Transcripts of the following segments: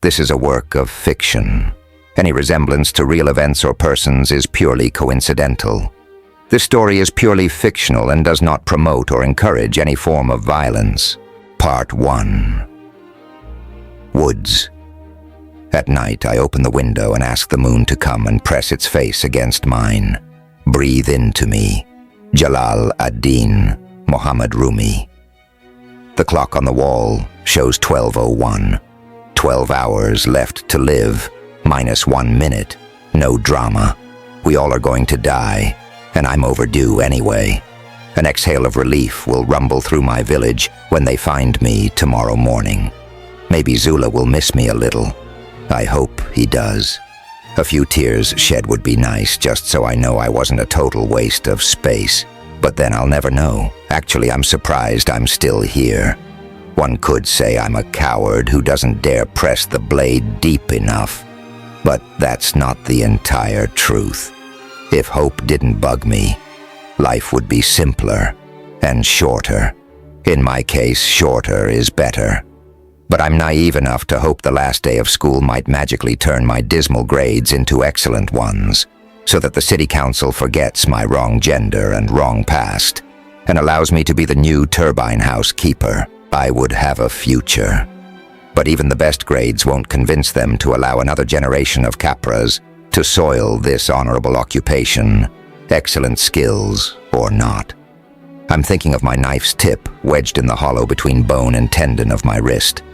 This is a work of fiction. Any resemblance to real events or persons is purely coincidental. This story is purely fictional and does not promote or encourage any form of violence. Part 1. Woods. At night, I open the window and ask the moon to come and press its face against mine. Breathe into me. Jalal ad-Din, Muhammad Rumi. The clock on the wall shows 12:01. 12 hours left to live, minus 1 minute. No drama. We all are going to die, and I'm overdue anyway. An exhale of relief will rumble through my village when they find me tomorrow morning. Maybe Zula will miss me a little. I hope he does. A few tears shed would be nice, just so I know I wasn't a total waste of space. But then I'll never know. Actually, I'm surprised I'm still here. One could say I'm a coward who doesn't dare press the blade deep enough. But that's not the entire truth. If hope didn't bug me, life would be simpler and shorter. In my case, shorter is better. But I'm naive enough to hope the last day of school might magically turn my dismal grades into excellent ones, so that the city council forgets my wrong gender and wrong past, and allows me to be the new turbine house keeper. I would have a future. But even the best grades won't convince them to allow another generation of Capras to soil this honorable occupation, excellent skills or not. I'm thinking of my knife's tip wedged in the hollow between bone and tendon of my wrist.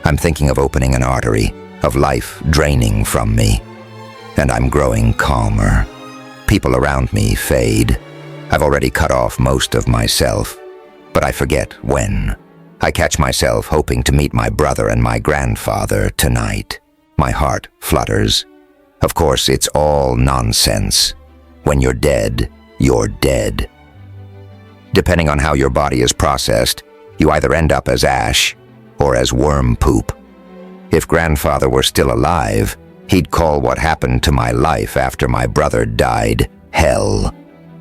I'm thinking of opening an artery, of life draining from me. And I'm growing calmer. People around me fade. I've already cut off most of myself, but I forget when. I catch myself hoping to meet my brother and my grandfather tonight. My heart flutters. Of course, it's all nonsense. When you're dead, you're dead. Depending on how your body is processed, you either end up as ash or as worm poop. If grandfather were still alive, he'd call what happened to my life after my brother died hell,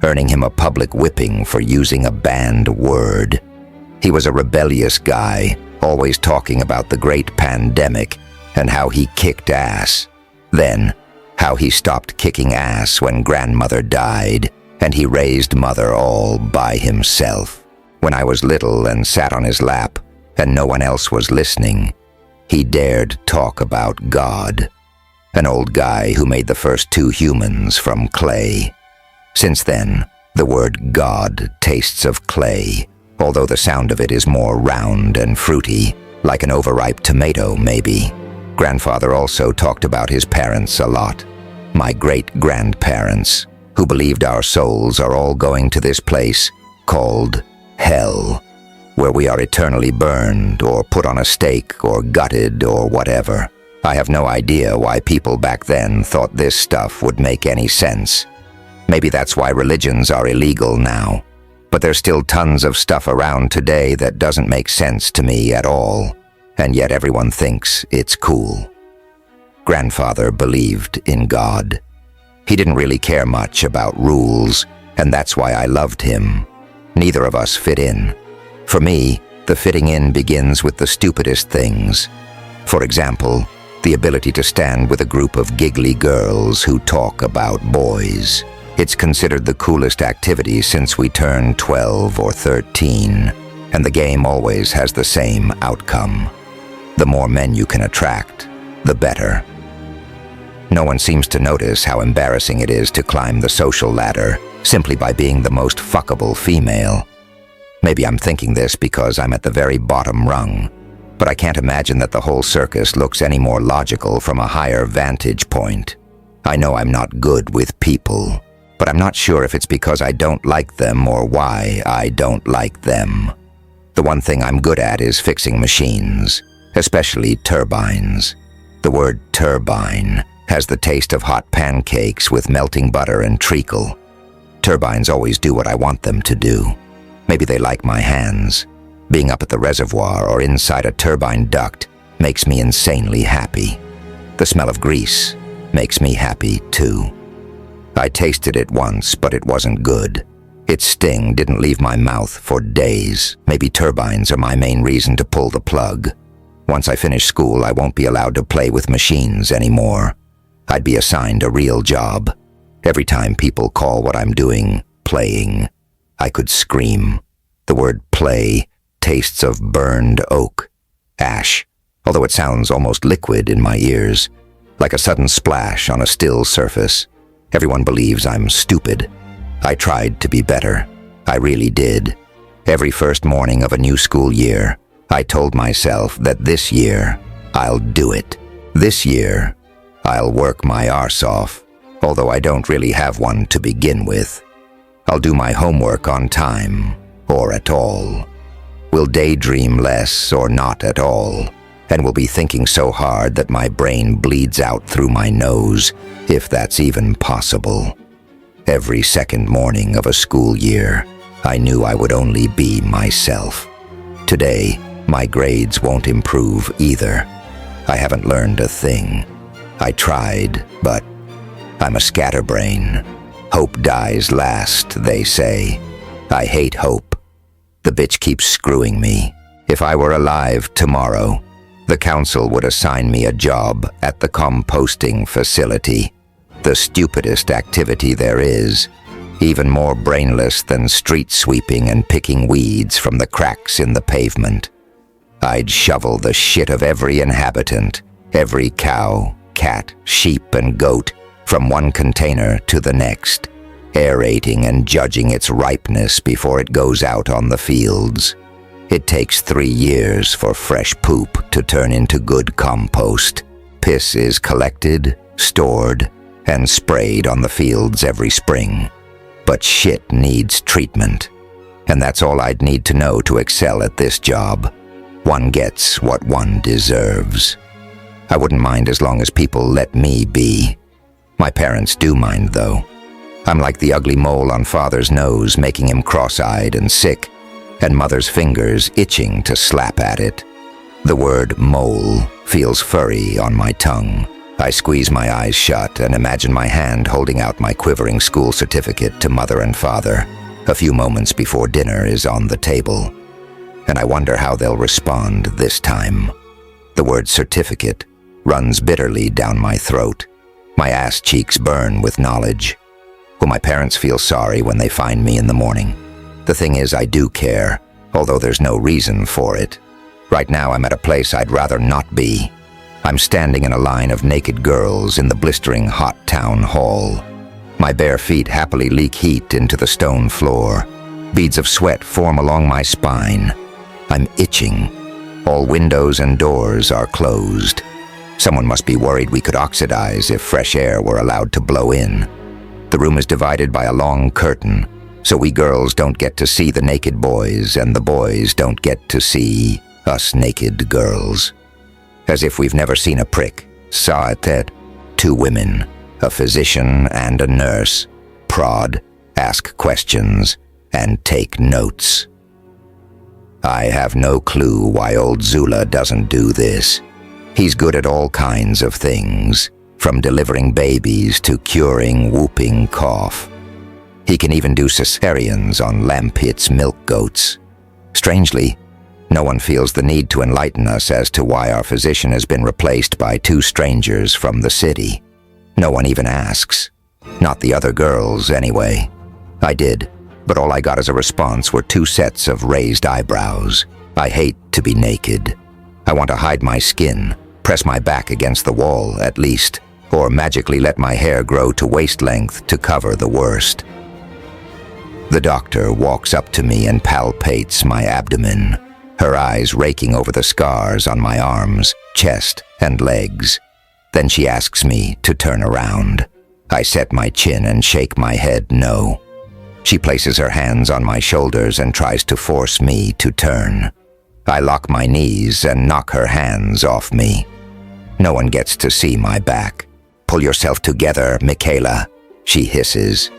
earning him a public whipping for using a banned word. He was a rebellious guy, always talking about the great pandemic and how he kicked ass. Then, how he stopped kicking ass when grandmother died, and he raised mother all by himself. When I was little and sat on his lap, and no one else was listening, he dared talk about God, an old guy who made the first 2 humans from clay. Since then, the word God tastes of clay, although the sound of it is more round and fruity, like an overripe tomato, maybe. Grandfather also talked about his parents a lot, my great-grandparents, who believed our souls are all going to this place called hell, where we are eternally burned or put on a stake or gutted or whatever. I have no idea why people back then thought this stuff would make any sense. Maybe that's why religions are illegal now. But there's still tons of stuff around today that doesn't make sense to me at all, and yet everyone thinks it's cool. Grandfather believed in God. He didn't really care much about rules, and that's why I loved him. Neither of us fit in. For me, the fitting in begins with the stupidest things. For example, the ability to stand with a group of giggly girls who talk about boys. It's considered the coolest activity since we turned 12 or 13, and the game always has the same outcome. The more men you can attract, the better. No one seems to notice how embarrassing it is to climb the social ladder simply by being the most fuckable female. Maybe I'm thinking this because I'm at the very bottom rung, but I can't imagine that the whole circus looks any more logical from a higher vantage point. I know I'm not good with people, but I'm not sure if it's because I don't like them or why I don't like them. The one thing I'm good at is fixing machines, especially turbines. The word turbine has the taste of hot pancakes with melting butter and treacle. Turbines always do what I want them to do. Maybe they like my hands. Being up at the reservoir or inside a turbine duct makes me insanely happy. The smell of grease makes me happy too. I tasted it once, but it wasn't good. Its sting didn't leave my mouth for days. Maybe turbines are my main reason to pull the plug. Once I finish school, I won't be allowed to play with machines anymore. I'd be assigned a real job. Every time people call what I'm doing playing, I could scream. The word play tastes of burned oak, ash, although it sounds almost liquid in my ears, like a sudden splash on a still surface. Everyone believes I'm stupid. I tried to be better. I really did. Every first morning of a new school year, I told myself that this year, I'll do it. This year, I'll work my arse off, although I don't really have one to begin with. I'll do my homework on time, or at all. Will daydream less or not at all, and will be thinking so hard that my brain bleeds out through my nose, if that's even possible. Every second morning of a school year, I knew I would only be myself. Today, my grades won't improve either. I haven't learned a thing. I tried, but I'm a scatterbrain. Hope dies last, they say. I hate hope. The bitch keeps screwing me. If I were alive tomorrow, the council would assign me a job at the composting facility. The stupidest activity there is, even more brainless than street sweeping and picking weeds from the cracks in the pavement. I'd shovel the shit of every inhabitant, every cow, cat, sheep, and goat, from one container to the next, aerating and judging its ripeness before it goes out on the fields. It takes 3 years for fresh poop to turn into good compost. Piss is collected, stored, and sprayed on the fields every spring. But shit needs treatment, and that's all I'd need to know to excel at this job. One gets what one deserves. I wouldn't mind as long as people let me be. My parents do mind, though. I'm like the ugly mole on father's nose, making him cross-eyed and sick, and mother's fingers itching to slap at it. The word mole feels furry on my tongue. I squeeze my eyes shut and imagine my hand holding out my quivering school certificate to mother and father, a few moments before dinner is on the table. And I wonder how they'll respond this time. The word certificate runs bitterly down my throat. My ass cheeks burn with knowledge. Will my parents feel sorry when they find me in the morning? The thing is, I do care, although there's no reason for it. Right now I'm at a place I'd rather not be. I'm standing in a line of naked girls in the blistering hot town hall. My bare feet happily leak heat into the stone floor. Beads of sweat form along my spine. I'm itching. All windows and doors are closed. Someone must be worried we could oxidize if fresh air were allowed to blow in. The room is divided by a long curtain, so we girls don't get to see the naked boys, and the boys don't get to see us naked girls. As if we've never seen a prick. Saw it that 2 women, a physician and a nurse, prod, ask questions, and take notes. I have no clue why old Zula doesn't do this. He's good at all kinds of things, from delivering babies to curing whooping cough. He can even do cesareans on Lampit's milk goats. Strangely, no one feels the need to enlighten us as to why our physician has been replaced by 2 strangers from the city. No one even asks. Not the other girls, anyway. I did, but all I got as a response were 2 sets of raised eyebrows. I hate to be naked. I want to hide my skin, press my back against the wall, at least, or magically let my hair grow to waist length to cover the worst. The doctor walks up to me and palpates my abdomen, her eyes raking over the scars on my arms, chest, and legs. Then she asks me to turn around. I set my chin and shake my head no. She places her hands on my shoulders and tries to force me to turn. I lock my knees and knock her hands off me. No one gets to see my back. Pull yourself together, Michaela, she hisses.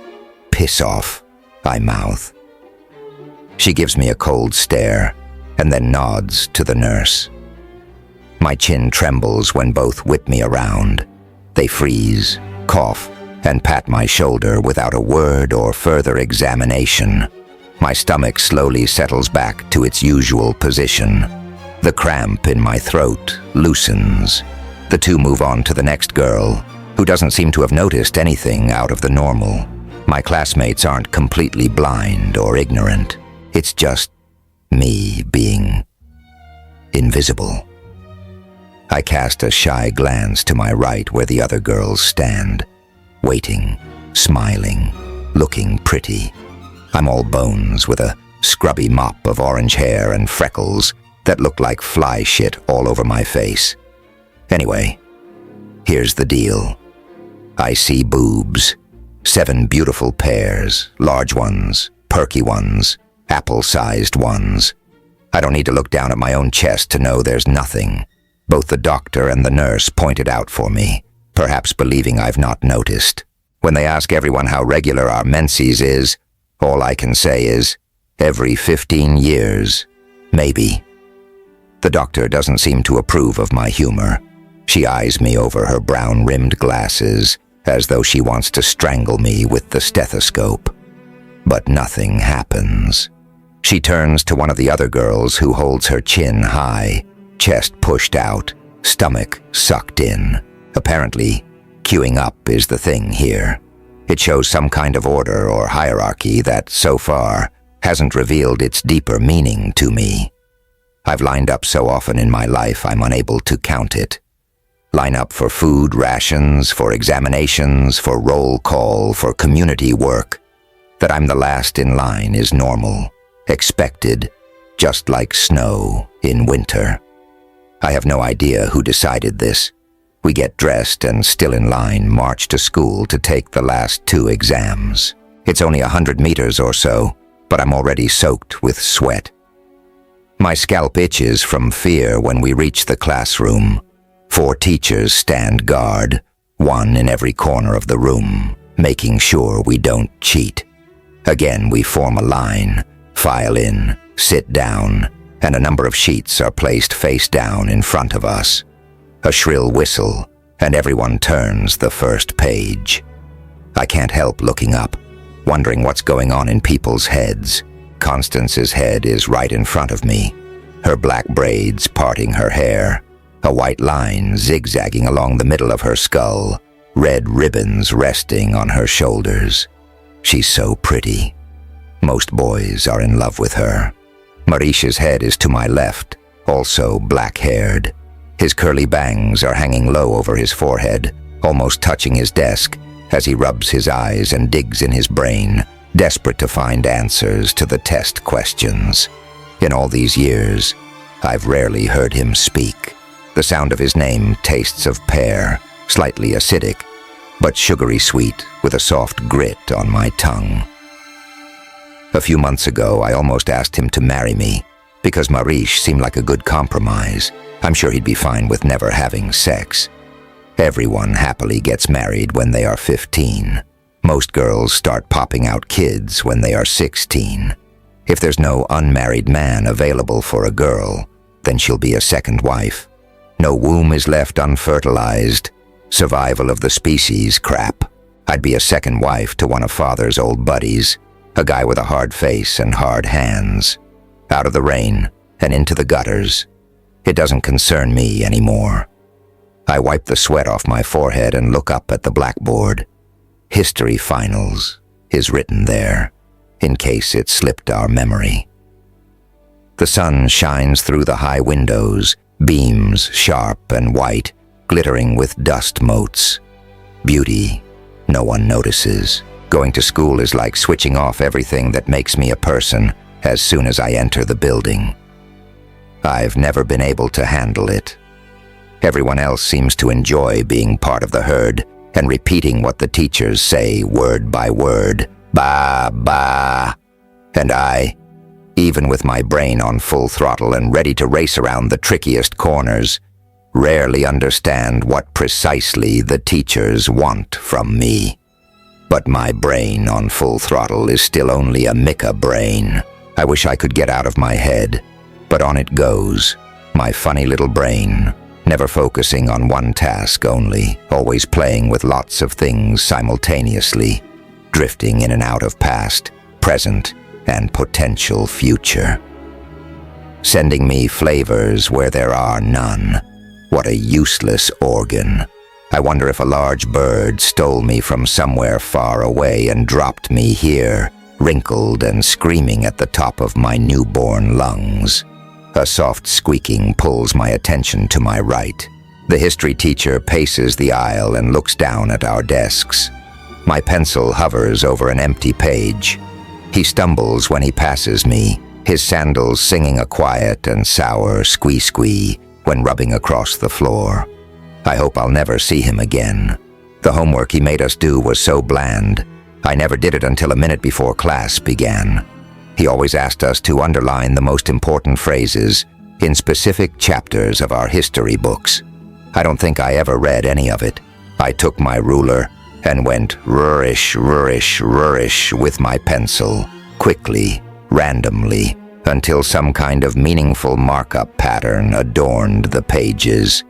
Piss off, I mouth. She gives me a cold stare and then nods to the nurse. My chin trembles when both whip me around. They freeze, cough, and pat my shoulder without a word or further examination. My stomach slowly settles back to its usual position. The cramp in my throat loosens. The two move on to the next girl, who doesn't seem to have noticed anything out of the normal. My classmates aren't completely blind or ignorant. It's just me being invisible. I cast a shy glance to my right where the other girls stand, waiting, smiling, looking pretty. I'm all bones with a scrubby mop of orange hair and freckles that look like fly shit all over my face. Anyway, here's the deal. I see boobs. 7 beautiful pairs, large ones, perky ones, apple-sized ones. I don't need to look down at my own chest to know there's nothing. Both the doctor and the nurse pointed out for me, perhaps believing I've not noticed. When they ask everyone how regular our menses is, all I can say is, every 15 years, maybe. The doctor doesn't seem to approve of my humor. She eyes me over her brown-rimmed glasses, as though she wants to strangle me with the stethoscope. But nothing happens. She turns to one of the other girls who holds her chin high, chest pushed out, stomach sucked in. Apparently, queuing up is the thing here. It shows some kind of order or hierarchy that, so far, hasn't revealed its deeper meaning to me. I've lined up so often in my life I'm unable to count it. Line up for food rations, for examinations, for roll call, for community work. That I'm the last in line is normal, expected, just like snow in winter. I have no idea who decided this. We get dressed and, still in line, march to school to take the last 2 exams. It's only 100 meters or so, but I'm already soaked with sweat. My scalp itches from fear when we reach the classroom. 4 teachers stand guard, 1 in every corner of the room, making sure we don't cheat. Again, we form a line, file in, sit down, and a number of sheets are placed face down in front of us. A shrill whistle, and everyone turns the first page. I can't help looking up, wondering what's going on in people's heads. Constance's head is right in front of me, her black braids parting her hair, a white line zigzagging along the middle of her skull, red ribbons resting on her shoulders. She's so pretty. Most boys are in love with her. Mauritius's head is to my left, also black-haired. His curly bangs are hanging low over his forehead, almost touching his desk, as he rubs his eyes and digs in his brain, desperate to find answers to the test questions. In all these years, I've rarely heard him speak. The sound of his name tastes of pear, slightly acidic, but sugary sweet with a soft grit on my tongue. A few months ago, I almost asked him to marry me, because Maurice seemed like a good compromise. I'm sure he'd be fine with never having sex. Everyone happily gets married when they are 15. Most girls start popping out kids when they are 16. If there's no unmarried man available for a girl, then she'll be a second wife. No womb is left unfertilized. Survival of the species crap. I'd be a second wife to one of father's old buddies, a guy with a hard face and hard hands. Out of the rain and into the gutters. It doesn't concern me anymore. I wipe the sweat off my forehead and look up at the blackboard. History Finals is written there, in case it slipped our memory. The sun shines through the high windows, beams sharp and white, glittering with dust motes. Beauty no one notices. Going to school is like switching off everything that makes me a person as soon as I enter the building. I've never been able to handle it. Everyone else seems to enjoy being part of the herd and repeating what the teachers say word by word. Ba, ba. And I, even with my brain on full throttle and ready to race around the trickiest corners, rarely understand what precisely the teachers want from me. But my brain on full throttle is still only a Mika brain. I wish I could get out of my head, but on it goes, my funny little brain, never focusing on one task only, always playing with lots of things simultaneously, drifting in and out of past, present, and potential future. sending me flavors where there are none. What a useless organ. I wonder if a large bird stole me from somewhere far away and dropped me here, wrinkled and screaming at the top of my newborn lungs. A soft squeaking pulls my attention to my right. The history teacher paces the aisle and looks down at our desks. My pencil hovers over an empty page. He stumbles when he passes me, his sandals singing a quiet and sour squee-squee when rubbing across the floor. I hope I'll never see him again. The homework he made us do was so bland. I never did it until a minute before class began. He always asked us to underline the most important phrases in specific chapters of our history books. I don't think I ever read any of it. I took my ruler and went rourish, rourish, rourish with my pencil, quickly, randomly, until some kind of meaningful markup pattern adorned the pages.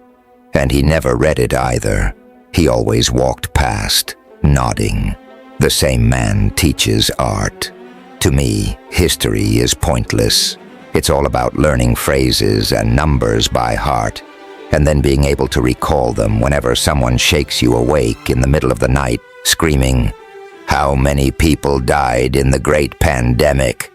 And he never read it either. He always walked past, nodding. The same man teaches art. To me, history is pointless. It's all about learning phrases and numbers by heart, and then being able to recall them whenever someone shakes you awake in the middle of the night, screaming, "How many people died in the great pandemic?"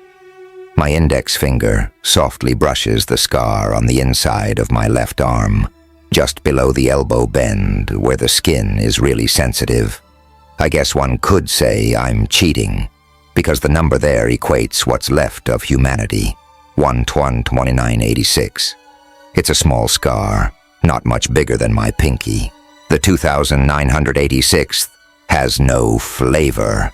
My index finger softly brushes the scar on the inside of my left arm, just below the elbow bend where the skin is really sensitive. I guess one could say I'm cheating, because the number there equates what's left of humanity, 1/29/86. It's a small scar, not much bigger than my pinky. The 2986th has no flavor.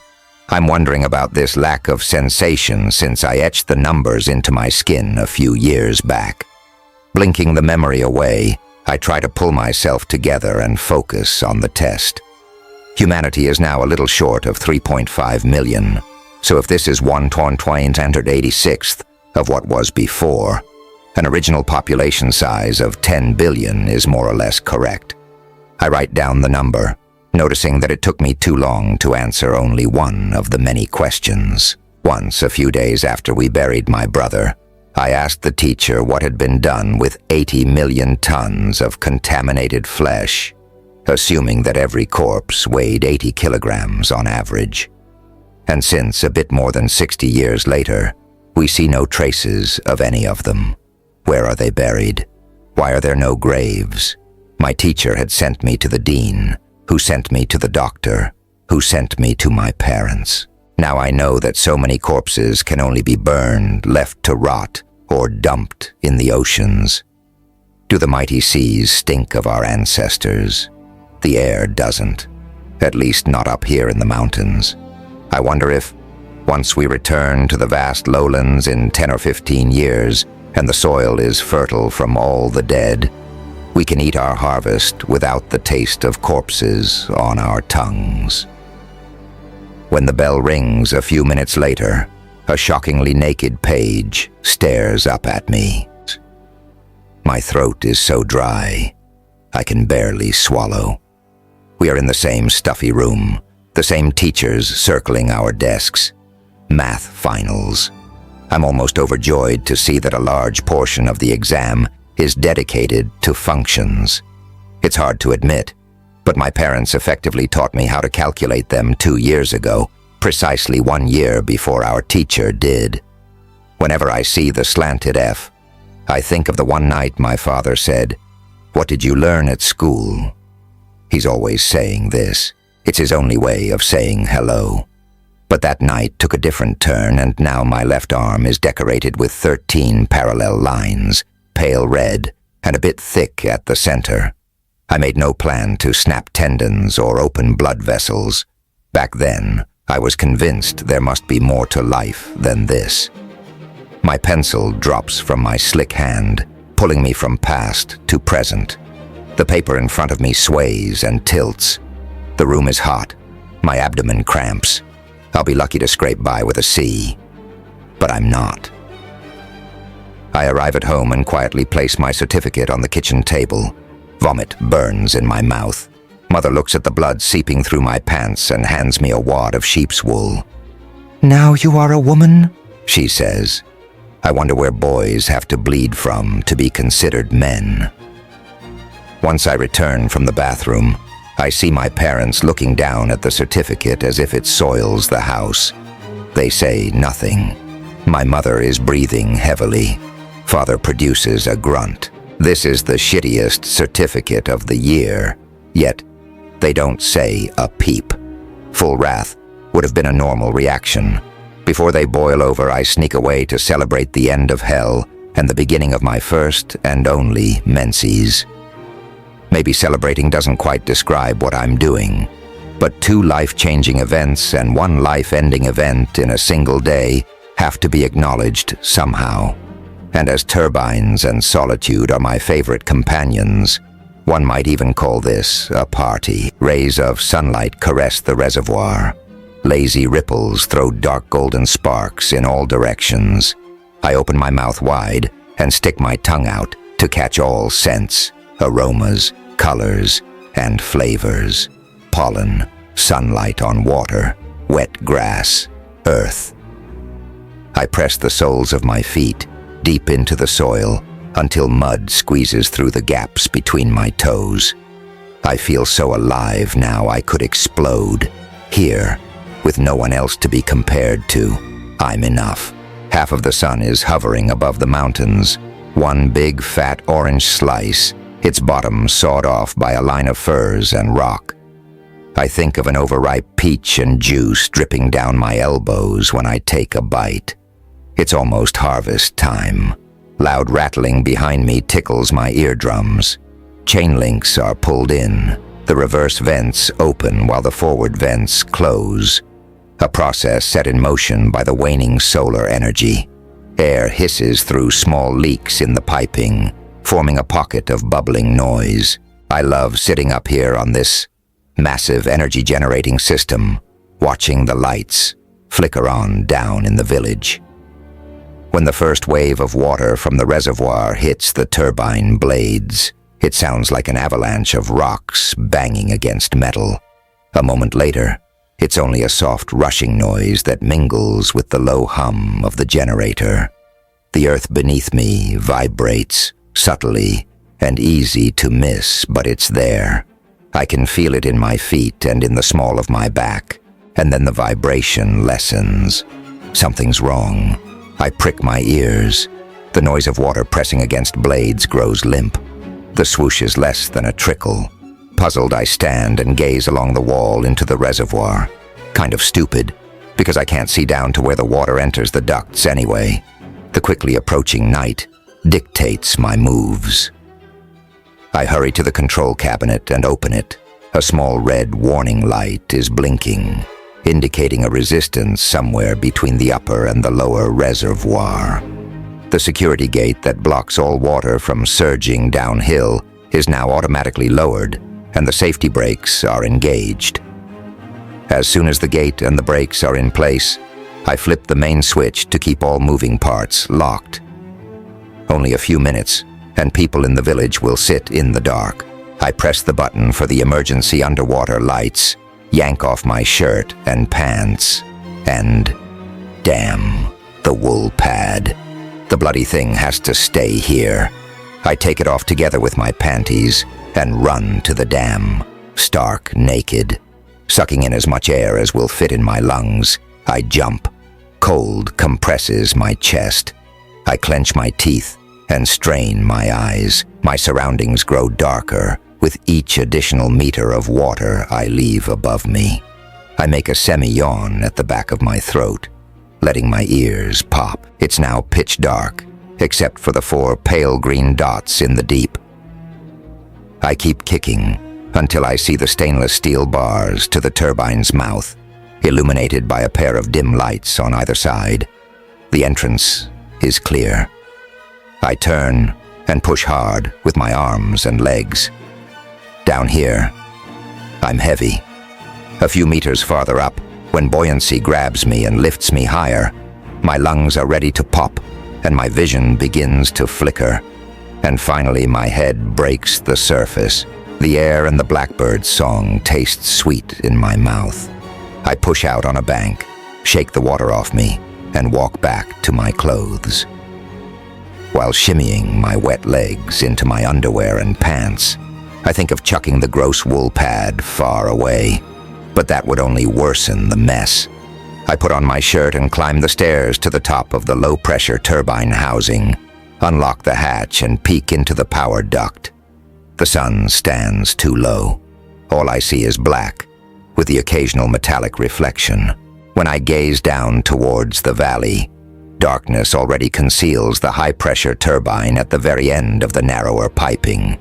I'm wondering about this lack of sensation since I etched the numbers into my skin a few years back. Blinking the memory away, I try to pull myself together and focus on the test. Humanity is now a little short of 3.5 million, so if this is 1/2986th of what was before, an original population size of 10 billion is more or less correct. I write down the number, noticing that it took me too long to answer only one of the many questions. Once, a few days after we buried my brother, I asked the teacher what had been done with 80 million tons of contaminated flesh, assuming that every corpse weighed 80 kilograms on average. And since a bit more than 60 years later, we see no traces of any of them. Where are they buried? Why are there no graves? My teacher had sent me to the dean, who sent me to the doctor, who sent me to my parents. Now I know that so many corpses can only be burned, left to rot, or dumped in the oceans. Do the mighty seas stink of our ancestors? The air doesn't, at least not up here in the mountains. I wonder if, once we return to the vast lowlands in 10 or 15 years, and the soil is fertile from all the dead, we can eat our harvest without the taste of corpses on our tongues. When the bell rings a few minutes later, a shockingly naked page stares up at me. My throat is so dry, I can barely swallow. We are in the same stuffy room, the same teachers circling our desks. Math finals. I'm almost overjoyed to see that a large portion of the exam is dedicated to functions. It's hard to admit, but my parents effectively taught me how to calculate them 2 years ago, precisely 1 year before our teacher did. Whenever I see the slanted F, I think of the one night my father said, "What did you learn at school?" He's always saying this. It's his only way of saying hello. But that night took a different turn, and now my left arm is decorated with 13 parallel lines, pale red and a bit thick at the center. I made no plan to snap tendons or open blood vessels. Back then, I was convinced there must be more to life than this. My pencil drops from my slick hand, pulling me from past to present. The paper in front of me sways and tilts. The room is hot. My abdomen cramps. I'll be lucky to scrape by with a C. But I'm not. I arrive at home and quietly place my certificate on the kitchen table. Vomit burns in my mouth. Mother looks at the blood seeping through my pants and hands me a wad of sheep's wool. "Now you are a woman," she says. I wonder where boys have to bleed from to be considered men. Once I return from the bathroom, I see my parents looking down at the certificate as if it soils the house. They say nothing. My mother is breathing heavily. Father produces a grunt. This is the shittiest certificate of the year, yet they don't say a peep. Full wrath would have been a normal reaction. Before they boil over, I sneak away to celebrate the end of hell and the beginning of my first and only menses. Maybe celebrating doesn't quite describe what I'm doing, but 2 life-changing events and 1 life-ending event in a single day have to be acknowledged somehow. And as turbines and solitude are my favorite companions, one might even call this a party. Rays of sunlight caress the reservoir. Lazy ripples throw dark golden sparks in all directions. I open my mouth wide and stick my tongue out to catch all scents, aromas, colors, and flavors. Pollen, sunlight on water, wet grass, earth. I press the soles of my feet deep into the soil until mud squeezes through the gaps between my toes. I feel so alive now I could explode. Here, with no one else to be compared to, I'm enough. Half of the sun is hovering above the mountains, one big fat orange slice, its bottom sawed off by a line of firs and rock. I think of an overripe peach and juice dripping down my elbows when I take a bite. It's almost harvest time. Loud rattling behind me tickles my eardrums. Chain links are pulled in. The reverse vents open while the forward vents close. A process set in motion by the waning solar energy. Air hisses through small leaks in the piping, forming a pocket of bubbling noise. I love sitting up here on this massive energy-generating system, watching the lights flicker on down in the village. When the first wave of water from the reservoir hits the turbine blades, it sounds like an avalanche of rocks banging against metal. A moment later, it's only a soft rushing noise that mingles with the low hum of the generator. The earth beneath me vibrates, subtly and easy to miss, but it's there. I can feel it in my feet and in the small of my back, and then the vibration lessens. Something's wrong. I prick my ears. The noise of water pressing against blades grows limp. The swoosh is less than a trickle. Puzzled, I stand and gaze along the wall into the reservoir. Kind of stupid, because I can't see down to where the water enters the ducts anyway. The quickly approaching night dictates my moves. I hurry to the control cabinet and open it. A small red warning light is blinking, indicating a resistance somewhere between the upper and the lower reservoir. The security gate that blocks all water from surging downhill is now automatically lowered, and the safety brakes are engaged. As soon as the gate and the brakes are in place, I flip the main switch to keep all moving parts locked. Only a few minutes, and people in the village will sit in the dark. I press the button for the emergency underwater lights, yank off my shirt and pants, and damn, the wool pad. The bloody thing has to stay here. I take it off together with my panties and run to the dam, stark naked. Sucking in as much air as will fit in my lungs, I jump. Cold compresses my chest. I clench my teeth and strain my eyes. My surroundings grow darker with each additional meter of water I leave above me. I make a semi-yawn at the back of my throat, letting my ears pop. It's now pitch dark, except for the 4 pale green dots in the deep. I keep kicking until I see the stainless steel bars to the turbine's mouth, illuminated by a pair of dim lights on either side. The entrance is clear. I turn and push hard with my arms and legs. Down here, I'm heavy. A few meters farther up, when buoyancy grabs me and lifts me higher, my lungs are ready to pop, and my vision begins to flicker. And finally, my head breaks the surface. The air and the blackbird's song taste sweet in my mouth. I push out on a bank, shake the water off me, and walk back to my clothes. while shimmying my wet legs into my underwear and pants. I think of chucking the gross wool pad far away, but that would only worsen the mess. I put on my shirt and climb the stairs to the top of the low-pressure turbine housing, unlock the hatch and peek into the power duct. The sun stands too low. All I see is black, with the occasional metallic reflection. When I gaze down towards the valley, darkness already conceals the high-pressure turbine at the very end of the narrower piping.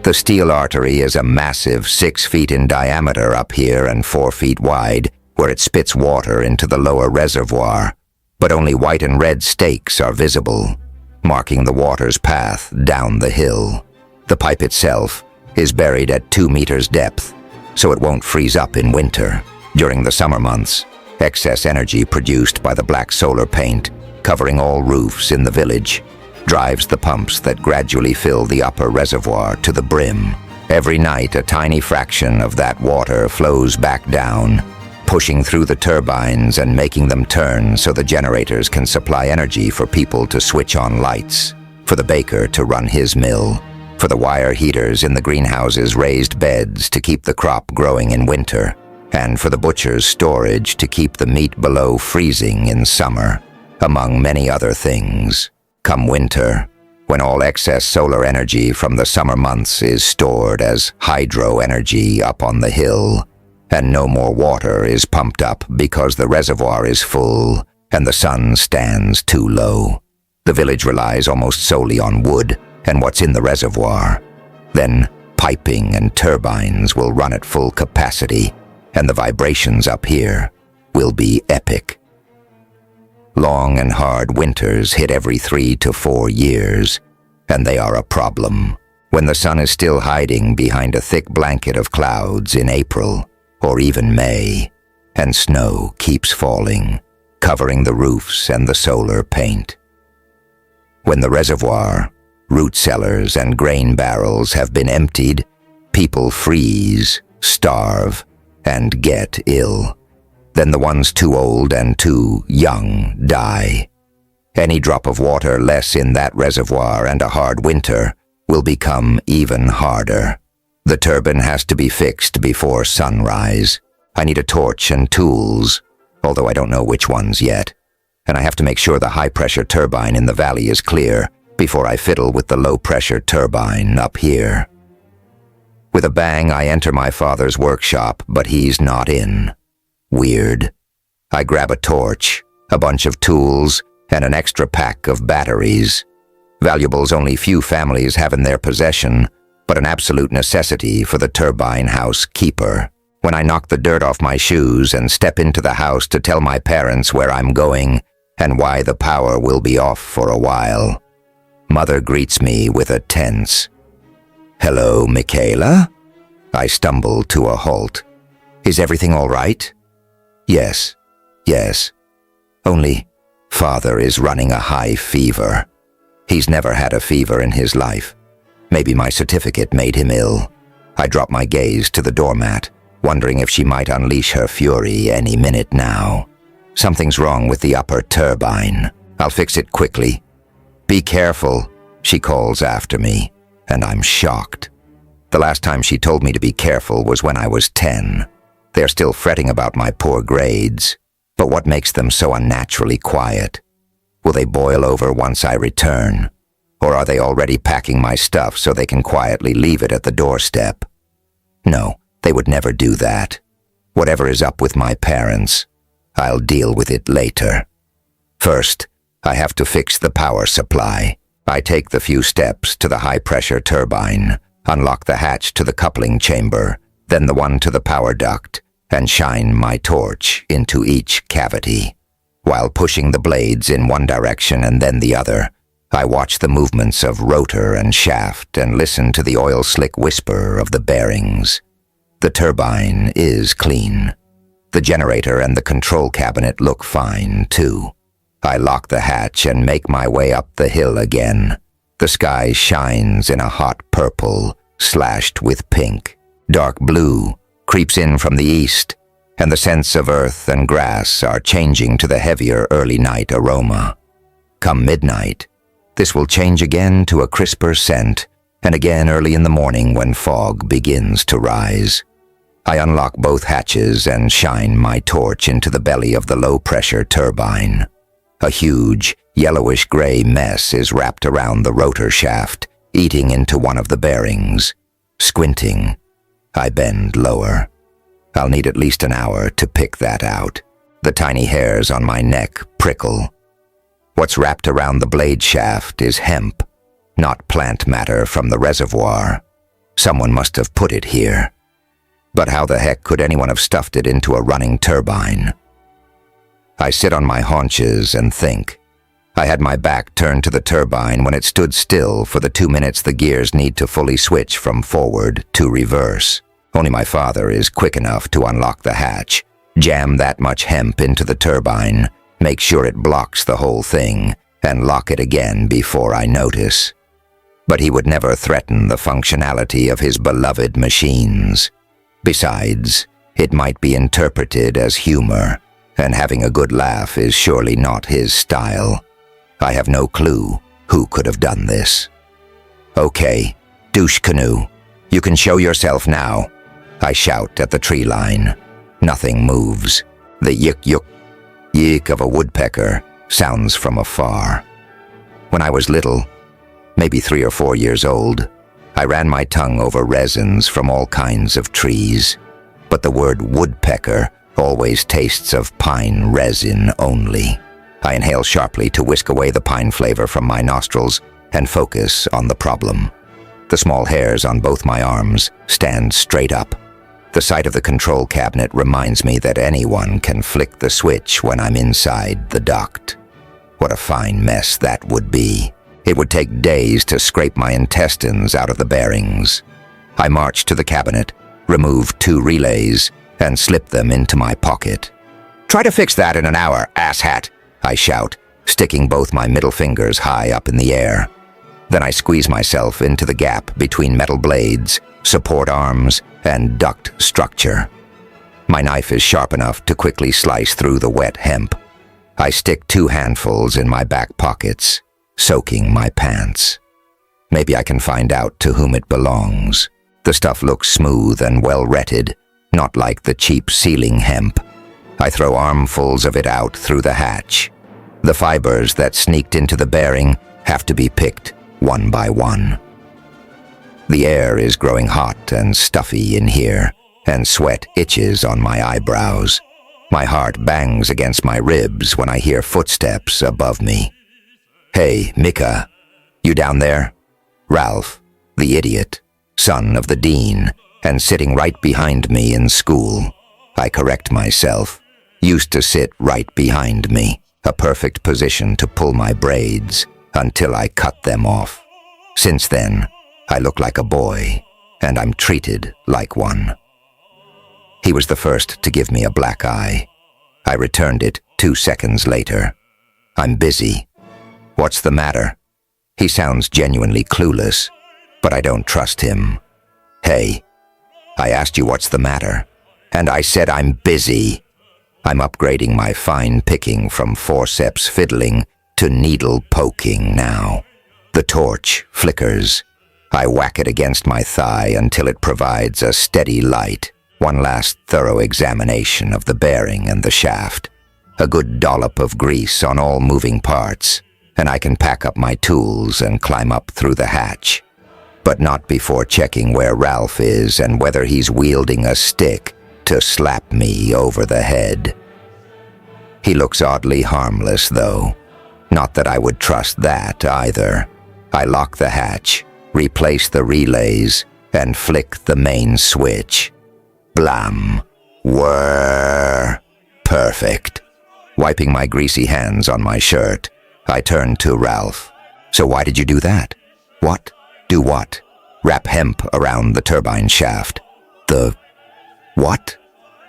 The steel artery is a massive 6 feet in diameter up here and 4 feet wide, where it spits water into the lower reservoir, but only white and red stakes are visible, marking the water's path down the hill. The pipe itself is buried at 2 meters depth, so it won't freeze up in winter. During the summer months, excess energy produced by the black solar paint covering all roofs in the village drives the pumps that gradually fill the upper reservoir to the brim. Every night, a tiny fraction of that water flows back down, pushing through the turbines and making them turn so the generators can supply energy for people to switch on lights, for the baker to run his mill, for the wire heaters in the greenhouse's raised beds to keep the crop growing in winter, and for the butcher's storage to keep the meat below freezing in summer, among many other things. Come winter, when all excess solar energy from the summer months is stored as hydro energy up on the hill, and no more water is pumped up because the reservoir is full and the sun stands too low. The village relies almost solely on wood and what's in the reservoir. Then piping and turbines will run at full capacity, and the vibrations up here will be epic. Long and hard winters hit every 3 to 4 years, and they are a problem. When the sun is still hiding behind a thick blanket of clouds in April, or even May, and snow keeps falling, covering the roofs and the solar paint. When the reservoir, root cellars, and grain barrels have been emptied, people freeze, starve, and get ill. Then the ones too old and too young die. Any drop of water less in that reservoir and a hard winter will become even harder. The turbine has to be fixed before sunrise. I need a torch and tools, although I don't know which ones yet. And I have to make sure the high-pressure turbine in the valley is clear before I fiddle with the low-pressure turbine up here. With a bang, I enter my father's workshop, but he's not in. Weird. I grab a torch, a bunch of tools, and an extra pack of batteries. Valuables only few families have in their possession, but an absolute necessity for the turbine house keeper. When I knock the dirt off my shoes and step into the house to tell my parents where I'm going and why the power will be off for a while, Mother greets me with a tense, "Hello, Michaela?" I stumble to a halt. "Is everything all right?" Yes. Only Father is running a high fever. He's never had a fever in his life. Maybe my certificate made him ill. I drop my gaze to the doormat, wondering if she might unleash her fury any minute now. Something's wrong with the upper turbine. I'll fix it quickly. "Be careful," she calls after me, and I'm shocked. The last time she told me to be careful was when I was 10. They're still fretting about my poor grades, but what makes them so unnaturally quiet? Will they boil over once I return? Or are they already packing my stuff so they can quietly leave it at the doorstep? No, they would never do that. Whatever is up with my parents, I'll deal with it later. First, I have to fix the power supply. I take the few steps to the high-pressure turbine, unlock the hatch to the coupling chamber, then the one to the power duct, and shine my torch into each cavity. While pushing the blades in one direction and then the other, I watch the movements of rotor and shaft and listen to the oil-slick whisper of the bearings. The turbine is clean. The generator and the control cabinet look fine, too. I lock the hatch and make my way up the hill again. The sky shines in a hot purple, slashed with pink. Dark blue creeps in from the east, and the scents of earth and grass are changing to the heavier early night aroma. Come midnight, This will change again to a crisper scent, and again early in the morning when fog begins to rise. I unlock both hatches and shine my torch into the belly of the low-pressure turbine. A huge, yellowish-gray mess is wrapped around the rotor shaft, eating into one of the bearings. Squinting, I bend lower. I'll need at least an hour to pick that out. The tiny hairs on my neck prickle. What's wrapped around the blade shaft is hemp, not plant matter from the reservoir. Someone must have put it here. But how the heck could anyone have stuffed it into a running turbine? I sit on my haunches and think. I had my back turned to the turbine when it stood still for the 2 minutes the gears need to fully switch from forward to reverse. Only my father is quick enough to unlock the hatch, jam that much hemp into the turbine, make sure it blocks the whole thing, and lock it again before I notice. But he would never threaten the functionality of his beloved machines. Besides, it might be interpreted as humor, and having a good laugh is surely not his style. I have no clue who could have done this. Okay, douche canoe, you can show yourself now, I shout at the tree line. Nothing moves. The yik of a woodpecker sounds from afar. When I was little, maybe 3 or 4 years old, I ran my tongue over resins from all kinds of trees, but the word woodpecker always tastes of pine resin only. I inhale sharply to whisk away the pine flavor from my nostrils and focus on the problem. The small hairs on both my arms stand straight up. The sight of the control cabinet reminds me that anyone can flick the switch when I'm inside the duct. What a fine mess that would be. It would take days to scrape my intestines out of the bearings. I march to the cabinet, remove 2 relays, and slip them into my pocket. Try to fix that in an hour, asshat, I shout, sticking both my middle fingers high up in the air. Then I squeeze myself into the gap between metal blades, support arms, and duct structure. My knife is sharp enough to quickly slice through the wet hemp. I stick 2 handfuls in my back pockets, soaking my pants. Maybe I can find out to whom it belongs. The stuff looks smooth and well-retted, not like the cheap ceiling hemp. I throw armfuls of it out through the hatch. The fibers that sneaked into the bearing have to be picked one by one. The air is growing hot and stuffy in here, and sweat itches on my eyebrows. My heart bangs against my ribs when I hear footsteps above me. Hey, Mika, you down there? Ralph, the idiot, son of the dean, and sitting right behind me in school. I correct myself. Used to sit right behind me, a perfect position to pull my braids until I cut them off. Since then, I look like a boy, and I'm treated like one. He was the first to give me a black eye. I returned it 2 seconds later. I'm busy. What's the matter? He sounds genuinely clueless, but I don't trust him. Hey, I asked you what's the matter, and I said I'm busy. I'm upgrading my fine picking from forceps fiddling to needle poking now. The torch flickers. I whack it against my thigh until it provides a steady light. One last thorough examination of the bearing and the shaft. A good dollop of grease on all moving parts, and I can pack up my tools and climb up through the hatch. But not before checking where Ralph is and whether he's wielding a stick to slap me over the head. He looks oddly harmless, though. Not that I would trust that, either. I lock the hatch, replace the relays, and flick the main switch. Blam. Whirr. Perfect. Wiping my greasy hands on my shirt, I turn to Ralph. So why did you do that? What? Do what? Wrap hemp around the turbine shaft. The... what?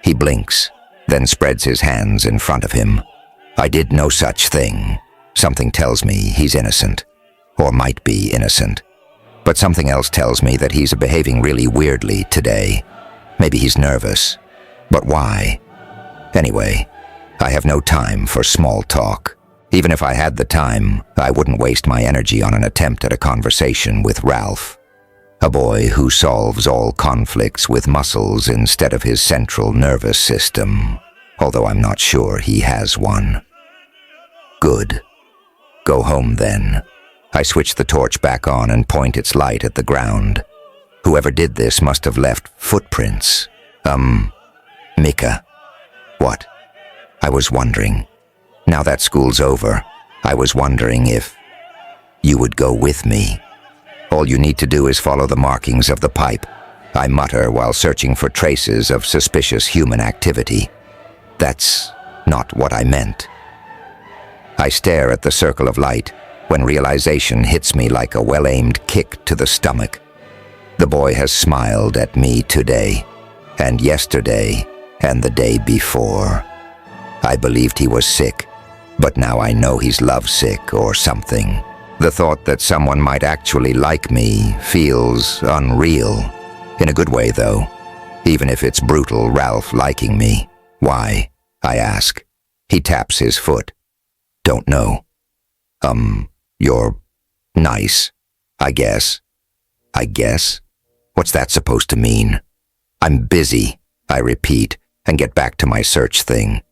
He blinks, then spreads his hands in front of him. I did no such thing. Something tells me he's innocent, or might be innocent. But something else tells me that he's behaving really weirdly today. Maybe he's nervous. But why? Anyway, I have no time for small talk. Even if I had the time, I wouldn't waste my energy on an attempt at a conversation with Ralph. A boy who solves all conflicts with muscles instead of his central nervous system, although I'm not sure he has one. Good. Go home then. I switch the torch back on and point its light at the ground. Whoever did this must have left footprints. Mika. What? I was wondering. Now that school's over, I was wondering if you would go with me. All you need to do is follow the markings of the pipe, I mutter while searching for traces of suspicious human activity. That's not what I meant. I stare at the circle of light when realization hits me like a well-aimed kick to the stomach. The boy has smiled at me today, and yesterday, and the day before. I believed he was sick, but now I know he's lovesick or something. The thought that someone might actually like me feels unreal. In a good way, though. Even if it's brutal Ralph liking me. Why? I ask. He taps his foot. Don't know. You're nice, I guess. I guess? What's that supposed to mean? I'm busy, I repeat, and get back to my search thing.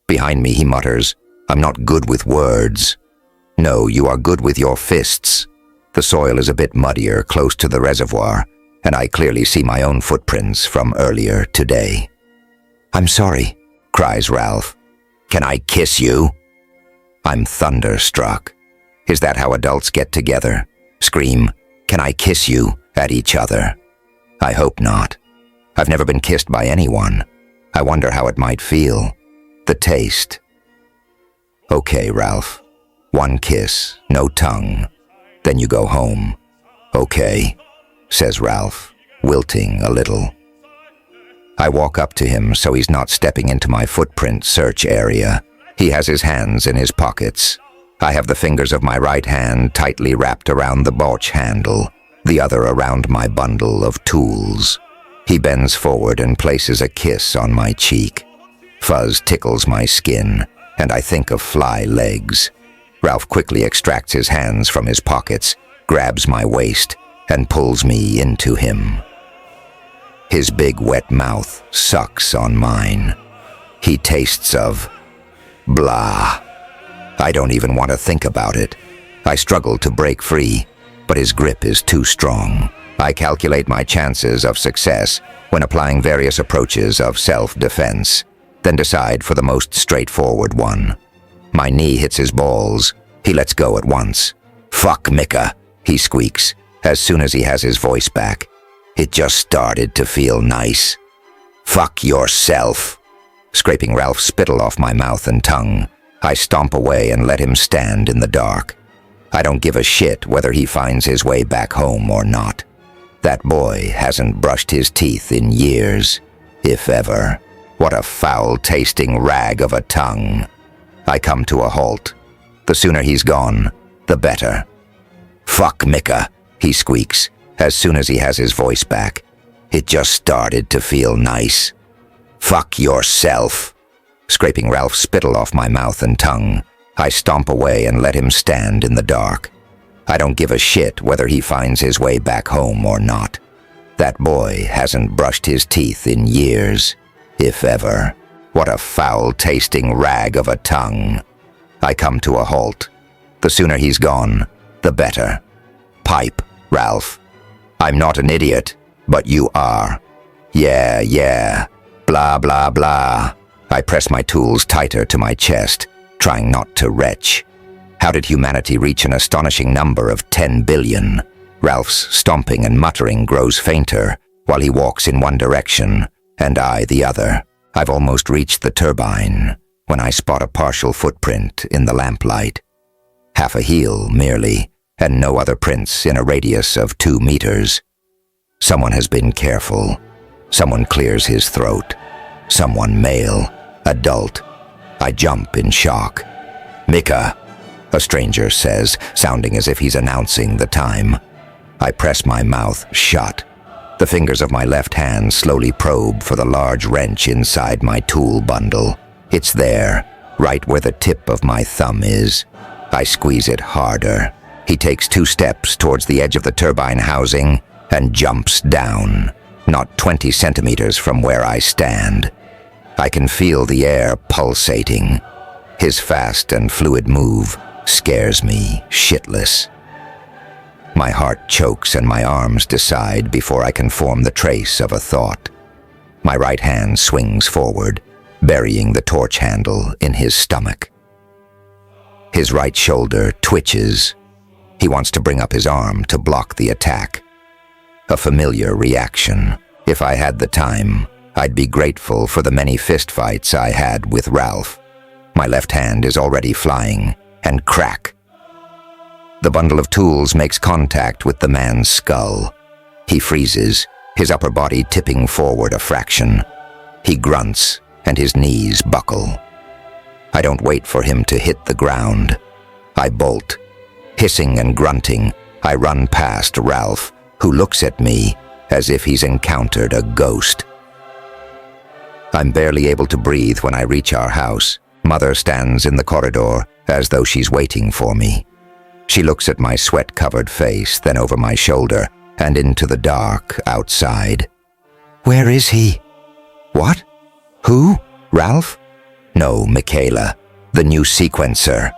Behind me he mutters, I'm not good with words. No, you are good with your fists. The soil is a bit muddier close to the reservoir, and I clearly see my own footprints from earlier today. I'm sorry, cries Ralph. Can I kiss you? I'm thunderstruck. Is that how adults get together? Scream, can I kiss you, at each other? I hope not. I've never been kissed by anyone. I wonder how it might feel. The taste. Okay, Ralph. One kiss, no tongue. Then you go home. Okay, says Ralph, wilting a little. I walk up to him so he's not stepping into my footprint search area. He has his hands in his pockets. I have the fingers of my right hand tightly wrapped around the botch handle, the other around my bundle of tools. He bends forward and places a kiss on my cheek. Fuzz tickles my skin, and I think of fly legs. Ralph quickly extracts his hands from his pockets, grabs my waist, and pulls me into him. His big wet mouth sucks on mine. He tastes of blah. I don't even want to think about it. I struggle to break free, but his grip is too strong. I calculate my chances of success when applying various approaches of self-defense, then decide for the most straightforward one. My knee hits his balls. He lets go at once. Fuck Mika, he squeaks, as soon as he has his voice back. It just started to feel nice. Fuck yourself. Scraping Ralph's spittle off my mouth and tongue, I stomp away and let him stand in the dark. I don't give a shit whether he finds his way back home or not. That boy hasn't brushed his teeth in years, if ever. What a foul-tasting rag of a tongue. I come to a halt. The sooner he's gone, the better. Fuck Mika, he squeaks, as soon as he has his voice back. It just started to feel nice. Fuck yourself. Scraping Ralph's spittle off my mouth and tongue, I stomp away and let him stand in the dark. I don't give a shit whether he finds his way back home or not. That boy hasn't brushed his teeth in years, if ever. What a foul-tasting rag of a tongue. I come to a halt. The sooner he's gone, the better. Pipe, Ralph. I'm not an idiot, but you are. Yeah. Blah, blah, blah. I press my tools tighter to my chest, trying not to retch. How did humanity reach an astonishing number of 10 billion? Ralph's stomping and muttering grows fainter while he walks in one direction, and I the other. I've almost reached the turbine when I spot a partial footprint in the lamplight. Half a heel, merely, and no other prints in a radius of 2 meters. Someone has been careful. Someone clears his throat. Someone male, adult. I jump in shock. Mika, a stranger says, sounding as if he's announcing the time. I press my mouth shut. The fingers of my left hand slowly probe for the large wrench inside my tool bundle. It's there, right where the tip of my thumb is. I squeeze it harder. He takes 2 steps towards the edge of the turbine housing and jumps down, not 20 centimeters from where I stand. I can feel the air pulsating. His fast and fluid move scares me shitless. My heart chokes and my arms decide before I can form the trace of a thought. My right hand swings forward, burying the torch handle in his stomach. His right shoulder twitches. He wants to bring up his arm to block the attack. A familiar reaction. If I had the time, I'd be grateful for the many fistfights I had with Ralph. My left hand is already flying, and crack. The bundle of tools makes contact with the man's skull. He freezes, his upper body tipping forward a fraction. He grunts, and his knees buckle. I don't wait for him to hit the ground. I bolt. Hissing and grunting, I run past Ralph, who looks at me as if he's encountered a ghost. I'm barely able to breathe when I reach our house. Mother stands in the corridor as though she's waiting for me. She looks at my sweat-covered face, then over my shoulder, and into the dark outside. "Where is he?" "What? Who? Ralph?" "No, Michaela. The new sequencer.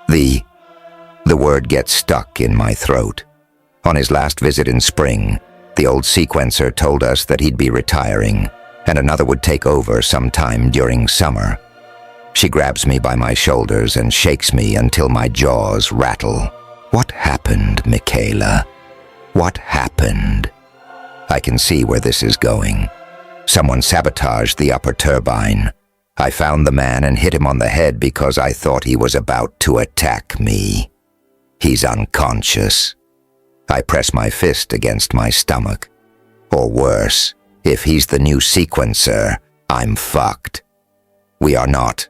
The word gets stuck in my throat. On his last visit in spring, the old sequencer told us that he'd be retiring, and another would take over sometime during summer. She grabs me by my shoulders and shakes me until my jaws rattle. "What happened, Michaela? What happened?" I can see where this is going. Someone sabotaged the upper turbine. I found the man and hit him on the head because I thought he was about to attack me. He's unconscious. I press my fist against my stomach. Or worse, if he's the new sequencer, I'm fucked. "We are not."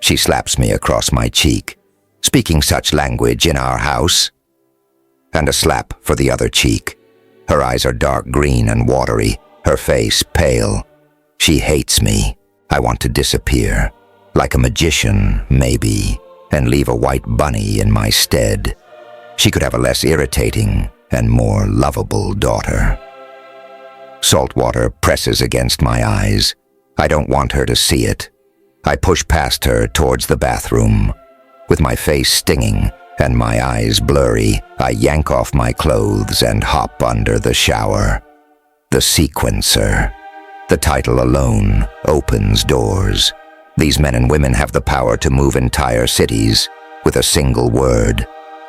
She slaps me across my cheek. "Speaking such language in our house?" And a slap for the other cheek. Her eyes are dark green and watery, her face pale. She hates me. I want to disappear. Like a magician, maybe, and leave a white bunny in my stead. She could have a less irritating and more lovable daughter. Salt water presses against my eyes. I don't want her to see it. I push past her towards the bathroom. With my face stinging and my eyes blurry, I yank off my clothes and hop under the shower. The sequencer. The title alone opens doors. These men and women have the power to move entire cities with a single word.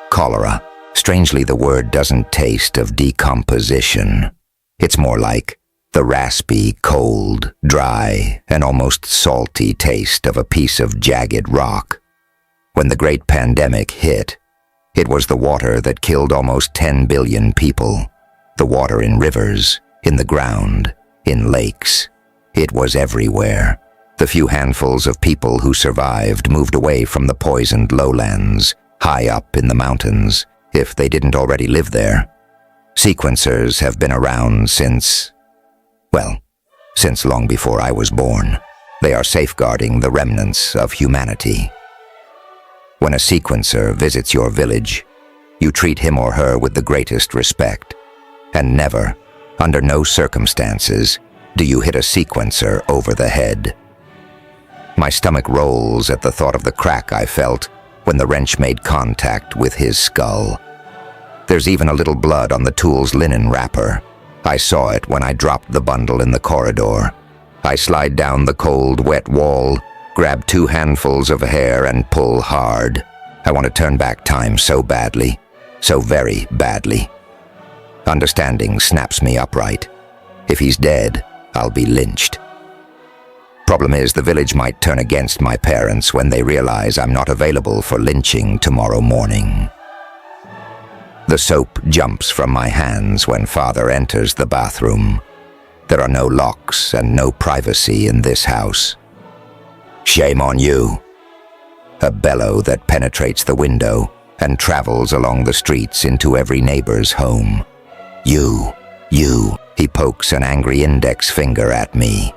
Cholera. Strangely, the word doesn't taste of decomposition. It's more like the raspy, cold, dry, and almost salty taste of a piece of jagged rock. When the great pandemic hit, it was the water that killed almost 10 billion people. The water in rivers, in the ground, in lakes. It was everywhere. The few handfuls of people who survived moved away from the poisoned lowlands, high up in the mountains, if they didn't already live there. Sequencers have been around since long before I was born. They are safeguarding the remnants of humanity. When a sequencer visits your village, you treat him or her with the greatest respect, and never, under no circumstances, do you hit a sequencer over the head. My stomach rolls at the thought of the crack I felt when the wrench made contact with his skull. There's even a little blood on the tool's linen wrapper. I saw it when I dropped the bundle in the corridor. I slide down the cold, wet wall, grab 2 handfuls of hair and pull hard. I want to turn back time so badly, so very badly. Understanding snaps me upright. If he's dead, I'll be lynched. Problem is, the village might turn against my parents when they realize I'm not available for lynching tomorrow morning. The soap jumps from my hands when Father enters the bathroom. There are no locks and no privacy in this house. "Shame on you." A bellow that penetrates the window and travels along the streets into every neighbor's home. You. He pokes an angry index finger at me.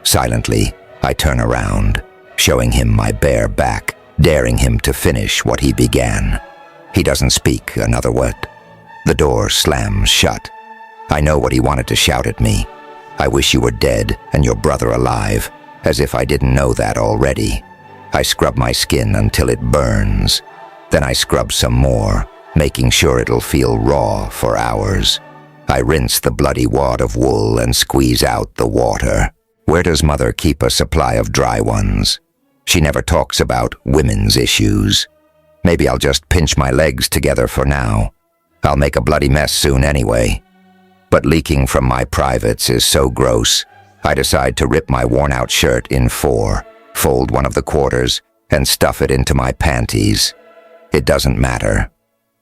Silently, I turn around. showing him my bare back, daring him to finish what he began. He doesn't speak another word. The door slams shut. I know what he wanted to shout at me. I wish you were dead and your brother alive, as if I didn't know that already. I scrub my skin until it burns. Then I scrub some more, making sure it'll feel raw for hours. I rinse the bloody wad of wool and squeeze out the water. Where does Mother keep a supply of dry ones? She never talks about women's issues. Maybe I'll just pinch my legs together for now. I'll make a bloody mess soon anyway. But leaking from my privates is so gross, I decide to rip my worn-out shirt in 4, fold one of the quarters, and stuff it into my panties. It doesn't matter.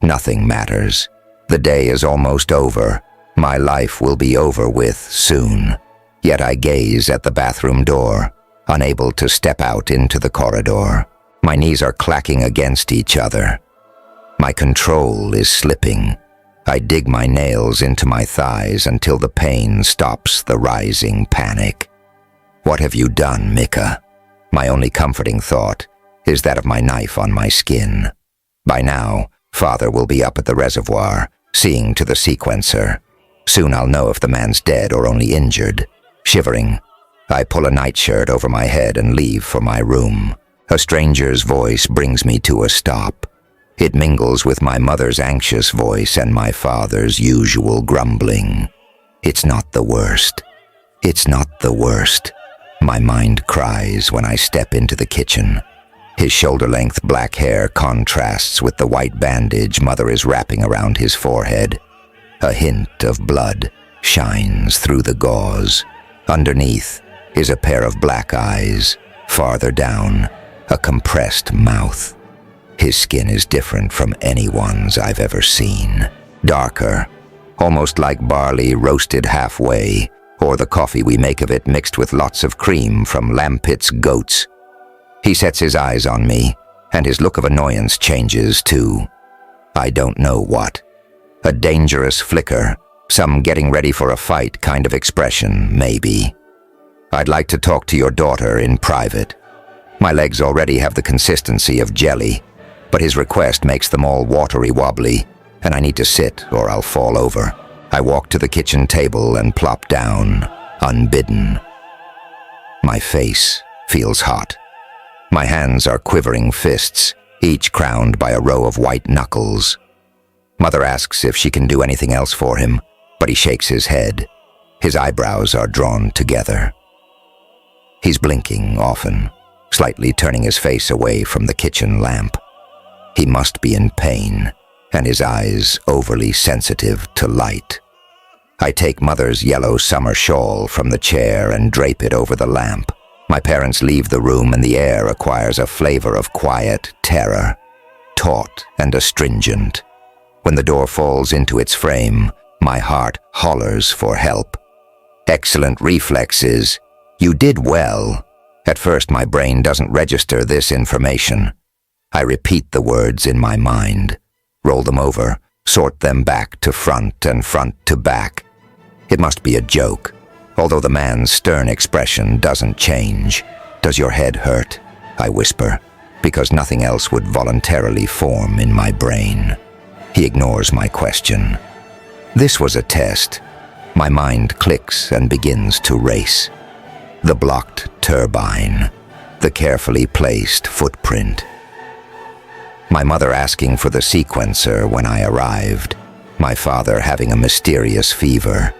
Nothing matters. The day is almost over. My life will be over with soon. Yet I gaze at the bathroom door, unable to step out into the corridor. My knees are clacking against each other. My control is slipping. I dig my nails into my thighs until the pain stops the rising panic. What have you done, Mika? My only comforting thought is that of my knife on my skin. By now, Father will be up at the reservoir, seeing to the sequencer. Soon I'll know if the man's dead or only injured. Shivering, I pull a nightshirt over my head and leave for my room. A stranger's voice brings me to a stop. It mingles with my mother's anxious voice and my father's usual grumbling. It's not the worst. It's not the worst. My mind cries when I step into the kitchen. His shoulder-length black hair contrasts with the white bandage Mother is wrapping around his forehead. A hint of blood shines through the gauze. Underneath is a pair of black eyes. Farther down, a compressed mouth. His skin is different from anyone's I've ever seen. Darker, almost like barley roasted halfway, or the coffee we make of it mixed with lots of cream from Lampitt's goats. He sets his eyes on me, and his look of annoyance changes too. I don't know what. A dangerous flicker, some getting ready for a fight kind of expression, maybe. I'd like to talk to your daughter in private. My legs already have the consistency of jelly, but his request makes them all watery wobbly, and I need to sit or I'll fall over. I walk to the kitchen table and plop down, unbidden. My face feels hot. My hands are quivering fists, each crowned by a row of white knuckles. Mother asks if she can do anything else for him, but he shakes his head. His eyebrows are drawn together. He's blinking often, slightly turning his face away from the kitchen lamp. He must be in pain, and his eyes overly sensitive to light. I take Mother's yellow summer shawl from the chair and drape it over the lamp. My parents leave the room and the air acquires a flavor of quiet terror, taut and astringent. When the door falls into its frame, my heart hollers for help. Excellent reflexes. You did well. At first, my brain doesn't register this information. I repeat the words in my mind, roll them over, sort them back to front and front to back. It must be a joke, although the man's stern expression doesn't change. Does your head hurt? I whisper, because nothing else would voluntarily form in my brain. He ignores my question. This was a test. My mind clicks and begins to race. The blocked turbine, the carefully placed footprint. My mother asking for the sequencer when I arrived. My father having a mysterious fever.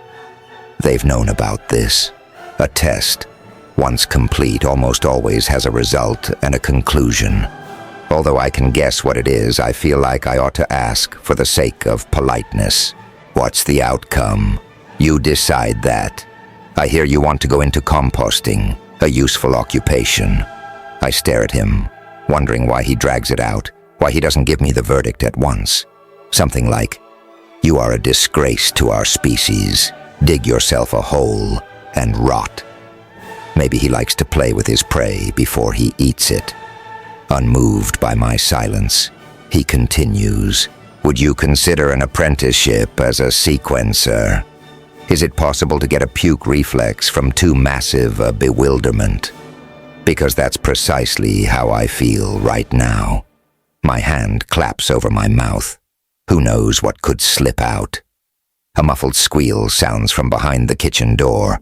They've known about this. A test, once complete, almost always has a result and a conclusion. Although I can guess what it is, I feel like I ought to ask for the sake of politeness. What's the outcome? You decide that. I hear you want to go into composting, a useful occupation. I stare at him, wondering why he drags it out, why he doesn't give me the verdict at once. Something like, you are a disgrace to our species. Dig yourself a hole and rot. Maybe he likes to play with his prey before he eats it. Unmoved by my silence, he continues, would you consider an apprenticeship as a sequencer? Is it possible to get a puke reflex from too massive a bewilderment? Because that's precisely how I feel right now. My hand claps over my mouth. Who knows what could slip out? A muffled squeal sounds from behind the kitchen door.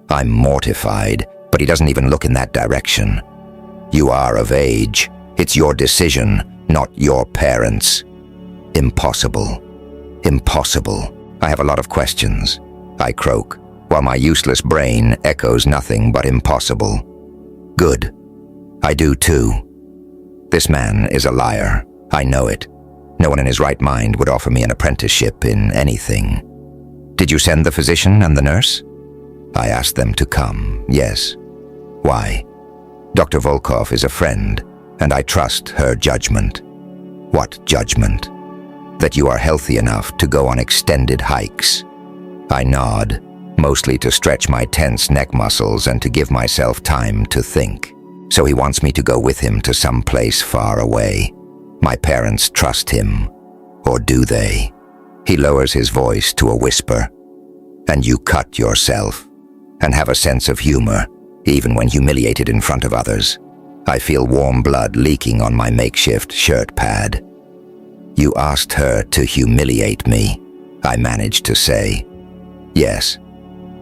I'm mortified, but he doesn't even look in that direction. You are of age. It's your decision, not your parents'. Impossible. Impossible. I have a lot of questions. I croak, while my useless brain echoes nothing but impossible. Good. I do too. This man is a liar. I know it. No one in his right mind would offer me an apprenticeship in anything. Did you send the physician and the nurse? I asked them to come, yes. Why? Dr. Volkov is a friend, and I trust her judgment. What judgment? That you are healthy enough to go on extended hikes. I nod, mostly to stretch my tense neck muscles and to give myself time to think. So he wants me to go with him to some place far away. My parents trust him, or do they? He lowers his voice to a whisper. And you cut yourself, and have a sense of humor, even when humiliated in front of others. I feel warm blood leaking on my makeshift shirt pad. You asked her to humiliate me, I managed to say. Yes,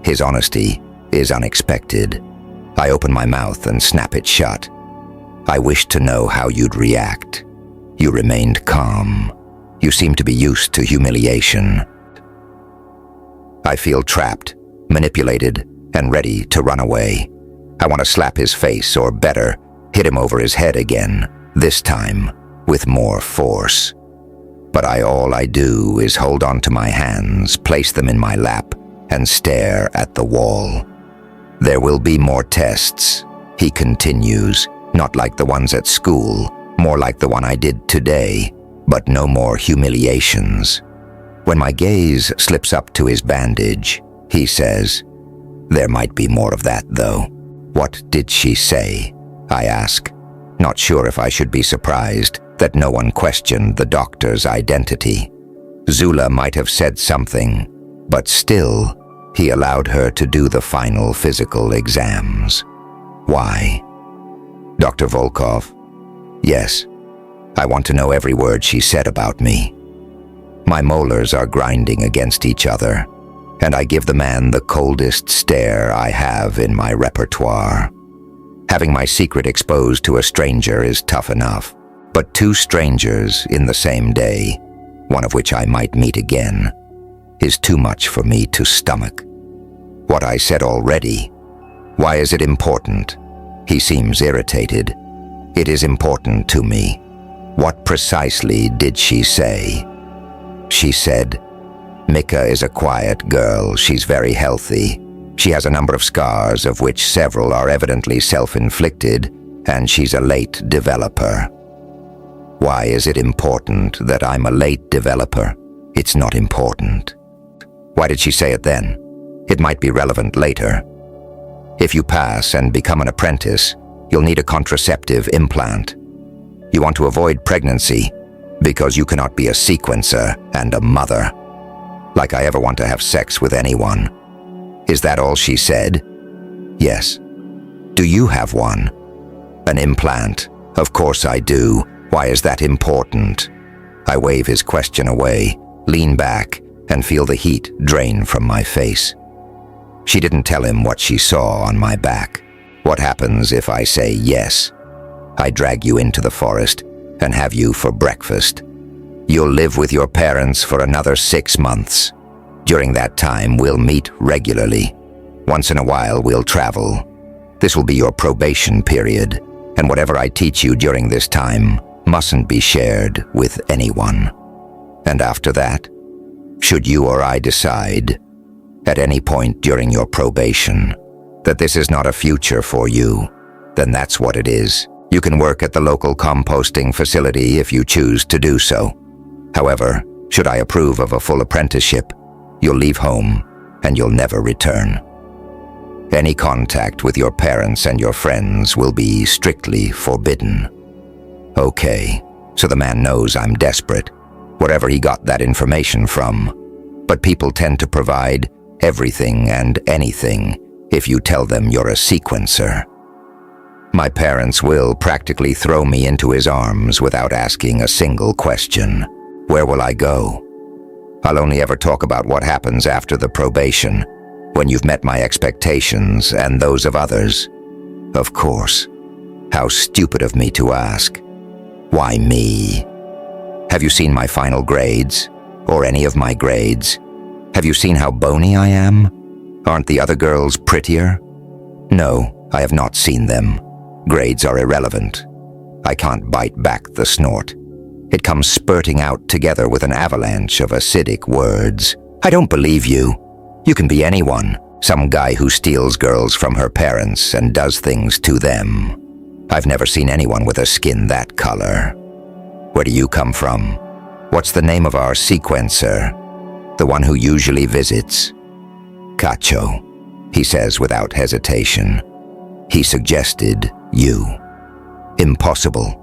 his honesty is unexpected. I open my mouth and snap it shut. I wished to know how you'd react. You remained calm. You seem to be used to humiliation. I feel trapped, manipulated, and ready to run away. I want to slap his face, or better, hit him over his head again, this time with more force. But all I do is hold on to my hands, place them in my lap, and stare at the wall. There will be more tests, he continues, not like the ones at school, more like the one I did today, but no more humiliations. When my gaze slips up to his bandage, he says, "There might be more of that, though." What did she say? I ask, not sure if I should be surprised that no one questioned the doctor's identity. Zula might have said something, but still, he allowed her to do the final physical exams. Why? Dr. Volkov? Yes. I want to know every word she said about me. My molars are grinding against each other, and I give the man the coldest stare I have in my repertoire. Having my secret exposed to a stranger is tough enough, but two strangers in the same day, one of which I might meet again, is too much for me to stomach. What I said already. Why is it important? He seems irritated. It is important to me. What precisely did she say? She said, Mika is a quiet girl. She's very healthy. She has a number of scars, of which several are evidently self-inflicted, and she's a late developer. Why is it important that I'm a late developer? It's not important. Why did she say it then? It might be relevant later. If you pass and become an apprentice, you'll need a contraceptive implant. You want to avoid pregnancy because you cannot be a sequencer and a mother. Like I ever want to have sex with anyone. Is that all she said? Yes. Do you have one? An implant? Of course I do. Why is that important? I wave his question away, lean back, and feel the heat drain from my face. She didn't tell him what she saw on my back. What happens if I say yes? I drag you into the forest and have you for breakfast. You'll live with your parents for another 6 months. During that time, we'll meet regularly. Once in a while, we'll travel. This will be your probation period, and whatever I teach you during this time mustn't be shared with anyone. And after that, should you or I decide, at any point during your probation, that this is not a future for you, then that's what it is. You can work at the local composting facility if you choose to do so. However, should I approve of a full apprenticeship, you'll leave home and you'll never return. Any contact with your parents and your friends will be strictly forbidden. Okay, so the man knows I'm desperate, wherever he got that information from. But people tend to provide everything and anything if you tell them you're a sequencer. My parents will practically throw me into his arms without asking a single question. Where will I go? I'll only ever talk about what happens after the probation, when you've met my expectations and those of others. Of course. How stupid of me to ask. Why me? Have you seen my final grades? Or any of my grades? Have you seen how bony I am? Aren't the other girls prettier? No, I have not seen them. Grades are irrelevant. I can't bite back the snort. It comes spurting out together with an avalanche of acidic words. I don't believe you. You can be anyone. Some guy who steals girls from her parents and does things to them. I've never seen anyone with a skin that color. Where do you come from? What's the name of our sequencer? The one who usually visits? Cacho, he says without hesitation. He suggested you. Impossible.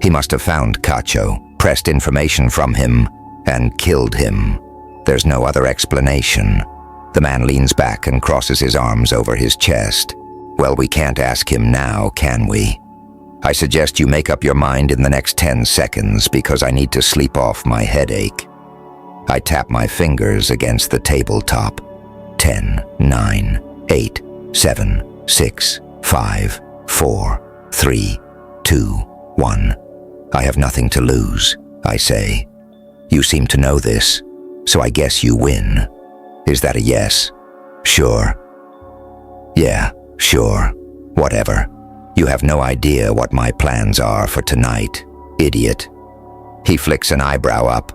He must have found Cacho, pressed information from him, and killed him. There's no other explanation. The man leans back and crosses his arms over his chest. Well, we can't ask him now, can we? I suggest you make up your mind in the next 10 seconds because I need to sleep off my headache. I tap my fingers against the tabletop. 10, 9, 8, 7, 6, 5, 4, 3, 2, 1. I have nothing to lose, I say. You seem to know this, so I guess you win. Is that a yes? Sure. Yeah, sure. Whatever. You have no idea what my plans are for tonight, idiot. He flicks an eyebrow up.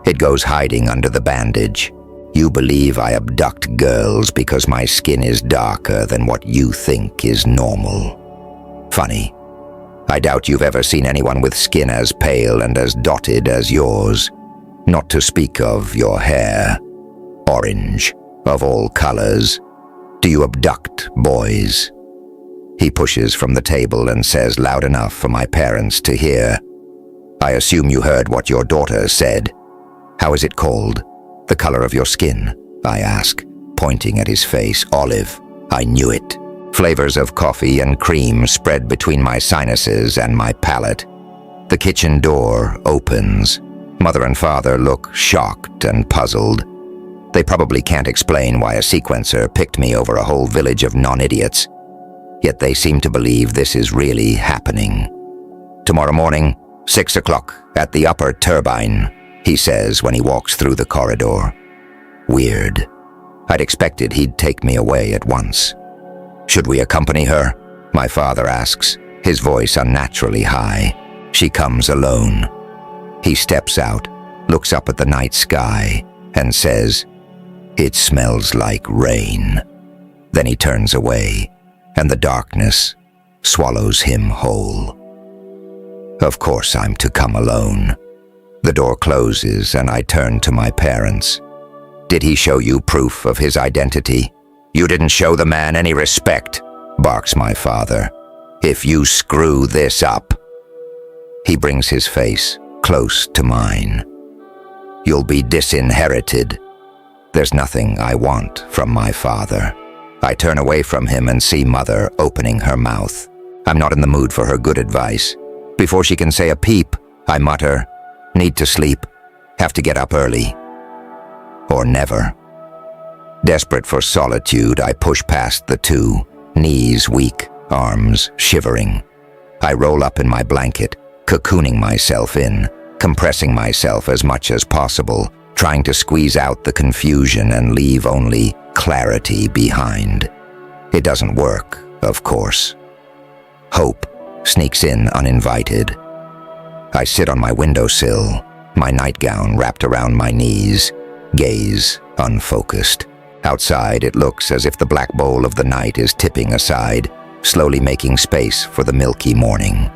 It goes hiding under the bandage. You believe I abduct girls because my skin is darker than what you think is normal. Funny. I doubt you've ever seen anyone with skin as pale and as dotted as yours. Not to speak of your hair. Orange, of all colors. Do you abduct boys? He pushes from the table and says loud enough for my parents to hear. I assume you heard what your daughter said. How is it called? The color of your skin? I ask, pointing at his face. Olive. I knew it. Flavors of coffee and cream spread between my sinuses and my palate. The kitchen door opens. Mother and father look shocked and puzzled. They probably can't explain why a sequencer picked me over a whole village of non-idiots. Yet they seem to believe this is really happening. Tomorrow morning, 6 o'clock, at the upper turbine, he says when he walks through the corridor. Weird. I'd expected he'd take me away at once. Should we accompany her? My father asks, his voice unnaturally high. She comes alone. He steps out, looks up at the night sky, and says, "It smells like rain." Then he turns away, and the darkness swallows him whole. Of course I'm to come alone. The door closes and I turn to my parents. Did he show you proof of his identity? You didn't show the man any respect, barks my father. If you screw this up. He brings his face close to mine. You'll be disinherited. There's nothing I want from my father. I turn away from him and see Mother opening her mouth. I'm not in the mood for her good advice. Before she can say a peep, I mutter, "Need to sleep. Have to get up early." Or never. Desperate for solitude, I push past the two, knees weak, arms shivering. I roll up in my blanket, cocooning myself in, compressing myself as much as possible, trying to squeeze out the confusion and leave only clarity behind. It doesn't work, of course. Hope sneaks in uninvited. I sit on my windowsill, my nightgown wrapped around my knees, gaze unfocused. Outside, it looks as if the black bowl of the night is tipping aside, slowly making space for the milky morning.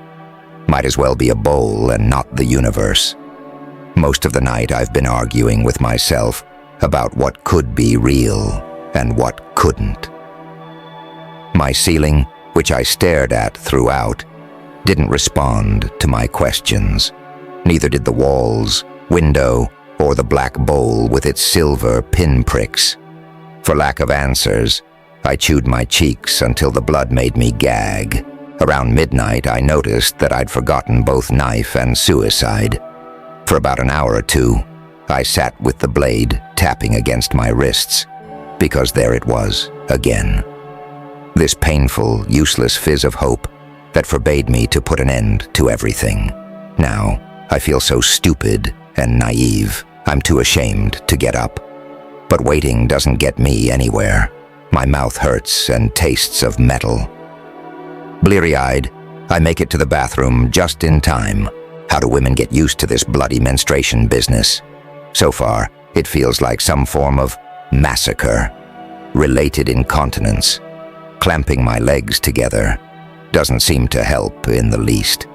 Might as well be a bowl and not the universe. Most of the night I've been arguing with myself about what could be real and what couldn't. My ceiling, which I stared at throughout, didn't respond to my questions. Neither did the walls, window, or the black bowl with its silver pinpricks. For lack of answers, I chewed my cheeks until the blood made me gag. Around midnight, I noticed that I'd forgotten both knife and suicide. For about an hour or two, I sat with the blade tapping against my wrists, because there it was, again. This painful, useless fizz of hope that forbade me to put an end to everything. Now, I feel so stupid and naive, I'm too ashamed to get up. But waiting doesn't get me anywhere. My mouth hurts and tastes of metal. Bleary-eyed, I make it to the bathroom just in time. How do women get used to this bloody menstruation business? So far, it feels like some form of massacre. Related incontinence. Clamping my legs together doesn't seem to help in the least.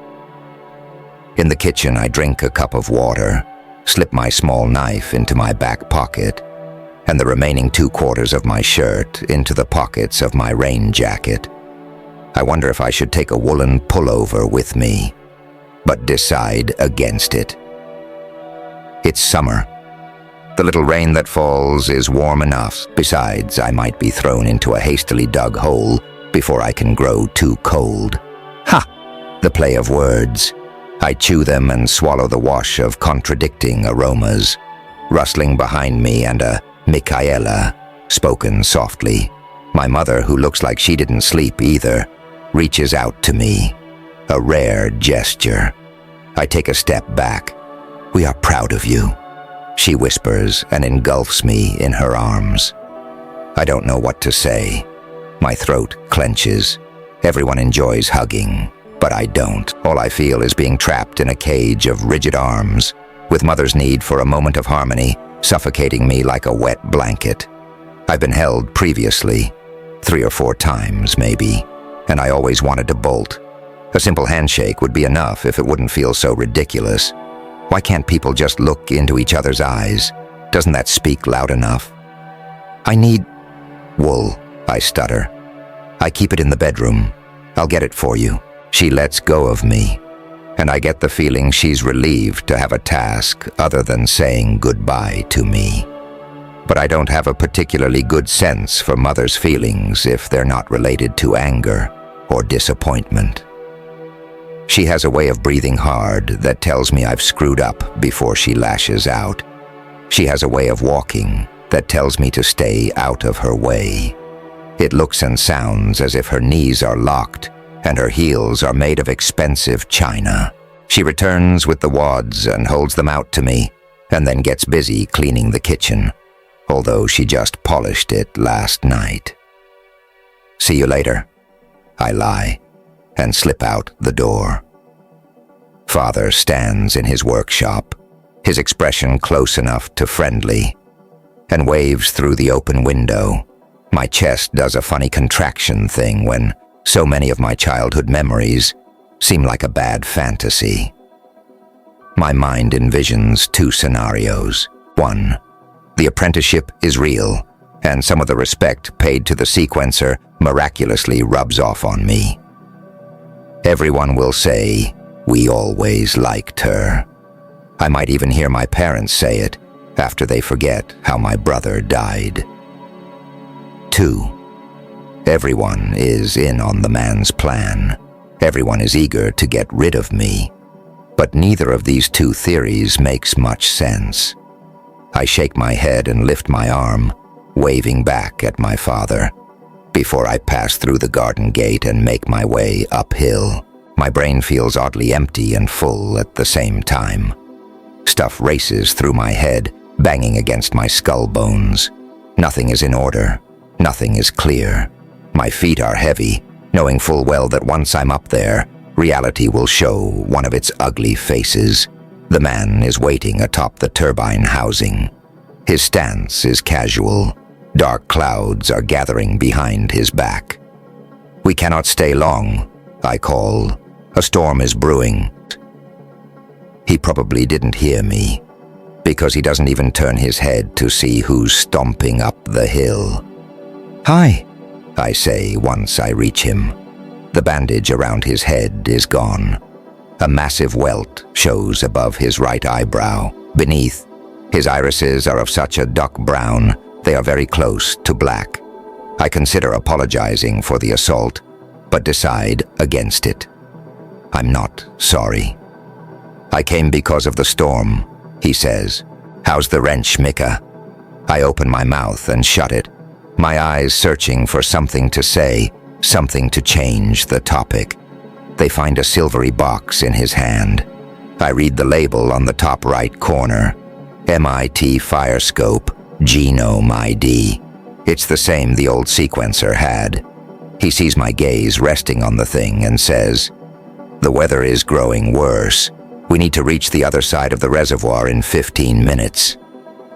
In the kitchen, I drink a cup of water, slip my small knife into my back pocket, and the remaining 2/4 of my shirt into the pockets of my rain jacket. I wonder if I should take a woolen pullover with me, but decide against it. It's summer. The little rain that falls is warm enough. Besides, I might be thrown into a hastily dug hole before I can grow too cold. Ha! The play of words. I chew them and swallow the wash of contradicting aromas, rustling behind me and a Michaela, spoken softly. My mother, who looks like she didn't sleep either, reaches out to me. A rare gesture. I take a step back. "We are proud of you," she whispers and engulfs me in her arms. I don't know what to say. My throat clenches. Everyone enjoys hugging, but I don't. All I feel is being trapped in a cage of rigid arms, with Mother's need for a moment of harmony suffocating me like a wet blanket. I've been held previously, 3 or 4 times maybe, and I always wanted to bolt. A simple handshake would be enough if it wouldn't feel so ridiculous. Why can't people just look into each other's eyes? Doesn't that speak loud enough? "I need wool," I stutter. "I keep it in the bedroom. I'll get it for you." She lets go of me, and I get the feeling she's relieved to have a task other than saying goodbye to me. But I don't have a particularly good sense for Mother's feelings if they're not related to anger or disappointment. She has a way of breathing hard that tells me I've screwed up before she lashes out. She has a way of walking that tells me to stay out of her way. It looks and sounds as if her knees are locked and her heels are made of expensive china. She returns with the wads and holds them out to me, and then gets busy cleaning the kitchen, although she just polished it last night. "See you later," I lie, and slip out the door. Father stands in his workshop, his expression close enough to friendly, and waves through the open window. My chest does a funny contraction thing when so many of my childhood memories seem like a bad fantasy. My mind envisions 2 scenarios. 1, the apprenticeship is real, and some of the respect paid to the sequencer miraculously rubs off on me. Everyone will say, "We always liked her." I might even hear my parents say it after they forget how my brother died. 2, everyone is in on the man's plan. Everyone is eager to get rid of me. But neither of these 2 theories makes much sense. I shake my head and lift my arm, waving back at my father, before I pass through the garden gate and make my way uphill. My brain feels oddly empty and full at the same time. Stuff races through my head, banging against my skull bones. Nothing is in order. Nothing is clear. My feet are heavy, knowing full well that once I'm up there, reality will show one of its ugly faces. The man is waiting atop the turbine housing. His stance is casual. Dark clouds are gathering behind his back. "We cannot stay long," I call. "A storm is brewing." He probably didn't hear me, because he doesn't even turn his head to see who's stomping up the hill. "Hi," I say once I reach him. The bandage around his head is gone. A massive welt shows above his right eyebrow. Beneath, his irises are of such a duck brown, they are very close to black. I consider apologizing for the assault, but decide against it. I'm not sorry. I came because of the storm, he says. How's the wrench, Mika? I open my mouth and shut it, my eyes searching for something to say, something to change the topic. They find a silvery box in his hand. I read the label on the top right corner. MIT Firescope, Genome ID. It's the same the old sequencer had. He sees my gaze resting on the thing and says, "The weather is growing worse. We need to reach the other side of the reservoir in 15 minutes.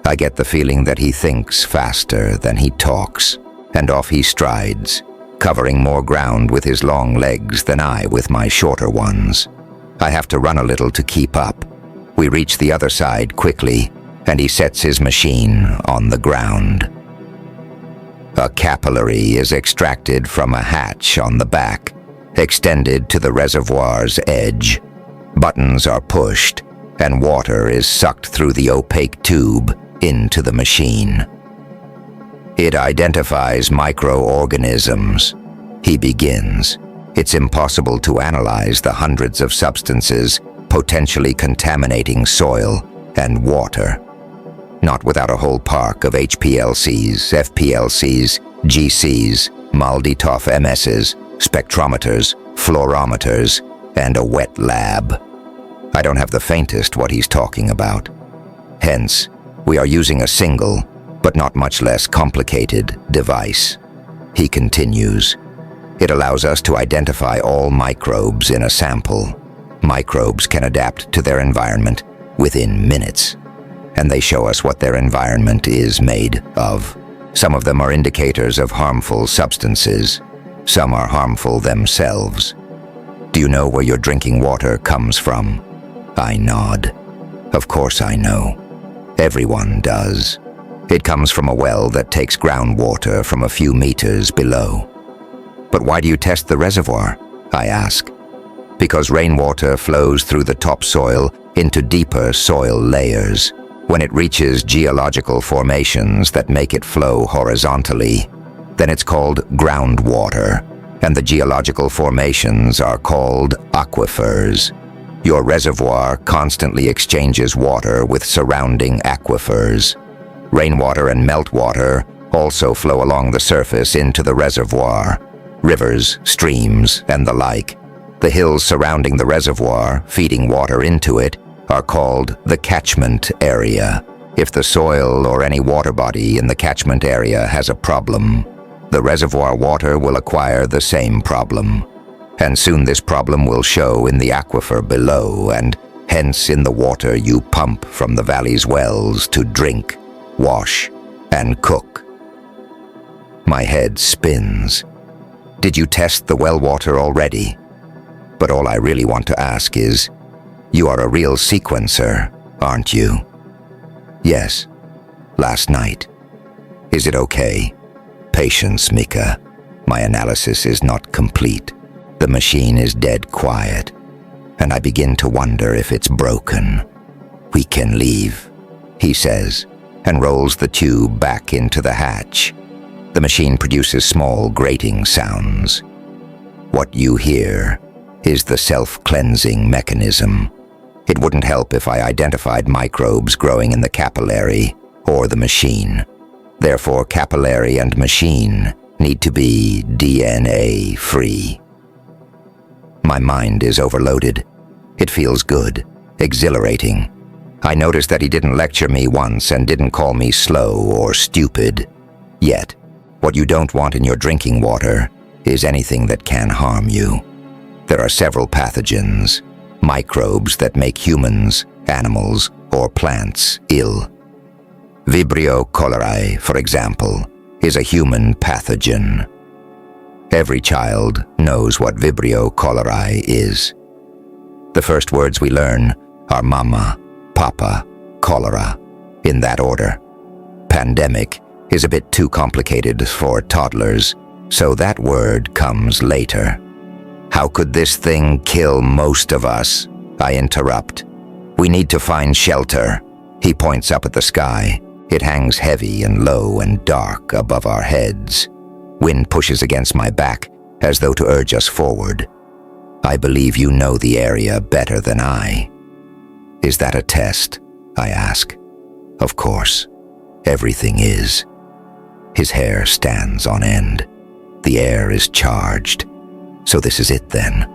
I get the feeling that he thinks faster than he talks, and off he strides, covering more ground with his long legs than I with my shorter ones. I have to run a little to keep up. We reach the other side quickly, and he sets his machine on the ground. A capillary is extracted from a hatch on the back, extended to the reservoir's edge. Buttons are pushed, and water is sucked through the opaque tube into the machine. It identifies microorganisms. He begins. It's impossible to analyze the hundreds of substances potentially contaminating soil and water. Not without a whole park of HPLCs, FPLCs, GCs, MALDI-TOF MSs, spectrometers, fluorometers, and a wet lab. I don't have the faintest what he's talking about. Hence, we are using a single, but not much less complicated, device. He continues. It allows us to identify all microbes in a sample. Microbes can adapt to their environment within minutes, and they show us what their environment is made of. Some of them are indicators of harmful substances. Some are harmful themselves. Do you know where your drinking water comes from? I nod. Of course I know. Everyone does. It comes from a well that takes groundwater from a few meters below. But why do you test the reservoir? I ask. Because rainwater flows through the topsoil into deeper soil layers. When it reaches geological formations that make it flow horizontally, then it's called groundwater, and the geological formations are called aquifers. Your reservoir constantly exchanges water with surrounding aquifers. Rainwater and meltwater also flow along the surface into the reservoir. Rivers, streams, and the like. The hills surrounding the reservoir, feeding water into it, are called the catchment area. If the soil or any water body in the catchment area has a problem, the reservoir water will acquire the same problem. And soon this problem will show in the aquifer below, and hence in the water you pump from the valley's wells to drink, wash, and cook. My head spins. Did you test the well water already? But all I really want to ask is, you are a real sequencer, aren't you? Yes, last night. Is it okay? Patience, Mika. My analysis is not complete. The machine is dead quiet, and I begin to wonder if it's broken. We can leave, he says, and rolls the tube back into the hatch. The machine produces small grating sounds. What you hear is the self-cleansing mechanism. It wouldn't help if I identified microbes growing in the capillary or the machine. Therefore, capillary and machine need to be DNA-free. My mind is overloaded. It feels good, exhilarating. I notice that he didn't lecture me once and didn't call me slow or stupid. Yet, what you don't want in your drinking water is anything that can harm you. There are several pathogens, microbes that make humans, animals, or plants ill. Vibrio cholerae, for example, is a human pathogen. Every child knows what Vibrio cholerae is. The first words we learn are mama, papa, cholera, in that order. Pandemic is a bit too complicated for toddlers, so that word comes later. How could this thing kill most of us? I interrupt. We need to find shelter. He points up at the sky. It hangs heavy and low and dark above our heads. Wind pushes against my back, as though to urge us forward. "I believe you know the area better than I." "Is that a test?" I ask. "Of course. Everything is." His hair stands on end. The air is charged. So this is it then.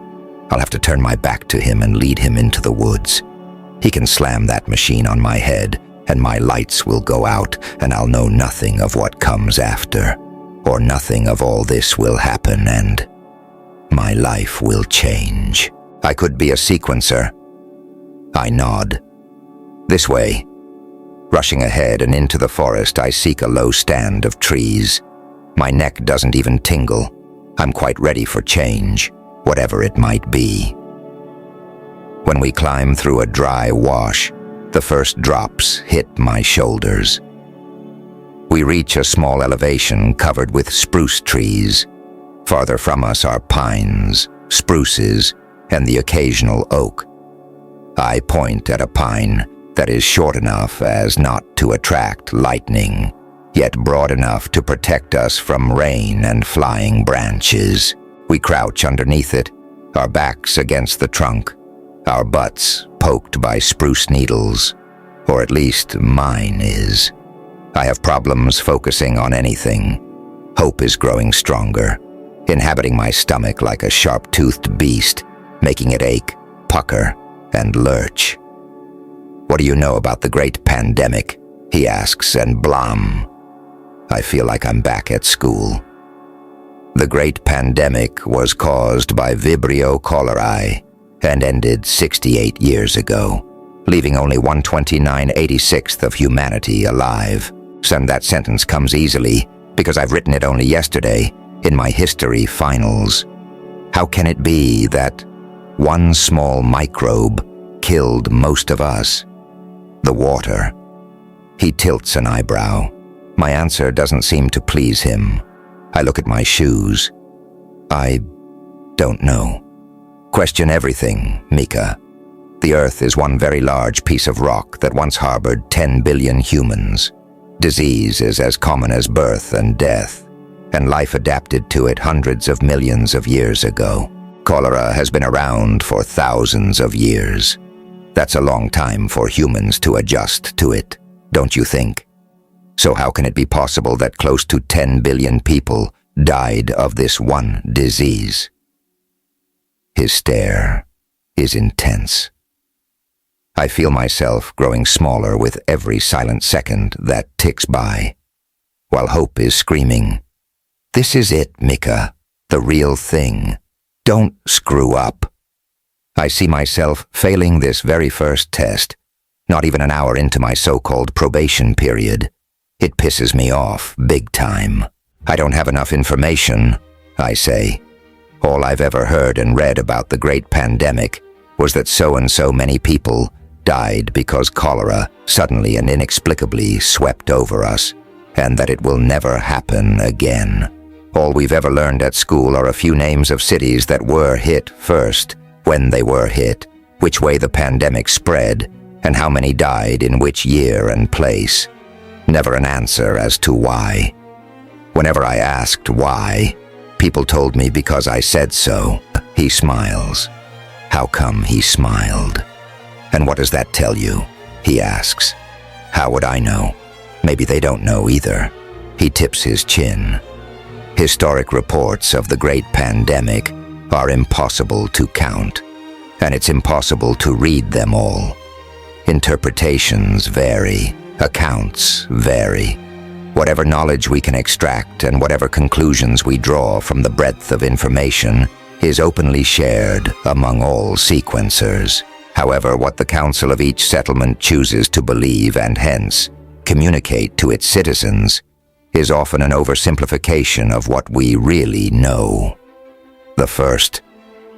I'll have to turn my back to him and lead him into the woods. He can slam that machine on my head, and my lights will go out, and I'll know nothing of what comes after, or nothing of all this will happen, and my life will change. I could be a sequencer. I nod. This way. Rushing ahead and into the forest, I seek a low stand of trees. My neck doesn't even tingle. I'm quite ready for change, whatever it might be. When we climb through a dry wash, the first drops hit my shoulders. We reach a small elevation covered with spruce trees. Farther from us are pines, spruces, and the occasional oak. I point at a pine that is short enough as not to attract lightning, yet broad enough to protect us from rain and flying branches. We crouch underneath it, our backs against the trunk, our butts poked by spruce needles, or at least mine is. I have problems focusing on anything. Hope is growing stronger, inhabiting my stomach like a sharp-toothed beast, making it ache, pucker, and lurch. "What do you know about the great pandemic?" he asks, and blam. I feel like I'm back at school. The great pandemic was caused by Vibrio cholerae and ended 68 years ago, leaving only 1/29/86th of humanity alive. And that sentence comes easily because I've written it only yesterday in my history finals. How can it be that one small microbe killed most of us? The water. He tilts an eyebrow. My answer doesn't seem to please him. I look at my shoes. I don't know. Question everything, Mika. The Earth is one very large piece of rock that once harbored 10 billion humans. Disease is as common as birth and death, and life adapted to it hundreds of millions of years ago. Cholera has been around for thousands of years. That's a long time for humans to adjust to it, don't you think? So how can it be possible that close to 10 billion people died of this one disease? His stare is intense. I feel myself growing smaller with every silent second that ticks by, while hope is screaming, "This is it, Mika, the real thing. Don't screw up." I see myself failing this very first test, not even an hour into my so-called probation period. It pisses me off big time. I don't have enough information, I say. All I've ever heard and read about the great pandemic was that so-and-so many people died because cholera suddenly and inexplicably swept over us, and that it will never happen again. All we've ever learned at school are a few names of cities that were hit first, when they were hit, which way the pandemic spread, and how many died in which year and place. Never an answer as to why. Whenever I asked why, people told me because I said so. He smiles. How come he smiled? And what does that tell you? He asks. How would I know? Maybe they don't know either. He tips his chin. Historic reports of the great pandemic are impossible to count, and it's impossible to read them all. Interpretations vary, accounts vary. Whatever knowledge we can extract and whatever conclusions we draw from the breadth of information is openly shared among all sequencers. However, what the council of each settlement chooses to believe and hence communicate to its citizens is often an oversimplification of what we really know. The first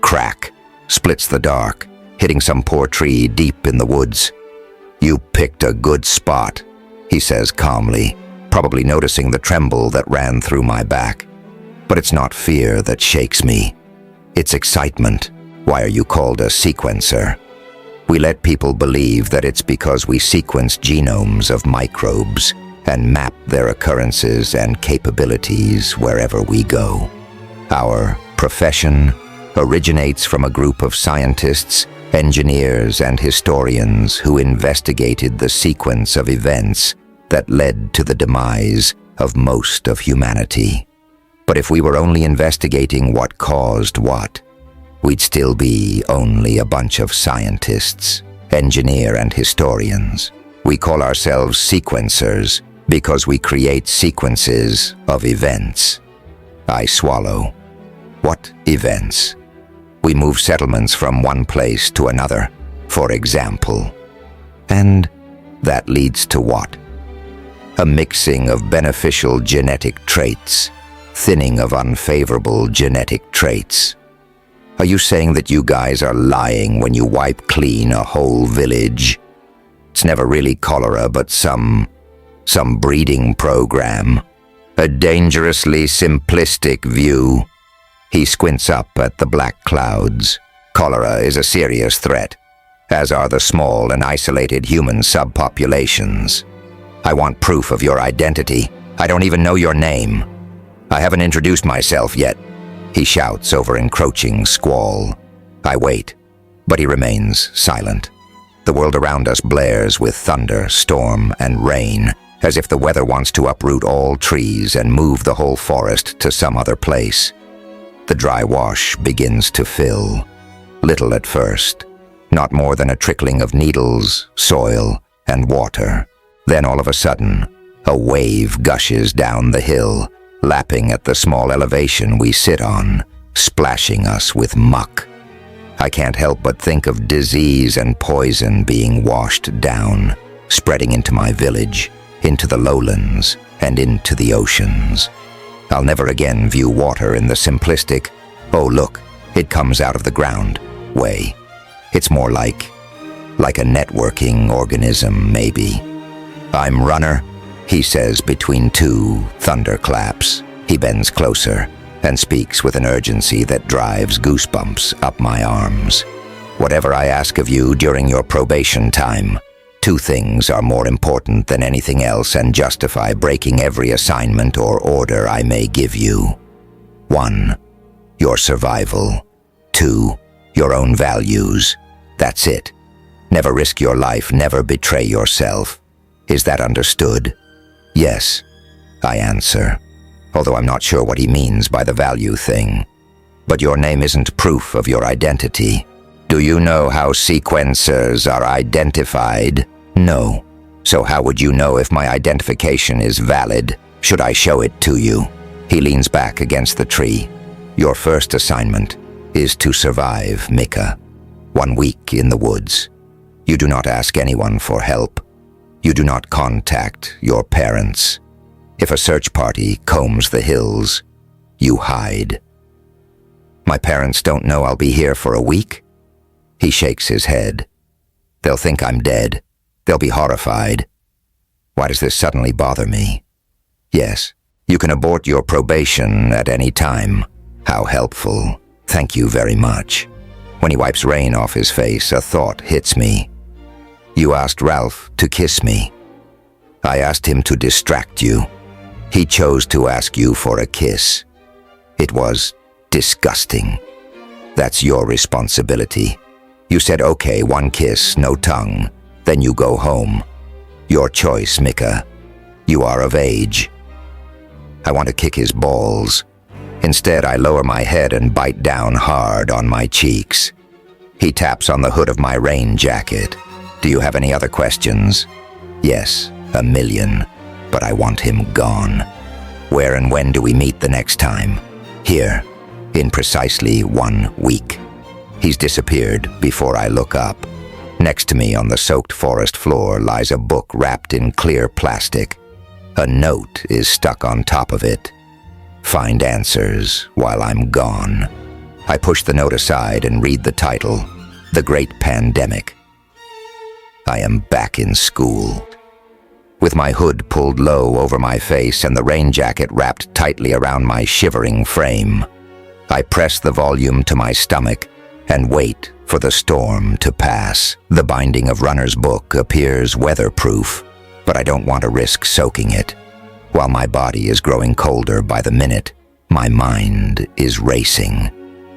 crack splits the dark, hitting some poor tree deep in the woods. "You picked a good spot," he says calmly, probably noticing the tremble that ran through my back. But it's not fear that shakes me. It's excitement. Why are you called a sequencer? We let people believe that it's because we sequence genomes of microbes and map their occurrences and capabilities wherever we go. Our profession originates from a group of scientists, engineers, and historians who investigated the sequence of events that led to the demise of most of humanity. But if we were only investigating what caused what, we'd still be only a bunch of scientists, engineer and historians. We call ourselves sequencers because we create sequences of events. I swallow. What events? We move settlements from one place to another, for example. And that leads to what? A mixing of beneficial genetic traits, thinning of unfavorable genetic traits. Are you saying that you guys are lying when you wipe clean a whole village? It's never really cholera, but some breeding program. A dangerously simplistic view. He squints up at the black clouds. Cholera is a serious threat, as are the small and isolated human subpopulations. I want proof of your identity. I don't even know your name. I haven't introduced myself yet. He shouts over encroaching squall. I wait, but he remains silent. The world around us blares with thunder, storm, and rain, as if the weather wants to uproot all trees and move the whole forest to some other place. The dry wash begins to fill. Little at first, not more than a trickling of needles, soil, and water. Then all of a sudden, a wave gushes down the hill, lapping at the small elevation we sit on, splashing us with muck. I can't help but think of disease and poison being washed down, spreading into my village, into the lowlands, and into the oceans. I'll never again view water in the simplistic, oh look, it comes out of the ground, way. It's more like a networking organism, maybe. I'm runner, he says between two thunderclaps. He bends closer and speaks with an urgency that drives goosebumps up my arms. Whatever I ask of you during your probation time, two things are more important than anything else and justify breaking every assignment or order I may give you. 1, your survival. 2, your own values. That's it. Never risk your life, never betray yourself. Is that understood? Yes, I answer, although I'm not sure what he means by the value thing. But your name isn't proof of your identity. Do you know how sequencers are identified? No. So how would you know if my identification is valid? Should I show it to you? He leans back against the tree. Your first assignment is to survive, Mika. 1 week in the woods. You do not ask anyone for help. You do not contact your parents. If a search party combs the hills, you hide. My parents don't know I'll be here for a week? He shakes his head. They'll think I'm dead. They'll be horrified. Why does this suddenly bother me? Yes, you can abort your probation at any time. How helpful. Thank you very much. When he wipes rain off his face, a thought hits me. You asked Ralph to kiss me. I asked him to distract you. He chose to ask you for a kiss. It was disgusting. That's your responsibility. You said, okay, 1 kiss, no tongue. Then you go home. Your choice, Mika. You are of age. I want to kick his balls. Instead, I lower my head and bite down hard on my cheeks. He taps on the hood of my rain jacket. Do you have any other questions? Yes, 1 million. But I want him gone. Where and when do we meet the next time? Here, in precisely 1 week. He's disappeared before I look up. Next to me on the soaked forest floor lies a book wrapped in clear plastic. A note is stuck on top of it. Find answers while I'm gone. I push the note aside and read the title, The Great Pandemic. I am back in school. With my hood pulled low over my face and the rain jacket wrapped tightly around my shivering frame, I press the volume to my stomach and wait for the storm to pass. The binding of Runner's book appears weatherproof, but I don't want to risk soaking it. While my body is growing colder by the minute, My mind is racing.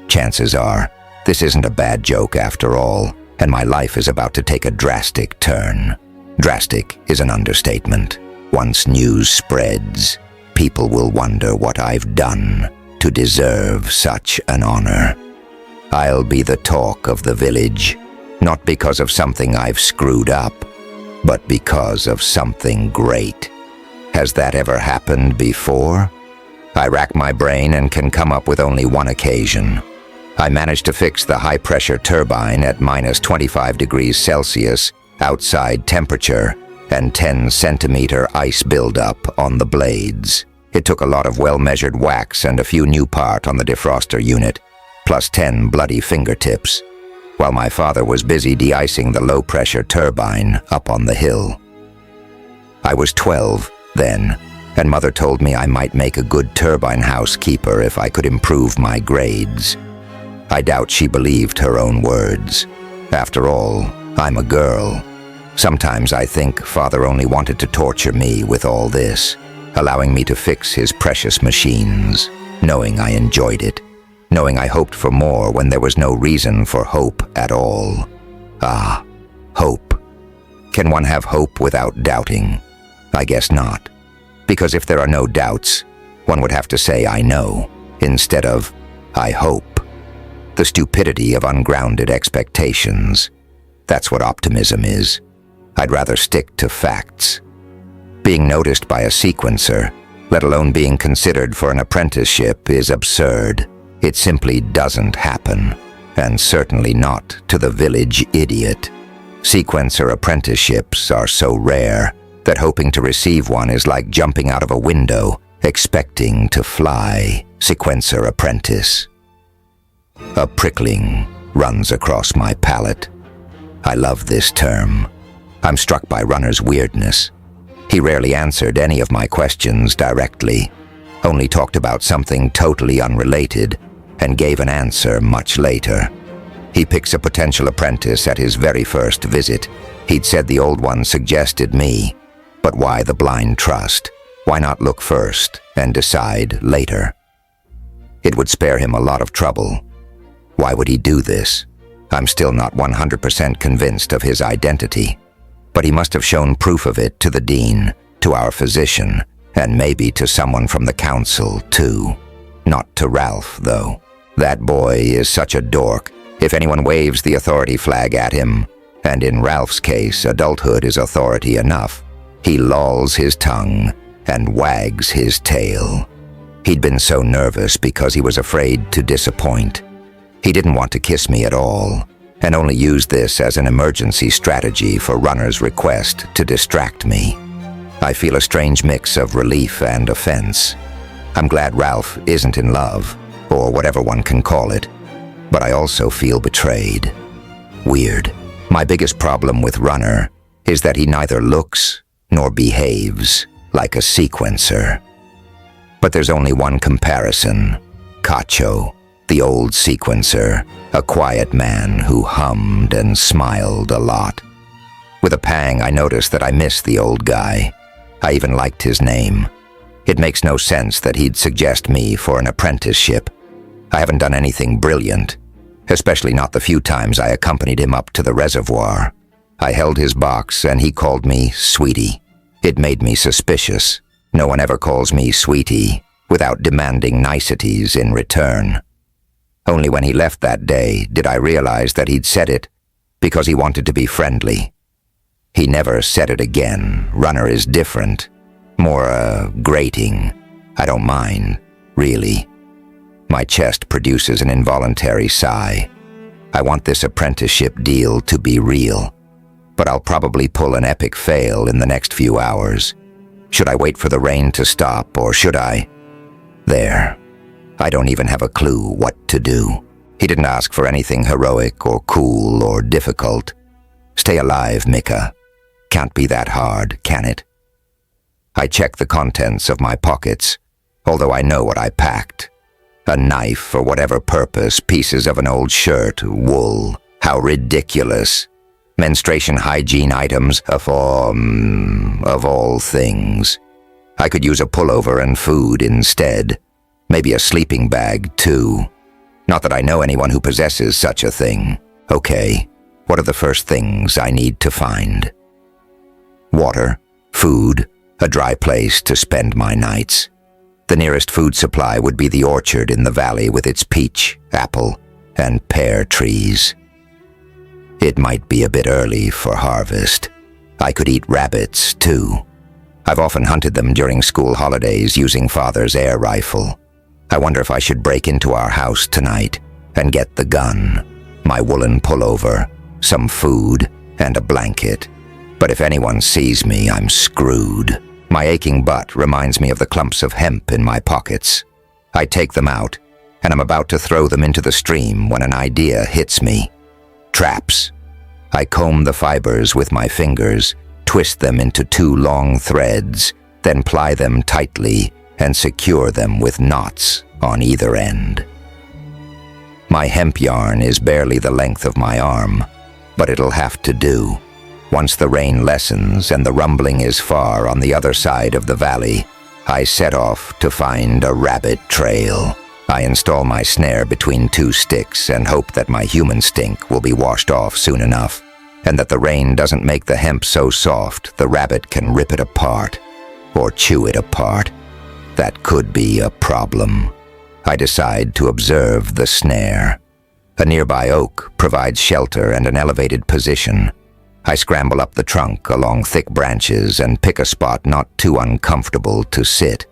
Chances are, this isn't a bad joke after all, and my life is about to take a drastic turn. Drastic is an understatement. Once news spreads, people will wonder what I've done to deserve such an honor. I'll be the talk of the village, not because of something I've screwed up, but because of something great. Has that ever happened before? I rack my brain and can come up with only one occasion. I managed to fix the high-pressure turbine at minus 25 degrees Celsius outside temperature and 10-centimeter ice buildup on the blades. It took a lot of well-measured wax and a few new parts on the defroster unit, plus 10 bloody fingertips, while my father was busy de-icing the low-pressure turbine up on the hill. I was 12 then, and Mother told me I might make a good turbine housekeeper if I could improve my grades. I doubt she believed her own words. After all, I'm a girl. Sometimes I think Father only wanted to torture me with all this, allowing me to fix his precious machines, knowing I enjoyed it, knowing I hoped for more when there was no reason for hope at all. Ah, hope. Can one have hope without doubting? I guess not. Because if there are no doubts, one would have to say I know, instead of I hope. The stupidity of ungrounded expectations. That's what optimism is. I'd rather stick to facts. Being noticed by a sequencer, let alone being considered for an apprenticeship, is absurd. It simply doesn't happen, and certainly not to the village idiot. Sequencer apprenticeships are so rare that hoping to receive one is like jumping out of a window, expecting to fly. Sequencer apprentice. A prickling runs across my palate. I love this term. I'm struck by Runner's weirdness. He rarely answered any of my questions directly, only talked about something totally unrelated, and gave an answer much later. He picks a potential apprentice at his very first visit. He'd said the old one suggested me, but why the blind trust? Why not look first and decide later? It would spare him a lot of trouble. Why would he do this? I'm still not 100% convinced of his identity, but he must have shown proof of it to the dean, to our physician, and maybe to someone from the council, too. Not to Ralph, though. That boy is such a dork. If anyone waves the authority flag at him, and in Ralph's case, adulthood is authority enough, he lolls his tongue and wags his tail. He'd been so nervous because he was afraid to disappoint. He didn't want to kiss me at all, and only used this as an emergency strategy for Runner's request to distract me. I feel a strange mix of relief and offense. I'm glad Ralph isn't in love, or whatever one can call it, but I also feel betrayed. Weird. My biggest problem with Runner is that he neither looks nor behaves like a sequencer. But there's only one comparison. Cacho, the old sequencer, a quiet man who hummed and smiled a lot. With a pang, I noticed that I missed the old guy. I even liked his name. It makes no sense that he'd suggest me for an apprenticeship. I haven't done anything brilliant, especially not the few times I accompanied him up to the reservoir. I held his box and he called me Sweetie. It made me suspicious. No one ever calls me Sweetie without demanding niceties in return. Only when he left that day did I realize that he'd said it because he wanted to be friendly. He never said it again. Runner is different. More, grating. I don't mind, really. My chest produces an involuntary sigh. I want this apprenticeship deal to be real, but I'll probably pull an epic fail in the next few hours. Should I wait for the rain to stop, or should I? There. I don't even have a clue what to do. He didn't ask for anything heroic or cool or difficult. Stay alive, Mika. Can't be that hard, can it? I check the contents of my pockets, although I know what I packed. A knife for whatever purpose, pieces of an old shirt, wool. How ridiculous. Menstruation hygiene items of all things. I could use a pullover and food instead. Maybe a sleeping bag, too. Not that I know anyone who possesses such a thing. Okay, what are the first things I need to find? Water, food, a dry place to spend my nights. The nearest food supply would be the orchard in the valley with its peach, apple, and pear trees. It might be a bit early for harvest. I could eat rabbits, too. I've often hunted them during school holidays using Father's air rifle. I wonder if I should break into our house tonight and get the gun, my woolen pullover, some food, and a blanket. But if anyone sees me, I'm screwed. My aching butt reminds me of the clumps of hemp in my pockets. I take them out, and I'm about to throw them into the stream when an idea hits me. Traps. I comb the fibers with my fingers, twist them into 2 long threads, then ply them tightly and secure them with knots on either end. My hemp yarn is barely the length of my arm, but it'll have to do. Once the rain lessens and the rumbling is far on the other side of the valley, I set off to find a rabbit trail. I install my snare between 2 sticks and hope that my human stink will be washed off soon enough, and that the rain doesn't make the hemp so soft the rabbit can rip it apart, or chew it apart. That could be a problem. I decide to observe the snare. A nearby oak provides shelter and an elevated position. I scramble up the trunk along thick branches and pick a spot not too uncomfortable to sit.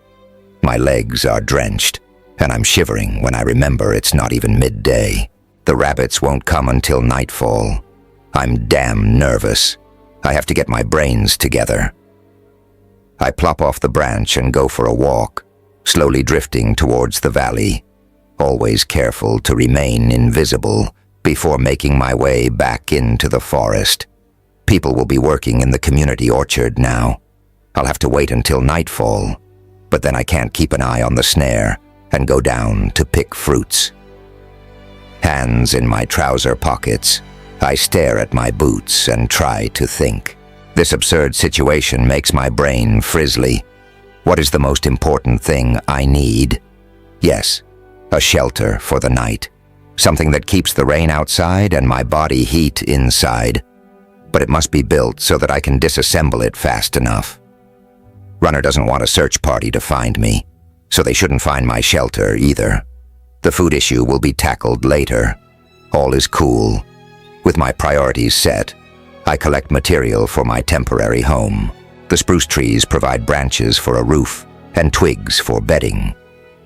My legs are drenched, and I'm shivering when I remember it's not even midday. The rabbits won't come until nightfall. I'm damn nervous. I have to get my brains together. I plop off the branch and go for a walk, slowly drifting towards the valley, always careful to remain invisible before making my way back into the forest. People will be working in the community orchard now. I'll have to wait until nightfall, but then I can't keep an eye on the snare and go down to pick fruits. Hands in my trouser pockets, I stare at my boots and try to think. This absurd situation makes my brain frizzly. What is the most important thing I need? Yes, a shelter for the night. Something that keeps the rain outside and my body heat inside. But it must be built so that I can disassemble it fast enough. Runner doesn't want a search party to find me, so they shouldn't find my shelter either. The food issue will be tackled later. All is cool. With my priorities set, I collect material for my temporary home. The spruce trees provide branches for a roof and twigs for bedding.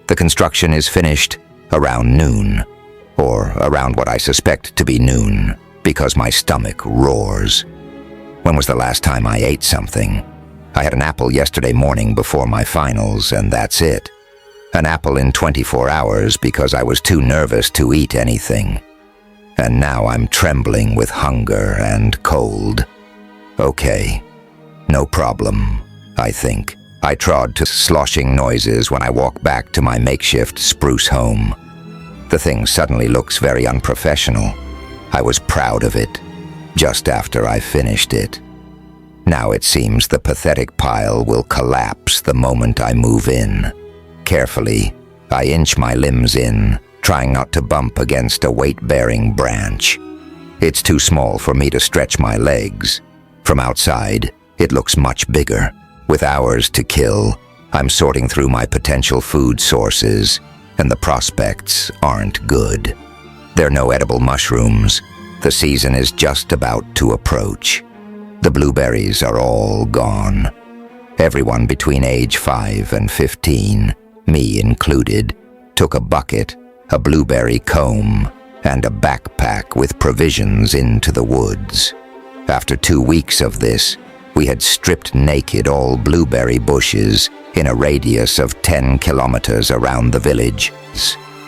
The construction is finished around noon, or around what I suspect to be noon, because my stomach roars. When was the last time I ate something? I had an apple yesterday morning before my finals, and that's it. An apple in 24 hours because I was too nervous to eat anything. And now I'm trembling with hunger and cold. Okay, no problem, I think. I trod to sloshing noises when I walk back to my makeshift spruce home. The thing suddenly looks very unprofessional. I was proud of it, just after I finished it. Now it seems the pathetic pile will collapse the moment I move in. Carefully, I inch my limbs in, trying not to bump against a weight-bearing branch. It's too small for me to stretch my legs. From outside, it looks much bigger. With hours to kill, I'm sorting through my potential food sources, and the prospects aren't good. There are no edible mushrooms. The season is just about to approach. The blueberries are all gone. Everyone between age 5 and 15, me included, took a bucket, a blueberry comb, and a backpack with provisions into the woods. After 2 weeks of this, we had stripped naked all blueberry bushes in a radius of 10 kilometers around the village.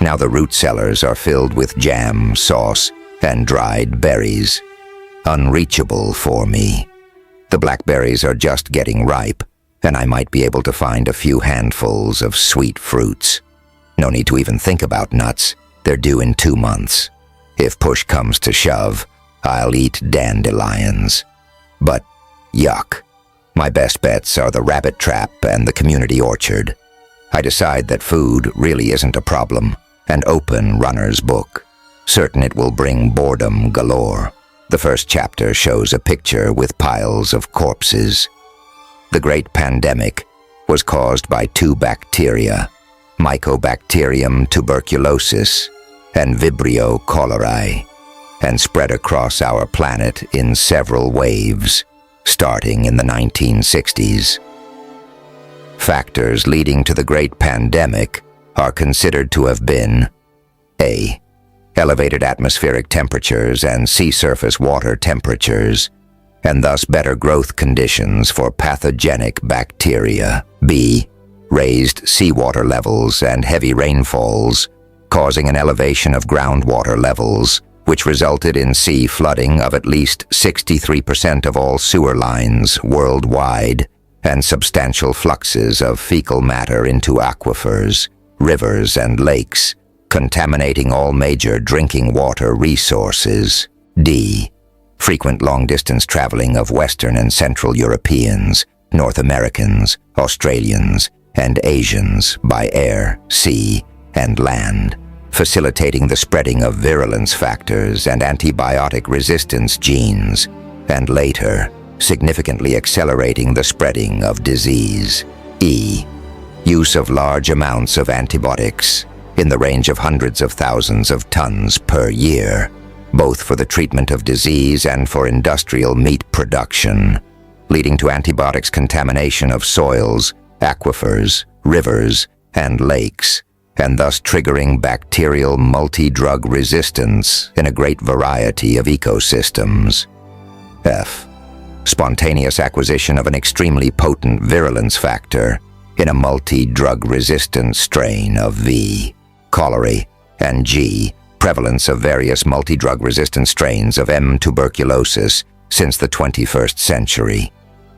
Now the root cellars are filled with jam, sauce, and dried berries. Unreachable for me. The blackberries are just getting ripe, and I might be able to find a few handfuls of sweet fruits. No need to even think about nuts. They're due in 2 months. If push comes to shove, I'll eat dandelions. But yuck. My best bets are the rabbit trap and the community orchard. I decide that food really isn't a problem and open Runner's book, certain it will bring boredom galore. The first chapter shows a picture with piles of corpses. The Great Pandemic was caused by two bacteria, Mycobacterium tuberculosis and Vibrio cholerae, and spread across our planet in several waves, starting in the 1960s. Factors leading to the Great Pandemic are considered to have been A. Elevated atmospheric temperatures and sea surface water temperatures, and thus better growth conditions for pathogenic bacteria. B. Raised seawater levels and heavy rainfalls, causing an elevation of groundwater levels, which resulted in sea flooding of at least 63% of all sewer lines worldwide, and substantial fluxes of fecal matter into aquifers, rivers, and lakes, contaminating all major drinking water resources. D. Frequent long-distance traveling of Western and Central Europeans, North Americans, Australians, and Asians by air, sea, and land, facilitating the spreading of virulence factors and antibiotic resistance genes, and later, significantly accelerating the spreading of disease. E. Use of large amounts of antibiotics, in the range of hundreds of thousands of tons per year, both for the treatment of disease and for industrial meat production, leading to antibiotics contamination of soils, aquifers, rivers, and lakes, and thus triggering bacterial multi-drug resistance in a great variety of ecosystems. F. Spontaneous acquisition of an extremely potent virulence factor in a multi-drug resistant strain of V. cholerae, and G. Prevalence of various multi-drug resistant strains of M. tuberculosis since the 21st century.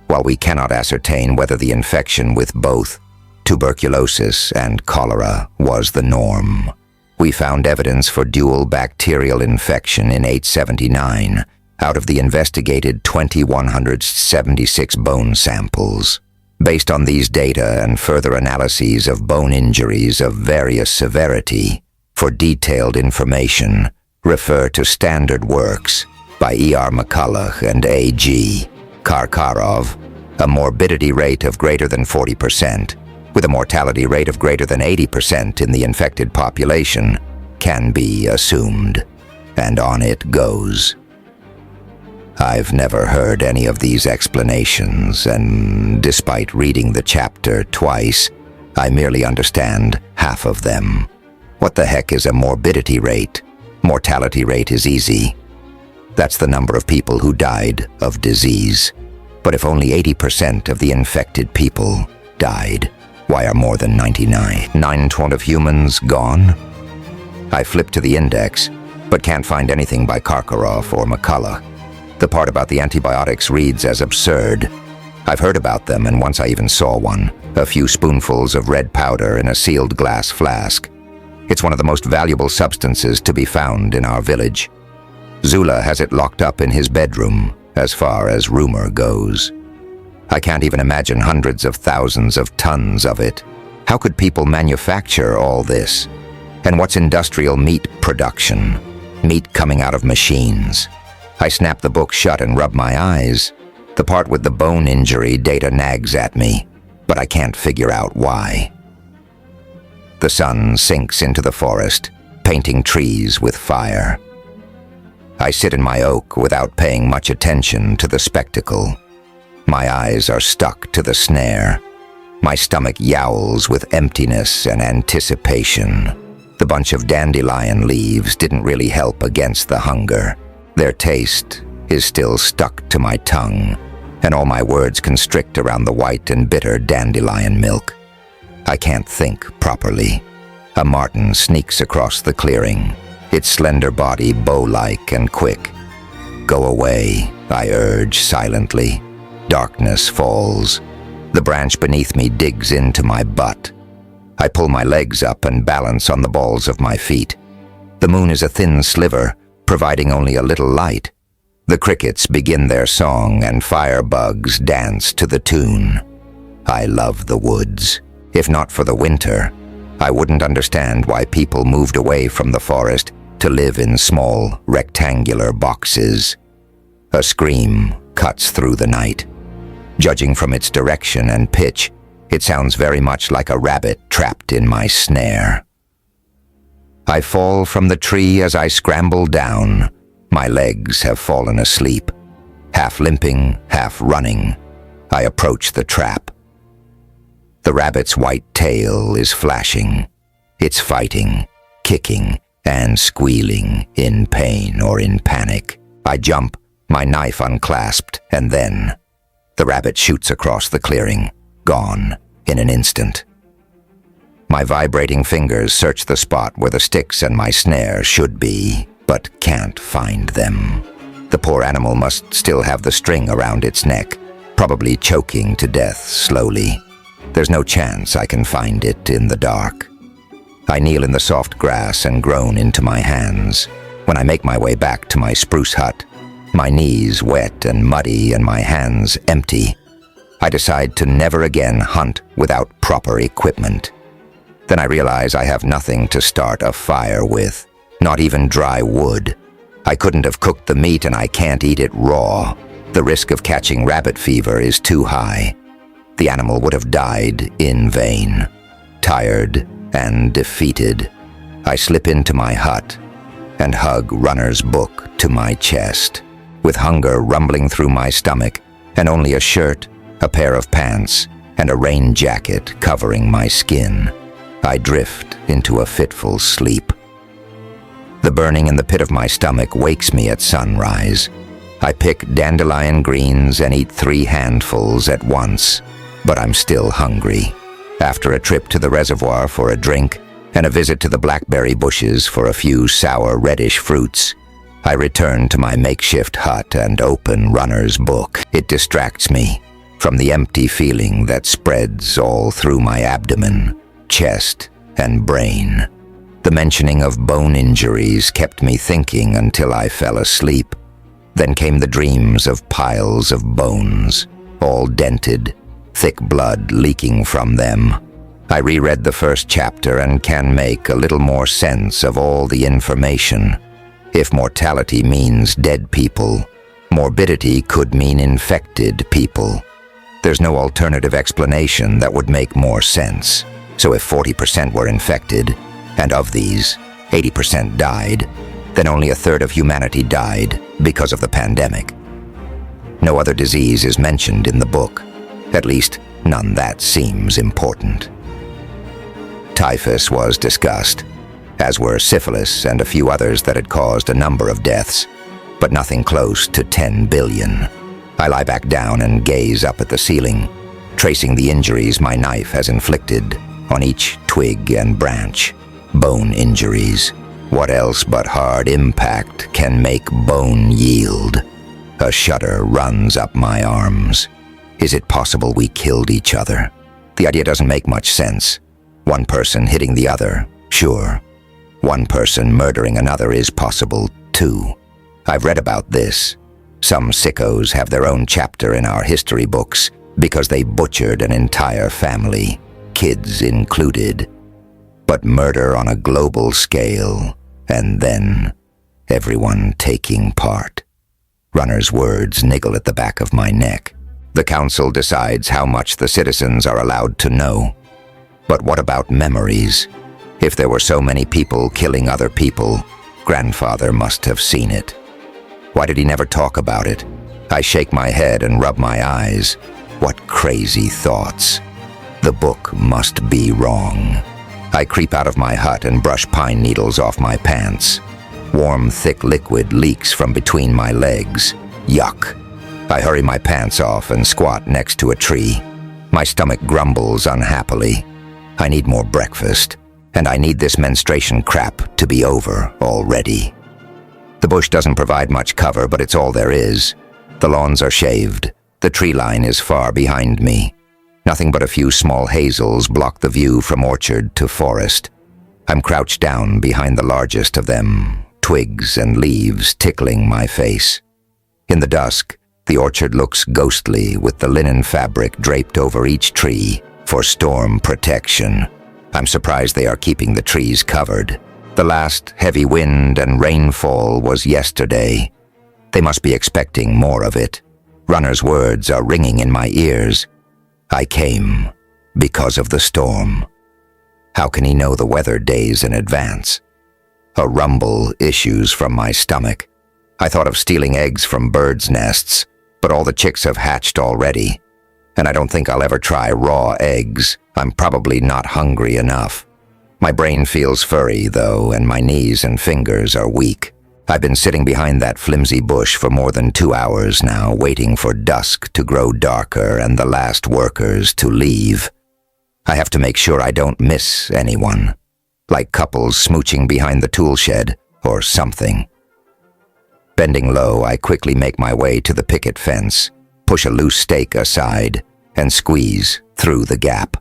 While we cannot ascertain whether the infection with both tuberculosis and cholera was the norm, we found evidence for dual bacterial infection in 879 out of the investigated 2,176 bone samples. Based on these data and further analyses of bone injuries of various severity, for detailed information, refer to standard works by E.R. McCulloch and A.G. Karkarov. A morbidity rate of greater than 40%, with a mortality rate of greater than 80% in the infected population, can be assumed. And on it goes. I've never heard any of these explanations, and despite reading the chapter twice, I merely understand half of them. What the heck is a morbidity rate? Mortality rate is easy. That's the number of people who died of disease. But if only 80% of the infected people died, why are more than 99% of humans gone? I flip to the index, but can't find anything by Karkarov or McCulloch. The part about the antibiotics reads as absurd. I've heard about them, and once I even saw one, a few spoonfuls of red powder in a sealed glass flask. It's one of the most valuable substances to be found in our village. Zula has it locked up in his bedroom, as far as rumor goes. I can't even imagine hundreds of thousands of tons of it. How could people manufacture all this? And what's industrial meat production? Meat coming out of machines. I snap the book shut and rub my eyes. The part with the bone injury data nags at me, but I can't figure out why. The sun sinks into the forest, painting trees with fire. I sit in my oak without paying much attention to the spectacle. My eyes are stuck to the snare. My stomach yowls with emptiness and anticipation. The bunch of dandelion leaves didn't really help against the hunger. Their taste is still stuck to my tongue, and all my words constrict around the white and bitter dandelion milk. I can't think properly. A marten sneaks across the clearing, its slender body bow-like and quick. Go away, I urge silently. Darkness falls. The branch beneath me digs into my butt. I pull my legs up and balance on the balls of my feet. The moon is a thin sliver, providing only a little light. The crickets begin their song and firebugs dance to the tune. I love the woods. If not for the winter, I wouldn't understand why people moved away from the forest to live in small, rectangular boxes. A scream cuts through the night. Judging from its direction and pitch, it sounds very much like a rabbit trapped in my snare. I fall from the tree as I scramble down. My legs have fallen asleep. Half limping, half running, I approach the trap. The rabbit's white tail is flashing. It's fighting, kicking, and squealing in pain or in panic. I jump, my knife unclasped, and then the rabbit shoots across the clearing, gone in an instant. My vibrating fingers search the spot where the sticks and my snare should be, but can't find them. The poor animal must still have the string around its neck, probably choking to death slowly. There's no chance I can find it in the dark. I kneel in the soft grass and groan into my hands. When I make my way back to my spruce hut, my knees wet and muddy and my hands empty, I decide to never again hunt without proper equipment. Then I realize I have nothing to start a fire with, not even dry wood. I couldn't have cooked the meat and I can't eat it raw. The risk of catching rabbit fever is too high. The animal would have died in vain. Tired and defeated, I slip into my hut and hug Runner's book to my chest. With hunger rumbling through my stomach and only a shirt, a pair of pants, and a rain jacket covering my skin, I drift into a fitful sleep. The burning in the pit of my stomach wakes me at sunrise. I pick dandelion greens and eat 3 handfuls at once, but I'm still hungry. After a trip to the reservoir for a drink and a visit to the blackberry bushes for a few sour reddish fruits, I return to my makeshift hut and open Runner's book. It distracts me from the empty feeling that spreads all through my abdomen, chest, and brain. The mentioning of bone injuries kept me thinking until I fell asleep. Then came the dreams of piles of bones, all dented, thick blood leaking from them. I reread the first chapter and can make a little more sense of all the information. If mortality means dead people, morbidity could mean infected people. There's no alternative explanation that would make more sense. So if 40% were infected, and of these, 80% died, then only a third of humanity died because of the pandemic. No other disease is mentioned in the book, at least none that seems important. Typhus was discussed, as were syphilis and a few others that had caused a number of deaths, but nothing close to 10 billion. I lie back down and gaze up at the ceiling, tracing the injuries my knife has inflicted on each twig and branch. Bone injuries. What else but hard impact can make bone yield? A shudder runs up my arms. Is it possible we killed each other? The idea doesn't make much sense. One person hitting the other, sure. One person murdering another is possible, too. I've read about this. Some sickos have their own chapter in our history books because they butchered an entire family, kids included. But murder on a global scale, and then everyone taking part. Runner's words niggle at the back of my neck. The council decides how much the citizens are allowed to know. But what about memories? If there were so many people killing other people, grandfather must have seen it. Why did he never talk about it? I shake my head and rub my eyes. What crazy thoughts. The book must be wrong. I creep out of my hut and brush pine needles off my pants. Warm, thick liquid leaks from between my legs. Yuck. I hurry my pants off and squat next to a tree. My stomach grumbles unhappily. I need more breakfast, and I need this menstruation crap to be over already. The bush doesn't provide much cover, but it's all there is. The lawns are shaved. The tree line is far behind me. Nothing but a few small hazels block the view from orchard to forest. I'm crouched down behind the largest of them, twigs and leaves tickling my face. In the dusk, the orchard looks ghostly with the linen fabric draped over each tree, for storm protection. I'm surprised they are keeping the trees covered. The last heavy wind and rainfall was yesterday. They must be expecting more of it. Runner's words are ringing in my ears. I came because of the storm. How can he know the weather days in advance? A rumble issues from my stomach. I thought of stealing eggs from birds' nests, but all the chicks have hatched already. And I don't think I'll ever try raw eggs. I'm probably not hungry enough. My brain feels furry, though, and my knees and fingers are weak. I've been sitting behind that flimsy bush for more than 2 hours now, waiting for dusk to grow darker and the last workers to leave. I have to make sure I don't miss anyone, like couples smooching behind the tool shed or something. Bending low, I quickly make my way to the picket fence, push a loose stake aside, and squeeze through the gap.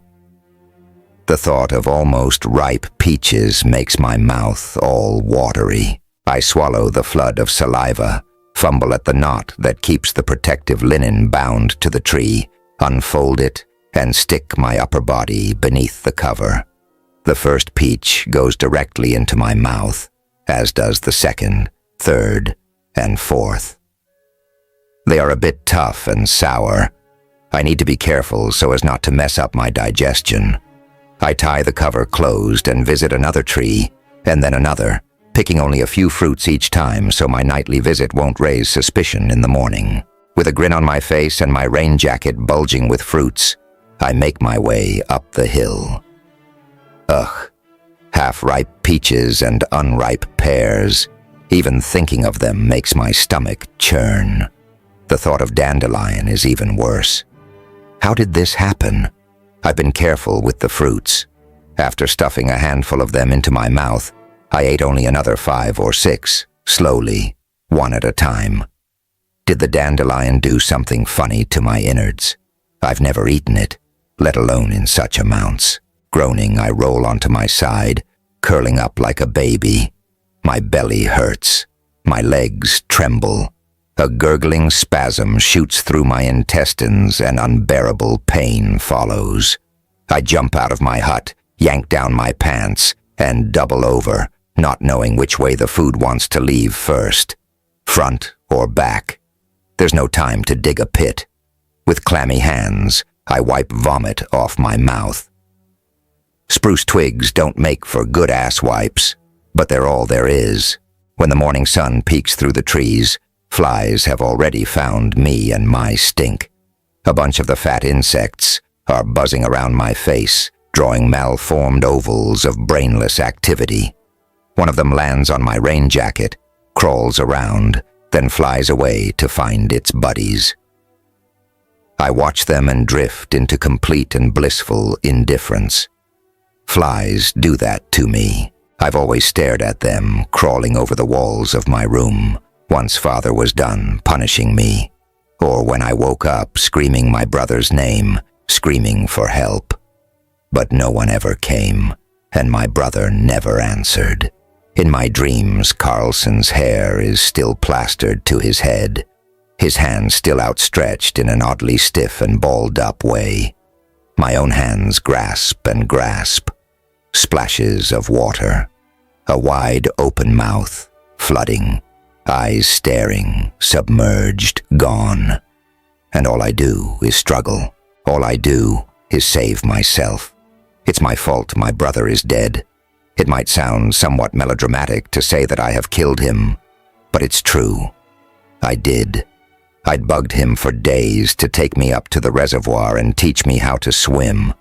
The thought of almost ripe peaches makes my mouth all watery. I swallow the flood of saliva, fumble at the knot that keeps the protective linen bound to the tree, unfold it, and stick my upper body beneath the cover. The first peach goes directly into my mouth, as does the second, third, and fourth. They are a bit tough and sour. I need to be careful so as not to mess up my digestion. I tie the cover closed and visit another tree, and then another, picking only a few fruits each time so my nightly visit won't raise suspicion in the morning. With a grin on my face and my rain jacket bulging with fruits, I make my way up the hill. Ugh, half-ripe peaches and unripe pears. Even thinking of them makes my stomach churn. The thought of dandelion is even worse. How did this happen? I've been careful with the fruits. After stuffing a handful of them into my mouth, I ate only another 5 or 6, slowly, one at a time. Did the dandelion do something funny to my innards? I've never eaten it, let alone in such amounts. Groaning, I roll onto my side, curling up like a baby. My belly hurts. My legs tremble. A gurgling spasm shoots through my intestines and unbearable pain follows. I jump out of my hut, yank down my pants, and double over, not knowing which way the food wants to leave first. Front or back. There's no time to dig a pit. With clammy hands, I wipe vomit off my mouth. Spruce twigs don't make for good ass wipes, but they're all there is. When the morning sun peeks through the trees, flies have already found me and my stink. A bunch of the fat insects are buzzing around my face, drawing malformed ovals of brainless activity. One of them lands on my rain jacket, crawls around, then flies away to find its buddies. I watch them and drift into complete and blissful indifference. Flies do that to me. I've always stared at them, crawling over the walls of my room, once Father was done punishing me, or when I woke up screaming my brother's name, screaming for help. But no one ever came, and my brother never answered. In my dreams, Carlson's hair is still plastered to his head, his hands still outstretched in an oddly stiff and balled-up way. My own hands grasp and grasp. Splashes of water. A wide open mouth, flooding. Eyes staring, submerged, gone. And all I do is struggle. All I do is save myself. It's my fault my brother is dead. It might sound somewhat melodramatic to say that I have killed him, but it's true. I did. I'd bugged him for days to take me up to the reservoir and teach me how to swim.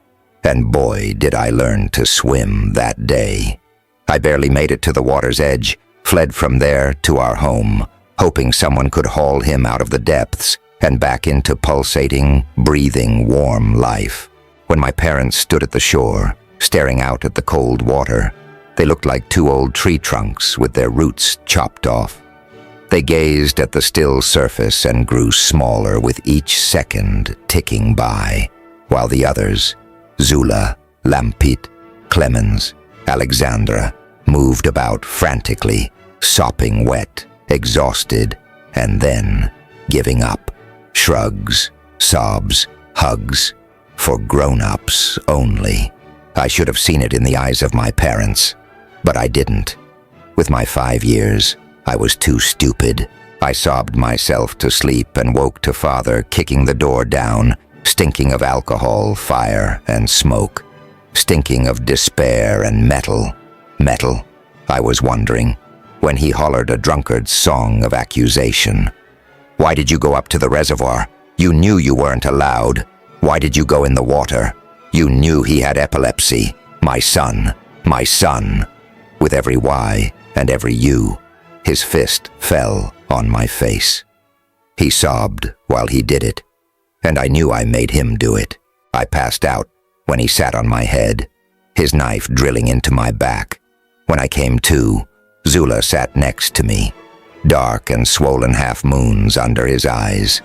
And boy, did I learn to swim that day. I barely made it to the water's edge, fled from there to our home, hoping someone could haul him out of the depths and back into pulsating, breathing, warm life. When my parents stood at the shore, staring out at the cold water, they looked like 2 old tree trunks with their roots chopped off. They gazed at the still surface and grew smaller with each second ticking by, while the others, Zula, Lampit, Clemens, Alexandra, moved about frantically, sopping wet, exhausted, and then giving up. Shrugs, sobs, hugs, for grown-ups only. I should have seen it in the eyes of my parents, but I didn't. With my 5 years, I was too stupid. I sobbed myself to sleep and woke to father kicking the door down, stinking of alcohol, fire, and smoke, stinking of despair and metal. Metal, I was wondering, when he hollered a drunkard's song of accusation. Why did you go up to the reservoir? You knew you weren't allowed. Why did you go in the water? You knew he had epilepsy. My son, my son. With every why and every you, his fist fell on my face. He sobbed while he did it, and I knew I made him do it. I passed out when he sat on my head, his knife drilling into my back. When I came to, Zula sat next to me, dark and swollen half-moons under his eyes.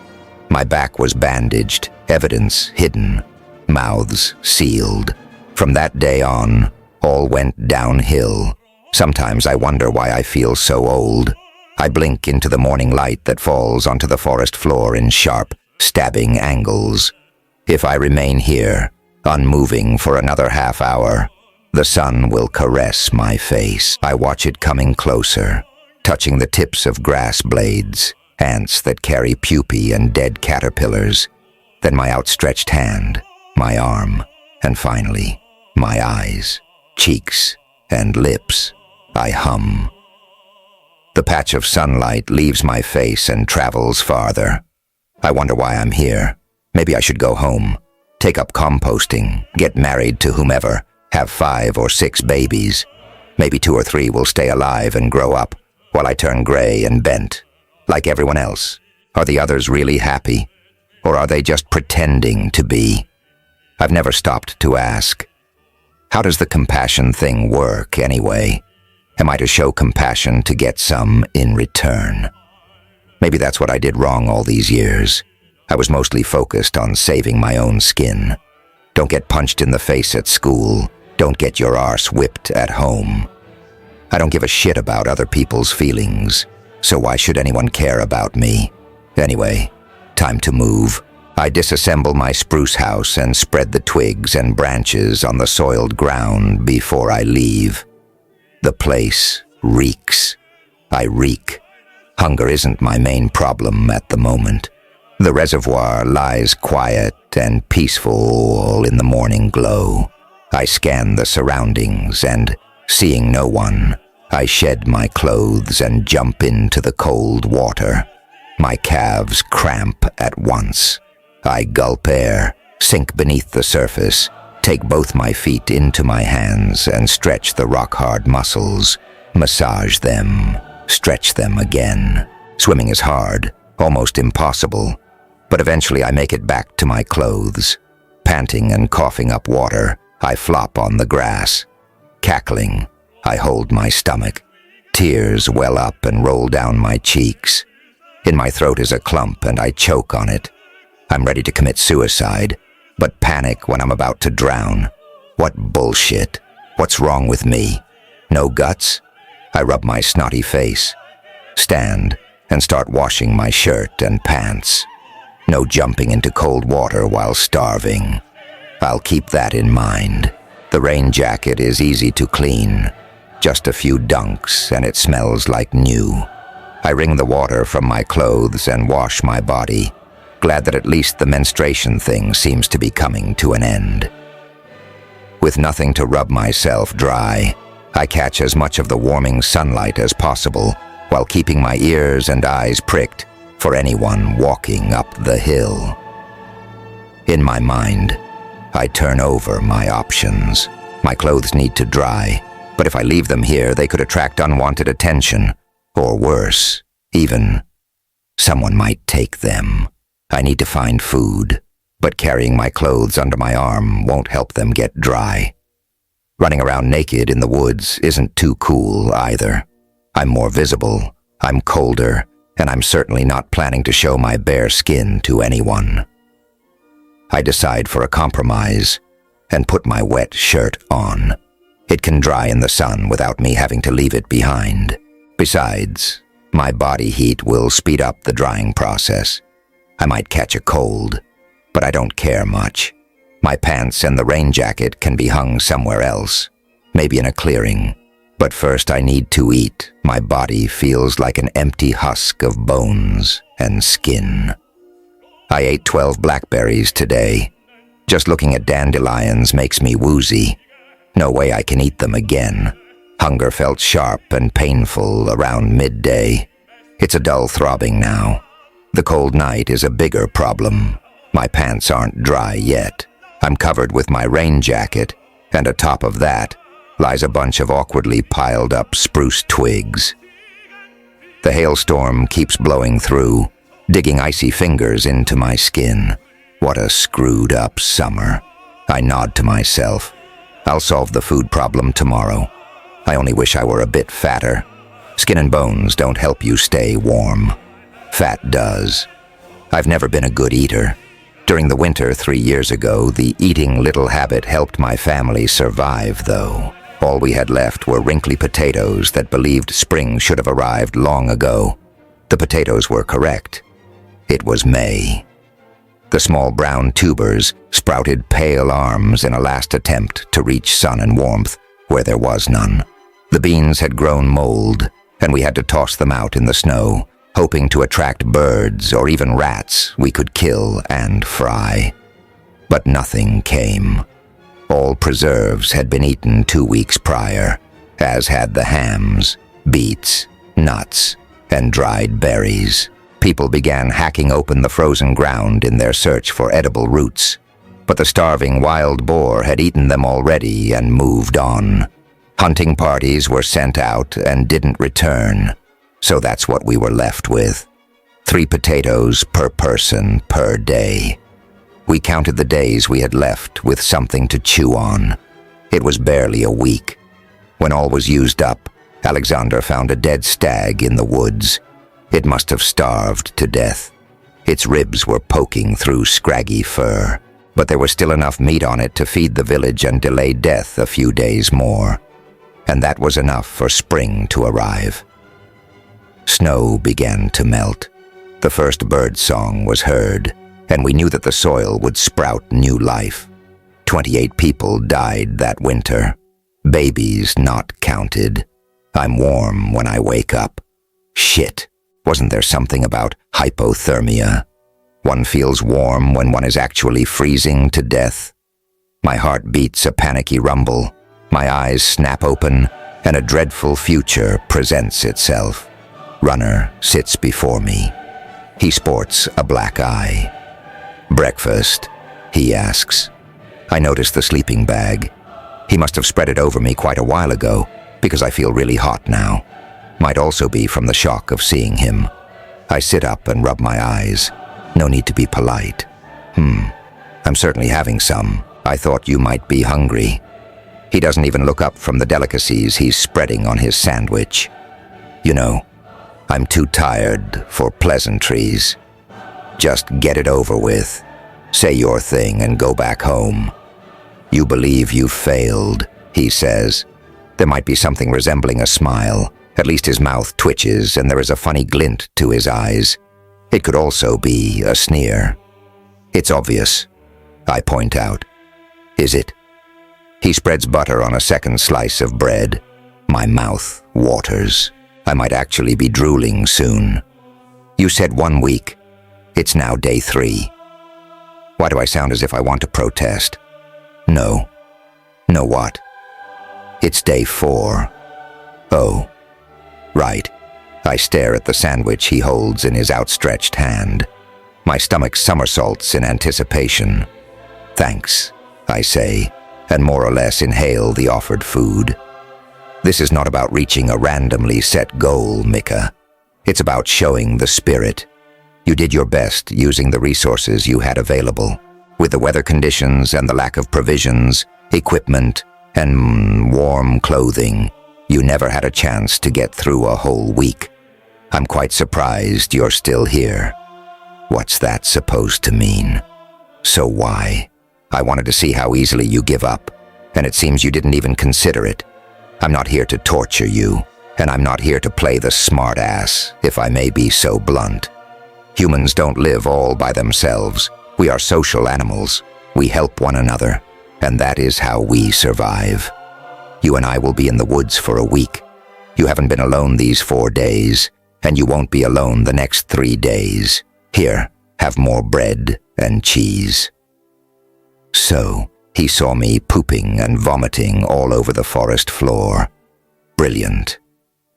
My back was bandaged, evidence hidden, mouths sealed. From that day on, all went downhill. Sometimes I wonder why I feel so old. I blink into the morning light that falls onto the forest floor in sharp, stabbing angles. If I remain here, unmoving for another half hour, the sun will caress my face. I watch it coming closer, touching the tips of grass blades, ants that carry pupae and dead caterpillars, then my outstretched hand, my arm, and finally, my eyes, cheeks, and lips. I hum. The patch of sunlight leaves my face and travels farther. I wonder why I'm here. Maybe I should go home, take up composting, get married to whomever, have 5 or 6 babies. Maybe 2 or 3 will stay alive and grow up, while I turn gray and bent, like everyone else. Are the others really happy? Or are they just pretending to be? I've never stopped to ask. How does the compassion thing work, anyway? Am I to show compassion to get some in return? Maybe that's what I did wrong all these years. I was mostly focused on saving my own skin. Don't get punched in the face at school. Don't get your arse whipped at home. I don't give a shit about other people's feelings, so why should anyone care about me? Anyway, time to move. I disassemble my spruce house and spread the twigs and branches on the soiled ground before I leave. The place reeks. I reek. Hunger isn't my main problem at the moment. The reservoir lies quiet and peaceful in the morning glow. I scan the surroundings and, seeing no one, I shed my clothes and jump into the cold water. My calves cramp at once. I gulp air, sink beneath the surface, take both my feet into my hands and stretch the rock-hard muscles, massage them, stretch them again. Swimming is hard, almost impossible, but eventually I make it back to my clothes. Panting and coughing up water, I flop on the grass. Cackling, I hold my stomach. Tears well up and roll down my cheeks. In my throat is a clump and I choke on it. I'm ready to commit suicide, but panic when I'm about to drown. What bullshit. What's wrong with me? No guts? I rub my snotty face, stand, and start washing my shirt and pants. No jumping into cold water while starving. I'll keep that in mind. The rain jacket is easy to clean. Just a few dunks and it smells like new. I wring the water from my clothes and wash my body, glad that at least the menstruation thing seems to be coming to an end. With nothing to rub myself dry, I catch as much of the warming sunlight as possible while keeping my ears and eyes pricked for anyone walking up the hill. In my mind, I turn over my options. My clothes need to dry, but if I leave them here, they could attract unwanted attention, or worse, even, someone might take them. I need to find food, but carrying my clothes under my arm won't help them get dry. Running around naked in the woods isn't too cool either. I'm more visible, I'm colder, and I'm certainly not planning to show my bare skin to anyone. I decide for a compromise and put my wet shirt on. It can dry in the sun without me having to leave it behind. Besides, my body heat will speed up the drying process. I might catch a cold, but I don't care much. My pants and the rain jacket can be hung somewhere else, maybe in a clearing. But first I need to eat. My body feels like an empty husk of bones and skin. I ate 12 blackberries today. Just looking at dandelions makes me woozy. No way I can eat them again. Hunger felt sharp and painful around midday. It's a dull throbbing now. The cold night is a bigger problem. My pants aren't dry yet. I'm covered with my rain jacket, and atop of that lies a bunch of awkwardly piled up spruce twigs. The hailstorm keeps blowing through, digging icy fingers into my skin. What a screwed up summer. I nod to myself. I'll solve the food problem tomorrow. I only wish I were a bit fatter. Skin and bones don't help you stay warm. Fat does. I've never been a good eater. During the winter 3 years ago, the eating little habit helped my family survive, though. All we had left were wrinkly potatoes that believed spring should have arrived long ago. The potatoes were correct. It was May. The small brown tubers sprouted pale arms in a last attempt to reach sun and warmth where there was none. The beans had grown mold, and we had to toss them out in the snow, hoping to attract birds or even rats we could kill and fry. But nothing came. All preserves had been eaten 2 weeks prior, as had the hams, beets, nuts, and dried berries. People began hacking open the frozen ground in their search for edible roots, but the starving wild boar had eaten them already and moved on. Hunting parties were sent out and didn't return, so that's what we were left with. 3 potatoes per person per day. We counted the days we had left with something to chew on. It was barely a week. When all was used up, Alexander found a dead stag in the woods. It must have starved to death. Its ribs were poking through scraggy fur, but there was still enough meat on it to feed the village and delay death a few days more. And that was enough for spring to arrive. Snow began to melt. The first bird song was heard, and we knew that the soil would sprout new life. 28 people died that winter. Babies not counted. I'm warm when I wake up. Shit, wasn't there something about hypothermia? One feels warm when one is actually freezing to death. My heart beats a panicky rumble. My eyes snap open, and a dreadful future presents itself. Runner sits before me. He sports a black eye. "Breakfast?" he asks. I notice the sleeping bag. He must have spread it over me quite a while ago, because I feel really hot now. Might also be from the shock of seeing him. I sit up and rub my eyes. No need to be polite. I'm certainly having some. I thought you might be hungry. He doesn't even look up from the delicacies he's spreading on his sandwich. You know, I'm too tired for pleasantries. Just get it over with. Say your thing and go back home. You believe you failed, he says. There might be something resembling a smile. At least his mouth twitches and there is a funny glint to his eyes. It could also be a sneer. It's obvious, I point out. Is it? He spreads butter on a second slice of bread. My mouth waters. I might actually be drooling soon. You said 1 week. It's now day 3. Why do I sound as if I want to protest? No. No what? It's day 4. Oh. Right. I stare at the sandwich he holds in his outstretched hand. My stomach somersaults in anticipation. Thanks, I say, and more or less inhale the offered food. This is not about reaching a randomly set goal, Mika. It's about showing the spirit. You did your best using the resources you had available. With the weather conditions and the lack of provisions, equipment, and warm clothing, you never had a chance to get through a whole week. I'm quite surprised you're still here. What's that supposed to mean? So why? I wanted to see how easily you give up, and it seems you didn't even consider it. I'm not here to torture you, and I'm not here to play the smart ass, if I may be so blunt. Humans don't live all by themselves. We are social animals. We help one another, and that is how we survive. You and I will be in the woods for a week. You haven't been alone these 4 days, and you won't be alone the next 3 days. Here, have more bread and cheese." So, he saw me pooping and vomiting all over the forest floor. Brilliant.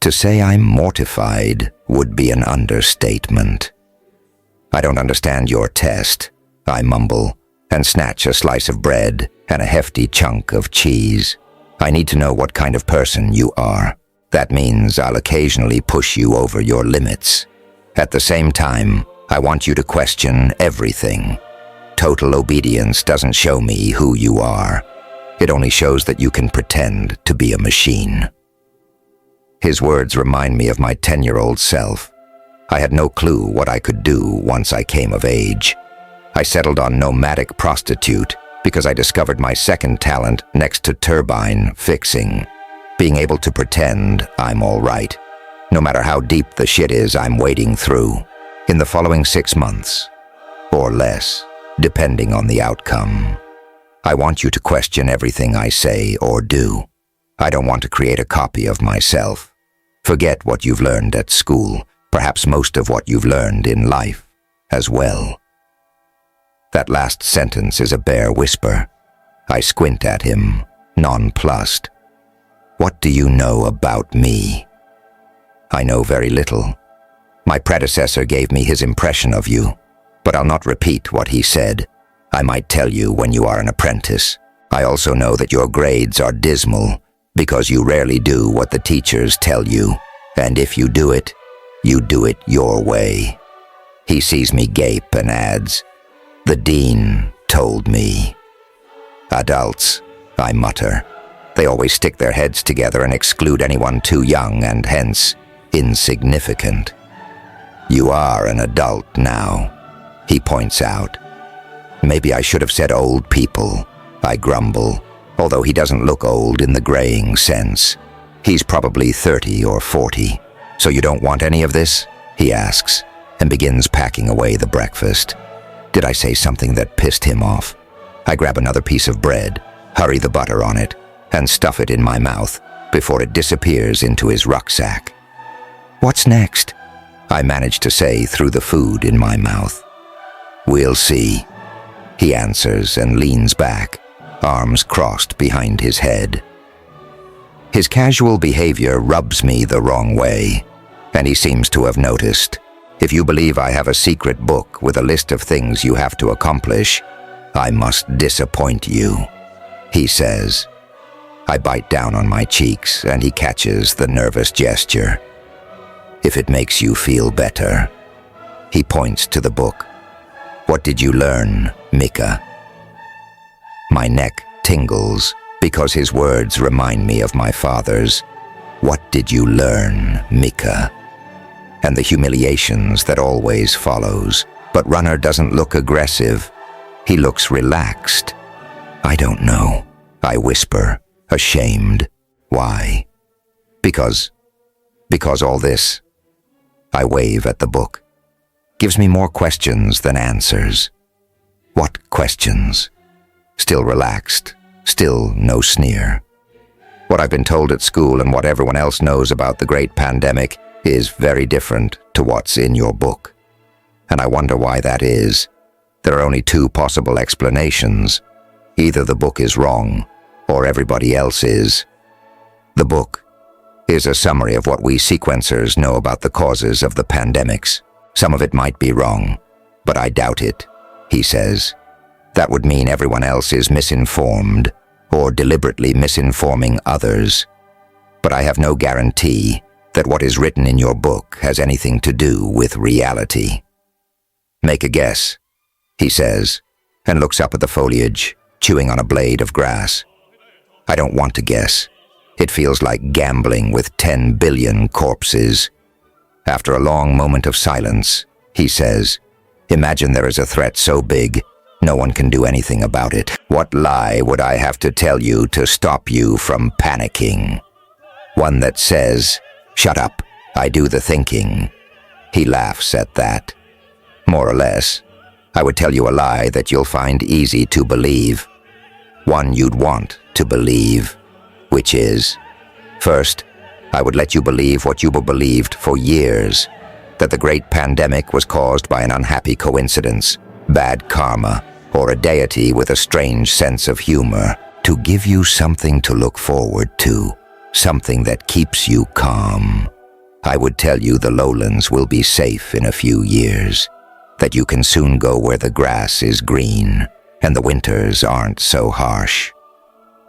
To say I'm mortified would be an understatement. "I don't understand your test," I mumble, and snatch a slice of bread and a hefty chunk of cheese. "I need to know what kind of person you are. That means I'll occasionally push you over your limits. At the same time, I want you to question everything. Total obedience doesn't show me who you are. It only shows that you can pretend to be a machine." His words remind me of my 10-year-old self. I had no clue what I could do once I came of age. I settled on nomadic prostitute because I discovered my second talent next to turbine fixing. Being able to pretend I'm all right, no matter how deep the shit is I'm wading through. In the following 6 months, or less, depending on the outcome, I want you to question everything I say or do. I don't want to create a copy of myself. Forget what you've learned at school, perhaps most of what you've learned in life as well. That last sentence is a bare whisper. I squint at him, nonplussed. "What do you know about me?" "I know very little. My predecessor gave me his impression of you, but I'll not repeat what he said. I might tell you when you are an apprentice. I also know that your grades are dismal because you rarely do what the teachers tell you, and if you do it your way." He sees me gape and adds, "The dean told me." "Adults," I mutter. "They always stick their heads together and exclude anyone too young and hence insignificant." "You are an adult now," he points out. "Maybe I should have said old people," I grumble, although he doesn't look old in the graying sense. He's probably 30 or 40. "So you don't want any of this?" he asks, and begins packing away the breakfast. Did I say something that pissed him off? I grab another piece of bread, hurry the butter on it, and stuff it in my mouth before it disappears into his rucksack. "What's next?" I manage to say through the food in my mouth. "We'll see," he answers and leans back, arms crossed behind his head. His casual behavior rubs me the wrong way, and he seems to have noticed. "If you believe I have a secret book with a list of things you have to accomplish, I must disappoint you," he says. I bite down on my cheeks, and he catches the nervous gesture. "If it makes you feel better." He points to the book. "What did you learn, Mika?" My neck tingles because his words remind me of my father's. "What did you learn, Mika?" And the humiliations that always follows. But Runner doesn't look aggressive. He looks relaxed. "I don't know," I whisper, ashamed. "Why?" Because all this," I wave at the book, "gives me more questions than answers." "What questions?" Still relaxed, still no sneer. "What I've been told at school and what everyone else knows about the great pandemic is very different to what's in your book. And I wonder why that is. There are only 2 possible explanations. Either the book is wrong, or everybody else is. The book is a summary of what we sequencers know about the causes of the pandemics. Some of it might be wrong, but I doubt it," he says. "That would mean everyone else is misinformed, or deliberately misinforming others. But I have no guarantee that what is written in your book has anything to do with reality." "Make a guess," he says, and looks up at the foliage, chewing on a blade of grass. I don't want to guess. It feels like gambling with 10 billion corpses. After a long moment of silence, he says, "Imagine there is a threat so big, no one can do anything about it. What lie would I have to tell you to stop you from panicking? One that says, 'Shut up, I do the thinking.'" He laughs at that. "More or less. I would tell you a lie that you'll find easy to believe. One you'd want to believe, which is, first, I would let you believe what you have believed for years, that the great pandemic was caused by an unhappy coincidence, bad karma, or a deity with a strange sense of humor, to give you something to look forward to, something that keeps you calm. I would tell you the lowlands will be safe in a few years, that you can soon go where the grass is green and the winters aren't so harsh,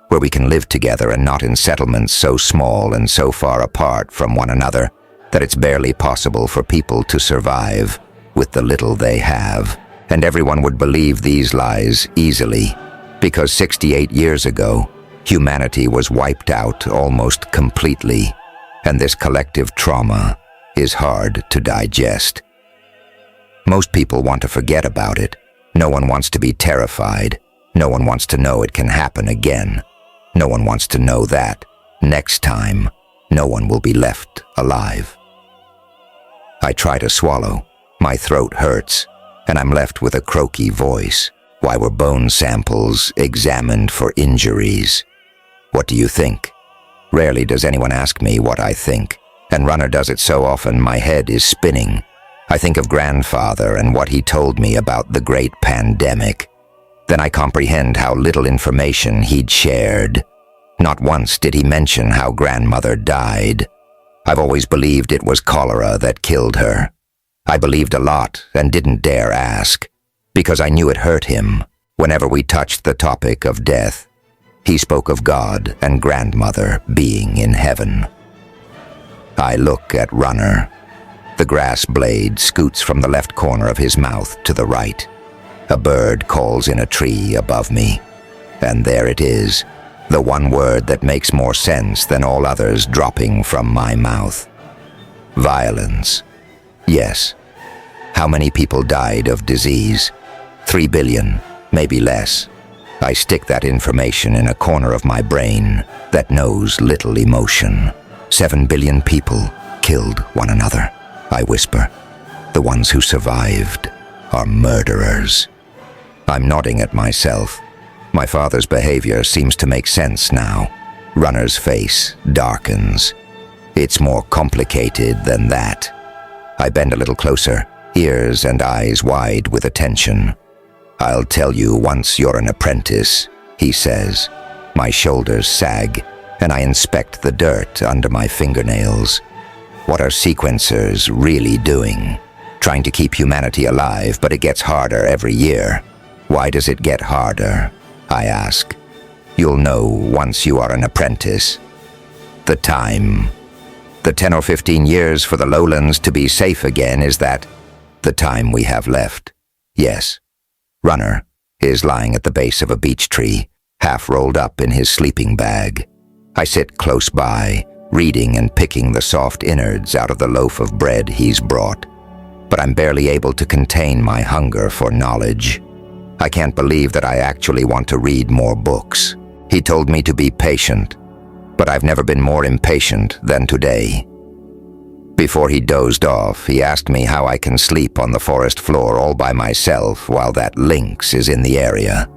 where we can live together and not in settlements so small and so far apart from one another that it's barely possible for people to survive with the little they have. And everyone would believe these lies easily, because 68 years ago, humanity was wiped out almost completely, and this collective trauma is hard to digest. Most people want to forget about it. No one wants to be terrified. No one wants to know it can happen again. No one wants to know that, next time, no one will be left alive. I try to swallow. My throat hurts, and I'm left with a croaky voice. Why were bone samples examined for injuries? What do you think? Rarely does anyone ask me what I think, and Runner does it so often my head is spinning. I think of grandfather and what he told me about the great pandemic. Then I comprehend how little information he'd shared. Not once did he mention how grandmother died. I've always believed it was cholera that killed her. I believed a lot and didn't dare ask, because I knew it hurt him whenever we touched the topic of death. He spoke of God and grandmother being in heaven. I look at Runner. The grass blade scoots from the left corner of his mouth to the right. A bird calls in a tree above me. And there it is, the one word that makes more sense than all others dropping from my mouth. Violence. Yes. How many people died of disease? 3 billion, maybe less. I stick that information in a corner of my brain that knows little emotion. 7 billion people killed one another. I whisper. The ones who survived are murderers. I'm nodding at myself. My father's behavior seems to make sense now. Runner's face darkens. It's more complicated than that. I bend a little closer, ears and eyes wide with attention. I'll tell you once you're an apprentice, he says. My shoulders sag, and I inspect the dirt under my fingernails. What are sequencers really doing? Trying to keep humanity alive, but it gets harder every year. Why does it get harder? I ask. You'll know once you are an apprentice. The time. The 10 or 15 years for the lowlands to be safe again, is that the time we have left? Yes. Runner is lying at the base of a beech tree, half rolled up in his sleeping bag. I sit close by, reading and picking the soft innards out of the loaf of bread he's brought. But I'm barely able to contain my hunger for knowledge. I can't believe that I actually want to read more books. He told me to be patient, but I've never been more impatient than today. Before he dozed off, he asked me how I can sleep on the forest floor all by myself while that lynx is in the area.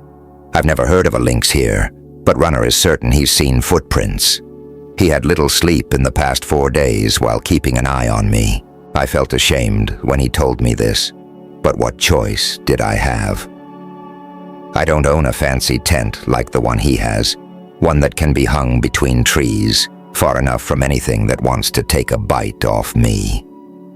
I've never heard of a lynx here, but Runner is certain he's seen footprints. He had little sleep in the past 4 days while keeping an eye on me. I felt ashamed when he told me this, but what choice did I have? I don't own a fancy tent like the one he has, one that can be hung between trees, far enough from anything that wants to take a bite off me.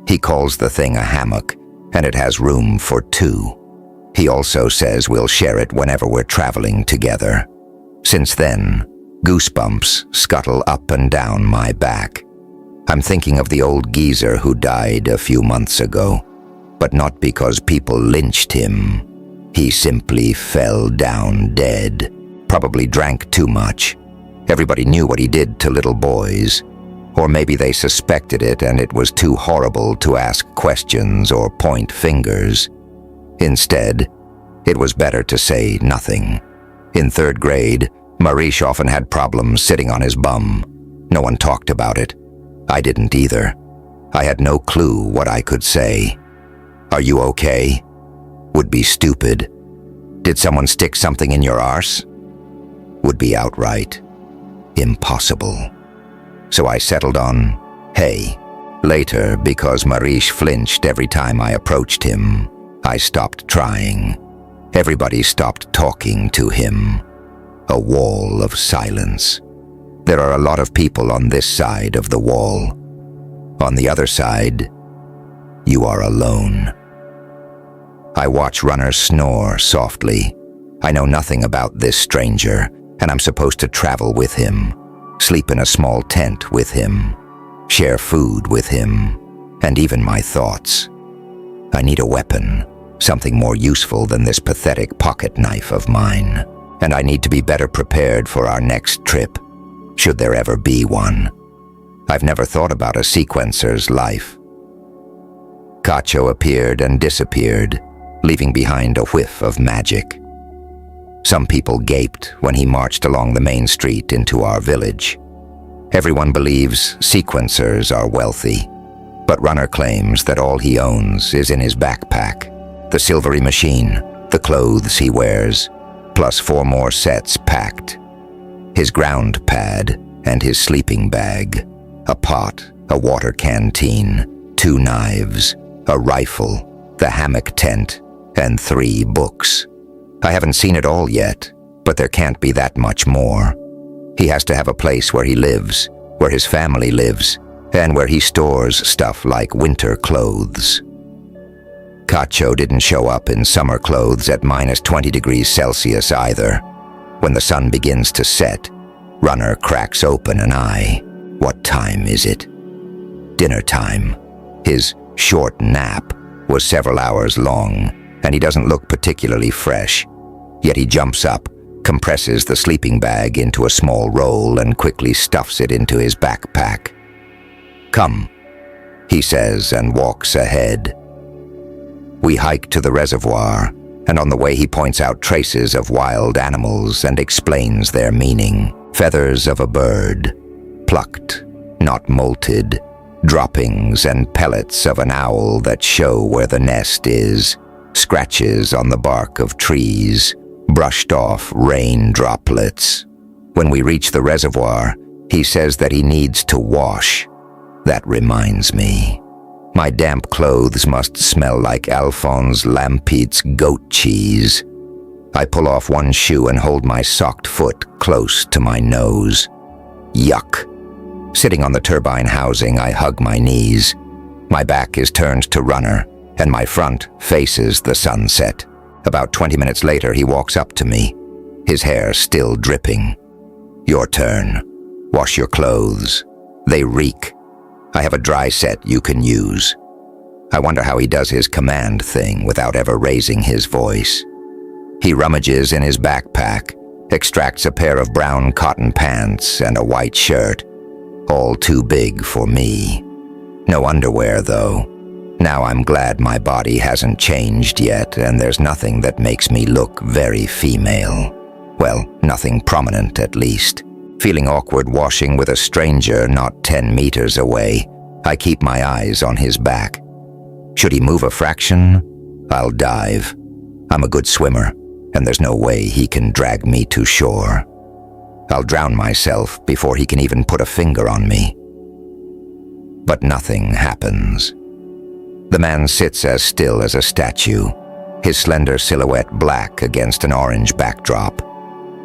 He calls the thing a hammock, and it has room for 2. He also says we'll share it whenever we're traveling together. Since then, goosebumps scuttle up and down my back. I'm thinking of the old geezer who died a few months ago, but not because people lynched him. He simply fell down dead, probably drank too much. Everybody knew what he did to little boys, or maybe they suspected it and it was too horrible to ask questions or point fingers. Instead, it was better to say nothing. In 3rd grade, Marish often had problems sitting on his bum. No one talked about it. I didn't either. I had no clue what I could say. Are you okay? Would be stupid. Did someone stick something in your arse? Would be outright impossible. So I settled on, hey. Later, because Marish flinched every time I approached him, I stopped trying. Everybody stopped talking to him. A wall of silence. There are a lot of people on this side of the wall. On the other side, you are alone. I watch Runner snore softly. I know nothing about this stranger, and I'm supposed to travel with him, sleep in a small tent with him, share food with him, and even my thoughts. I need a weapon, something more useful than this pathetic pocket knife of mine, and I need to be better prepared for our next trip, should there ever be one. I've never thought about a sequencer's life. Cacho appeared and disappeared, leaving behind a whiff of magic. Some people gaped when he marched along the main street into our village. Everyone believes sequencers are wealthy, but Runner claims that all he owns is in his backpack, the silvery machine, the clothes he wears, plus 4 more sets packed, his ground pad and his sleeping bag, a pot, a water canteen, 2 knives, a rifle, the hammock tent, and 3 books. I haven't seen it all yet, but there can't be that much more. He has to have a place where he lives, where his family lives, and where he stores stuff like winter clothes. Cacho didn't show up in summer clothes at -20 degrees Celsius either. When the sun begins to set, Runner cracks open an eye. What time is it? Dinner time. His short nap was several hours long, and he doesn't look particularly fresh. Yet he jumps up, compresses the sleeping bag into a small roll, and quickly stuffs it into his backpack. "Come," he says, and walks ahead. We hike to the reservoir, and on the way he points out traces of wild animals and explains their meaning. Feathers of a bird, plucked, not molted, droppings and pellets of an owl that show where the nest is, scratches on the bark of trees, brushed off rain droplets. When we reach the reservoir, he says that he needs to wash. That reminds me. My damp clothes must smell like Alphonse Lampete's goat cheese. I pull off one shoe and hold my socked foot close to my nose. Yuck. Sitting on the turbine housing, I hug my knees. My back is turned to Runner, and my front faces the sunset. About 20 minutes later, he walks up to me, his hair still dripping. "Your turn. Wash your clothes. They reek. I have a dry set you can use." I wonder how he does his command thing without ever raising his voice. He rummages in his backpack, extracts a pair of brown cotton pants and a white shirt, all too big for me. No underwear, though. Now I'm glad my body hasn't changed yet, and there's nothing that makes me look very female. Well, nothing prominent at least. Feeling awkward washing with a stranger not 10 meters away, I keep my eyes on his back. Should he move a fraction, I'll dive. I'm a good swimmer, and there's no way he can drag me to shore. I'll drown myself before he can even put a finger on me. But nothing happens. The man sits as still as a statue, his slender silhouette black against an orange backdrop.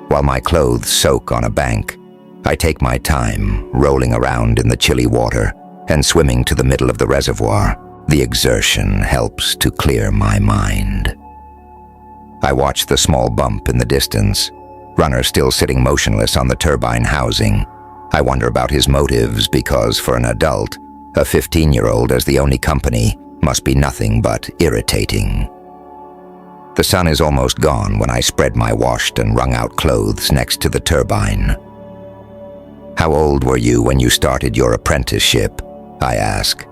While my clothes soak on a bank, I take my time, rolling around in the chilly water and swimming to the middle of the reservoir. The exertion helps to clear my mind. I watch the small bump in the distance, Runner still sitting motionless on the turbine housing. I wonder about his motives because for an adult, a 15-year-old as the only company must be nothing but irritating. The sun is almost gone when I spread my washed and wrung-out clothes next to the turbine. "How old were you when you started your apprenticeship?" I ask.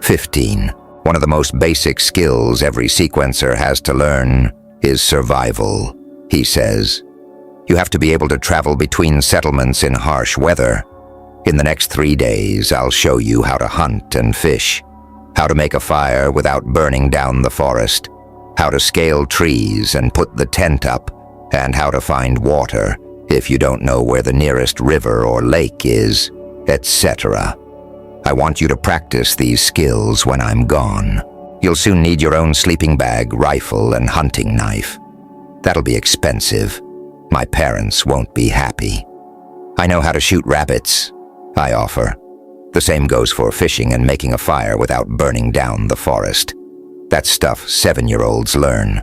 15. One of the most basic skills every sequencer has to learn is survival, he says. You have to be able to travel between settlements in harsh weather. In the next 3 days, I'll show you how to hunt and fish, how to make a fire without burning down the forest, how to scale trees and put the tent up, and how to find water if you don't know where the nearest river or lake is, etc. I want you to practice these skills when I'm gone. You'll soon need your own sleeping bag, rifle, and hunting knife. That'll be expensive. My parents won't be happy. I know how to shoot rabbits, I offer. The same goes for fishing and making a fire without burning down the forest. That's stuff 7-year-olds learn.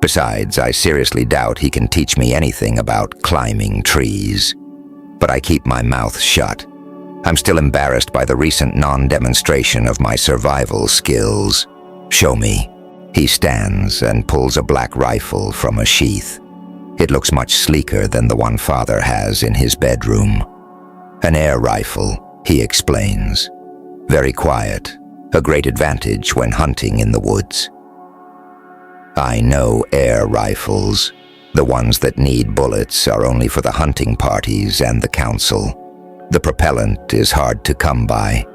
Besides, I seriously doubt he can teach me anything about climbing trees. But I keep my mouth shut. I'm still embarrassed by the recent non-demonstration of my survival skills. Show me. He stands and pulls a black rifle from a sheath. It looks much sleeker than the one Father has in his bedroom. An air rifle, he explains. Very quiet, a great advantage when hunting in the woods. I know air rifles. The ones that need bullets are only for the hunting parties and the council. The propellant is hard to come by.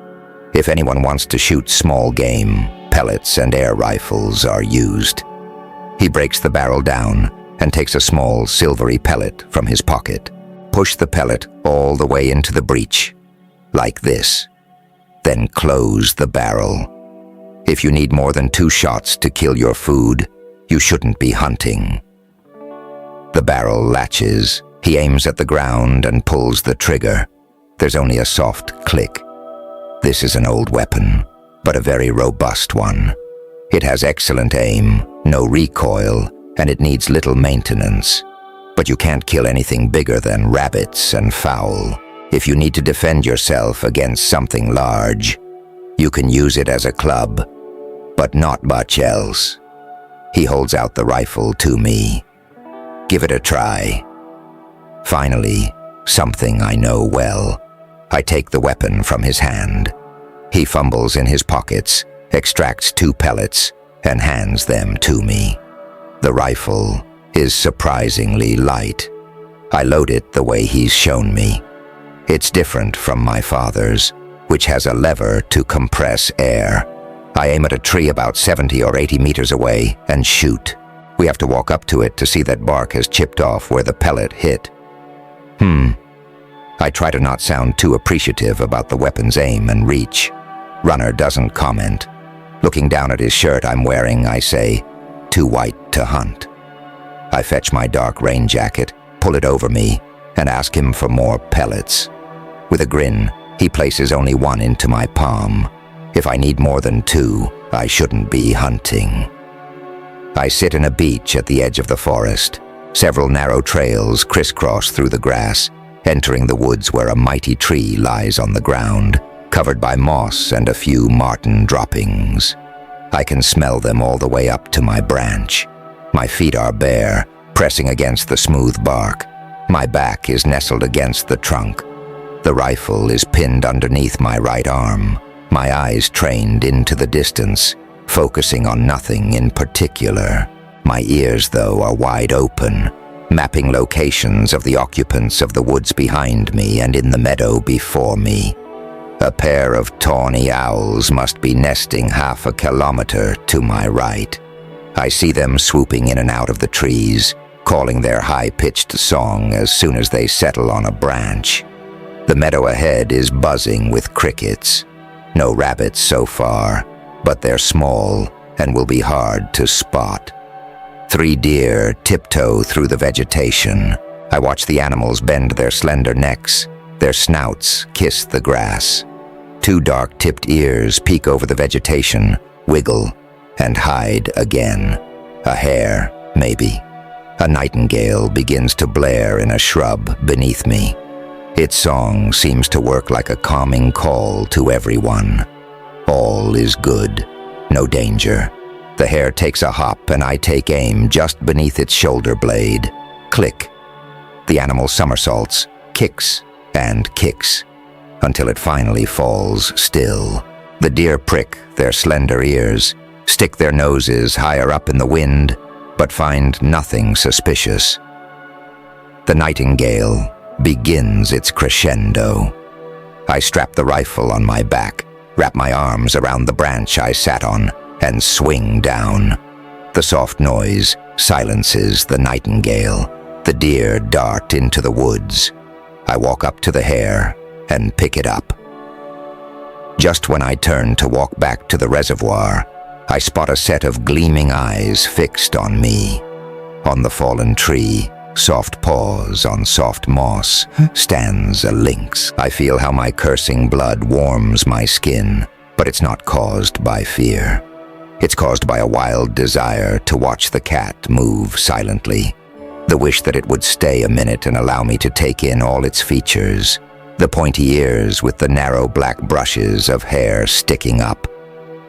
If anyone wants to shoot small game, pellets and air rifles are used. He breaks the barrel down and takes a small silvery pellet from his pocket. Push the pellet all the way into the breech, like this. Then close the barrel. If you need more than 2 shots to kill your food, you shouldn't be hunting. The barrel latches. He aims at the ground and pulls the trigger. There's only a soft click. This is an old weapon, but a very robust one. It has excellent aim, no recoil, and it needs little maintenance. But you can't kill anything bigger than rabbits and fowl. If you need to defend yourself against something large, you can use it as a club, but not much else. He holds out the rifle to me. Give it a try. Finally, something I know well. I take the weapon from his hand. He fumbles in his pockets, extracts 2 pellets, and hands them to me. The rifle is surprisingly light. I load it the way he's shown me. It's different from my father's, which has a lever to compress air. I aim at a tree about 70 or 80 meters away and shoot. We have to walk up to it to see that bark has chipped off where the pellet hit. I try to not sound too appreciative about the weapon's aim and reach. Runner doesn't comment. Looking down at his shirt I'm wearing, I say, "Too white to hunt." I fetch my dark rain jacket, pull it over me, and ask him for more pellets. With a grin, he places only 1 into my palm. If I need more than 2, I shouldn't be hunting. I sit in a beach at the edge of the forest. Several narrow trails crisscross through the grass, entering the woods where a mighty tree lies on the ground, covered by moss and a few marten droppings. I can smell them all the way up to my branch. My feet are bare, pressing against the smooth bark. My back is nestled against the trunk. The rifle is pinned underneath my right arm, my eyes trained into the distance, focusing on nothing in particular. My ears, though, are wide open, mapping locations of the occupants of the woods behind me and in the meadow before me. A pair of tawny owls must be nesting half a kilometer to my right. I see them swooping in and out of the trees, calling their high-pitched song as soon as they settle on a branch. The meadow ahead is buzzing with crickets. No rabbits so far, but they're small and will be hard to spot. 3 deer tiptoe through the vegetation. I watch the animals bend their slender necks. Their snouts kiss the grass. 2 dark-tipped ears peek over the vegetation, wiggle, and hide again. A hare, maybe. A nightingale begins to blare in a shrub beneath me. Its song seems to work like a calming call to everyone. All is good, no danger. The hare takes a hop and I take aim just beneath its shoulder blade. Click. The animal somersaults, kicks and kicks, until it finally falls still. The deer prick their slender ears, stick their noses higher up in the wind, but find nothing suspicious. The nightingale begins its crescendo. I strap the rifle on my back, wrap my arms around the branch I sat on, and swing down. The soft noise silences the nightingale. The deer dart into the woods. I walk up to the hare and pick it up. Just when I turn to walk back to the reservoir, I spot a set of gleaming eyes fixed on me. On the fallen tree, soft paws on soft moss, stands a lynx. I feel how my cursing blood warms my skin, but it's not caused by fear. It's caused by a wild desire to watch the cat move silently. The wish that it would stay a minute and allow me to take in all its features. The pointy ears with the narrow black brushes of hair sticking up.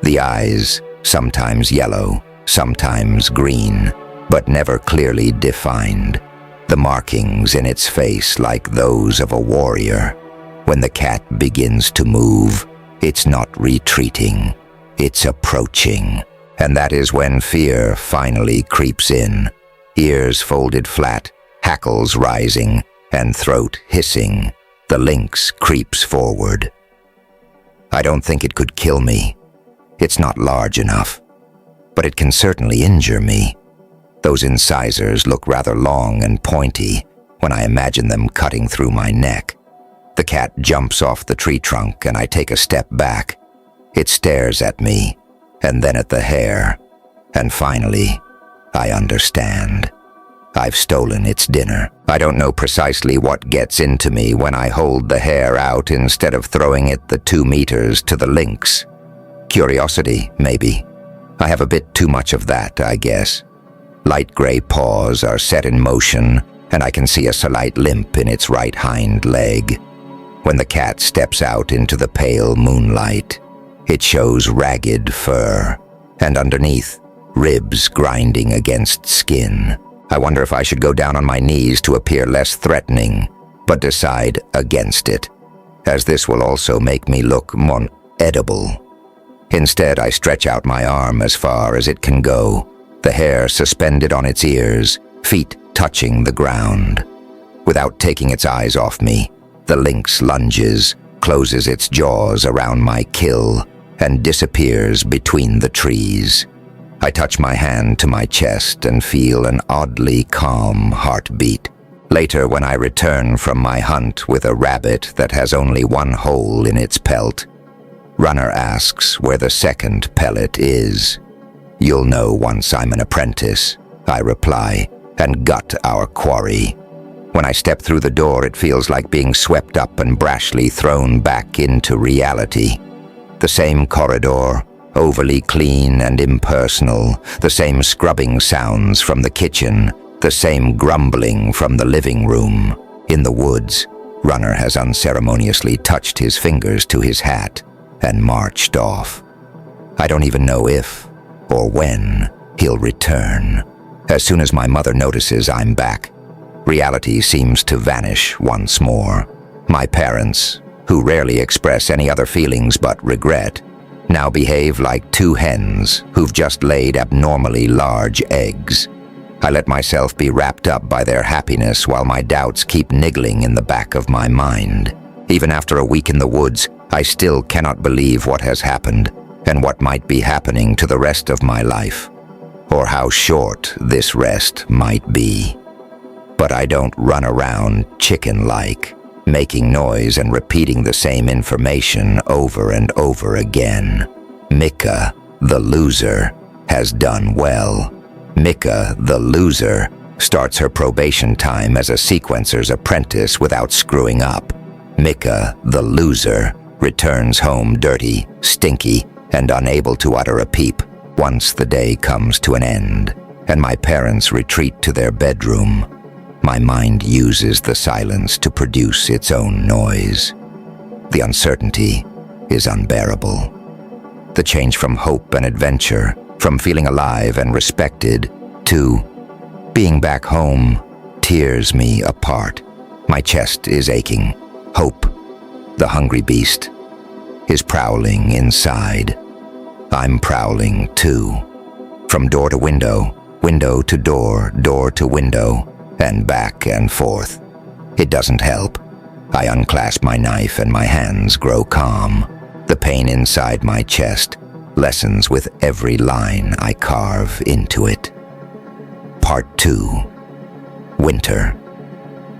The eyes, sometimes yellow, sometimes green, but never clearly defined. The markings in its face like those of a warrior. When the cat begins to move, it's not retreating, it's approaching. And that is when fear finally creeps in. Ears folded flat, hackles rising, and throat hissing. The lynx creeps forward. I don't think it could kill me. It's not large enough. But it can certainly injure me. Those incisors look rather long and pointy when I imagine them cutting through my neck. The cat jumps off the tree trunk and I take a step back. It stares at me, and then at the hare. And finally, I understand. I've stolen its dinner. I don't know precisely what gets into me when I hold the hare out instead of throwing it the 2 meters to the lynx. Curiosity, maybe. I have a bit too much of that, I guess. Light gray paws are set in motion, and I can see a slight limp in its right hind leg. When the cat steps out into the pale moonlight, it shows ragged fur, and underneath, ribs grinding against skin. I wonder if I should go down on my knees to appear less threatening, but decide against it, as this will also make me look more edible. Instead, I stretch out my arm as far as it can go, the hair suspended on its ears, feet touching the ground. Without taking its eyes off me, the lynx lunges, closes its jaws around my kill, and disappears between the trees. I touch my hand to my chest and feel an oddly calm heartbeat. Later, when I return from my hunt with a rabbit that has only one hole in its pelt, Runner asks where the second pellet is. "You'll know once I'm an apprentice," I reply, and gut our quarry. When I step through the door, it feels like being swept up and brashly thrown back into reality. The same corridor, overly clean and impersonal, the same scrubbing sounds from the kitchen, the same grumbling from the living room. In the woods, Runner has unceremoniously touched his fingers to his hat and marched off. I don't even know if or when he'll return. As soon as my mother notices I'm back, reality seems to vanish once more. My parents, who rarely express any other feelings but regret, now behave like 2 hens who've just laid abnormally large eggs. I let myself be wrapped up by their happiness while my doubts keep niggling in the back of my mind. Even after a week in the woods, I still cannot believe what has happened and what might be happening to the rest of my life, or how short this rest might be. But I don't run around chicken-like, making noise and repeating the same information over and over again. Mika, the loser, has done well. Mika, the loser, starts her probation time as a sequencer's apprentice without screwing up. Mika, the loser, returns home dirty, stinky, and unable to utter a peep once the day comes to an end, and my parents retreat to their bedroom. My mind uses the silence to produce its own noise. The uncertainty is unbearable. The change from hope and adventure, from feeling alive and respected, to being back home, tears me apart. My chest is aching. Hope, the hungry beast, is prowling inside. I'm prowling too. From door to window, window to door, door to window, and back and forth. It doesn't help. I unclasp my knife and my hands grow calm. The pain inside my chest lessons with every line I carve into it. Part 2. Winter.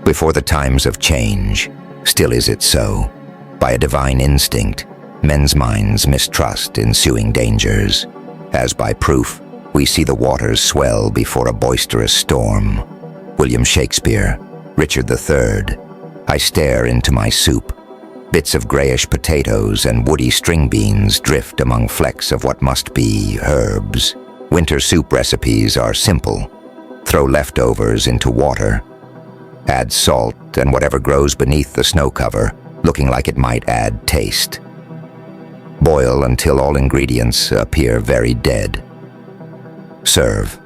Before the times of change, still is it so, by a divine instinct, men's minds mistrust ensuing dangers. As by proof, we see the waters swell before a boisterous storm. William Shakespeare, Richard III. I stare into my soup. Bits of grayish potatoes and woody string beans drift among flecks of what must be herbs. Winter soup recipes are simple. Throw leftovers into water. Add salt and whatever grows beneath the snow cover, looking like it might add taste. Boil until all ingredients appear very dead. Serve.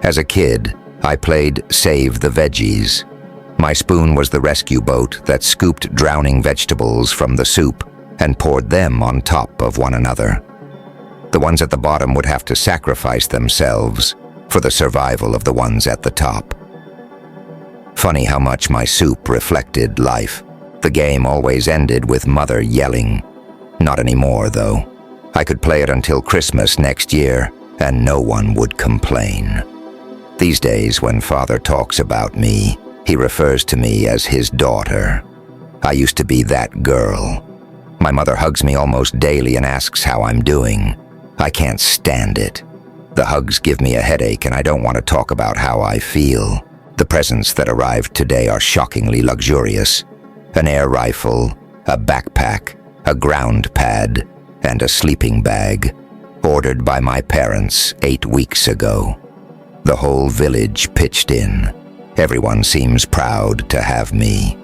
As a kid, I played Save the Veggies. My spoon was the rescue boat that scooped drowning vegetables from the soup and poured them on top of one another. The ones at the bottom would have to sacrifice themselves for the survival of the ones at the top. Funny how much my soup reflected life. The game always ended with Mother yelling. Not anymore, though. I could play it until Christmas next year, and no one would complain. These days, when Father talks about me, he refers to me as his daughter. I used to be that girl. My mother hugs me almost daily and asks how I'm doing. I can't stand it. The hugs give me a headache, and I don't want to talk about how I feel. The presents that arrived today are shockingly luxurious. An air rifle, a backpack, a ground pad, and a sleeping bag, ordered by my parents 8 weeks ago. The whole village pitched in. Everyone seems proud to have me.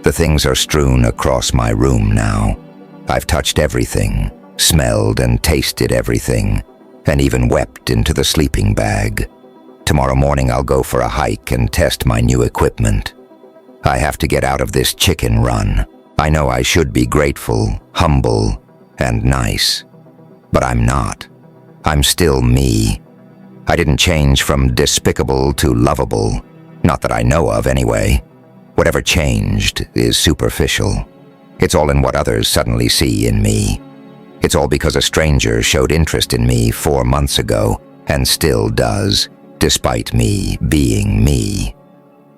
The things are strewn across my room now. I've touched everything, smelled and tasted everything, and even wept into the sleeping bag. Tomorrow morning I'll go for a hike and test my new equipment. I have to get out of this chicken run. I know I should be grateful, humble, and nice. But I'm not. I'm still me. I didn't change from despicable to lovable. Not that I know of, anyway. Whatever changed is superficial. It's all in what others suddenly see in me. It's all because a stranger showed interest in me 4 months ago, and still does, despite me being me.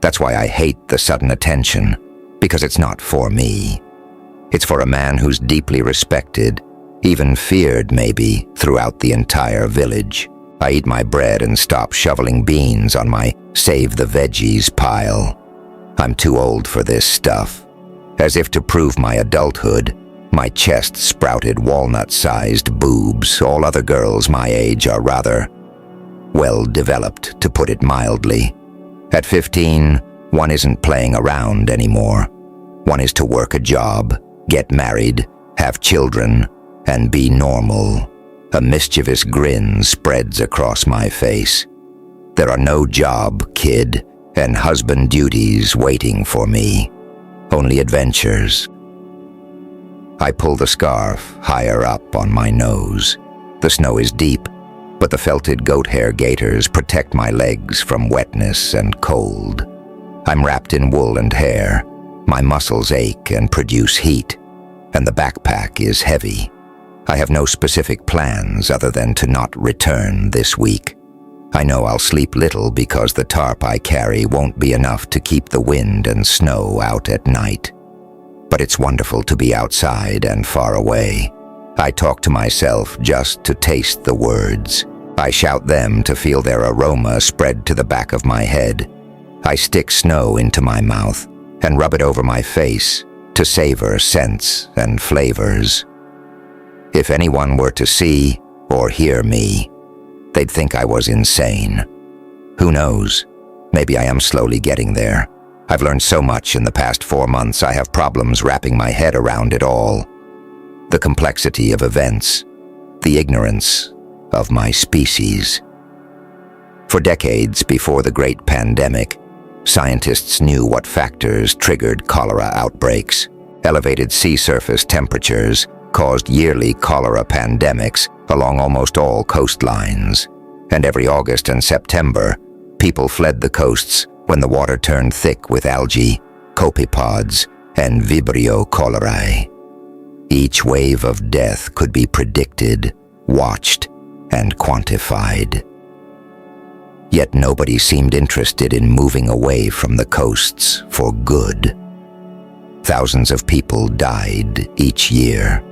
That's why I hate the sudden attention, because it's not for me. It's for a man who's deeply respected, even feared maybe, throughout the entire village. I eat my bread and stop shoveling beans on my Save the Veggies pile. I'm too old for this stuff. As if to prove my adulthood, my chest sprouted walnut-sized boobs. All other girls my age are rather well-developed, to put it mildly. At 15, one isn't playing around anymore. One is to work a job, get married, have children, and be normal. A mischievous grin spreads across my face. There are no job, kid, and husband duties waiting for me. Only adventures. I pull the scarf higher up on my nose. The snow is deep, but the felted goat hair gaiters protect my legs from wetness and cold. I'm wrapped in wool and hair. My muscles ache and produce heat, and the backpack is heavy. I have no specific plans other than to not return this week. I know I'll sleep little because the tarp I carry won't be enough to keep the wind and snow out at night. But it's wonderful to be outside and far away. I talk to myself just to taste the words. I shout them to feel their aroma spread to the back of my head. I stick snow into my mouth and rub it over my face to savor scents and flavors. If anyone were to see or hear me, they'd think I was insane. Who knows? Maybe I am slowly getting there. I've learned so much in the past 4 months I have problems wrapping my head around it all. The complexity of events, the ignorance of my species. For decades before the Great Pandemic, scientists knew what factors triggered cholera outbreaks. Elevated sea surface temperatures caused yearly cholera pandemics along almost all coastlines. And every August and September, people fled the coasts when the water turned thick with algae, copepods, and Vibrio cholerae. Each wave of death could be predicted, watched, and quantified. Yet nobody seemed interested in moving away from the coasts for good. Thousands of people died each year.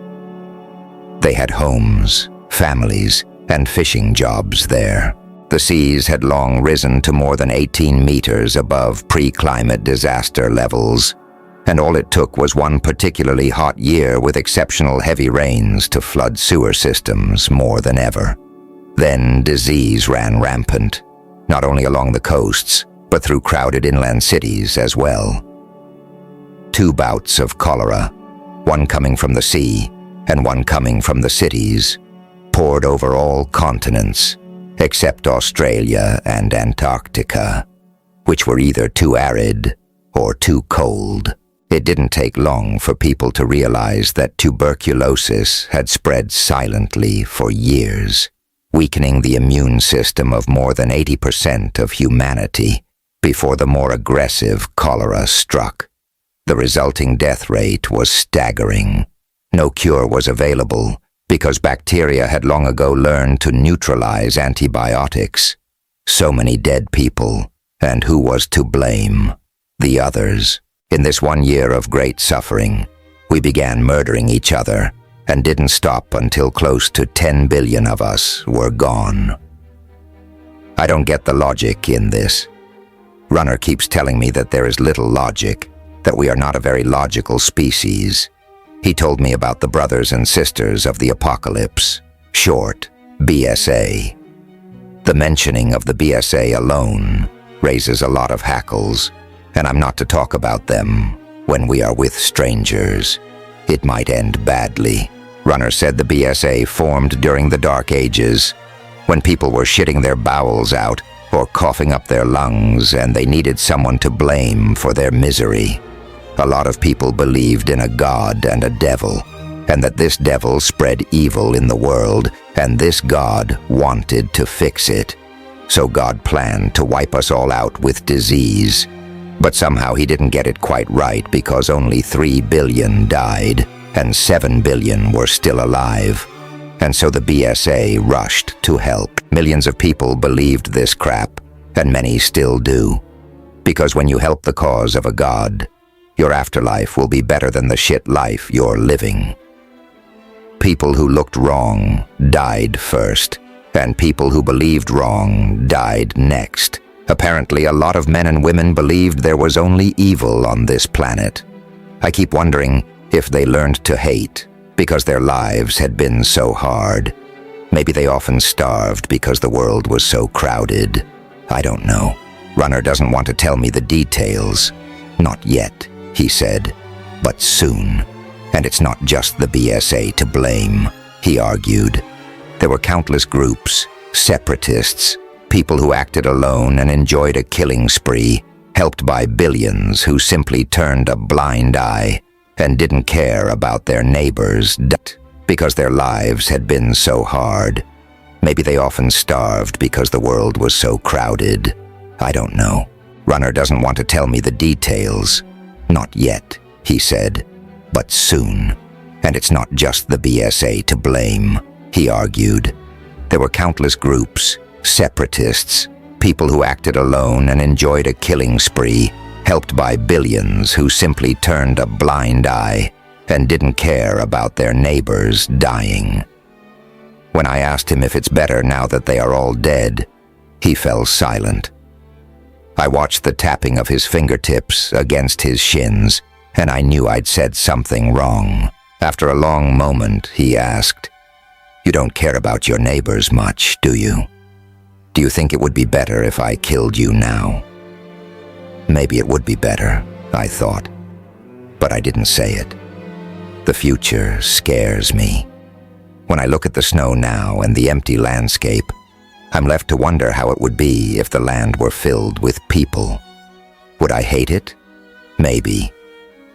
They had homes, families, and fishing jobs there. The seas had long risen to more than 18 meters above pre-climate disaster levels, and all it took was one particularly hot year with exceptional heavy rains to flood sewer systems more than ever. Then disease ran rampant, not only along the coasts, but through crowded inland cities as well. 2 bouts of cholera, one coming from the sea and one coming from the cities, poured over all continents, except Australia and Antarctica, which were either too arid or too cold. It didn't take long for people to realize that tuberculosis had spread silently for years, weakening the immune system of more than 80% of humanity before the more aggressive cholera struck. The resulting death rate was staggering. No cure was available because bacteria had long ago learned to neutralize antibiotics. So many dead people, and who was to blame? The others. In this 1 year of great suffering, we began murdering each other and didn't stop until close to 10 billion of us were gone. I don't get the logic in this. Runner keeps telling me that there is little logic, that we are not a very logical species. He told me about the brothers and sisters of the apocalypse, short, BSA. The mentioning of the BSA alone raises a lot of hackles, and I'm not to talk about them when we are with strangers. It might end badly. Runner said the BSA formed during the Dark Ages, when people were shitting their bowels out or coughing up their lungs and they needed someone to blame for their misery. A lot of people believed in a god and a devil, and that this devil spread evil in the world, and this god wanted to fix it. So God planned to wipe us all out with disease. But somehow he didn't get it quite right because only 3 billion died, and 7 billion were still alive. And so the BSA rushed to help. Millions of people believed this crap, and many still do. Because when you help the cause of a god, your afterlife will be better than the shit life you're living. People who looked wrong died first, and people who believed wrong died next. Apparently, a lot of men and women believed there was only evil on this planet. I keep wondering if they learned to hate because their lives had been so hard. Maybe they often starved because the world was so crowded. I don't know. Runner doesn't want to tell me the details. Not yet, he said, but soon. And it's not just the BSA to blame, he argued. There were countless groups, separatists, people who acted alone and enjoyed a killing spree, helped by billions who simply turned a blind eye and didn't care about their neighbors because their lives had been so hard. Maybe they often starved because the world was so crowded. I don't know. Runner doesn't want to tell me the details. Not yet, he said, but soon. And it's not just the BSA to blame, he argued. There were countless groups, separatists, people who acted alone and enjoyed a killing spree, helped by billions who simply turned a blind eye and didn't care about their neighbors dying. When I asked him if it's better now that they are all dead, he fell silent. I watched the tapping of his fingertips against his shins, and I knew I'd said something wrong. After a long moment, he asked, "You don't care about your neighbors much, do you? Do you think it would be better if I killed you now?" Maybe it would be better, I thought, but I didn't say it. The future scares me. When I look at the snow now and the empty landscape, I'm left to wonder how it would be if the land were filled with people. Would I hate it? Maybe.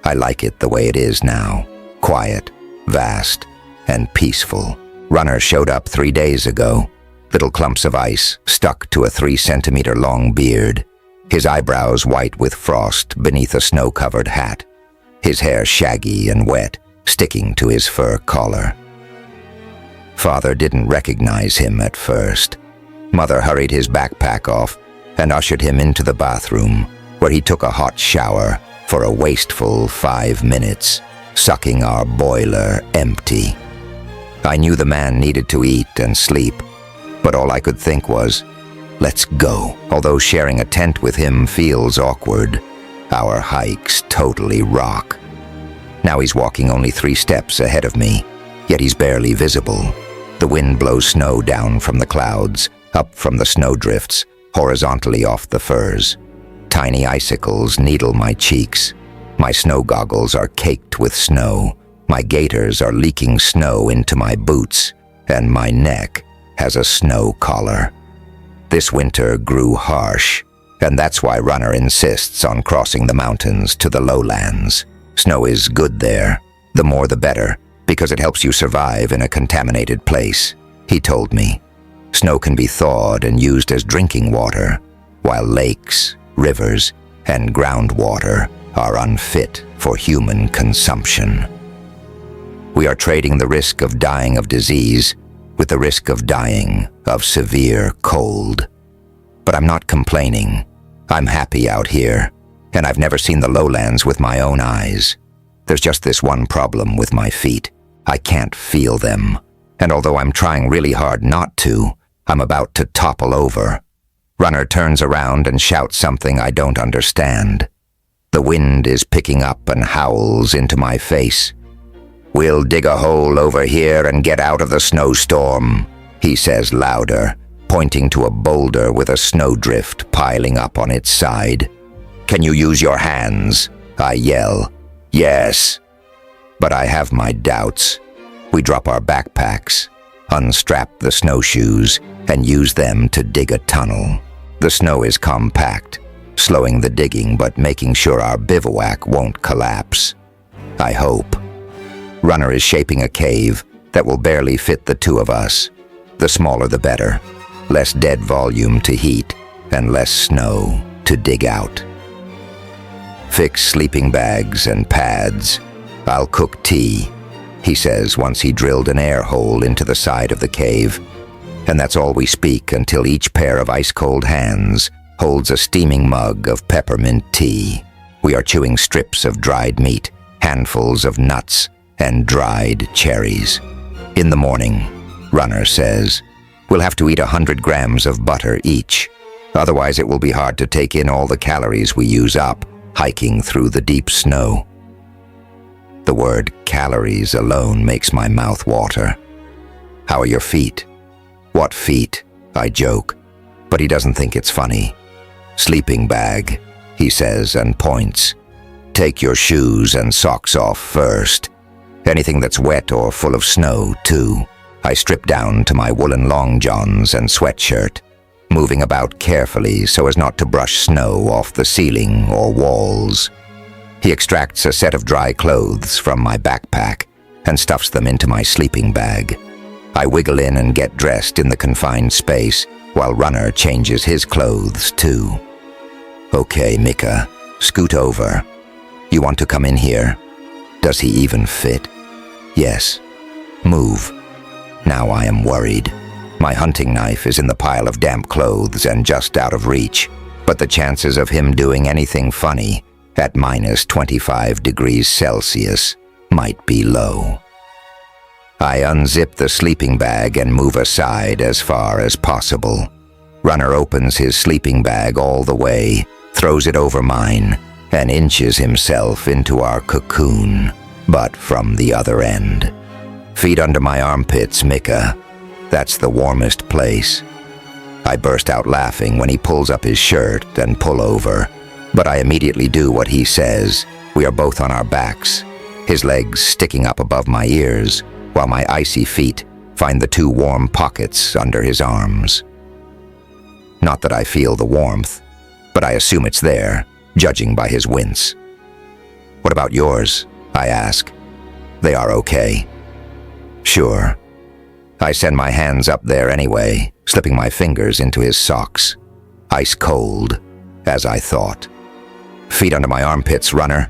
I like it the way it is now, quiet, vast, and peaceful. Runner showed up 3 days ago, little clumps of ice stuck to a 3-centimeter long beard, his eyebrows white with frost beneath a snow-covered hat, his hair shaggy and wet, sticking to his fur collar. Father didn't recognize him at first. Mother hurried his backpack off and ushered him into the bathroom, where he took a hot shower for a wasteful 5 minutes, sucking our boiler empty. I knew the man needed to eat and sleep, but all I could think was, let's go. Although sharing a tent with him feels awkward, our hikes totally rock. Now he's walking only 3 steps ahead of me, yet he's barely visible. The wind blows snow down from the clouds, up from the snowdrifts, horizontally off the firs. Tiny icicles needle my cheeks. My snow goggles are caked with snow. My gaiters are leaking snow into my boots, and my neck has a snow collar. This winter grew harsh, and that's why Runner insists on crossing the mountains to the lowlands. Snow is good there, the more the better, because it helps you survive in a contaminated place, he told me. Snow can be thawed and used as drinking water, while lakes, rivers, and groundwater are unfit for human consumption. We are trading the risk of dying of disease with the risk of dying of severe cold. But I'm not complaining. I'm happy out here, and I've never seen the lowlands with my own eyes. There's just this one problem with my feet. I can't feel them, and although I'm trying really hard not to, I'm about to topple over. Runner turns around and shouts something I don't understand. The wind is picking up and howls into my face. "We'll dig a hole over here and get out of the snowstorm," he says louder, pointing to a boulder with a snowdrift piling up on its side. "Can you use your hands?" I yell. "Yes." But I have my doubts. We drop our backpacks, unstrap the snowshoes, and use them to dig a tunnel. The snow is compact, slowing the digging but making sure our bivouac won't collapse. I hope. Runner is shaping a cave that will barely fit the 2 of us. The smaller the better. Less dead volume to heat, and less snow to dig out. "Fix sleeping bags and pads. I'll cook tea," he says once he drilled an air hole into the side of the cave. And that's all we speak until each pair of ice-cold hands holds a steaming mug of peppermint tea. We are chewing strips of dried meat, handfuls of nuts, and dried cherries. In the morning, Runner says, we'll have to eat 100 grams of butter each. Otherwise it will be hard to take in all the calories we use up hiking through the deep snow. The word calories alone makes my mouth water. "How are your feet?" "What feet?" I joke, but he doesn't think it's funny. "Sleeping bag," he says and points. "Take your shoes and socks off first. Anything that's wet or full of snow, too." I strip down to my woolen long johns and sweatshirt, moving about carefully so as not to brush snow off the ceiling or walls. He extracts a set of dry clothes from my backpack and stuffs them into my sleeping bag. I wiggle in and get dressed in the confined space while Runner changes his clothes, too. "Okay, Mika, scoot over. You want to come in here?" Does he even fit? Yes. Move. Now I am worried. My hunting knife is in the pile of damp clothes and just out of reach, but the chances of him doing anything funny at minus 25 degrees Celsius might be low. I unzip the sleeping bag and move aside as far as possible. Runner opens his sleeping bag all the way, throws it over mine, and inches himself into our cocoon, but from the other end. "Feet under my armpits, Mika. That's the warmest place." I burst out laughing when he pulls up his shirt and pull over, but I immediately do what he says. We are both on our backs, his legs sticking up above my ears, while my icy feet find the 2 warm pockets under his arms. Not that I feel the warmth, but I assume it's there, judging by his wince. "What about yours?" I ask. "They are okay." "Sure." I send my hands up there anyway, slipping my fingers into his socks. Ice cold, as I thought. "Feet under my armpits, Runner."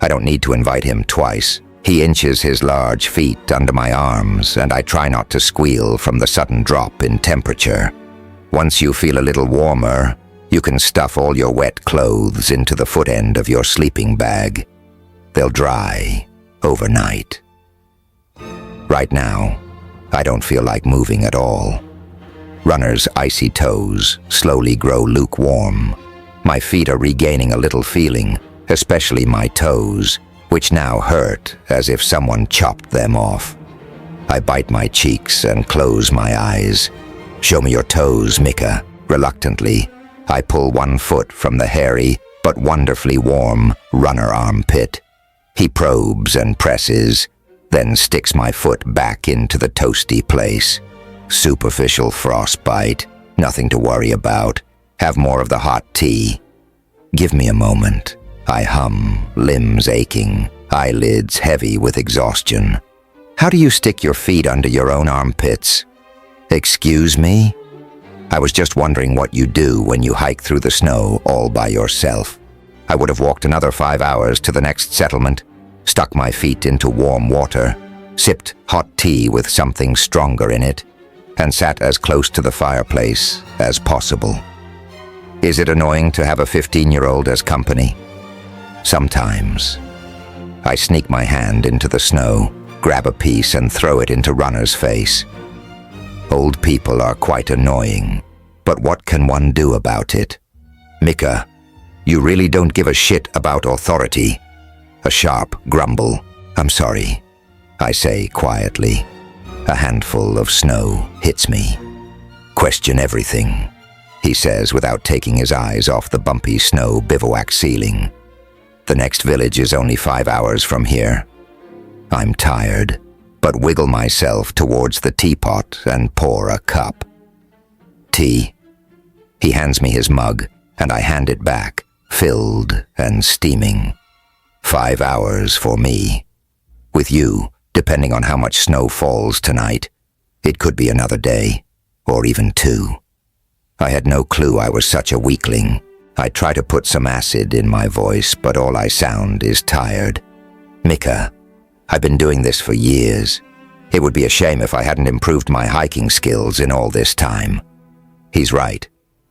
I don't need to invite him twice. He inches his large feet under my arms, and I try not to squeal from the sudden drop in temperature. Once you feel a little warmer, you can stuff all your wet clothes into the foot end of your sleeping bag. They'll dry overnight. Right now, I don't feel like moving at all. Runner's icy toes slowly grow lukewarm. My feet are regaining a little feeling, especially my toes, which now hurt as if someone chopped them off. I bite my cheeks and close my eyes. "Show me your toes, Mika." Reluctantly, I pull one foot from the hairy but wonderfully warm runner armpit. He probes and presses, then sticks my foot back into the toasty place. Superficial frostbite, nothing to worry about. Have more of the hot tea. Give me a moment. I hum, limbs aching, eyelids heavy with exhaustion. How do you stick your feet under your own armpits? Excuse me? I was just wondering what you do when you hike through the snow all by yourself. I would have walked another 5 hours to the next settlement, stuck my feet into warm water, sipped hot tea with something stronger in it, and sat as close to the fireplace as possible. Is it annoying to have a 15-year-old as company? Sometimes. I sneak my hand into the snow, grab a piece and throw it into Runner's face. Old people are quite annoying, but what can one do about it? Mika, you really don't give a shit about authority. A sharp grumble. I'm sorry, I say quietly. A handful of snow hits me. Question everything, he says without taking his eyes off the bumpy snow bivouac ceiling. The next village is only 5 hours from here. I'm tired, but wiggle myself towards the teapot and pour a cup. Tea. He hands me his mug, and I hand it back, filled and steaming. 5 hours for me. With you, depending on how much snow falls tonight, it could be another day, or even 2. I had no clue I was such a weakling. I try to put some acid in my voice, but all I sound is tired. Mika, I've been doing this for years. It would be a shame if I hadn't improved my hiking skills in all this time. He's right,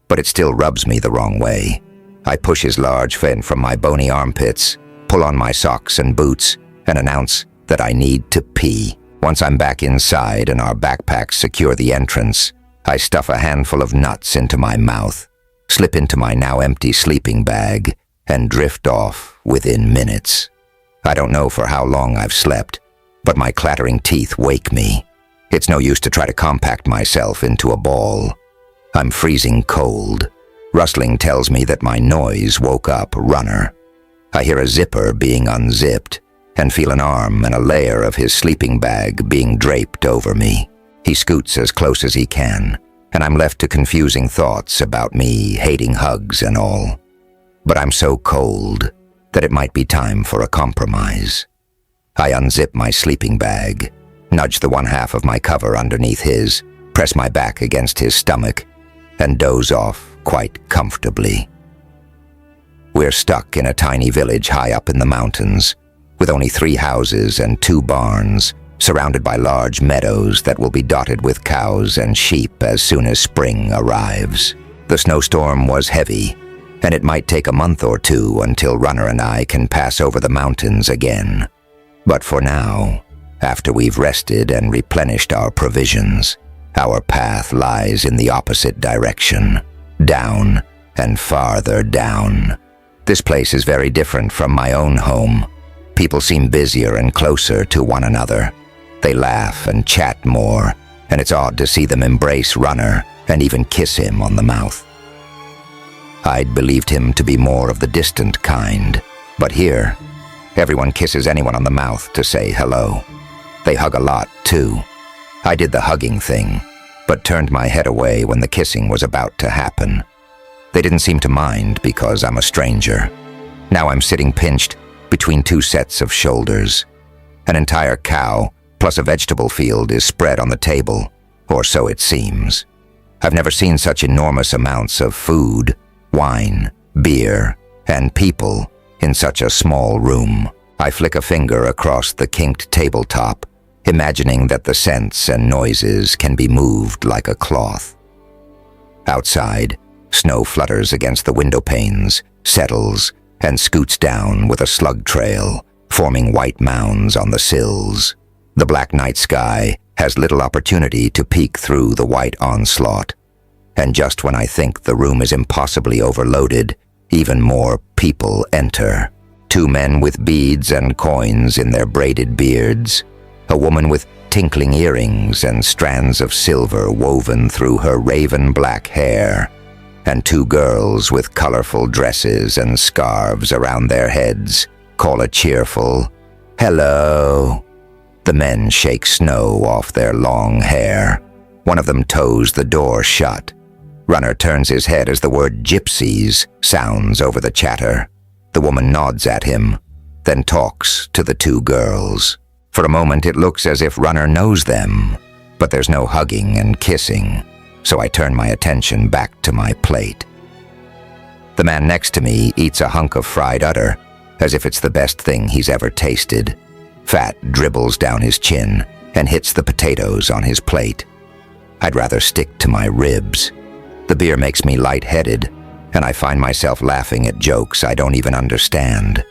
but it still rubs me the wrong way. I push his large fin from my bony armpits, pull on my socks and boots, and announce that I need to pee. Once I'm back inside and our backpacks secure the entrance, I stuff a handful of nuts into my mouth, slip into my now empty sleeping bag, and drift off within minutes. I don't know for how long I've slept, but my clattering teeth wake me. It's no use to try to compact myself into a ball. I'm freezing cold. Rustling tells me that my noise woke up Runner. I hear a zipper being unzipped, and feel an arm and a layer of his sleeping bag being draped over me. He scoots as close as he can, and I'm left to confusing thoughts about me hating hugs and all. But I'm so cold that it might be time for a compromise. I unzip my sleeping bag, nudge the one half of my cover underneath his, press my back against his stomach, and doze off quite comfortably. We're stuck in a tiny village high up in the mountains, with only 3 houses and 2 barns, surrounded by large meadows that will be dotted with cows and sheep as soon as spring arrives. The snowstorm was heavy, and it might take a month or 2 until Runner and I can pass over the mountains again. But for now, after we've rested and replenished our provisions, our path lies in the opposite direction, down and farther down. This place is very different from my own home. People seem busier and closer to one another. They laugh and chat more, and it's odd to see them embrace Runner and even kiss him on the mouth. I'd believed him to be more of the distant kind, but here, everyone kisses anyone on the mouth to say hello. They hug a lot, too. I did the hugging thing, but turned my head away when the kissing was about to happen. They didn't seem to mind because I'm a stranger. Now I'm sitting pinched between 2 sets of shoulders. An entire cow, plus a vegetable field, is spread on the table, or so it seems. I've never seen such enormous amounts of food, wine, beer, and people in such a small room. I flick a finger across the kinked tabletop, imagining that the scents and noises can be moved like a cloth. Outside, snow flutters against the window panes, settles, and scoots down with a slug trail, forming white mounds on the sills. The black night sky has little opportunity to peek through the white onslaught. And just when I think the room is impossibly overloaded, even more people enter. 2 men with beads and coins in their braided beards, a woman with tinkling earrings and strands of silver woven through her raven black hair, and 2 girls with colorful dresses and scarves around their heads call a cheerful, "Hello." The men shake snow off their long hair. One of them toes the door shut. Runner turns his head as the word gypsies sounds over the chatter. The woman nods at him, then talks to the 2 girls. For a moment it looks as if Runner knows them, but there's no hugging and kissing, so I turn my attention back to my plate. The man next to me eats a hunk of fried udder, as if it's the best thing he's ever tasted. Fat dribbles down his chin and hits the potatoes on his plate. I'd rather stick to my ribs. The beer makes me lightheaded, and I find myself laughing at jokes I don't even understand.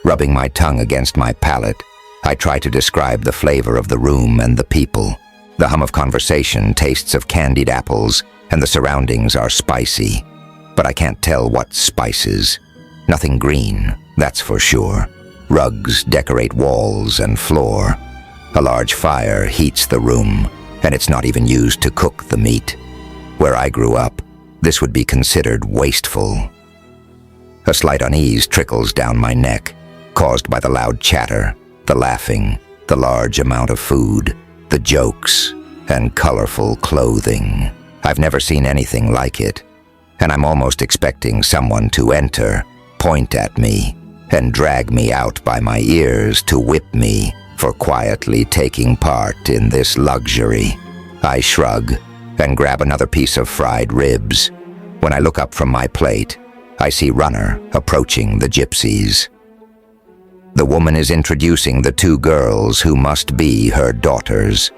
Rubbing my tongue against my palate, I try to describe the flavor of the room and the people. The hum of conversation tastes of candied apples, and the surroundings are spicy. But I can't tell what spices. Nothing green, that's for sure. Rugs decorate walls and floor. A large fire heats the room, and it's not even used to cook the meat. Where I grew up, this would be considered wasteful. A slight unease trickles down my neck, caused by the loud chatter, the laughing, the large amount of food, the jokes, and colorful clothing. I've never seen anything like it, and I'm almost expecting someone to enter, point at me, and drag me out by my ears to whip me for quietly taking part in this luxury. I shrug and grab another piece of fried ribs. When I look up from my plate, I see Runner approaching the gypsies. The woman is introducing the 2 girls who must be her daughters.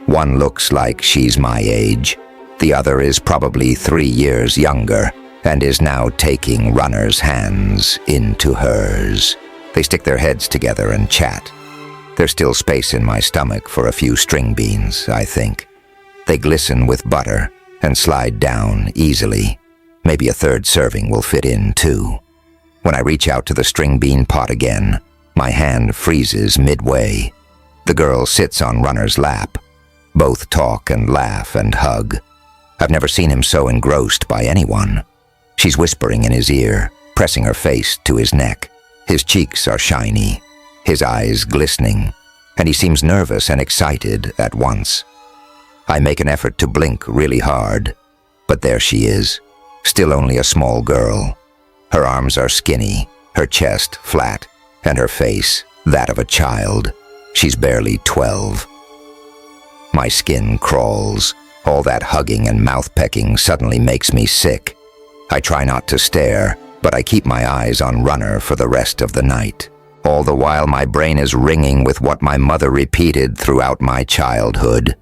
One looks like she's my age. The other is probably 3 years younger and is now taking Runner's hands into hers. They stick their heads together and chat. There's still space in my stomach for a few string beans, I think. They glisten with butter and slide down easily. Maybe a 3rd serving will fit in too. When I reach out to the string bean pot again, my hand freezes midway. The girl sits on Runner's lap. Both talk and laugh and hug. I've never seen him so engrossed by anyone. She's whispering in his ear, pressing her face to his neck. His cheeks are shiny, his eyes glistening, and he seems nervous and excited at once. I make an effort to blink really hard, but there she is, still only a small girl. Her arms are skinny, her chest flat, and her face that of a child. She's barely 12. My skin crawls. All that hugging and mouth-pecking suddenly makes me sick. I try not to stare, but I keep my eyes on Runner for the rest of the night. All the while my brain is ringing with what my mother repeated throughout my childhood.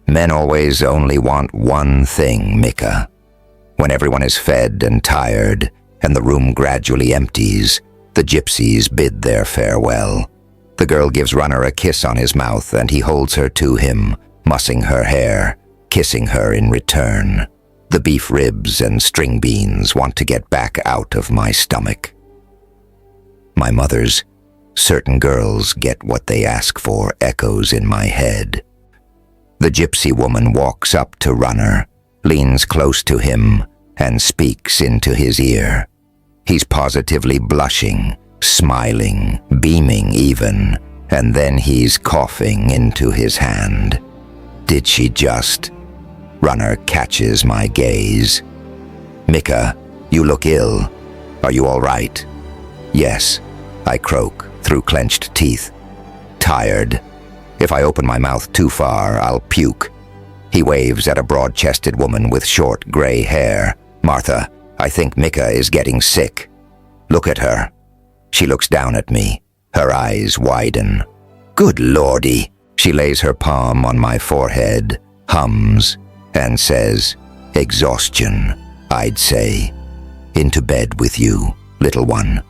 Men always only want one thing, Mika. When everyone is fed and tired, and the room gradually empties, the gypsies bid their farewell. The girl gives Runner a kiss on his mouth, and he holds her to him, mussing her hair, kissing her in return. The beef ribs and string beans want to get back out of my stomach. My mother's "certain girls get what they ask for" echoes in my head. The gypsy woman walks up to Runner, leans close to him, and speaks into his ear. He's positively blushing, smiling, beaming even, and then he's coughing into his hand. Did she just? Runner catches my gaze. "Mika, you look ill. Are you all right?" "Yes," I croak through clenched teeth. "Tired. If I open my mouth too far, I'll puke." He waves at a broad-chested woman with short gray hair. "Martha, I think Mika is getting sick. Look at her." She looks down at me, Her eyes widen. Good lordy. She lays her palm on my forehead, hums, and says, exhaustion, I'd say. Into bed with you, little one.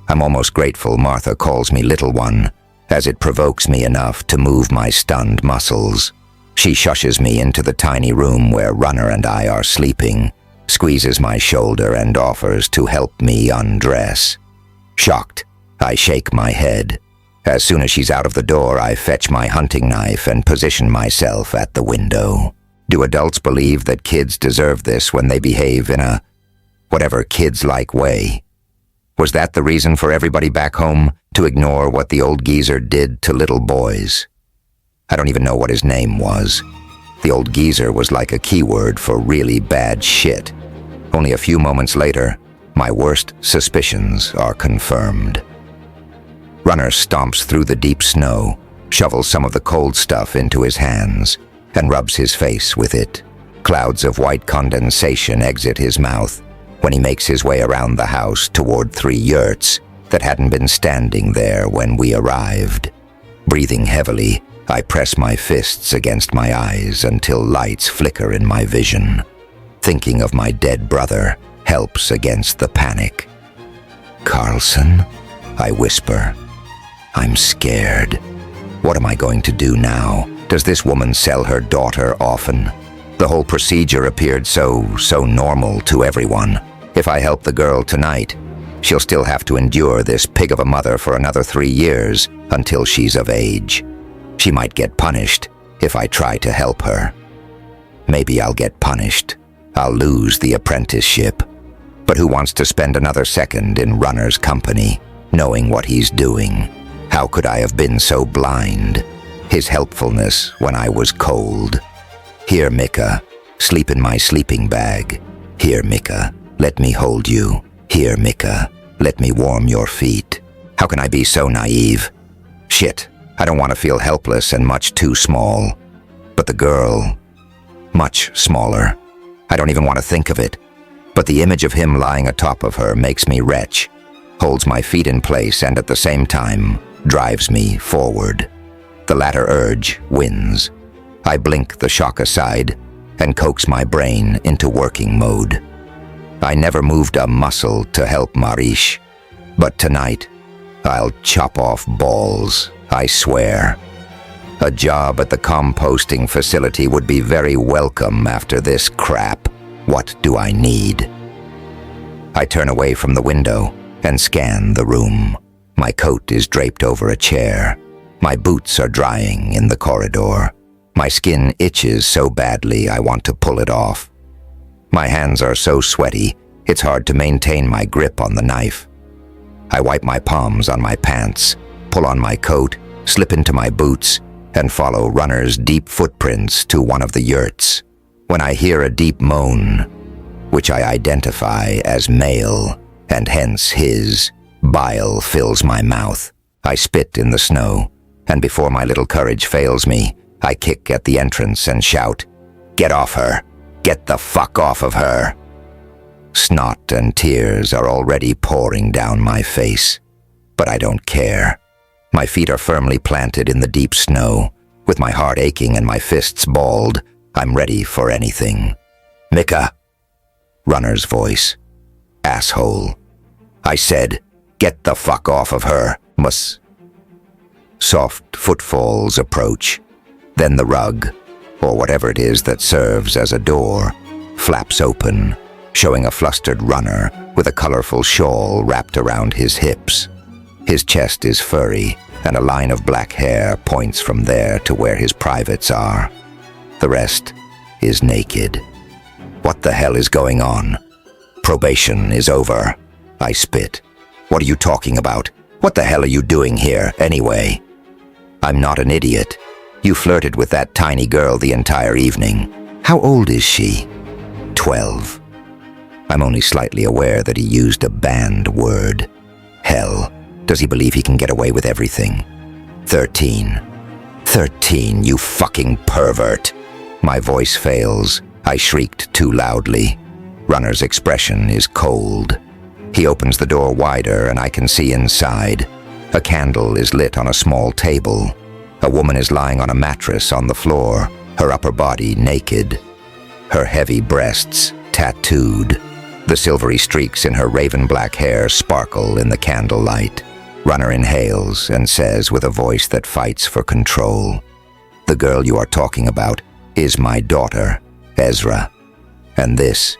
I'm almost grateful Martha calls me little one, as it provokes me enough to move my stunned muscles. She shushes me into the tiny room where Runner and I are sleeping, squeezes my shoulder and offers to help me undress. Shocked, I shake my head. As soon as she's out of the door, I fetch my hunting knife and position myself at the window. Do adults believe that kids deserve this when they behave in a whatever kids-like way? Was that the reason for everybody back home to ignore what the old geezer did to little boys? I don't even know what his name was. The old geezer was like a keyword for really bad shit. Only a few moments later, my worst suspicions are confirmed. Runner stomps through the deep snow, shovels some of the cold stuff into his hands, and rubs his face with it. Clouds of white condensation exit his mouth when he makes his way around the house toward 3 yurts that hadn't been standing there when we arrived. Breathing heavily, I press my fists against my eyes until lights flicker in my vision. Thinking of my dead brother helps against the panic. Carlson? I whisper. I'm scared. What am I going to do now? Does this woman sell her daughter often? The whole procedure appeared so normal to everyone. If I help the girl tonight, she'll still have to endure this pig of a mother for another 3 years until she's of age. She might get punished if I try to help her. Maybe I'll get punished. I'll lose the apprenticeship. But who wants to spend another second in Runner's company, knowing what he's doing? How could I have been so blind? His helpfulness when I was cold. Here, Mika, sleep in my sleeping bag. Here, Mika, let me hold you. Here, Mika, let me warm your feet. How can I be so naive? Shit, I don't want to feel helpless and much too small. But the girl, much smaller. I don't even want to think of it. But the image of him lying atop of her makes me retch, holds my feet in place and at the same time drives me forward. The latter urge wins. I blink the shock aside and coax my brain into working mode. I never moved a muscle to help Marish, but tonight I'll chop off balls, I swear. A job at the composting facility would be very welcome after this crap. What do I need? I turn away from the window and scan the room. My coat is draped over a chair. My boots are drying in the corridor. My skin itches so badly I want to pull it off. My hands are so sweaty, it's hard to maintain my grip on the knife. I wipe my palms on my pants, pull on my coat, slip into my boots, and follow Runner's deep footprints to one of the yurts. When I hear a deep moan, which I identify as male, and hence his, bile fills my mouth. I spit in the snow, and before my little courage fails me, I kick at the entrance and shout, "Get off her! Get the fuck off of her!" Snot and tears are already pouring down my face, but I don't care. My feet are firmly planted in the deep snow. With my heart aching and my fists balled, I'm ready for anything. "Mika!" Runner's voice. "Asshole." I said, "Get the fuck off of her, mus." Soft footfalls approach. Then the rug, or whatever it is that serves as a door, flaps open, showing a flustered Runner with a colorful shawl wrapped around his hips. His chest is furry, and a line of black hair points from there to where his privates are. The rest is naked. What the hell is going on? Probation is over. I spit. What are you talking about? What the hell are you doing here, anyway? I'm not an idiot. You flirted with that tiny girl the entire evening. How old is she? 12. I'm only slightly aware that he used a banned word. Hell, does he believe he can get away with everything? 13. 13, you fucking pervert. My voice fails. I shrieked too loudly. Runner's expression is cold. He opens the door wider and I can see inside. A candle is lit on a small table. A woman is lying on a mattress on the floor, her upper body naked, her heavy breasts tattooed. The silvery streaks in her raven-black hair sparkle in the candlelight. Runner inhales and says with a voice that fights for control, "The girl you are talking about is my daughter, Ezra. And this,"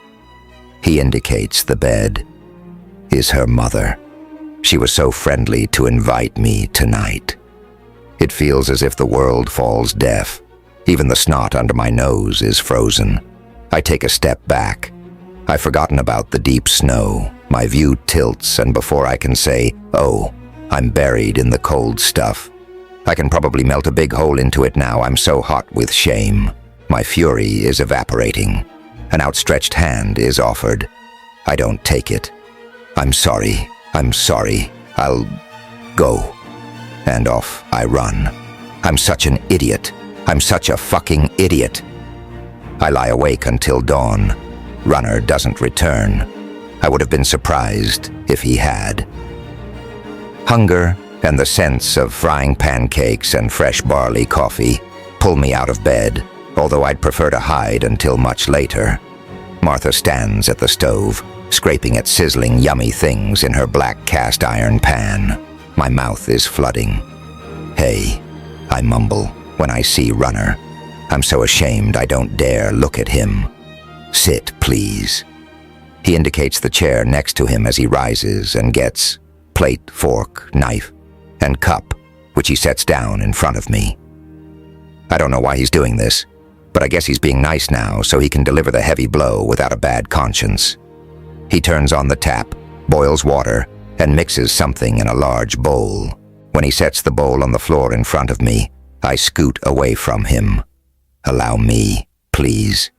he indicates the bed, "is her mother. She was so friendly to invite me tonight." It feels as if the world falls deaf. Even the snot under my nose is frozen. I take a step back. I've forgotten about the deep snow. My view tilts, and before I can say, "Oh," I'm buried in the cold stuff. I can probably melt a big hole into it now. I'm so hot with shame. My fury is evaporating. An outstretched hand is offered. I don't take it. I'm sorry. I'll go." And off I run. I'm such an idiot. I'm such a fucking idiot. I lie awake until dawn. Runner doesn't return. I would have been surprised if he had. Hunger and the sense of frying pancakes and fresh barley coffee pull me out of bed, although I'd prefer to hide until much later. Martha stands at the stove, scraping at sizzling, yummy things in her black cast iron pan. My mouth is flooding. "Hey," I mumble when I see Runner. I'm so ashamed I don't dare look at him. "Sit, please." He indicates the chair next to him as he rises and gets plate, fork, knife, and cup, which he sets down in front of me. I don't know why he's doing this, but I guess he's being nice now so he can deliver the heavy blow without a bad conscience. He turns on the tap, boils water, and mixes something in a large bowl. When he sets the bowl on the floor in front of me, I scoot away from him. "Allow me, please."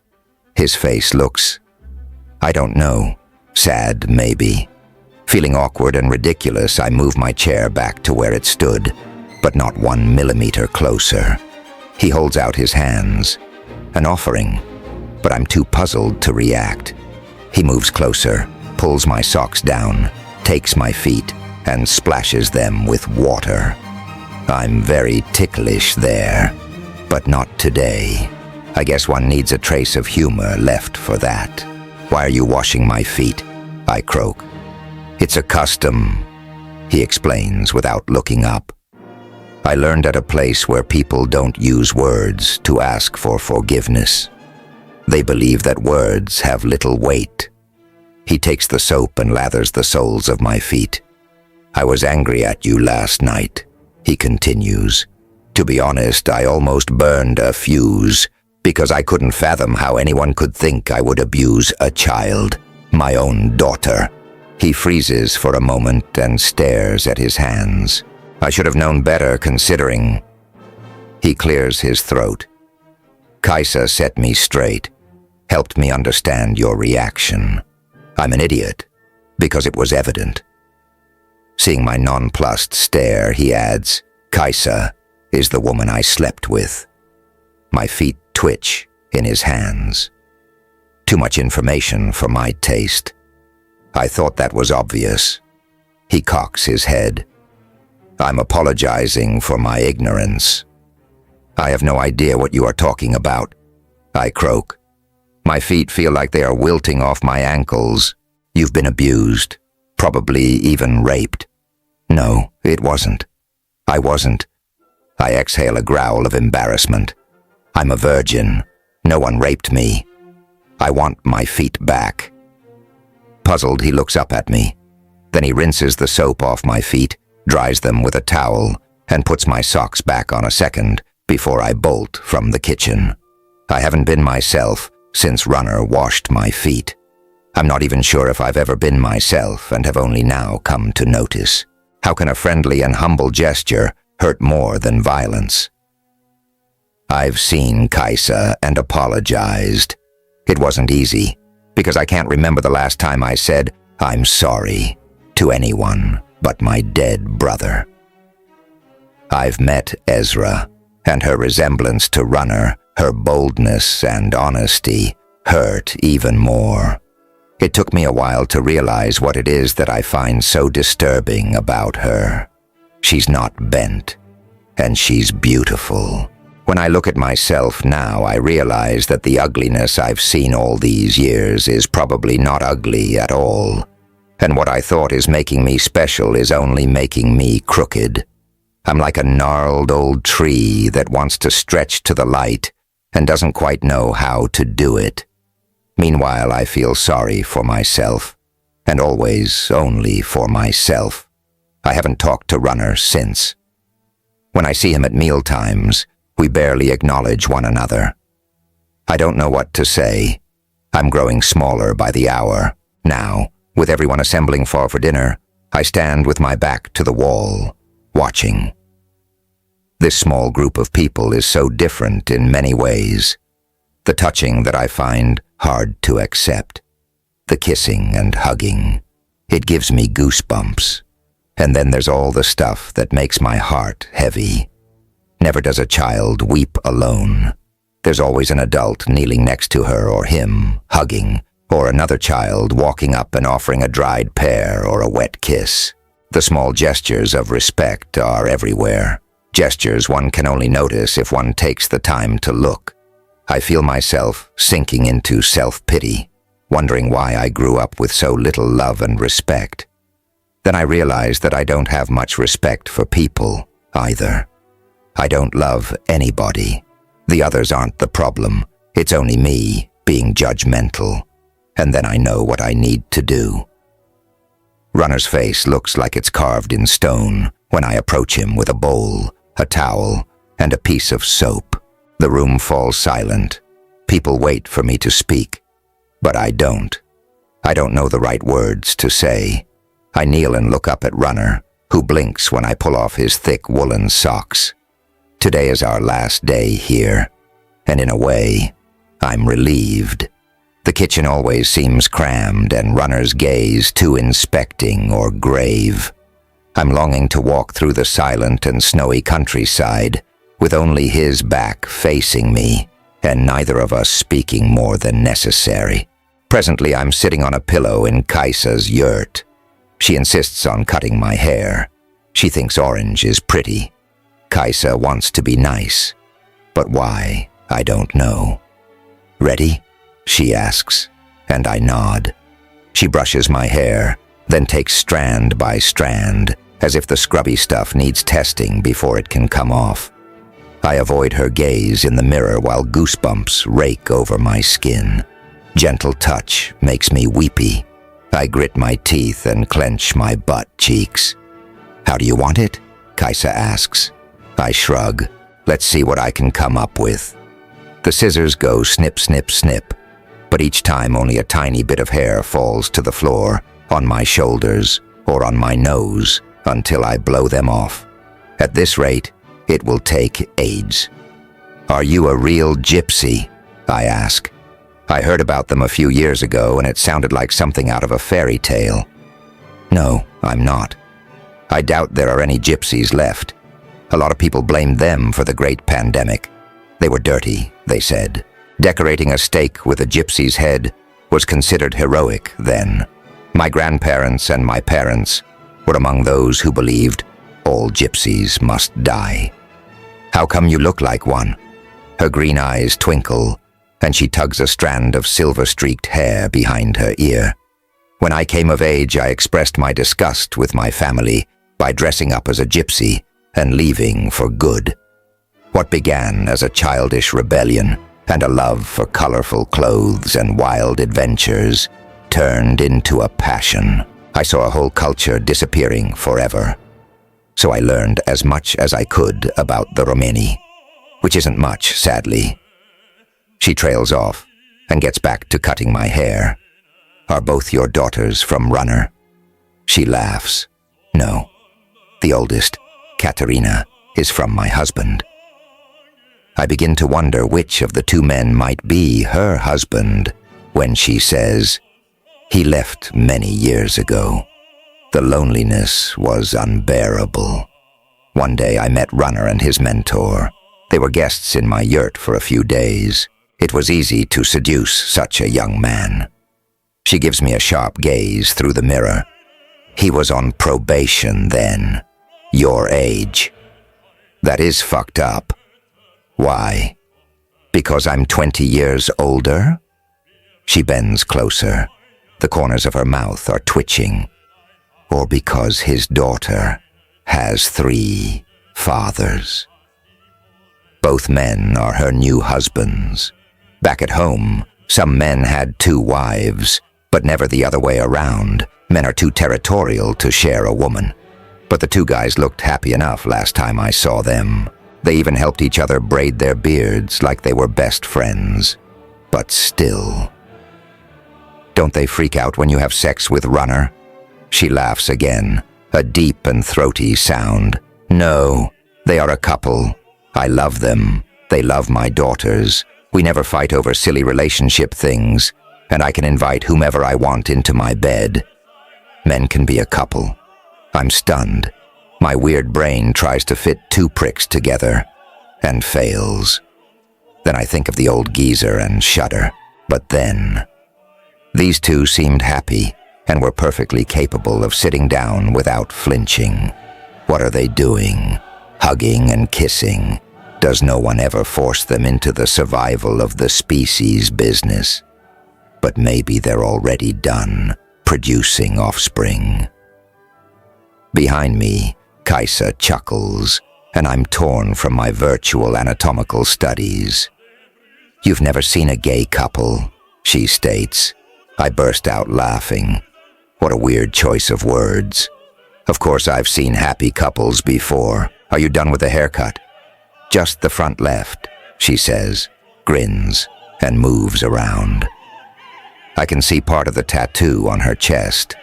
His face looks, I don't know, sad maybe. Feeling awkward and ridiculous, I move my chair back to where it stood, but not 1 millimeter closer. He holds out his hands, an offering, but I'm too puzzled to react. He moves closer, pulls my socks down, takes my feet, and splashes them with water. I'm very ticklish there, but not today. I guess one needs a trace of humor left for that. "Why are you washing my feet?" I croak. "It's a custom," he explains without looking up. "I learned at a place where people don't use words to ask for forgiveness. They believe that words have little weight." He takes the soap and lathers the soles of my feet. "I was angry at you last night," he continues. "To be honest, I almost burned a fuse because I couldn't fathom how anyone could think I would abuse a child, my own daughter." He freezes for a moment and stares at his hands. I should have known better considering. He clears his throat. "Kaisa set me straight, helped me understand your reaction. I'm an idiot, because it was evident." Seeing my nonplussed stare, he adds, "Kaisa is the woman I slept with." My feet twitch in his hands. Too much information for my taste. I thought that was obvious. He cocks his head. "I'm apologizing for my ignorance." "I have no idea what you are talking about," I croak. My feet feel like they are wilting off my ankles. "You've been abused, probably even raped." "No, it wasn't. I wasn't." I exhale a growl of embarrassment. "I'm a virgin. No one raped me. I want my feet back." Puzzled, he looks up at me. Then he rinses the soap off my feet, dries them with a towel, and puts my socks back on a second before I bolt from the kitchen. I haven't been myself since Runner washed my feet. I'm not even sure if I've ever been myself and have only now come to notice. How can a friendly and humble gesture hurt more than violence? I've seen Kaisa and apologized. It wasn't easy, because I can't remember the last time I said, "I'm sorry," to anyone but my dead brother. I've met Ezra, and her resemblance to Runner, her boldness and honesty, hurt even more. It took me a while to realize what it is that I find so disturbing about her. She's not bent, and she's beautiful. When I look at myself now, I realize that the ugliness I've seen all these years is probably not ugly at all. And what I thought is making me special is only making me crooked. I'm like a gnarled old tree that wants to stretch to the light and doesn't quite know how to do it. Meanwhile, I feel sorry for myself, and always only for myself. I haven't talked to Runner since. When I see him at mealtimes, we barely acknowledge one another. I don't know what to say. I'm growing smaller by the hour. Now, with everyone assembling for dinner, I stand with my back to the wall, watching. This small group of people is so different in many ways. The touching that I find hard to accept. The kissing and hugging. It gives me goosebumps. And then there's all the stuff that makes my heart heavy. Never does a child weep alone. There's always an adult kneeling next to her or him, hugging, or another child walking up and offering a dried pear or a wet kiss. The small gestures of respect are everywhere. Gestures one can only notice if one takes the time to look. I feel myself sinking into self-pity, wondering why I grew up with so little love and respect. Then I realize that I don't have much respect for people, either. I don't love anybody. The others aren't the problem. It's only me being judgmental. And then I know what I need to do. Runner's face looks like it's carved in stone when I approach him with a bowl, a towel, and a piece of soap. The room falls silent. People wait for me to speak. But I don't. I don't know the right words to say. I kneel and look up at Runner, who blinks when I pull off his thick woolen socks. Today is our last day here, and in a way, I'm relieved. The kitchen always seems crammed and Runner's gaze too inspecting or grave. I'm longing to walk through the silent and snowy countryside, with only his back facing me, and neither of us speaking more than necessary. Presently, I'm sitting on a pillow in Kaisa's yurt. She insists on cutting my hair. She thinks orange is pretty. Kaisa wants to be nice, but why, I don't know. Ready? She asks, and I nod. She brushes my hair, then takes strand by strand, as if the scrubby stuff needs testing before it can come off. I avoid her gaze in the mirror while goosebumps rake over my skin. Gentle touch makes me weepy. I grit my teeth and clench my butt cheeks. How do you want it? Kaisa asks. I shrug. Let's see what I can come up with. The scissors go snip, snip, snip, but each time only a tiny bit of hair falls to the floor, on my shoulders, or on my nose, until I blow them off. At this rate, it will take ages. Are you a real gypsy? I ask. I heard about them a few years ago and it sounded like something out of a fairy tale. No, I'm not. I doubt there are any gypsies left. A lot of people blamed them for the great pandemic. They were dirty, they said. Decorating a stake with a gypsy's head was considered heroic then. My grandparents and my parents were among those who believed all gypsies must die. How come you look like one? Her green eyes twinkle, and she tugs a strand of silver-streaked hair behind her ear. When I came of age, I expressed my disgust with my family by dressing up as a gypsy and leaving for good. What began as a childish rebellion and a love for colorful clothes and wild adventures turned into a passion. I saw a whole culture disappearing forever. So I learned as much as I could about the Romani, which isn't much, sadly. She trails off and gets back to cutting my hair. Are both your daughters from Runner? She laughs. No. The oldest, Katerina, is from my husband. I begin to wonder which of the two men might be her husband when she says, "He left many years ago. The loneliness was unbearable." One day I met Runner and his mentor. They were guests in my yurt for a few days. It was easy to seduce such a young man. She gives me a sharp gaze through the mirror. He was on probation then. Your age. That is fucked up. Why? Because I'm 20 years older? She bends closer. The corners of her mouth are twitching. Or because his daughter has 3 fathers. Both men are her new husbands. Back at home, some men had 2 wives, but never the other way around. Men are too territorial to share a woman. But the 2 guys looked happy enough last time I saw them. They even helped each other braid their beards like they were best friends. But still. Don't they freak out when you have sex with Runner? She laughs again, a deep and throaty sound. No, they are a couple. I love them. They love my daughters. We never fight over silly relationship things, and I can invite whomever I want into my bed. Men can be a couple. I'm stunned. My weird brain tries to fit 2 pricks together, and fails. Then I think of the old geezer and shudder. But then, these 2 seemed happy, and were perfectly capable of sitting down without flinching. What are they doing? Hugging and kissing. Does no one ever force them into the survival of the species business? But maybe they're already done, producing offspring. Behind me, Kaisa chuckles, and I'm torn from my virtual anatomical studies. You've never seen a gay couple, she states. I burst out laughing. What a weird choice of words. Of course I've seen happy couples before. Are you done with the haircut? Just the front left, she says, grins, and moves around. I can see part of the tattoo on her chest.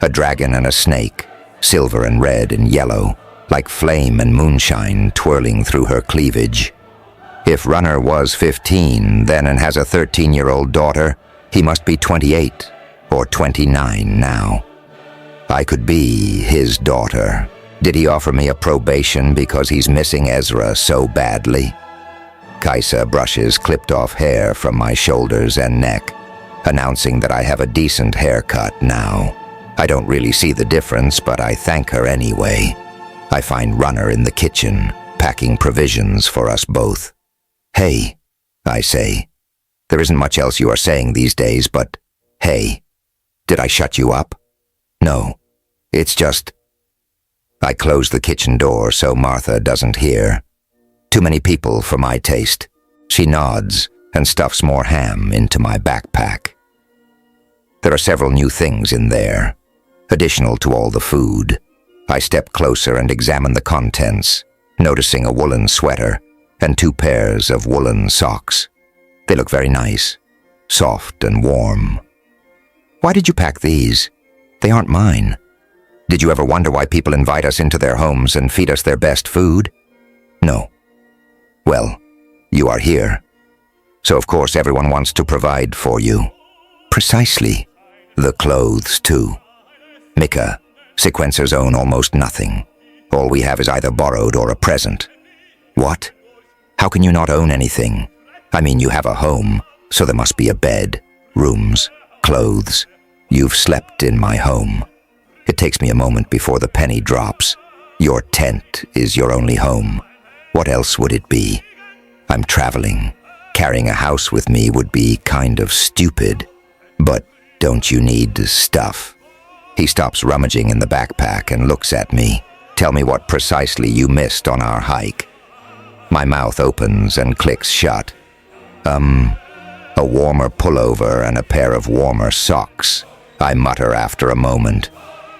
A dragon and a snake, silver and red and yellow, like flame and moonshine twirling through her cleavage. If Runner was 15 then and has a 13-year-old daughter, he must be 28 or 29 now. I could be his daughter. Did he offer me a probation because he's missing Ezra so badly? Kaisa brushes clipped-off hair from my shoulders and neck, announcing that I have a decent haircut now. I don't really see the difference, but I thank her anyway. I find Runner in the kitchen, packing provisions for us both. Hey, I say. There isn't much else you are saying these days, but hey, did I shut you up? No, it's just... I close the kitchen door so Martha doesn't hear. Too many people for my taste. She nods and stuffs more ham into my backpack. There are several new things in there, additional to all the food. I step closer and examine the contents, noticing a woolen sweater and 2 pairs of woolen socks. They look very nice, soft and warm. Why did you pack these? They aren't mine. Did you ever wonder why people invite us into their homes and feed us their best food? No. Well, you are here. So of course everyone wants to provide for you. Precisely. The clothes too. Mika, sequencers own almost nothing. All we have is either borrowed or a present. What? How can you not own anything? I mean, you have a home, so there must be a bed, rooms, clothes. You've slept in my home. It takes me a moment before the penny drops. Your tent is your only home. What else would it be? I'm traveling. Carrying a house with me would be kind of stupid. But don't you need stuff? He stops rummaging in the backpack and looks at me. Tell me what precisely you missed on our hike. My mouth opens and clicks shut. A warmer pullover and a pair of warmer socks, I mutter after a moment.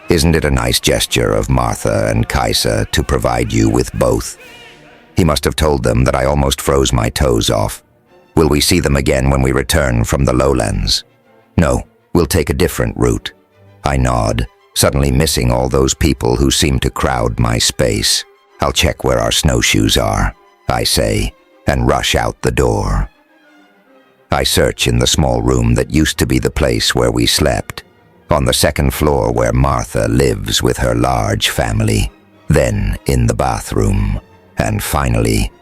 Isn't it a nice gesture of Martha and Kaisa to provide you with both? He must have told them that I almost froze my toes off. Will we see them again when we return from the lowlands? No, we'll take a different route. I nod, suddenly missing all those people who seem to crowd my space. I'll check where our snowshoes are, I say, and rush out the door. I search in the small room that used to be the place where we slept, on the second floor where Martha lives with her large family, then in the bathroom, and finally,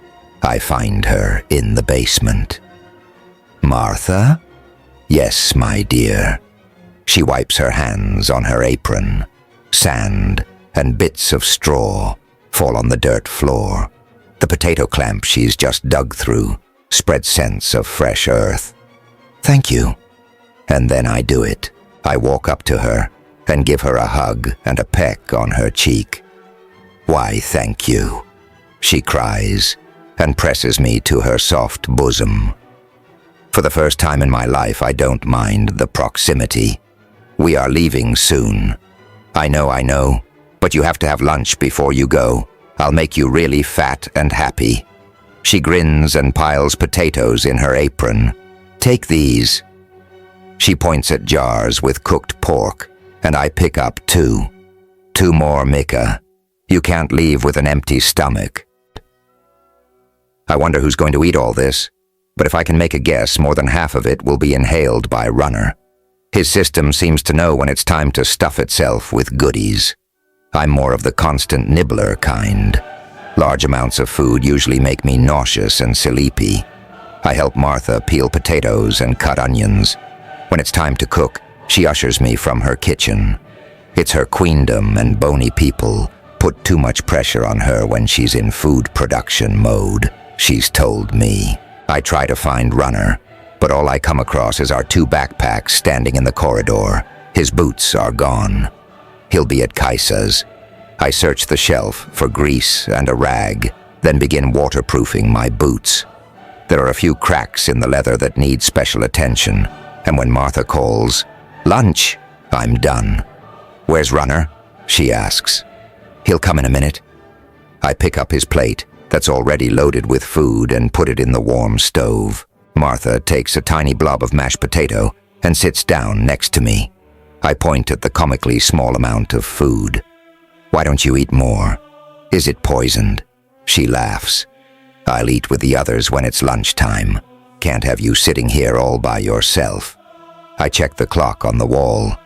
I find her in the basement. Martha? Yes, my dear. She wipes her hands on her apron. Sand and bits of straw fall on the dirt floor. The potato clamp she's just dug through spreads scents of fresh earth. "Thank you." And then I do it. I walk up to her and give her a hug and a peck on her cheek. "Why, thank you," she cries and presses me to her soft bosom. For the first time in my life, I don't mind the proximity. We are leaving soon. I know, but you have to have lunch before you go. I'll make you really fat and happy." She grins and piles potatoes in her apron. "Take these." She points at jars with cooked pork, and I pick up two. "Two more, Mika. You can't leave with an empty stomach." I wonder who's going to eat all this, but if I can make a guess, more than half of it will be inhaled by Runner. His system seems to know when it's time to stuff itself with goodies. I'm more of the constant nibbler kind. Large amounts of food usually make me nauseous and sleepy. I help Martha peel potatoes and cut onions. When it's time to cook, she ushers me from her kitchen. It's her queendom and bony people put too much pressure on her when she's in food production mode, she's told me. I try to find Runner, but all I come across is our two backpacks standing in the corridor. His boots are gone. He'll be at Kaisa's. I search the shelf for grease and a rag, then begin waterproofing my boots. There are a few cracks in the leather that need special attention, and when Martha calls, "Lunch," I'm done. "Where's Runner?" she asks. "He'll come in a minute." I pick up his plate that's already loaded with food and put it in the warm stove. Martha takes a tiny blob of mashed potato and sits down next to me. I point at the comically small amount of food. "Why don't you eat more? Is it poisoned?" She laughs. "I'll eat with the others when it's lunchtime. Can't have you sitting here all by yourself." I check the clock on the wall.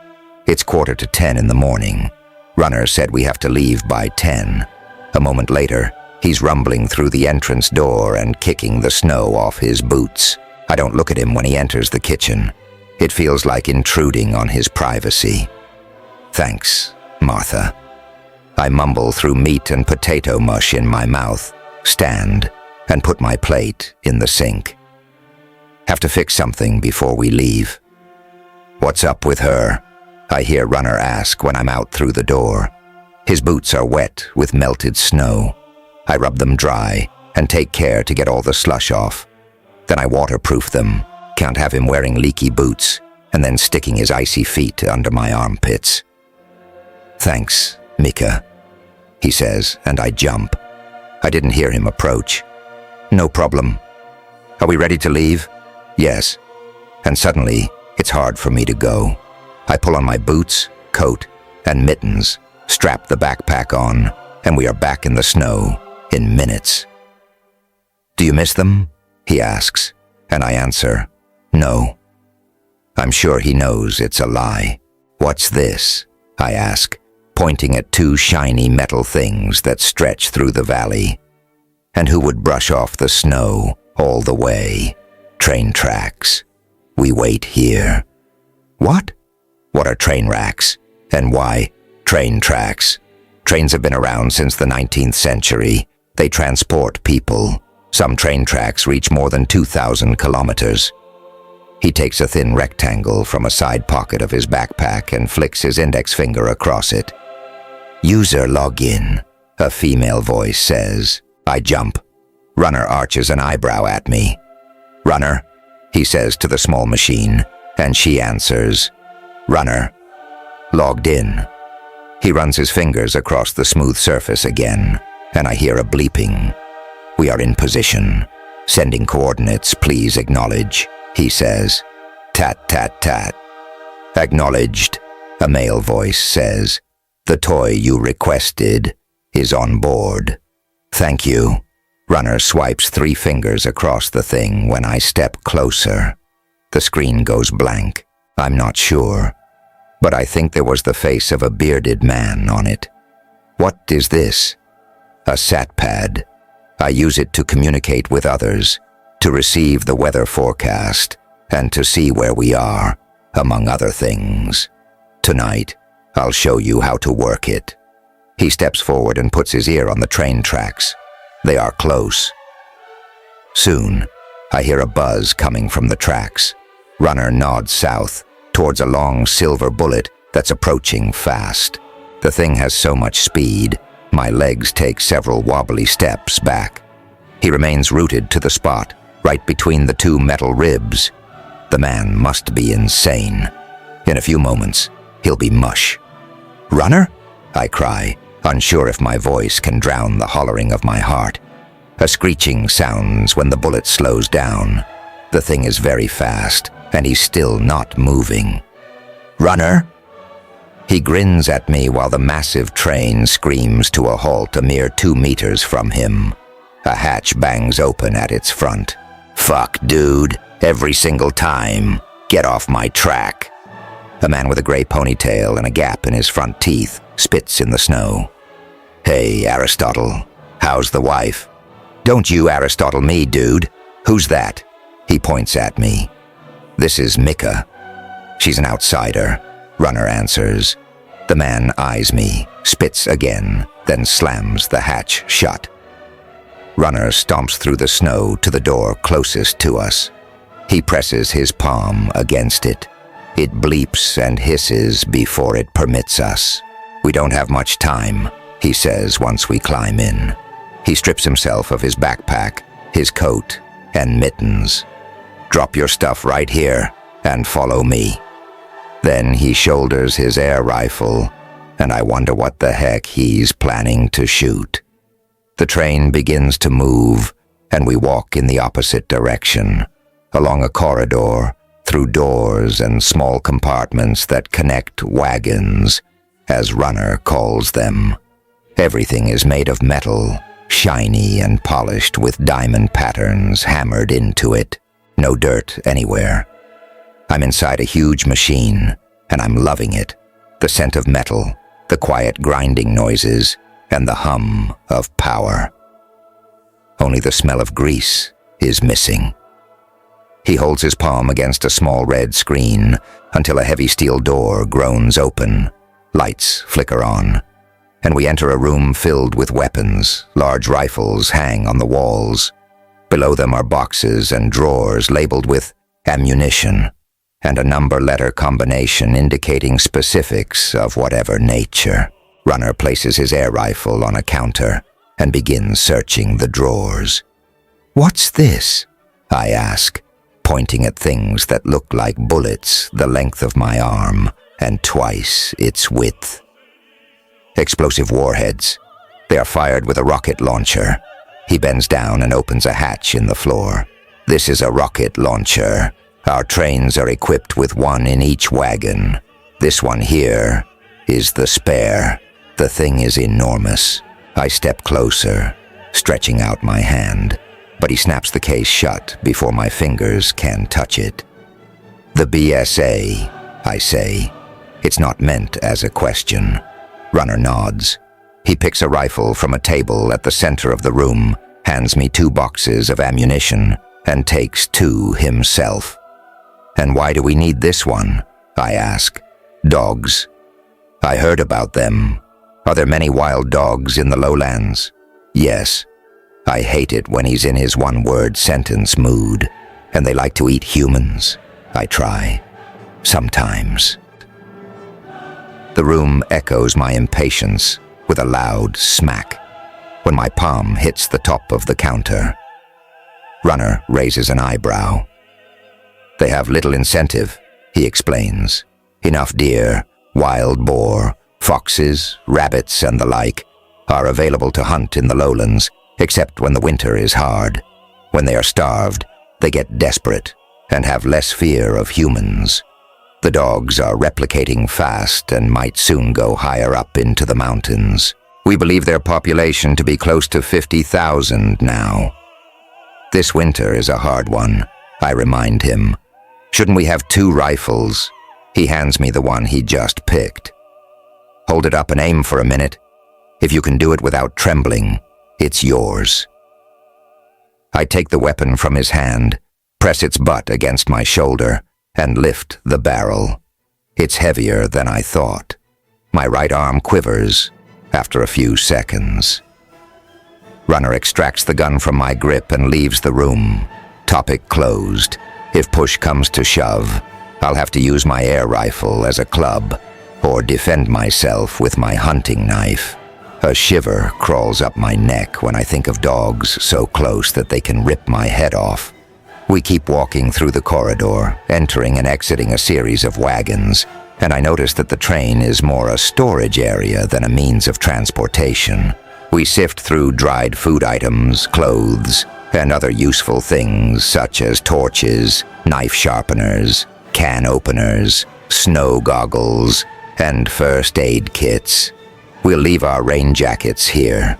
It's 9:45 in the morning. Runner said we have to leave by 10. A moment later, he's rumbling through the entrance door and kicking the snow off his boots. I don't look at him when he enters the kitchen. It feels like intruding on his privacy. "Thanks, Martha." I mumble through meat and potato mush in my mouth, stand, and put my plate in the sink. Have to fix something before we leave. "What's up with her?" I hear Runner ask when I'm out through the door. His boots are wet with melted snow. I rub them dry and take care to get all the slush off. Then I waterproof them. Can't have him wearing leaky boots and then sticking his icy feet under my armpits. "Thanks, Mika," he says, and I jump. I didn't hear him approach. "No problem." "Are we ready to leave?" "Yes." And suddenly, it's hard for me to go. I pull on my boots, coat, and mittens, strap the backpack on, and we are back in the snow in minutes. "Do you miss them?" he asks, and I answer, "No." I'm sure he knows it's a lie. "What's this?" I ask, pointing at two shiny metal things that stretch through the valley. And who would brush off the snow all the way? Train tracks. We wait here. "What?" "What are train racks? And why train tracks?" Trains have been around since the 19th century. They transport people. Some train tracks reach more than 2,000 kilometers. He takes a thin rectangle from a side pocket of his backpack and flicks his index finger across it. "User login," a female voice says. I jump. Runner arches an eyebrow at me. "Runner," he says to the small machine, and she answers, "Runner." Logged in. He runs his fingers across the smooth surface again, and I hear a bleeping. "We are in position. Sending coordinates, please acknowledge," he says. Tat, tat, tat. "Acknowledged," a male voice says. "The toy you requested is on board." "Thank you." Runner swipes 3 fingers across the thing when I step closer. The screen goes blank. I'm not sure, but I think there was the face of a bearded man on it. What is this? A sat pad. I use it to communicate with others, to receive the weather forecast, and to see where we are, among other things. Tonight, I'll show you how to work it. He steps forward and puts his ear on the train tracks. They are close. Soon, I hear a buzz coming from the tracks. Runner nods south, towards a long silver bullet that's approaching fast. The thing has so much speed, my legs take several wobbly steps back. He remains rooted to the spot, right between the two metal ribs. The man must be insane. In a few moments, he'll be mush. "Runner?" I cry, unsure if my voice can drown the hollering of my heart. A screeching sounds when the bullet slows down. The thing is very fast, and he's still not moving. "Runner?" He grins at me while the massive train screams to a halt a mere 2 meters from him. A hatch bangs open at its front. "Fuck, dude. Every single time. Get off my track." A man with a gray ponytail and a gap in his front teeth spits in the snow. "Hey, Aristotle. How's the wife?" "Don't you Aristotle me, dude. Who's that?" He points at me. "This is Mika. She's an outsider," Runner answers. The man eyes me, spits again, then slams the hatch shut. Runner stomps through the snow to the door closest to us. He presses his palm against it. It bleeps and hisses before it permits us. "We don't have much time," he says once we climb in. He strips himself of his backpack, his coat, and mittens. "Drop your stuff right here and follow me." Then he shoulders his air rifle, and I wonder what the heck he's planning to shoot. The train begins to move, and we walk in the opposite direction, along a corridor, through doors and small compartments that connect wagons, as Runner calls them. Everything is made of metal, shiny and polished with diamond patterns hammered into it. No dirt anywhere. I'm inside a huge machine, and I'm loving it. The scent of metal, the quiet grinding noises, and the hum of power. Only the smell of grease is missing. He holds his palm against a small red screen until a heavy steel door groans open. Lights flicker on, and we enter a room filled with weapons. Large rifles hang on the walls. Below them are boxes and drawers labeled with ammunition, and a number-letter combination indicating specifics of whatever nature. Runner places his air rifle on a counter and begins searching the drawers. "What's this?" I ask, pointing at things that look like bullets the length of my arm and twice its width. Explosive warheads. They are fired with a rocket launcher. He bends down and opens a hatch in the floor. "This is a rocket launcher. Our trains are equipped with one in each wagon. This one here is the spare. The thing is enormous." I step closer, stretching out my hand, but he snaps the case shut before my fingers can touch it. "The BSA," I say. It's not meant as a question. Runner nods. He picks a rifle from a table at the center of the room, hands me 2 boxes of ammunition, and takes 2 himself. "And why do we need this one?" I ask. "Dogs. I heard about them. Are there many wild dogs in the lowlands?" "Yes. I hate it when he's in his one-word sentence mood, and they like to eat humans." I try. "Sometimes." The room echoes my impatience with a loud smack when my palm hits the top of the counter. Runner raises an eyebrow. "They have little incentive," he explains. "Enough deer, wild boar, foxes, rabbits, and the like are available to hunt in the lowlands, except when the winter is hard. When they are starved, they get desperate and have less fear of humans. The dogs are replicating fast and might soon go higher up into the mountains. We believe their population to be close to 50,000 now. This winter is a hard one," I remind him. "Shouldn't we have 2 rifles?" He hands me the one he just picked. "Hold it up and aim for a minute. If you can do it without trembling, it's yours." I take the weapon from his hand, press its butt against my shoulder, and lift the barrel. It's heavier than I thought. My right arm quivers, after a few seconds. Runner extracts the gun from my grip and leaves the room. Topic closed. If push comes to shove, I'll have to use my air rifle as a club, or defend myself with my hunting knife. A shiver crawls up my neck when I think of dogs so close that they can rip my head off. We keep walking through the corridor, entering and exiting a series of wagons, and I notice that the train is more a storage area than a means of transportation. We sift through dried food items, clothes, and other useful things such as torches, knife sharpeners, can openers, snow goggles, and first aid kits. We'll leave our rain jackets here.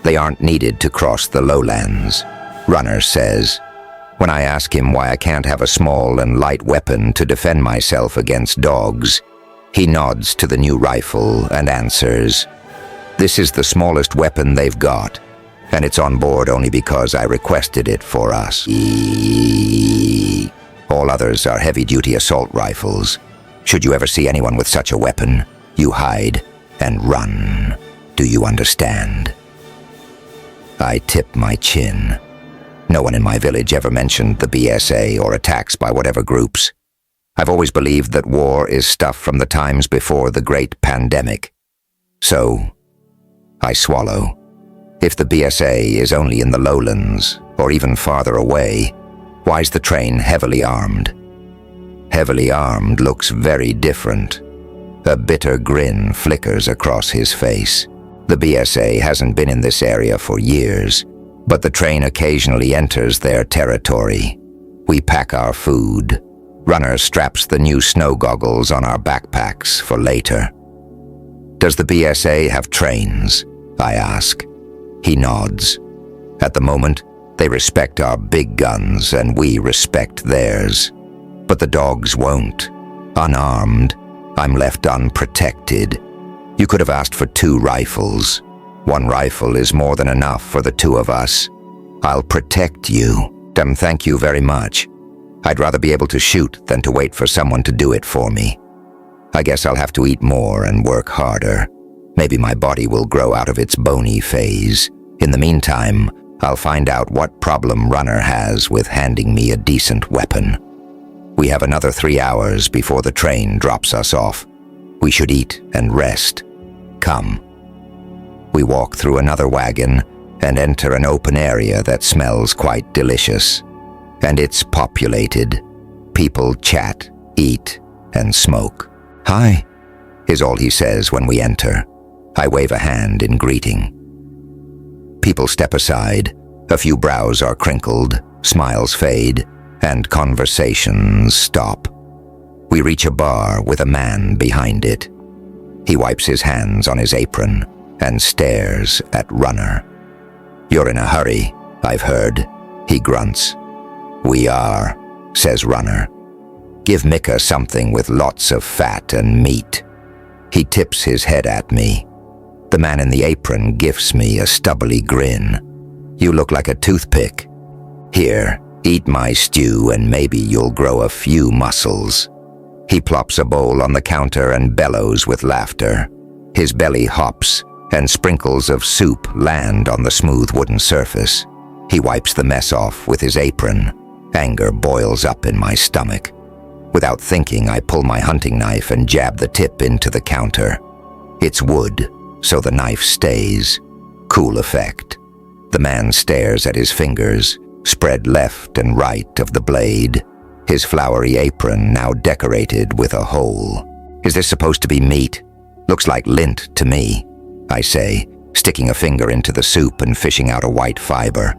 They aren't needed to cross the lowlands, Runner says. When I ask him why I can't have a small and light weapon to defend myself against dogs, he nods to the new rifle and answers, "This is the smallest weapon they've got, and it's on board only because I requested it for us. All others are heavy-duty assault rifles. Should you ever see anyone with such a weapon, you hide and run. Do you understand?" I tip my chin. No one in my village ever mentioned the BSA or attacks by whatever groups. I've always believed that war is stuff from the times before the great pandemic. So, I swallow. If the BSA is only in the lowlands, or even farther away, why's the train heavily armed? Heavily armed looks very different. A bitter grin flickers across his face. The BSA hasn't been in this area for years, but the train occasionally enters their territory. We pack our food. Runner straps the new snow goggles on our backpacks for later. "Does the BSA have trains?" I ask. He nods. At the moment, they respect our big guns and we respect theirs. But the dogs won't. Unarmed, I'm left unprotected. You could have asked for 2 rifles. 1 rifle is more than enough for the 2 of us. I'll protect you. Thank you very much. I'd rather be able to shoot than to wait for someone to do it for me. I guess I'll have to eat more and work harder. Maybe my body will grow out of its bony phase. In the meantime, I'll find out what problem Runner has with handing me a decent weapon. We have another 3 hours before the train drops us off. We should eat and rest. Come. We walk through another wagon and enter an open area that smells quite delicious. And it's populated. People chat, eat, and smoke. "Hi," is all he says when we enter. I wave a hand in greeting. People step aside. A few brows are crinkled, smiles fade, and conversations stop. We reach a bar with a man behind it. He wipes his hands on his apron and stares at Runner. "You're in a hurry, I've heard," he grunts. "We are," says Runner. "Give Mika something with lots of fat and meat." He tips his head at me. The man in the apron gifts me a stubbly grin. "You look like a toothpick. Here, eat my stew and maybe you'll grow a few muscles." He plops a bowl on the counter and bellows with laughter. His belly hops, and sprinkles of soup land on the smooth wooden surface. He wipes the mess off with his apron. Anger boils up in my stomach. Without thinking, I pull my hunting knife and jab the tip into the counter. It's wood, so the knife stays. Cool effect. The man stares at his fingers, spread left and right of the blade, his flowery apron now decorated with a hole. "Is this supposed to be meat? Looks like lint to me," I say, sticking a finger into the soup and fishing out a white fiber.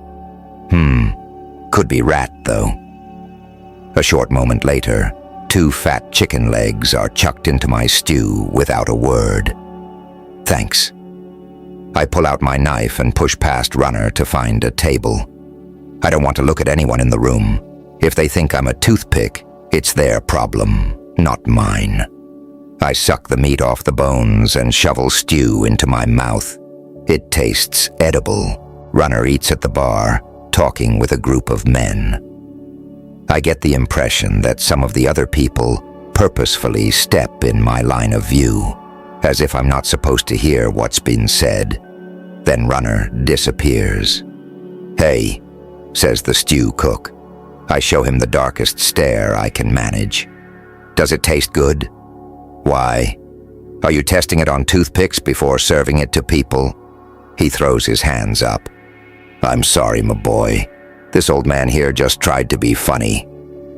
Could be rat, though. A short moment later, 2 fat chicken legs are chucked into my stew without a word. "Thanks." I pull out my knife and push past Runner to find a table. I don't want to look at anyone in the room. If they think I'm a toothpick, it's their problem, not mine. I suck the meat off the bones and shovel stew into my mouth. It tastes edible. Runner eats at the bar, talking with a group of men. I get the impression that some of the other people purposefully step in my line of view. as if I'm not supposed to hear what's been said. Then Runner disappears. "Hey," says the stew cook. I show him the darkest stare I can manage. "Does it taste good?" "Why? Are you testing it on toothpicks before serving it to people?" He throws his hands up. "I'm sorry, my boy. This old man here just tried to be funny.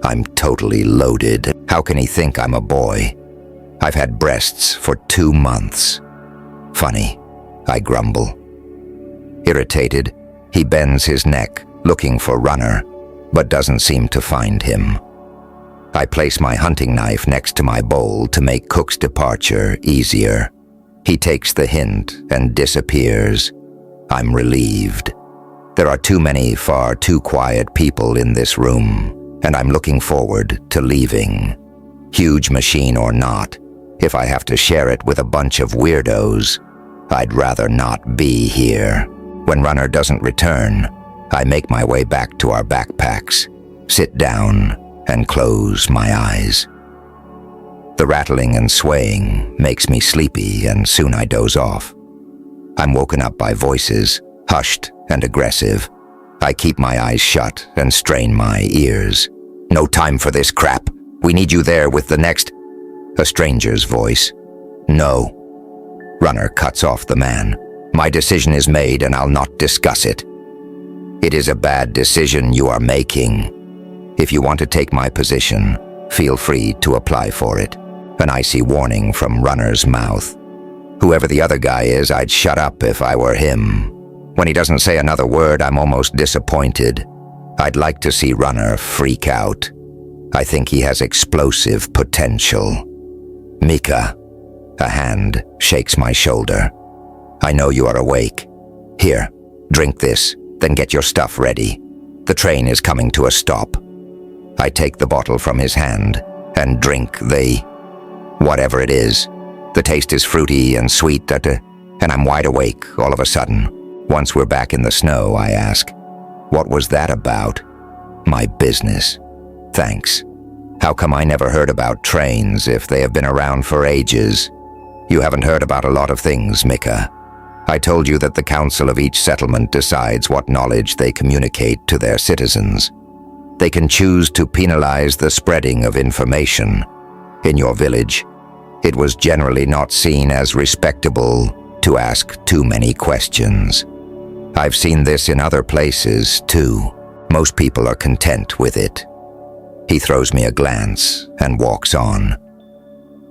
I'm totally loaded. How can he think I'm a boy? I've had breasts for 2 months." "Funny," I grumble. Irritated, he bends his neck, looking for Runner, but doesn't seem to find him. I place my hunting knife next to my bowl to make Cook's departure easier. He takes the hint and disappears. I'm relieved. There are too many far too quiet people in this room, and I'm looking forward to leaving. Huge machine or not, if I have to share it with a bunch of weirdos, I'd rather not be here. When Runner doesn't return, I make my way back to our backpacks, sit down, and close my eyes. The rattling and swaying makes me sleepy, and soon I doze off. I'm woken up by voices, hushed and aggressive. I keep my eyes shut and strain my ears. "No time for this crap. We need you there with the next—" A stranger's voice. "No." Runner cuts off the man. "My decision is made and I'll not discuss it." "It is a bad decision you are making. If you want to take my position, feel free to apply for it." An icy warning from Runner's mouth. Whoever the other guy is, I'd shut up if I were him. When he doesn't say another word, I'm almost disappointed. I'd like to see Runner freak out. I think he has explosive potential. "Mika." A hand shakes my shoulder. "I know you are awake. Here, drink this, then get your stuff ready. The train is coming to a stop." I take the bottle from his hand and drink whatever it is. The taste is fruity and sweet, and I'm wide awake all of a sudden. Once we're back in the snow, I ask, "What was that about?" "My business." "Thanks. How come I never heard about trains if they have been around for ages?" "You haven't heard about a lot of things, Mika. I told you that the council of each settlement decides what knowledge they communicate to their citizens. They can choose to penalize the spreading of information. In your village, it was generally not seen as respectable to ask too many questions. I've seen this in other places, too. Most people are content with it." He throws me a glance and walks on.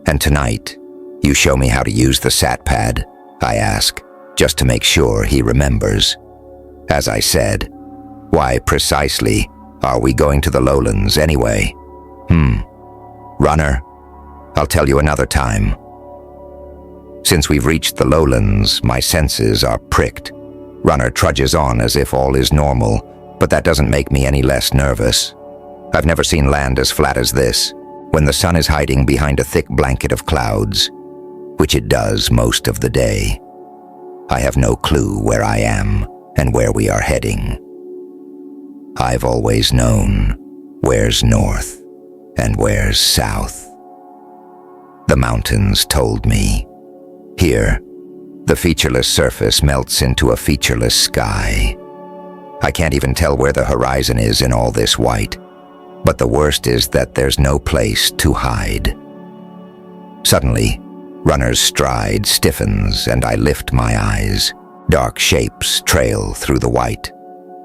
"And tonight, you show me how to use the sat pad?" I ask, just to make sure he remembers. As I said, "Why precisely are we going to the lowlands anyway?" "Runner, I'll tell you another time." Since we've reached the lowlands, my senses are pricked. Runner trudges on as if all is normal, but that doesn't make me any less nervous. I've never seen land as flat as this, when the sun is hiding behind a thick blanket of clouds, which it does most of the day. I have no clue where I am and where we are heading. I've always known where's north and where's south. The mountains told me. Here, the featureless surface melts into a featureless sky. I can't even tell where the horizon is in all this white, but the worst is that there's no place to hide. Suddenly, Runner's stride stiffens and I lift my eyes. Dark shapes trail through the white,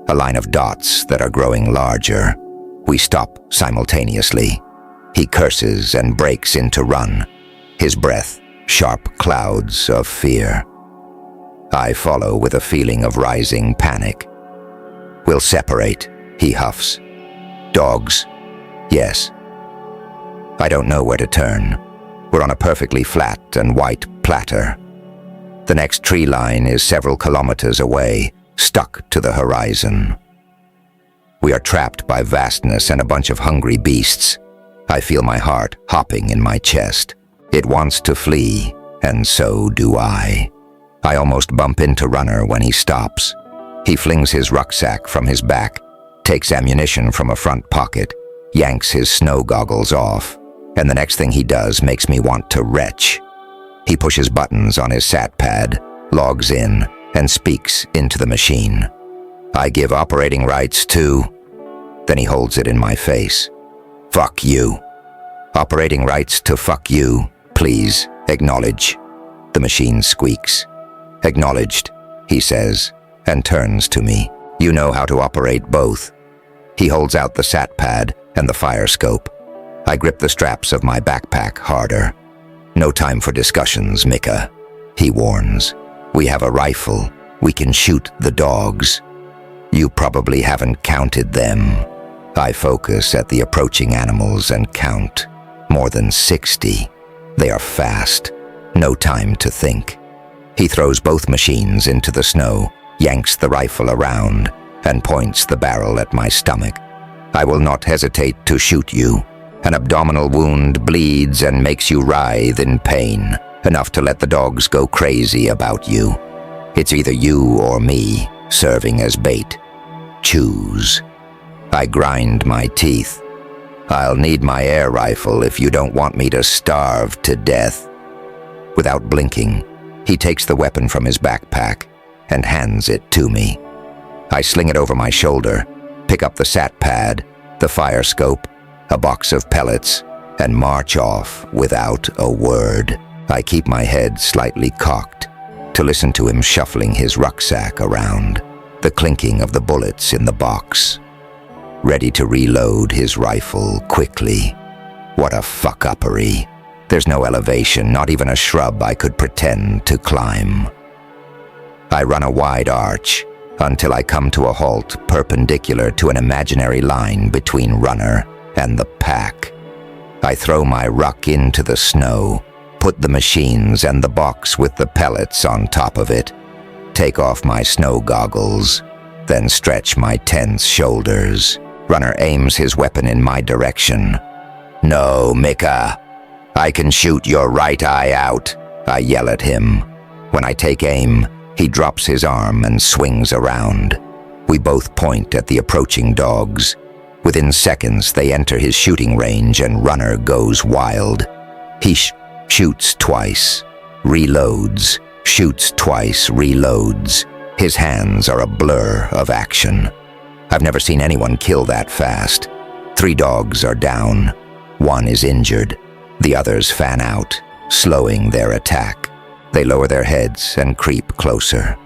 a line of dots that are growing larger. We stop simultaneously. He curses and breaks into run, his breath sharp clouds of fear. I follow with a feeling of rising panic. "We'll separate," he huffs. "Dogs?" "Yes." I don't know where to turn. We're on a perfectly flat and white platter. The next tree line is several kilometers away, stuck to the horizon. We are trapped by vastness and a bunch of hungry beasts. I feel my heart hopping in my chest. It wants to flee, and so do I. I almost bump into Runner when he stops. He flings his rucksack from his back, takes ammunition from a front pocket, yanks his snow goggles off, and the next thing he does makes me want to retch. He pushes buttons on his sat pad, logs in, and speaks into the machine. I give operating rights to... Then he holds it in my face. Fuck you. Operating rights to fuck you, please, acknowledge. The machine squeaks. Acknowledged, he says, and turns to me. You know how to operate both. He holds out the sat pad and the fire scope. I grip the straps of my backpack harder. No time for discussions, Mika, he warns. We have a rifle. We can shoot the dogs. You probably haven't counted them. I focus at the approaching animals and count. More than 60. They are fast. No time to think. He throws both machines into the snow, yanks the rifle around, and points the barrel at my stomach. I will not hesitate to shoot you. An abdominal wound bleeds and makes you writhe in pain, enough to let the dogs go crazy about you. It's either you or me, serving as bait. Choose. I grind my teeth. I'll need my air rifle if you don't want me to starve to death. Without blinking, he takes the weapon from his backpack and hands it to me. I sling it over my shoulder, pick up the sat pad, the fire scope, a box of pellets, and march off without a word. I keep my head slightly cocked to listen to him shuffling his rucksack around, the clinking of the bullets in the box. Ready to reload his rifle quickly. What a fuck-uppery. There's no elevation, not even a shrub I could pretend to climb. I run a wide arch until I come to a halt perpendicular to an imaginary line between Runner and the pack. I throw my ruck into the snow, put the machines and the box with the pellets on top of it, take off my snow goggles, then stretch my tense shoulders. Runner aims his weapon in my direction. No, Mika. I can shoot your right eye out, I yell at him. When I take aim, he drops his arm and swings around. We both point at the approaching dogs. Within seconds, they enter his shooting range and Runner goes wild. He shoots twice, reloads, shoots twice, reloads. His hands are a blur of action. I've never seen anyone kill that fast. 3 dogs are down. 1 is injured. The others fan out, slowing their attack. They lower their heads and creep closer.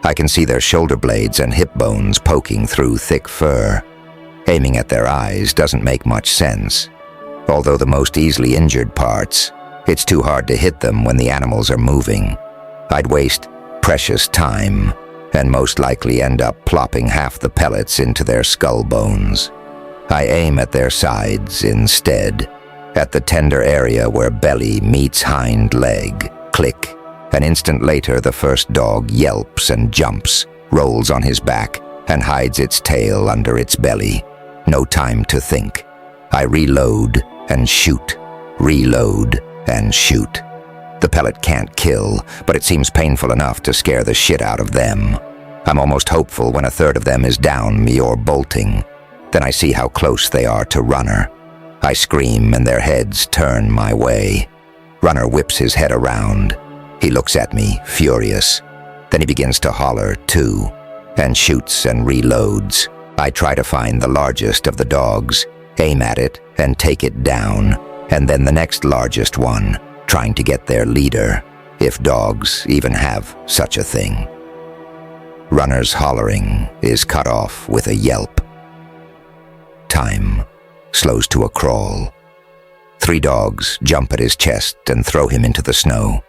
I can see their shoulder blades and hip bones poking through thick fur. Aiming at their eyes doesn't make much sense. Although the most easily injured parts, it's too hard to hit them when the animals are moving. I'd waste precious time and most likely end up plopping half the pellets into their skull bones. I aim at their sides instead, at the tender area where belly meets hind leg. Click. An instant later, the first dog yelps and jumps, rolls on his back, and hides its tail under its belly. No time to think. I reload and shoot, reload and shoot. The pellet can't kill, but it seems painful enough to scare the shit out of them. I'm almost hopeful when a third of them is down me or bolting. Then I see how close they are to Runner. I scream and their heads turn my way. Runner whips his head around. He looks at me, furious. Then he begins to holler, too, and shoots and reloads. I try to find the largest of the dogs, aim at it, and take it down, and then the next largest one, trying to get their leader, if dogs even have such a thing. Runner's hollering is cut off with a yelp. Time slows to a crawl. 3 dogs jump at his chest and throw him into the snow.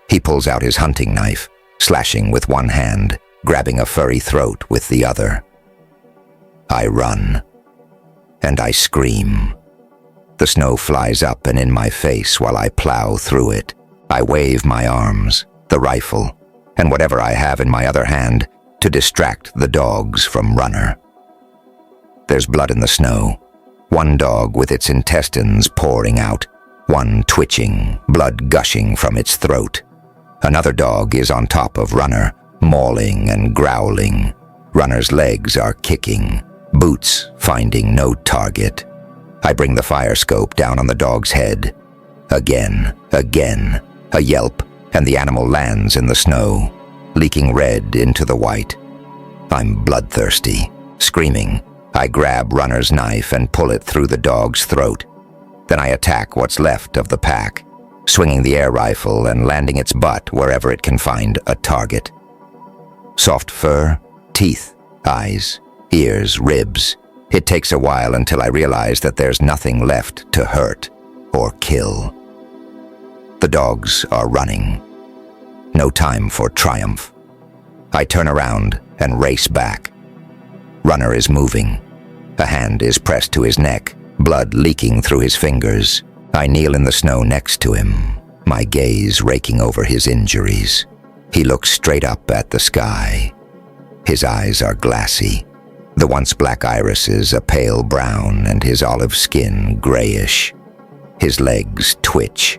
He pulls out his hunting knife, slashing with one hand, grabbing a furry throat with the other. I run, and I scream. The snow flies up and in my face while I plow through it. I wave my arms, the rifle, and whatever I have in my other hand to distract the dogs from Runner. There's blood in the snow. 1 dog with its intestines pouring out, 1 twitching, blood gushing from its throat. Another dog is on top of Runner, mauling and growling. Runner's legs are kicking, boots finding no target. I bring the fire scope down on the dog's head. Again, a yelp, and the animal lands in the snow, leaking red into the white. I'm bloodthirsty. Screaming, I grab Runner's knife and pull it through the dog's throat. Then I attack what's left of the pack, swinging the air rifle and landing its butt wherever it can find a target. Soft fur, teeth, eyes, ears, ribs. It takes a while until I realize that there's nothing left to hurt or kill. The dogs are running. No time for triumph. I turn around and race back. Runner is moving. A hand is pressed to his neck, blood leaking through his fingers. I kneel in the snow next to him, my gaze raking over his injuries. He looks straight up at the sky. His eyes are glassy, the once black irises a pale brown and his olive skin grayish. His legs twitch.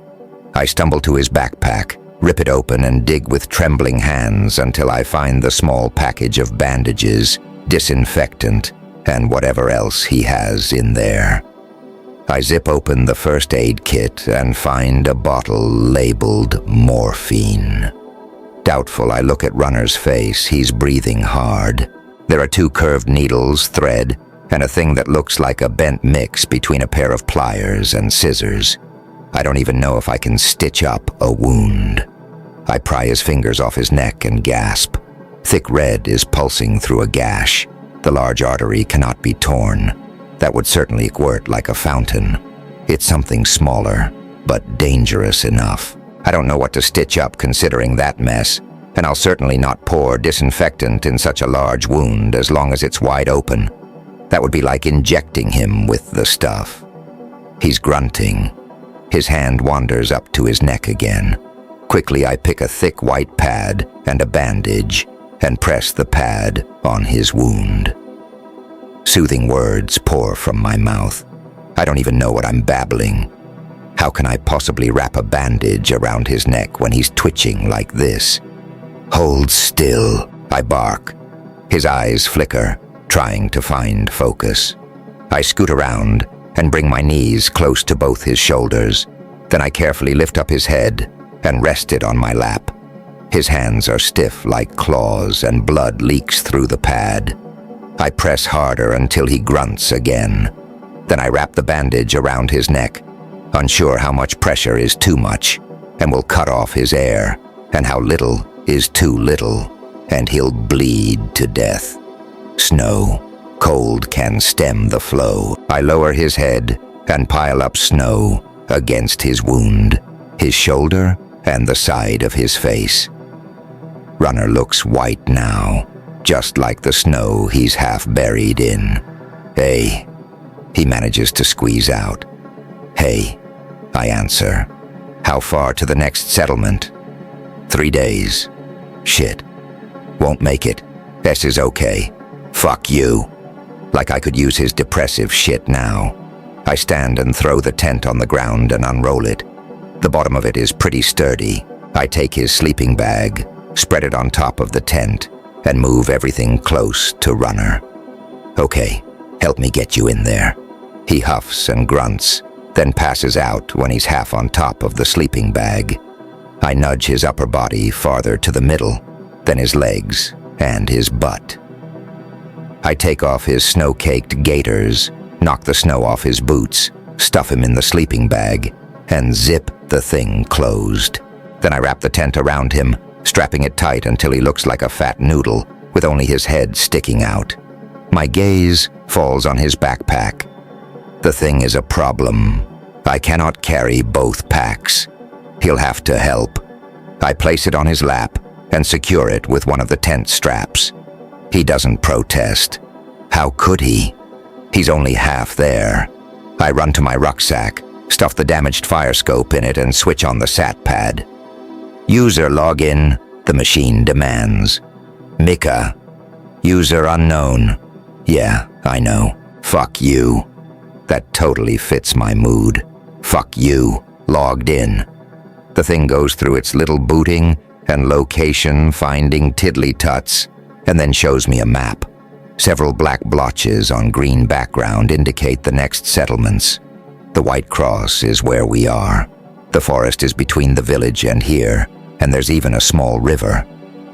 I stumble to his backpack, rip it open and dig with trembling hands until I find the small package of bandages, disinfectant, and whatever else he has in there. I zip open the first aid kit and find a bottle labeled morphine. Doubtful, I look at Runner's face. He's breathing hard. There are 2 curved needles, thread, and a thing that looks like a bent mix between a pair of pliers and scissors. I don't even know if I can stitch up a wound. I pry his fingers off his neck and gasp. Thick red is pulsing through a gash. The large artery cannot be torn. That would certainly squirt like a fountain. It's something smaller, but dangerous enough. I don't know what to stitch up considering that mess, and I'll certainly not pour disinfectant in such a large wound as long as it's wide open. That would be like injecting him with the stuff. He's grunting. His hand wanders up to his neck again. Quickly, I pick a thick white pad and a bandage and press the pad on his wound. Soothing words pour from my mouth. I don't even know what I'm babbling. How can I possibly wrap a bandage around his neck when he's twitching like this? Hold still, I bark. His eyes flicker, trying to find focus. I scoot around and bring my knees close to both his shoulders. Then I carefully lift up his head and rest it on my lap. His hands are stiff like claws and blood leaks through the pad. I press harder until he grunts again. Then I wrap the bandage around his neck, unsure how much pressure is too much and will cut off his air, and how little is too little, and he'll bleed to death. Snow. Cold can stem the flow. I lower his head and pile up snow against his wound, his shoulder, and the side of his face. Runner looks white now, just like the snow he's half buried in. Hey, he manages to squeeze out. Hey, I answer. How far to the next settlement? 3 days. Shit. Won't make it. S is okay. Fuck you. Like I could use his depressive shit now. I stand and throw the tent on the ground and unroll it. The bottom of it is pretty sturdy. I take his sleeping bag, spread it on top of the tent, and move everything close to Runner. Okay, help me get you in there. He huffs and grunts, then passes out when he's half on top of the sleeping bag. I nudge his upper body farther to the middle, then his legs and his butt. I take off his snow-caked gaiters, knock the snow off his boots, stuff him in the sleeping bag, and zip the thing closed. Then I wrap the tent around him, strapping it tight until he looks like a fat noodle, with only his head sticking out. My gaze falls on his backpack. The thing is a problem. I cannot carry both packs. He'll have to help. I place it on his lap and secure it with one of the tent straps. He doesn't protest. How could he? He's only half there. I run to my rucksack, stuff the damaged fire scope in it, and switch on the sat pad. User login, the machine demands. Mika. User unknown. Yeah, I know. Fuck you. That totally fits my mood. Fuck you. Logged in. The thing goes through its little booting and location finding tiddly-tuts, and then shows me a map. Several black blotches on green background indicate the next settlements. The white cross is where we are. The forest is between the village and here, And there's even a small river.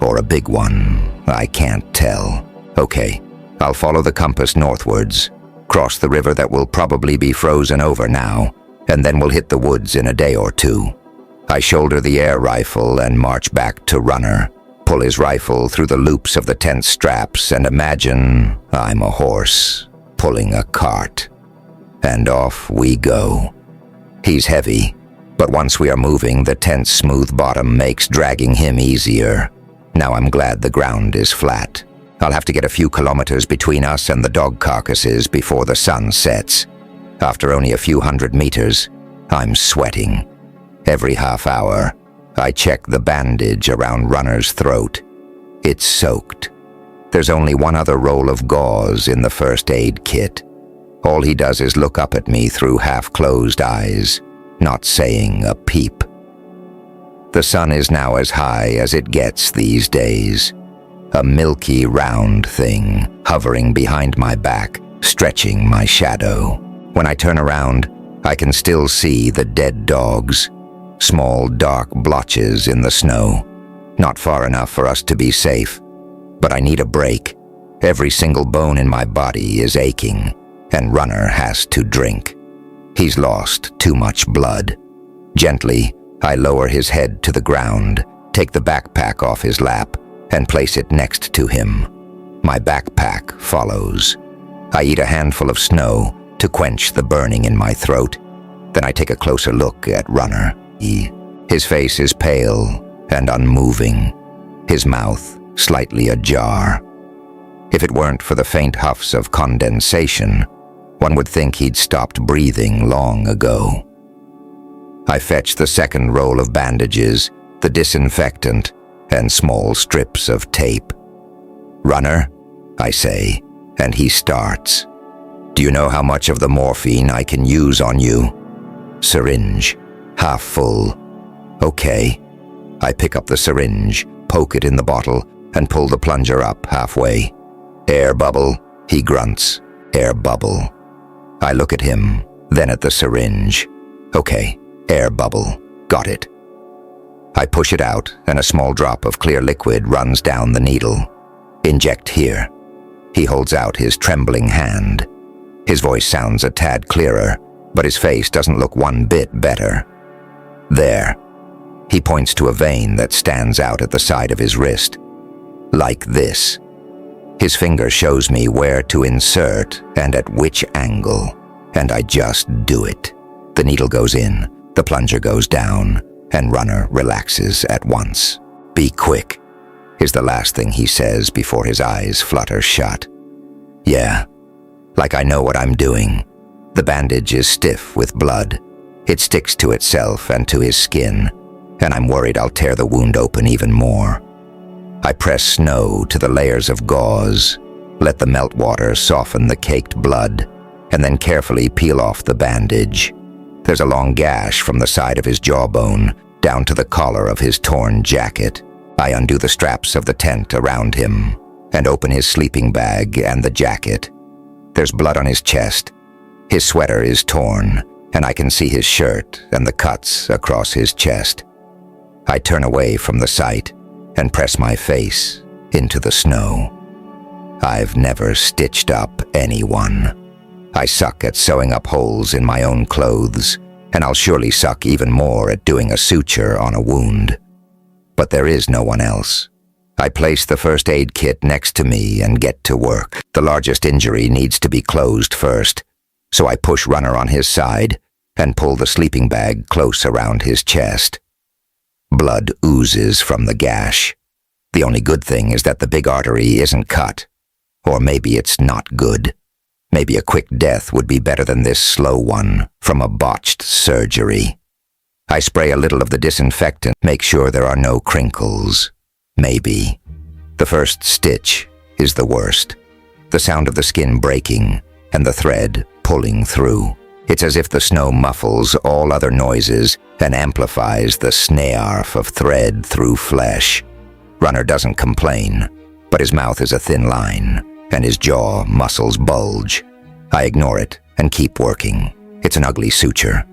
Or a big one. I can't tell. Okay, I'll follow the compass northwards, cross the river that will probably be frozen over now, and then we'll hit the woods in a day or two. I shoulder the air rifle and march back to Runner, pull his rifle through the loops of the tent straps and imagine I'm a horse pulling a cart. And off we go. He's heavy, but once we are moving, the tent's smooth bottom makes dragging him easier. Now I'm glad the ground is flat. I'll have to get a few kilometers between us and the dog carcasses before the sun sets. After only a few hundred meters, I'm sweating. Every half hour, I check the bandage around Runner's throat. It's soaked. There's only one other roll of gauze in the first aid kit. All he does is look up at me through half-closed eyes, not saying a peep. The sun is now as high as it gets these days. A milky round thing hovering behind my back, stretching my shadow. When I turn around, I can still see the dead dogs, small dark blotches in the snow. Not far enough for us to be safe, but I need a break. Every single bone in my body is aching, and Runner has to drink. He's lost too much blood. Gently, I lower his head to the ground, take the backpack off his lap, and place it next to him. My backpack follows. I eat a handful of snow to quench the burning in my throat. Then I take a closer look at Runner. His face is pale and unmoving, his mouth slightly ajar. If it weren't for the faint huffs of condensation, one would think he'd stopped breathing long ago. I fetch the second roll of bandages, the disinfectant, and small strips of tape. "Runner," I say, and he starts. "Do you know how much of the morphine I can use on you?" "Syringe, half full." "Okay." I pick up the syringe, poke it in the bottle, and pull the plunger up halfway. "Air bubble," he grunts. "Air bubble." I look at him, then at the syringe. "Okay, air bubble. Got it." I push it out, and a small drop of clear liquid runs down the needle. "Inject here." He holds out his trembling hand. His voice sounds a tad clearer, but his face doesn't look one bit better. "There." He points to a vein that stands out at the side of his wrist. "Like this." His finger shows me where to insert and at which angle, and I just do it. The needle goes in, the plunger goes down, and Runner relaxes at once. "Be quick," is the last thing he says before his eyes flutter shut. Yeah, like I know what I'm doing. The bandage is stiff with blood. It sticks to itself and to his skin, and I'm worried I'll tear the wound open even more. I press snow to the layers of gauze, let the meltwater soften the caked blood, and then carefully peel off the bandage. There's a long gash from the side of his jawbone down to the collar of his torn jacket. I undo the straps of the tent around him and open his sleeping bag and the jacket. There's blood on his chest. His sweater is torn, and I can see his shirt and the cuts across his chest. I turn away from the sight and press my face into the snow. I've never stitched up anyone. I suck at sewing up holes in my own clothes, and I'll surely suck even more at doing a suture on a wound. But there is no one else. I place the first aid kit next to me and get to work. The largest injury needs to be closed first, so I push Runner on his side and pull the sleeping bag close around his chest. Blood oozes from the gash. The only good thing is that the big artery isn't cut. Or maybe it's not good. Maybe a quick death would be better than this slow one from a botched surgery. I spray a little of the disinfectant, make sure there are no crinkles. Maybe. The first stitch is the worst. The sound of the skin breaking and the thread pulling through. It's as if the snow muffles all other noises and amplifies the snarf of thread through flesh. Runner doesn't complain, but his mouth is a thin line, and his jaw muscles bulge. I ignore it and keep working. It's an ugly suture.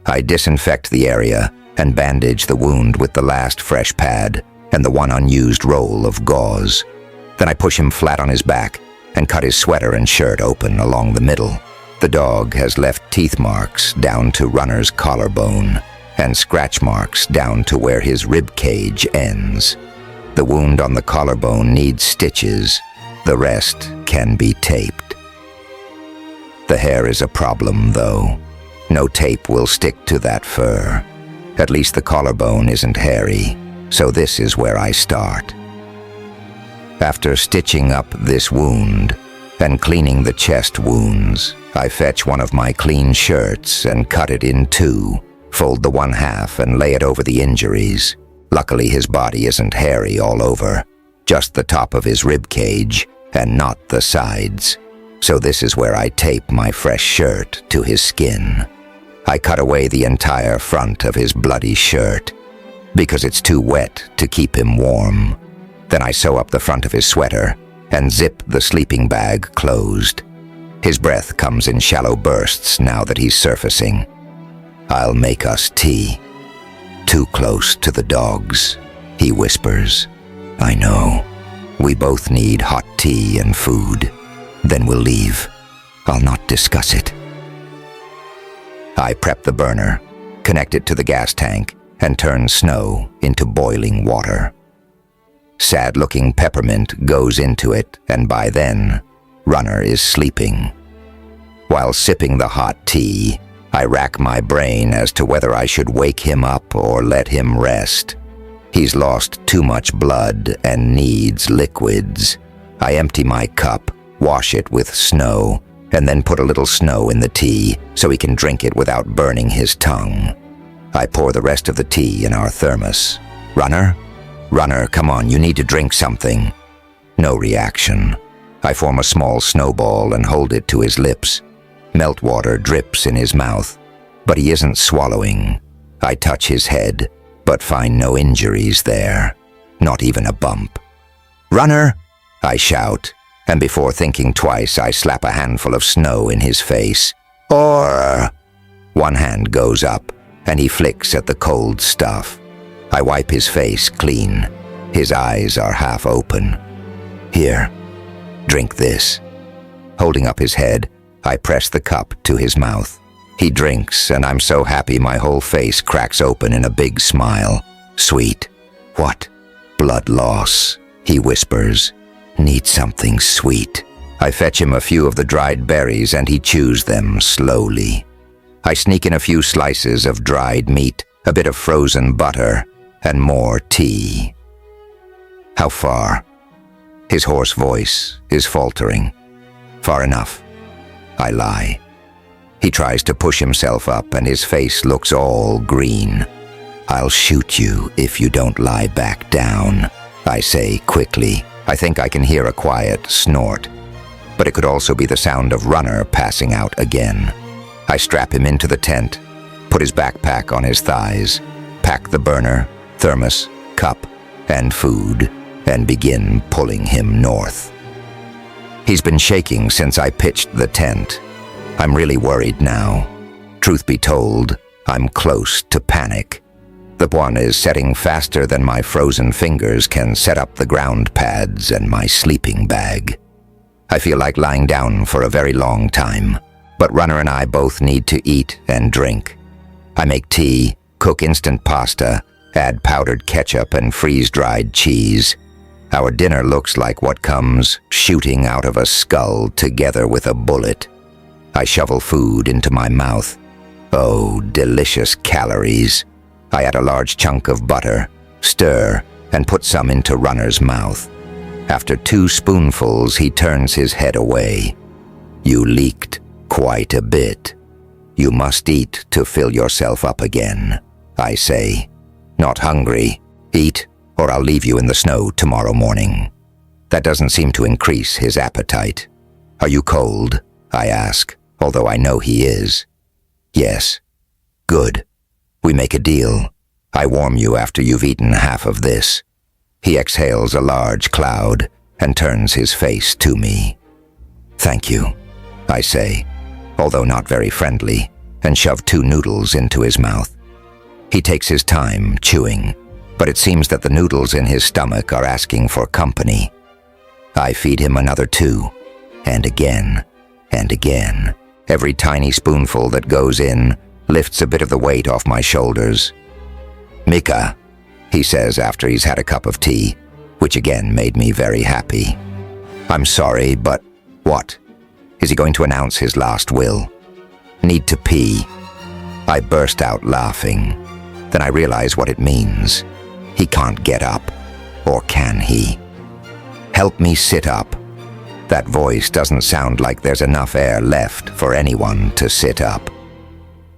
I disinfect the area and bandage the wound with the last fresh pad and the one unused roll of gauze. Then I push him flat on his back and cut his sweater and shirt open along the middle. The dog has left teeth marks down to Runner's collarbone and scratch marks down to where his rib cage ends. The wound on the collarbone needs stitches. The rest can be taped. The hair is a problem, though. No tape will stick to that fur. At least the collarbone isn't hairy, so this is where I start. After stitching up this wound and cleaning the chest wounds, I fetch one of my clean shirts and cut it in two, fold the one half and lay it over the injuries. Luckily, his body isn't hairy all over, just the top of his rib cage and not the sides. So this is where I tape my fresh shirt to his skin. I cut away the entire front of his bloody shirt because it's too wet to keep him warm. Then I sew up the front of his sweater and zip the sleeping bag closed. His breath comes in shallow bursts now that he's surfacing. I'll make us tea. Too close to the dogs, he whispers. I know. We both need hot tea and food. Then we'll leave. I'll not discuss it. I prep the burner, connect it to the gas tank, and turn snow into boiling water. Sad-looking Peppermint goes into it, and by then, Runner is sleeping. While sipping the hot tea, I rack my brain as to whether I should wake him up or let him rest. He's lost too much blood and needs liquids. I empty my cup, wash it with snow, and then put a little snow in the tea so he can drink it without burning his tongue. I pour the rest of the tea in our thermos. Runner? Runner, come on, you need to drink something. No reaction. I form a small snowball and hold it to his lips. Meltwater drips in his mouth, but he isn't swallowing. I touch his head, but find no injuries there, not even a bump. Runner! I shout, and before thinking twice, I slap a handful of snow in his face. Or... One hand goes up, and he flicks at the cold stuff. I wipe his face clean. His eyes are half open. Here, drink this. Holding up his head, I press the cup to his mouth. He drinks, and I'm so happy my whole face cracks open in a big smile. Sweet. What? Blood loss, he whispers. Need something sweet. I fetch him a few of the dried berries and he chews them slowly. I sneak in a few slices of dried meat, a bit of frozen butter, and more tea. How far? His hoarse voice is faltering. Far enough. I lie. He tries to push himself up and his face looks all green. I'll shoot you if you don't lie back down, I say quickly. I think I can hear a quiet snort, but it could also be the sound of Runner passing out again. I strap him into the tent, put his backpack on his thighs, pack the burner, thermos, cup, and food, and begin pulling him north. He's been shaking since I pitched the tent. I'm really worried now. Truth be told, I'm close to panic. The one is setting faster than my frozen fingers can set up the ground pads and my sleeping bag. I feel like lying down for a very long time, but Runner and I both need to eat and drink. I make tea, cook instant pasta, add powdered ketchup and freeze-dried cheese. Our dinner looks like what comes shooting out of a skull together with a bullet. I shovel food into my mouth. Oh, delicious calories. I add a large chunk of butter, stir, and put some into Runner's mouth. After 2 spoonfuls, he turns his head away. You leaked quite a bit. You must eat to fill yourself up again, I say. Not hungry. Eat, or I'll leave you in the snow tomorrow morning. That doesn't seem to increase his appetite. Are you cold? I ask, although I know he is. Yes. Good. We make a deal. I warm you after you've eaten half of this. He exhales a large cloud and turns his face to me. Thank you, I say, although not very friendly, and shove 2 noodles into his mouth. He takes his time, chewing, but it seems that the noodles in his stomach are asking for company. I feed him another 2, and again, and again. Every tiny spoonful that goes in lifts a bit of the weight off my shoulders. "Mika," he says after he's had a cup of tea, which again made me very happy. "I'm sorry, but what? Is he going to announce his last will? Need to pee." I burst out laughing. Then I realize what it means. He can't get up. Or can he? "Help me sit up." That voice doesn't sound like there's enough air left for anyone to sit up.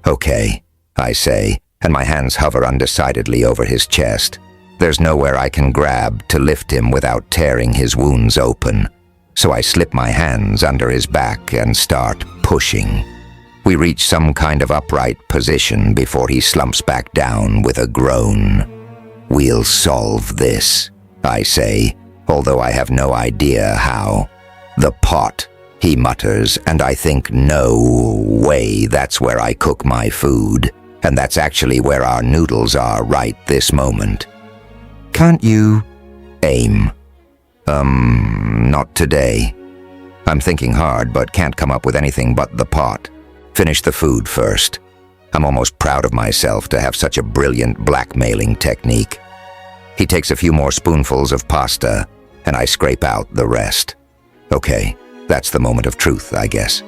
"Okay," I say, and my hands hover undecidedly over his chest. There's nowhere I can grab to lift him without tearing his wounds open, so I slip my hands under his back and start pushing. We reach some kind of upright position before he slumps back down with a groan. "We'll solve this," I say, although I have no idea how. "The pot," he mutters, and I think, no way, that's where I cook my food, and that's actually where our noodles are right this moment. "Can't you aim?" Not today. I'm thinking hard, but can't come up with anything but the pot. Finish the food first. I'm almost proud of myself to have such a brilliant blackmailing technique. He takes a few more spoonfuls of pasta, and I scrape out the rest. Okay, that's the moment of truth, I guess.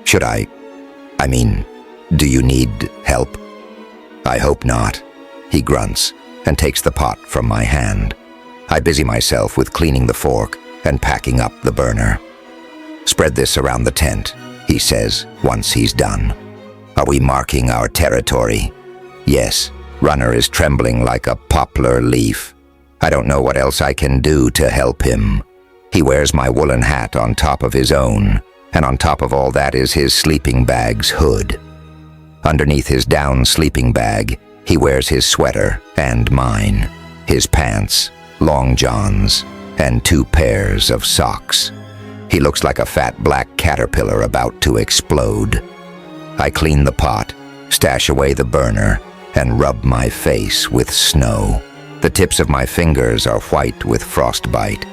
Should I mean, do you need help? "I hope not," he grunts, and takes the pot from my hand. I busy myself with cleaning the fork and packing up the burner. "Spread this around the tent," he says once he's done. "Are we marking our territory?" "Yes." Runner is trembling like a poplar leaf. I don't know what else I can do to help him. He wears my woolen hat on top of his own, and on top of all that is his sleeping bag's hood. Underneath his down sleeping bag, he wears his sweater and mine, his pants, long johns, and 2 pairs of socks. He looks like a fat black caterpillar about to explode. I clean the pot, stash away the burner, and rub my face with snow. The tips of my fingers are white with frostbite,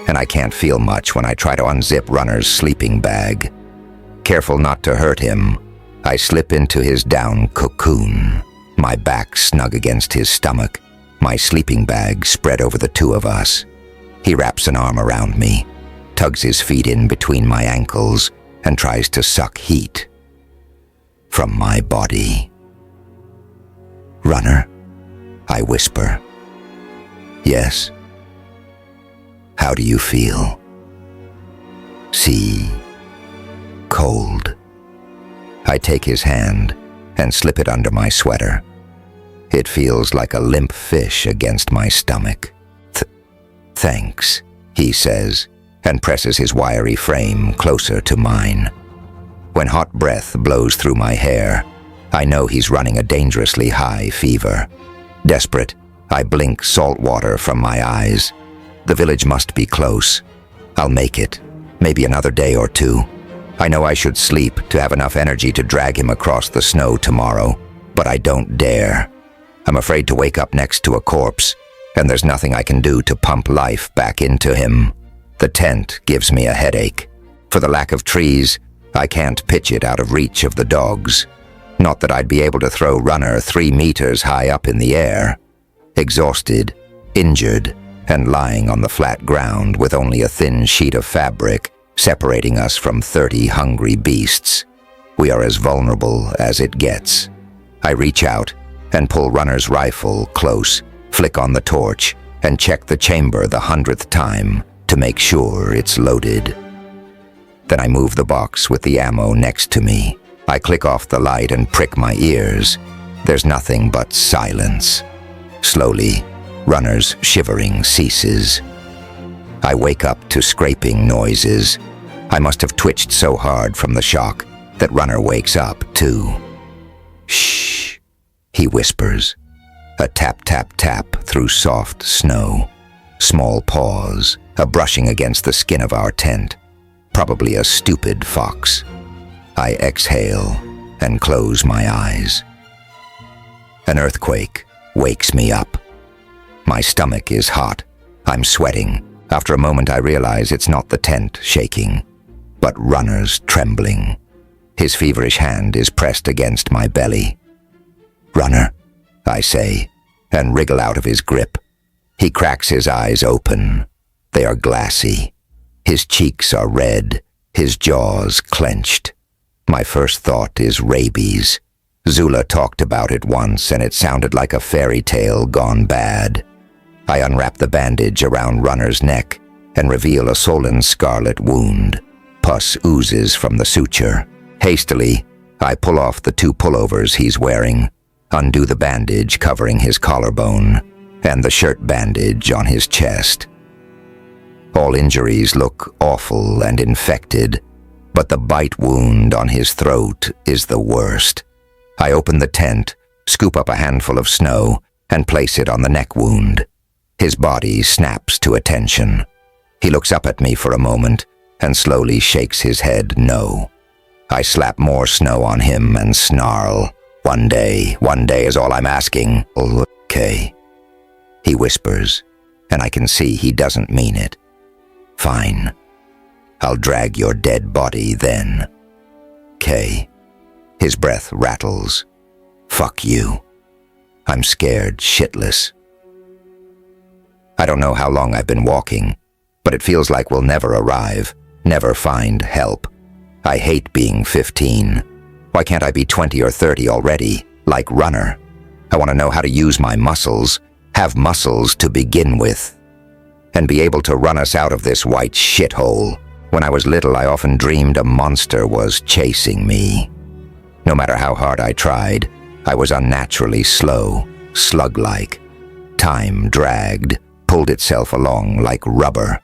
and I can't feel much when I try to unzip Runner's sleeping bag. Careful not to hurt him, I slip into his down cocoon, my back snug against his stomach, my sleeping bag spread over the 2 of us. He wraps an arm around me, tugs his feet in between my ankles, and tries to suck heat from my body. "Runner," I whisper. "Yes." "How do you feel?" "See, cold." I take his hand and slip it under my sweater. It feels like a limp fish against my stomach. Thanks," he says, and presses his wiry frame closer to mine. When hot breath blows through my hair, I know he's running a dangerously high fever. Desperate, I blink salt water from my eyes. The village must be close. I'll make it, maybe another day or 2. I know I should sleep to have enough energy to drag him across the snow tomorrow, but I don't dare. I'm afraid to wake up next to a corpse, and there's nothing I can do to pump life back into him. The tent gives me a headache. For the lack of trees, I can't pitch it out of reach of the dogs. Not that I'd be able to throw Runner 3 meters high up in the air. Exhausted, injured, and lying on the flat ground with only a thin sheet of fabric separating us from 30 hungry beasts. We are as vulnerable as it gets. I reach out and pull Runner's rifle close, flick on the torch, and check the chamber the 100th time to make sure it's loaded. Then I move the box with the ammo next to me. I click off the light and prick my ears. There's nothing but silence. Slowly, Runner's shivering ceases. I wake up to scraping noises. I must have twitched so hard from the shock that Runner wakes up, too. "Shh," he whispers. A tap, tap, tap through soft snow. Small paws, a brushing against the skin of our tent. Probably a stupid fox. I exhale and close my eyes. An earthquake wakes me up. My stomach is hot. I'm sweating. After a moment I realize it's not the tent shaking, but Runner's trembling. His feverish hand is pressed against my belly. "Runner," I say, and wriggle out of his grip. He cracks his eyes open. They are glassy. His cheeks are red, his jaws clenched. My first thought is rabies. Zula talked about it once, and it sounded like a fairy tale gone bad. I unwrap the bandage around Runner's neck and reveal a swollen scarlet wound. Pus oozes from the suture. Hastily, I pull off the 2 pullovers he's wearing, undo the bandage covering his collarbone, and the shirt bandage on his chest. All injuries look awful and infected, but the bite wound on his throat is the worst. I open the tent, scoop up a handful of snow, and place it on the neck wound. His body snaps to attention. He looks up at me for a moment and slowly shakes his head no. I slap more snow on him and snarl, one day is all I'm asking." "Okay," he whispers, and I can see he doesn't mean it. "Fine. I'll drag your dead body then." "Okay." His breath rattles. "Fuck you." I'm scared shitless. I don't know how long I've been walking, but it feels like we'll never arrive, never find help. I hate being 15. Why can't I be 20 or 30 already, like Runner? I want to know how to use my muscles, have muscles to begin with, and be able to run us out of this white shithole. When I was little, I often dreamed a monster was chasing me. No matter how hard I tried, I was unnaturally slow, slug-like. Time dragged, pulled itself along like rubber.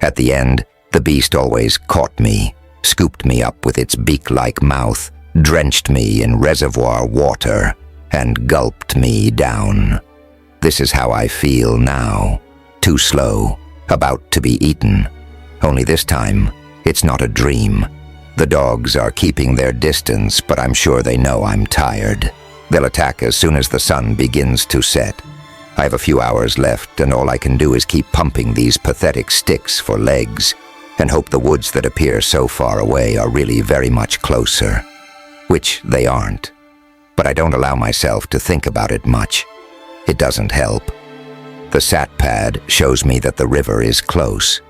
At the end, the beast always caught me, scooped me up with its beak-like mouth, drenched me in reservoir water, and gulped me down. This is how I feel now. Too slow, about to be eaten. Only this time, it's not a dream. The dogs are keeping their distance, but I'm sure they know I'm tired. They'll attack as soon as the sun begins to set. I have a few hours left, and all I can do is keep pumping these pathetic sticks for legs, and hope the woods that appear so far away are really very much closer. Which they aren't. But I don't allow myself to think about it much. It doesn't help. The sat pad shows me that the river is close.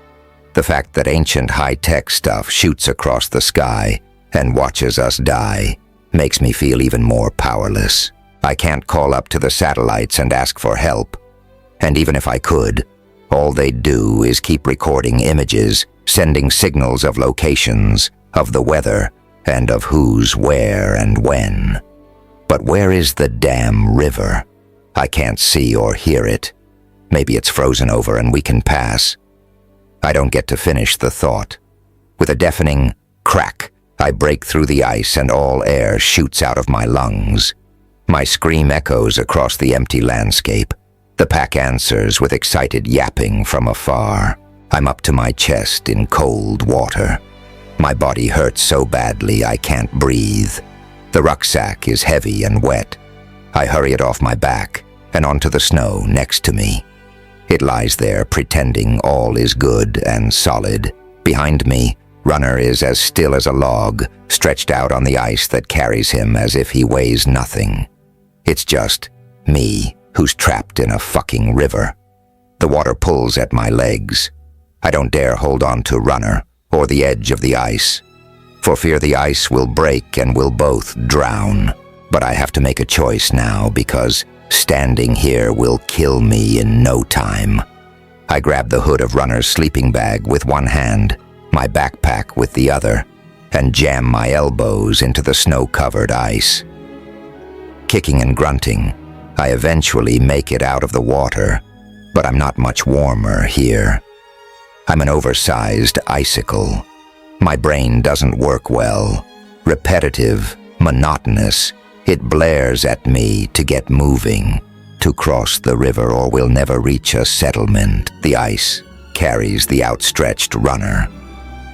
The fact that ancient high-tech stuff shoots across the sky and watches us die makes me feel even more powerless. I can't call up to the satellites and ask for help. And even if I could, all they'd do is keep recording images, sending signals of locations, of the weather, and of who's where and when. But where is the damn river? I can't see or hear it. Maybe it's frozen over and we can pass. I don't get to finish the thought. With a deafening crack, I break through the ice and all air shoots out of my lungs. My scream echoes across the empty landscape. The pack answers with excited yapping from afar. I'm up to my chest in cold water. My body hurts so badly I can't breathe. The rucksack is heavy and wet. I hurry it off my back and onto the snow next to me. It lies there pretending all is good and solid. Behind me, Runner is as still as a log, stretched out on the ice that carries him as if he weighs nothing. It's just me who's trapped in a fucking river. The water pulls at my legs. I don't dare hold on to Runner or the edge of the ice, for fear the ice will break and we'll both drown. But I have to make a choice now because standing here will kill me in no time. I grab the hood of Runner's sleeping bag with one hand, my backpack with the other, and jam my elbows into the snow-covered ice. Kicking and grunting, I eventually make it out of the water, but I'm not much warmer here. I'm an oversized icicle. My brain doesn't work well. Repetitive, monotonous, it blares at me to get moving, to cross the river or we'll never reach a settlement. The ice carries the outstretched Runner.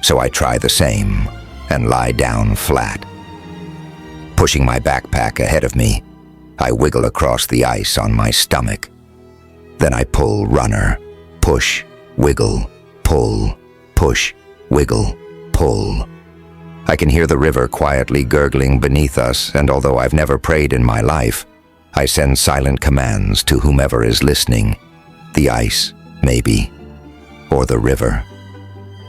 So I try the same and lie down flat. Pushing my backpack ahead of me, I wiggle across the ice on my stomach. Then I pull Runner. Push, wiggle, pull, push, wiggle, pull. I can hear the river quietly gurgling beneath us, and although I've never prayed in my life, I send silent commands to whomever is listening. The ice, maybe, or the river.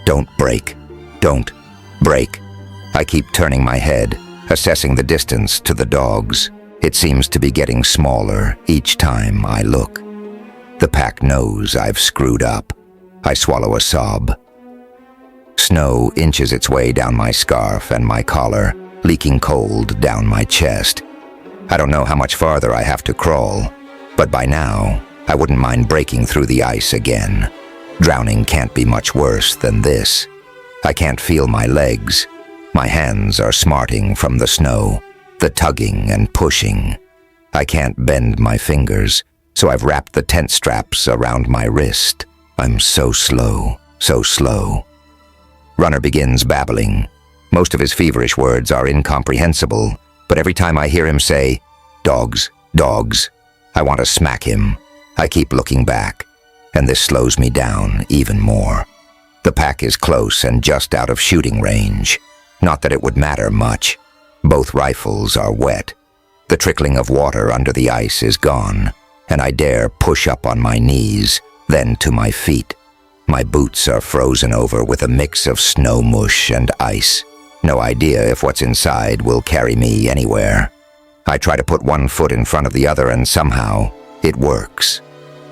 Don't break. Don't break. I keep turning my head, assessing the distance to the dogs. It seems to be getting smaller each time I look. The pack knows I've screwed up. I swallow a sob. Snow inches its way down my scarf and my collar, leaking cold down my chest. I don't know how much farther I have to crawl, but by now, I wouldn't mind breaking through the ice again. Drowning can't be much worse than this. I can't feel my legs. My hands are smarting from the snow, the tugging and pushing. I can't bend my fingers, so I've wrapped the tent straps around my wrist. I'm so slow, so slow. Runner begins babbling. Most of his feverish words are incomprehensible, but every time I hear him say, "Dogs, dogs," I want to smack him. I keep looking back, and this slows me down even more. The pack is close and just out of shooting range. Not that it would matter much. Both rifles are wet. The trickling of water under the ice is gone, and I dare push up on my knees, then to my feet. My boots are frozen over with a mix of snow mush and ice. No idea if what's inside will carry me anywhere. I try to put one foot in front of the other, and somehow it works.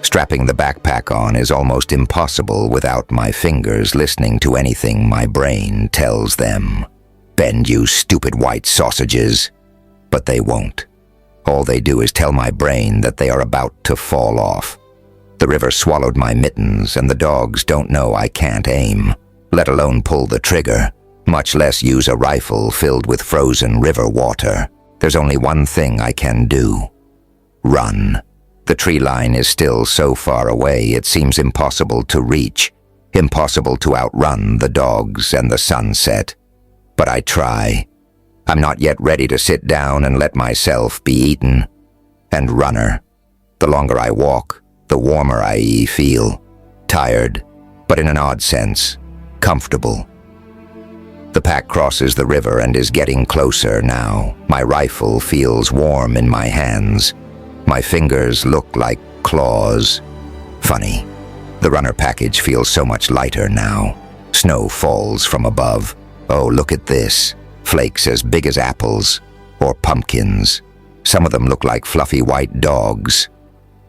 Strapping the backpack on is almost impossible without my fingers listening to anything my brain tells them. Bend, you stupid white sausages. But they won't. All they do is tell my brain that they are about to fall off. The river swallowed my mittens, and the dogs don't know I can't aim, let alone pull the trigger, much less use a rifle filled with frozen river water. There's only one thing I can do. Run. The tree line is still so far away it seems impossible to reach, impossible to outrun the dogs and the sunset. But I try. I'm not yet ready to sit down and let myself be eaten. And Runner. The longer I walk, the warmer I feel. Tired, but in an odd sense, comfortable. The pack crosses the river and is getting closer now. My rifle feels warm in my hands. My fingers look like claws. Funny. The Runner package feels so much lighter now. Snow falls from above. Oh, look at this. Flakes as big as apples. Or pumpkins. Some of them look like fluffy white dogs.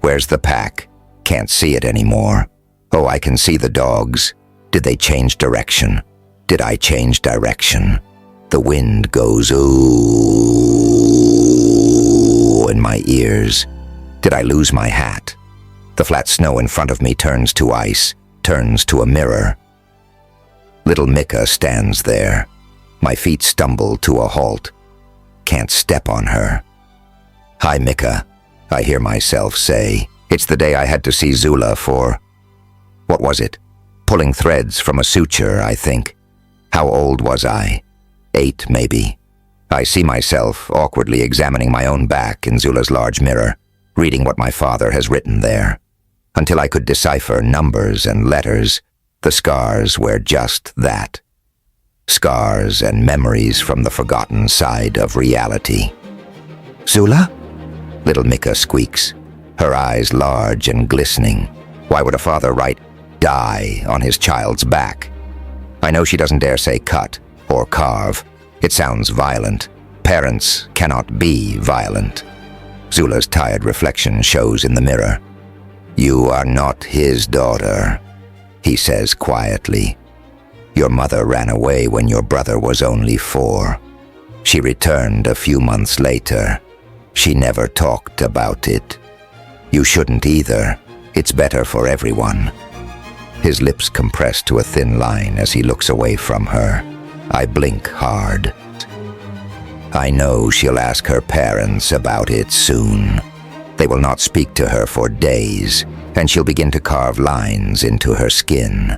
Where's the pack? Can't see it anymore. Oh, I can see the dogs. Did they change direction? Did I change direction? The wind goes ooh in my ears. Did I lose my hat? The flat snow in front of me turns to ice, turns to a mirror. Little Mika stands there. My feet stumble to a halt. Can't step on her. "Hi, Mika," I hear myself say. It's the day I had to see Zula for... what was it? Pulling threads from a suture, I think. How old was I? 8, maybe. I see myself awkwardly examining my own back in Zula's large mirror, reading what my father has written there. Until I could decipher numbers and letters, the scars were just that. Scars and memories from the forgotten side of reality. "Zula?" Little Mika squeaks, her eyes large and glistening. Why would a father write "die" on his child's back? I know she doesn't dare say cut or carve. It sounds violent. Parents cannot be violent. Zula's tired reflection shows in the mirror. "You are not his daughter," he says quietly. "Your mother ran away when your brother was only 4. She returned a few months later. She never talked about it. You shouldn't either. It's better for everyone." His lips compress to a thin line as he looks away from her. I blink hard. I know she'll ask her parents about it soon. They will not speak to her for days, and she'll begin to carve lines into her skin.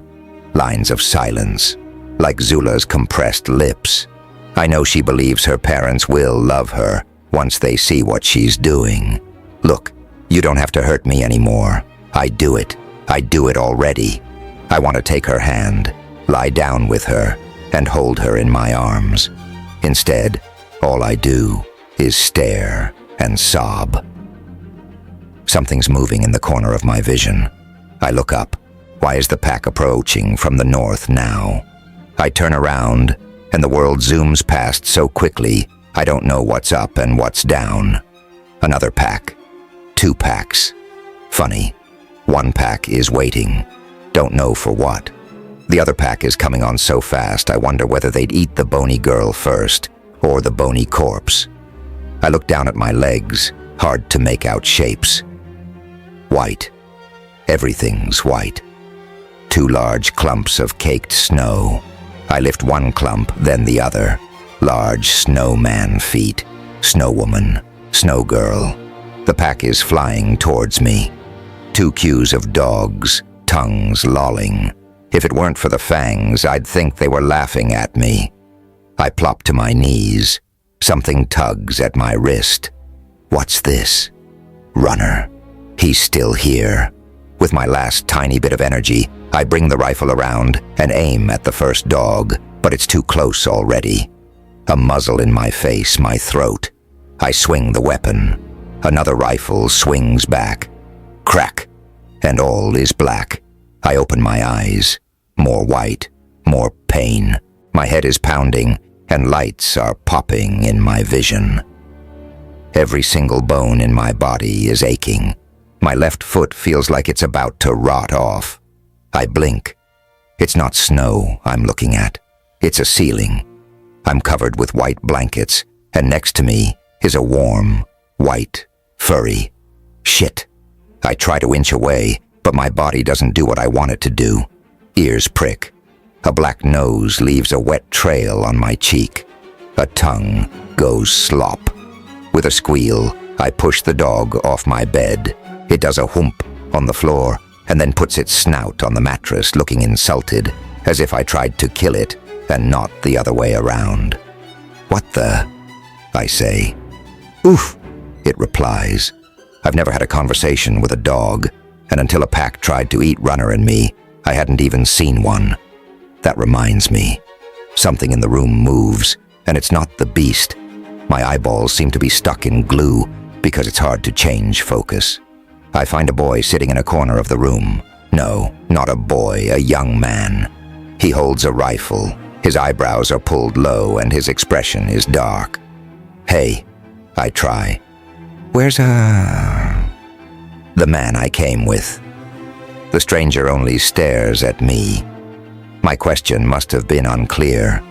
Lines of silence, like Zula's compressed lips. I know she believes her parents will love her, once they see what she's doing. Look, you don't have to hurt me anymore. I do it. I do it already. I want to take her hand, lie down with her, and hold her in my arms. Instead, all I do is stare and sob. Something's moving in the corner of my vision. I look up. Why is the pack approaching from the north now? I turn around, and the world zooms past so quickly, I don't know what's up and what's down. Another pack. 2 packs. Funny. 1 pack is waiting. Don't know for what. The other pack is coming on so fast, I wonder whether they'd eat the bony girl first, or the bony corpse. I look down at my legs, hard to make out shapes. White. Everything's white. 2 large clumps of caked snow. I lift one clump, then the other. Large snowman feet. Snow woman. Snow girl. The pack is flying towards me. 2 queues of dogs, tongues lolling. If it weren't for the fangs, I'd think they were laughing at me. I plop to my knees. Something tugs at my wrist. What's this? Runner. He's still here. With my last tiny bit of energy, I bring the rifle around and aim at the first dog, but it's too close already. A muzzle in my face, my throat. I swing the weapon. Another rifle swings back. Crack. And all is black. I open my eyes. More white. More pain. My head is pounding, and lights are popping in my vision. Every single bone in my body is aching. My left foot feels like it's about to rot off. I blink. It's not snow I'm looking at. It's a ceiling. I'm covered with white blankets, and next to me is a warm, white, furry shit. I try to inch away, but my body doesn't do what I want it to do. Ears prick. A black nose leaves a wet trail on my cheek. A tongue goes slop. With a squeal, I push the dog off my bed. It does a whoomp on the floor, and then puts its snout on the mattress, looking insulted, as if I tried to kill it, and not the other way around. "What the?" I say. "Oof," it replies. I've never had a conversation with a dog, and until a pack tried to eat Runner and me, I hadn't even seen one. That reminds me. Something in the room moves, and it's not the beast. My eyeballs seem to be stuck in glue, because it's hard to change focus. I find a boy sitting in a corner of the room. No, not a boy, a young man. He holds a rifle. His eyebrows are pulled low, and his expression is dark. "Hey," I try. "Where's the man I came with?" The stranger only stares at me. My question must have been unclear.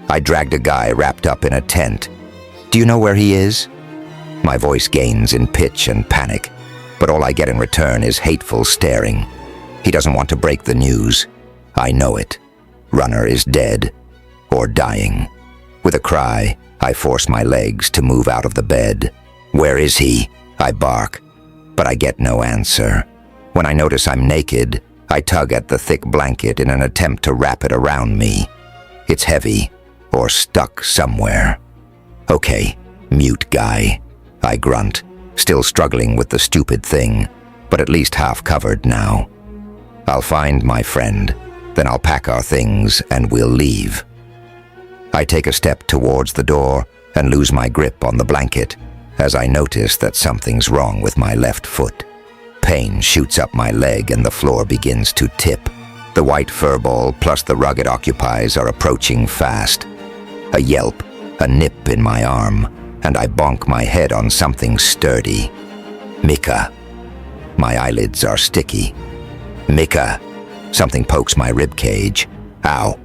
I dragged a guy wrapped up in a tent. "Do you know where he is?" My voice gains in pitch and panic, but all I get in return is hateful staring. He doesn't want to break the news. I know it. Runner is dead, or dying. With a cry, I force my legs to move out of the bed. "Where is he?" I bark, but I get no answer. When I notice I'm naked, I tug at the thick blanket in an attempt to wrap it around me. It's heavy, or stuck somewhere. "Okay, mute guy," I grunt, still struggling with the stupid thing, but at least half covered now. "I'll find my friend, then I'll pack our things and we'll leave." I take a step towards the door and lose my grip on the blanket as I notice that something's wrong with my left foot. Pain shoots up my leg and the floor begins to tip. The white furball plus the rug it occupies are approaching fast. A yelp, a nip in my arm, and I bonk my head on something sturdy. "Mika." My eyelids are sticky. "Mika." Something pokes my rib cage. "Ow."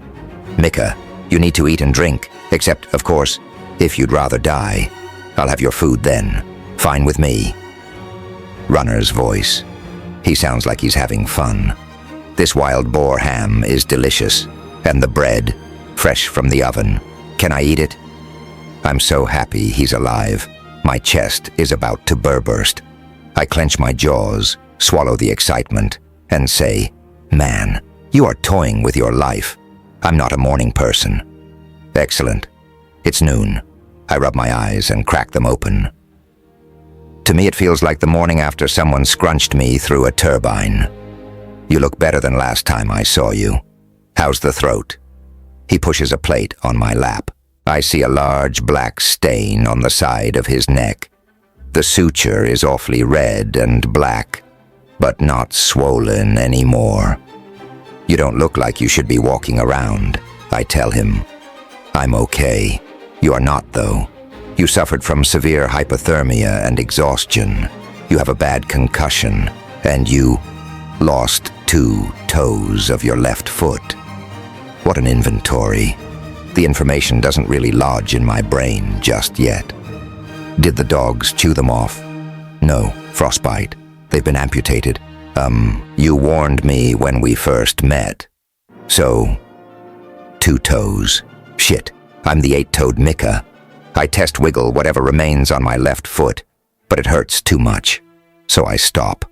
"Mika, you need to eat and drink, except, of course, if you'd rather die. I'll have your food then. Fine with me." Runner's voice. He sounds like he's having fun. "This wild boar ham is delicious, and the bread, fresh from the oven. Can I eat it?" I'm so happy he's alive. My chest is about to burst. I clench my jaws, swallow the excitement, and say, "Man, you are toying with your life. I'm not a morning person." "Excellent. It's noon. I rub my eyes and crack them open. To me, it feels like the morning after someone scrunched me through a turbine. You look better than last time I saw you. How's the throat? He pushes a plate on my lap. I see a large black stain on the side of his neck. The suture is awfully red and black, but not swollen anymore. You don't look like you should be walking around, I tell him. I'm okay. You are not, though. You suffered from severe hypothermia and exhaustion. You have a bad concussion, and you lost 2 toes of your left foot. What an inventory. The information doesn't really lodge in my brain just yet. Did the dogs chew them off? No, frostbite. They've been amputated. You warned me when we first met. So, 2 toes. Shit, I'm the 8-toed Mika. I test wiggle whatever remains on my left foot, but it hurts too much, so I stop.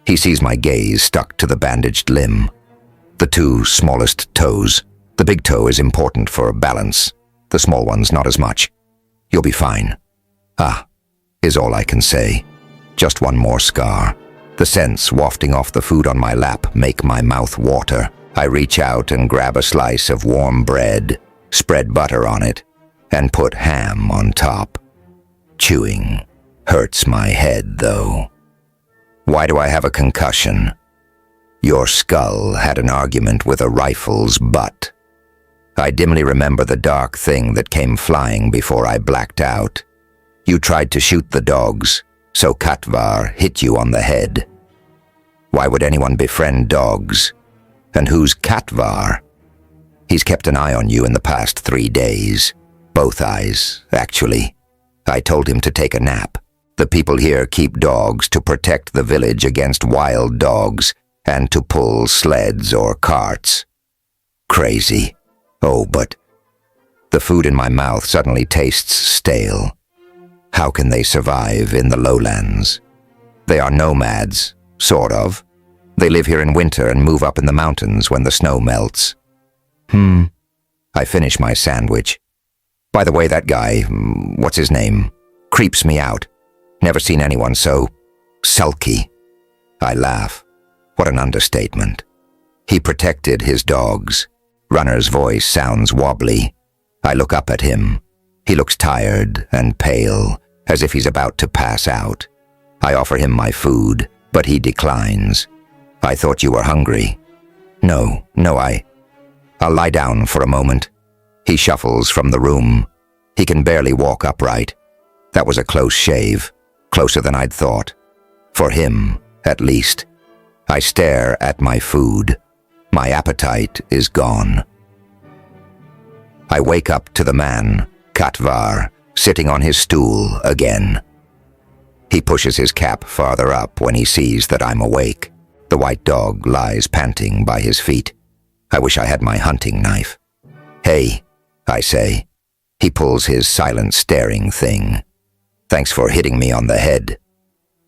He sees my gaze stuck to the bandaged limb. The 2 smallest toes. The big toe is important for balance. The small one's not as much. You'll be fine. Is all I can say. Just one more scar. The scents wafting off the food on my lap make my mouth water. I reach out and grab a slice of warm bread, spread butter on it, and put ham on top. Chewing hurts my head, though. Why do I have a concussion? Your skull had an argument with a rifle's butt. I dimly remember the dark thing that came flying before I blacked out. You tried to shoot the dogs, so Katvar hit you on the head. Why would anyone befriend dogs? And who's Katvar? He's kept an eye on you in the past 3 days. Both eyes, actually. I told him to take a nap. The people here keep dogs to protect the village against wild dogs and to pull sleds or carts. Crazy. Oh, but the food in my mouth suddenly tastes stale. How can they survive in the lowlands? They are nomads, sort of. They live here in winter and move up in the mountains when the snow melts. I finish my sandwich. By the way, that guy, what's his name, creeps me out. Never seen anyone so sulky. I laugh. What an understatement. He protected his dogs. Runner's voice sounds wobbly. I look up at him. He looks tired and pale, as if he's about to pass out. I offer him my food, but he declines. I thought you were hungry. No, I'll lie down for a moment. He shuffles from the room. He can barely walk upright. That was a close shave, closer than I'd thought. For him, at least. I stare at my food. My appetite is gone. I wake up to the man, Katvar, sitting on his stool again. He pushes his cap farther up when he sees that I'm awake. The white dog lies panting by his feet. I wish I had my hunting knife. Hey, I say. He pulls his silent staring thing. Thanks for hitting me on the head.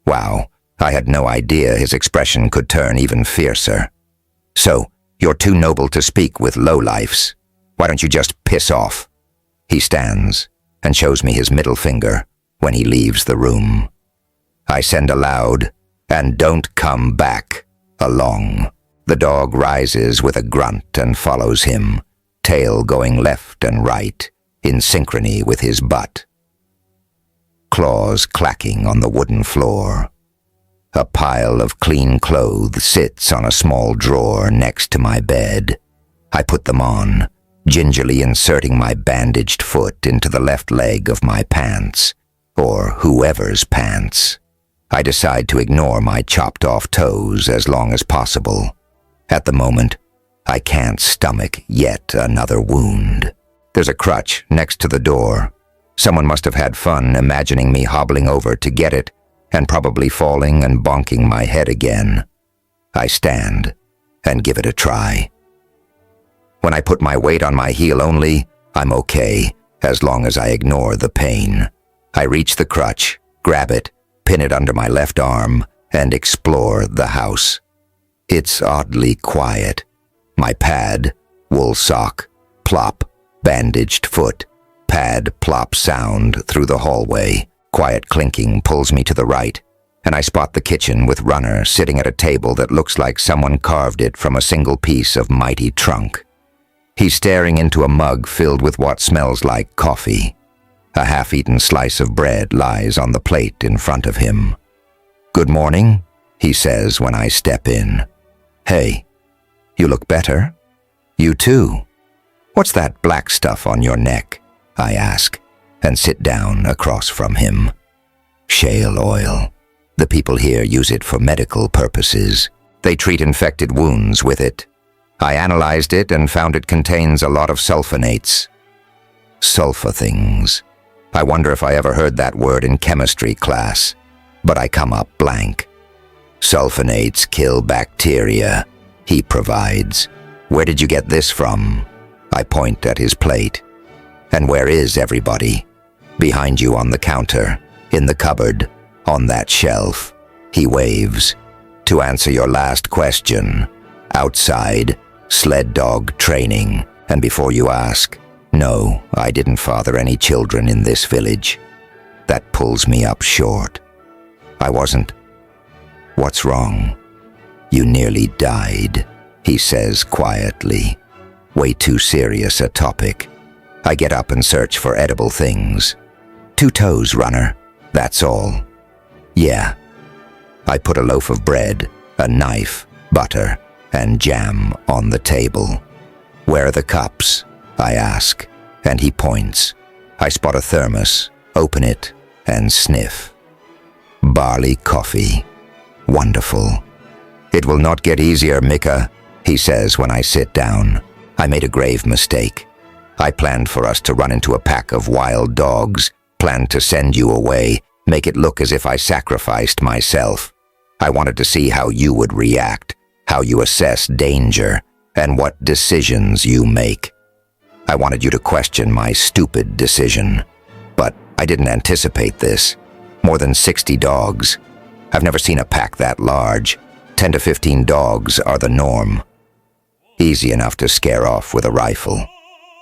Wow, I had no idea his expression could turn even fiercer. So, you're too noble to speak with lowlifes. Why don't you just piss off? He stands and shows me his middle finger when he leaves the room. I send a loud, and don't come back, along. The dog rises with a grunt and follows him, tail going left and right, in synchrony with his butt. Claws clacking on the wooden floor. A pile of clean clothes sits on a small drawer next to my bed. I put them on, gingerly inserting my bandaged foot into the left leg of my pants, or whoever's pants. I decide to ignore my chopped-off toes as long as possible. At the moment, I can't stomach yet another wound. There's a crutch next to the door. Someone must have had fun imagining me hobbling over to get it, and probably falling and bonking my head again. I stand and give it a try. When I put my weight on my heel only, I'm okay, as long as I ignore the pain. I reach the crutch, grab it, pin it under my left arm, and explore the house. It's oddly quiet. My pad, wool sock, plop, bandaged foot, pad plop sound through the hallway. Quiet clinking pulls me to the right, and I spot the kitchen with Runner sitting at a table that looks like someone carved it from a single piece of mighty trunk. He's staring into a mug filled with what smells like coffee. A half-eaten slice of bread lies on the plate in front of him. "Good morning," he says when I step in. "Hey, you look better." "You too. What's that black stuff on your neck?" I ask, and sit down across from him. "Shale oil. The people here use it for medical purposes. They treat infected wounds with it. I analyzed it and found it contains a lot of sulfonates." Sulfur things. I wonder if I ever heard that word in chemistry class, but I come up blank. "Sulfonates kill bacteria," he provides. "Where did you get this from?" I point at his plate. "And where is everybody?" "Behind you on the counter, in the cupboard, on that shelf." He waves. "To answer your last question, outside, sled dog training. And before you ask, no, I didn't father any children in this village." That pulls me up short. "I wasn't." "What's wrong?" "You nearly died," he says quietly. Way too serious a topic. I get up and search for edible things. 2 toes, Runner. That's all. "Yeah." I put a loaf of bread, a knife, butter, and jam on the table. "Where are the cups?" I ask, and he points. I spot a thermos, open it, and sniff. Barley coffee. Wonderful. "It will not get easier, Mika," he says when I sit down. "I made a grave mistake. I planned for us to run into a pack of wild dogs, planned to send you away, make it look as if I sacrificed myself. I wanted to see how you would react, how you assess danger, and what decisions you make. I wanted you to question my stupid decision. But I didn't anticipate this. More than 60 dogs. I've never seen a pack that large. 10 to 15 dogs are the norm. Easy enough to scare off with a rifle.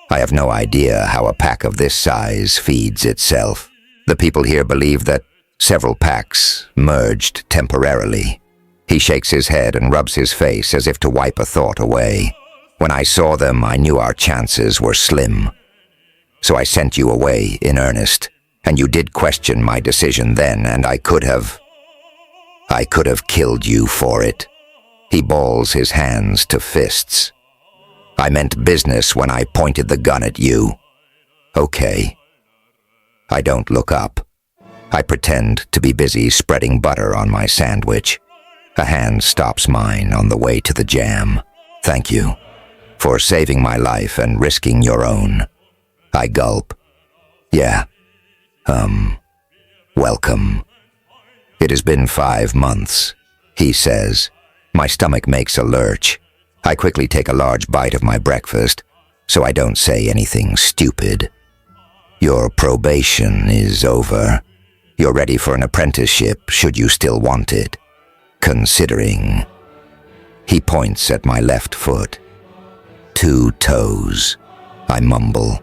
I have no idea how a pack of this size feeds itself. The people here believe that several packs merged temporarily." He shakes his head and rubs his face as if to wipe a thought away. "When I saw them, I knew our chances were slim. So I sent you away in earnest, and you did question my decision then, and I could have killed you for it." He balls his hands to fists. "I meant business when I pointed the gun at you." "Okay." I don't look up. I pretend to be busy spreading butter on my sandwich. A hand stops mine on the way to the jam. "Thank you for saving my life and risking your own." I gulp. "Yeah. Welcome." "It has been 5 months," he says. My stomach makes a lurch. I quickly take a large bite of my breakfast, so I don't say anything stupid. "Your probation is over. You're ready for an apprenticeship should you still want it. Considering..." He points at my left foot. 2 toes, I mumble.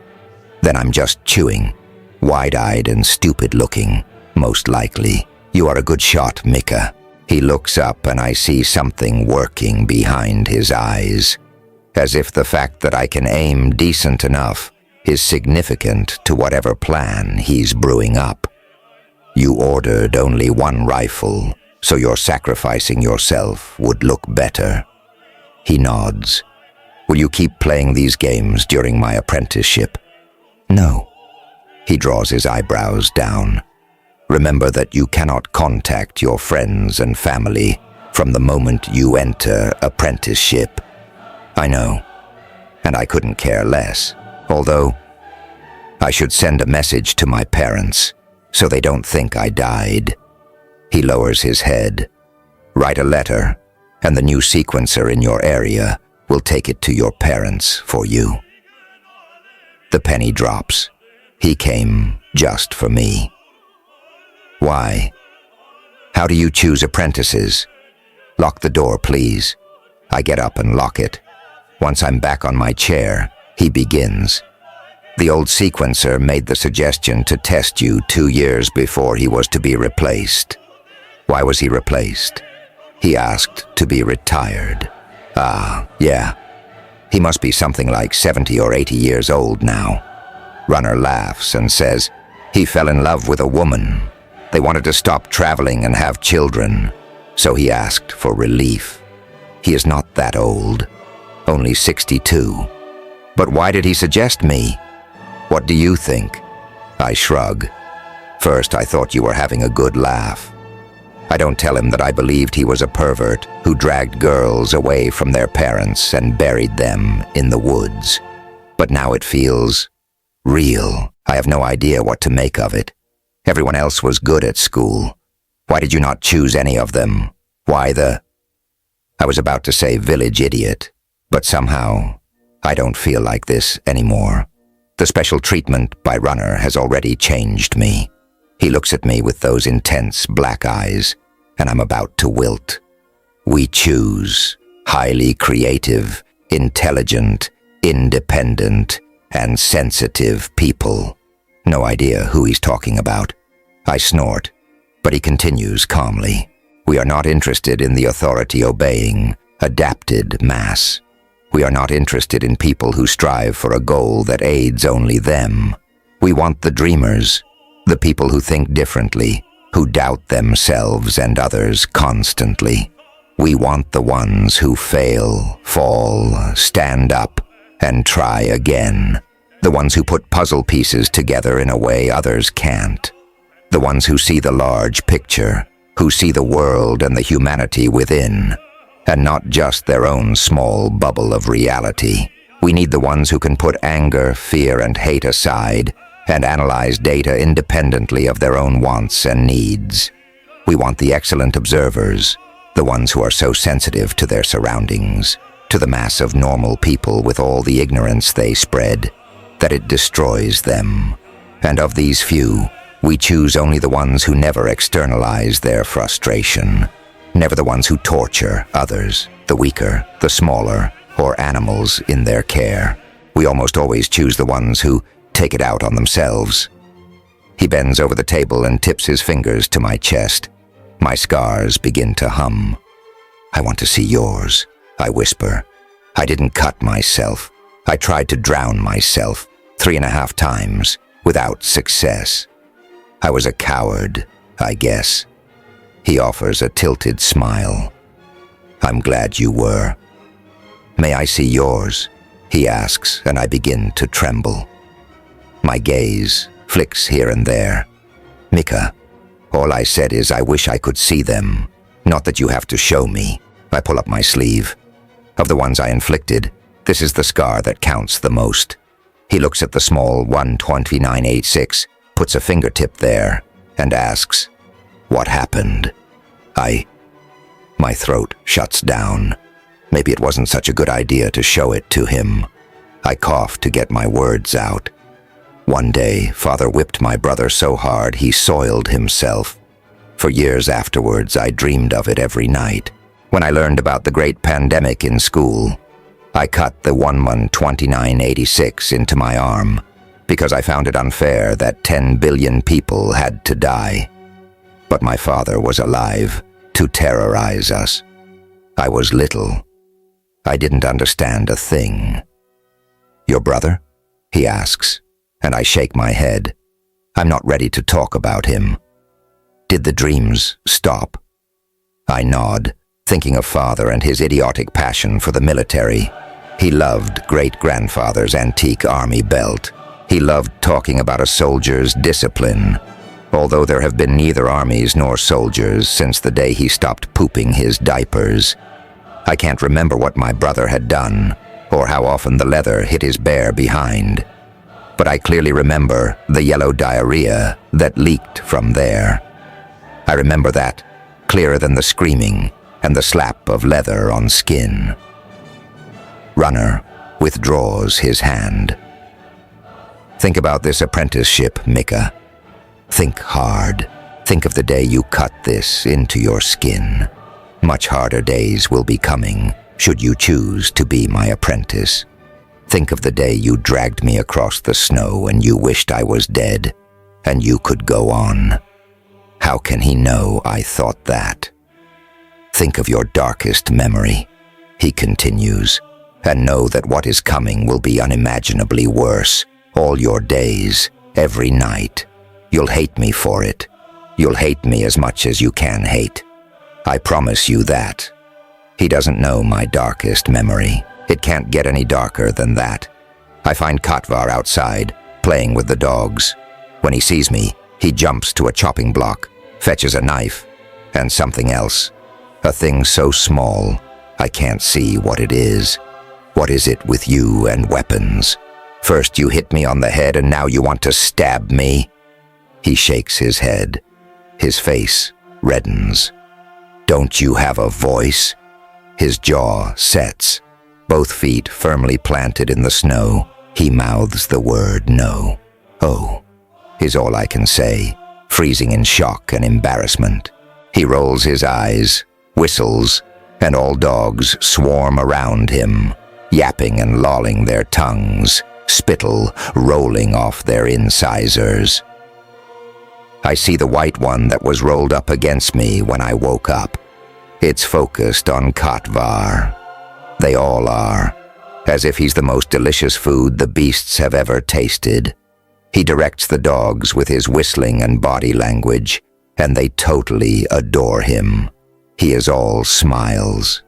Then I'm just chewing, wide-eyed and stupid-looking, most likely. "You are a good shot, Mika." He looks up and I see something working behind his eyes, as if the fact that I can aim decent enough is significant to whatever plan he's brewing up. "You ordered only 1 rifle, so your sacrificing yourself would look better." He nods. "Will you keep playing these games during my apprenticeship?" "No." He draws his eyebrows down. "Remember that you cannot contact your friends and family from the moment you enter apprenticeship." I know, and I couldn't care less, although I should send a message to my parents so they don't think I died. He lowers his head. "Write a letter, and the new sequencer in your area will take it to your parents for you." The penny drops. He came just for me. "Why? How do you choose apprentices?" "Lock the door, please." I get up and lock it. Once I'm back on my chair, he begins. The old sequencer made the suggestion to test you 2 years before he was to be replaced. Why was he replaced? He asked to be retired. Ah, yeah. He must be something like 70 or 80 years old now. Runner laughs and says, he fell in love with a woman. They wanted to stop traveling and have children, so he asked for relief. He is not that old, only 62. But why did he suggest me? What do you think? I shrug. First, I thought you were having a good laugh. I don't tell him that I believed he was a pervert who dragged girls away from their parents and buried them in the woods. But now it feels real. I have no idea what to make of it. Everyone else was good at school. Why did you not choose any of them? Why the... I was about to say village idiot, but somehow I don't feel like this anymore. The special treatment by Runner has already changed me. He looks at me with those intense black eyes, and I'm about to wilt. We choose highly creative, intelligent, independent, and sensitive people. No idea who he's talking about. I snort, but he continues calmly. We are not interested in the authority-obeying, adapted mass. We are not interested in people who strive for a goal that aids only them. We want the dreamers, the people who think differently, who doubt themselves and others constantly. We want the ones who fail, fall, stand up, and try again. The ones who put puzzle pieces together in a way others can't. The ones who see the large picture, who see the world and the humanity within, and not just their own small bubble of reality. We need the ones who can put anger, fear, and hate aside and analyze data independently of their own wants and needs. We want the excellent observers, the ones who are so sensitive to their surroundings, to the mass of normal people with all the ignorance they spread, that it destroys them. And of these few, we choose only the ones who never externalize their frustration. Never the ones who torture others, the weaker, the smaller, or animals in their care. We almost always choose the ones who take it out on themselves. He bends over the table and tips his fingers to my chest. My scars begin to hum. I want to see yours, I whisper. I didn't cut myself. I tried to drown myself 3.5 times, without success. I was a coward, I guess. He offers a tilted smile. I'm glad you were. May I see yours? He asks, and I begin to tremble. My gaze flicks here and there. Mika, all I said is I wish I could see them. Not that you have to show me. I pull up my sleeve. Of the ones I inflicted, this is the scar that counts the most. He looks at the small 12986, puts a fingertip there, and asks, what happened? My throat shuts down. Maybe it wasn't such a good idea to show it to him. I cough to get my words out. One day, Father whipped my brother so hard he soiled himself. For years afterwards, I dreamed of it every night. When I learned about the great pandemic in school, I cut the 12986 into my arm because I found it unfair that 10 billion people had to die. But my father was alive to terrorize us. I was little. I didn't understand a thing. Your brother? He asks, and I shake my head. I'm not ready to talk about him. Did the dreams stop? I nod, thinking of father and his idiotic passion for the military. He loved great-grandfather's antique army belt. He loved talking about a soldier's discipline, although there have been neither armies nor soldiers since the day he stopped pooping his diapers. I can't remember what my brother had done, or how often the leather hit his bare behind. But I clearly remember the yellow diarrhea that leaked from there. I remember that clearer than the screaming and the slap of leather on skin. Runner withdraws his hand. Think about this apprenticeship, Mika. Think hard. Think of the day you cut this into your skin. Much harder days will be coming, should you choose to be my apprentice. Think of the day you dragged me across the snow and you wished I was dead, and you could go on. How can he know I thought that? Think of your darkest memory, he continues, and know that what is coming will be unimaginably worse. All your days, every night. You'll hate me for it. You'll hate me as much as you can hate. I promise you that. He doesn't know my darkest memory. It can't get any darker than that. I find Katvar outside, playing with the dogs. When he sees me, he jumps to a chopping block, fetches a knife, and something else. A thing so small, I can't see what it is. What is it with you and weapons? First you hit me on the head and now you want to stab me? He shakes his head. His face reddens. Don't you have a voice? His jaw sets. Both feet firmly planted in the snow, he mouths the word no. Oh, is all I can say, freezing in shock and embarrassment. He rolls his eyes, whistles, and all dogs swarm around him, yapping and lolling their tongues, spittle rolling off their incisors. I see the white one that was rolled up against me when I woke up. It's focused on Katvar. They all are, as if he's the most delicious food the beasts have ever tasted. He directs the dogs with his whistling and body language, and they totally adore him. He is all smiles.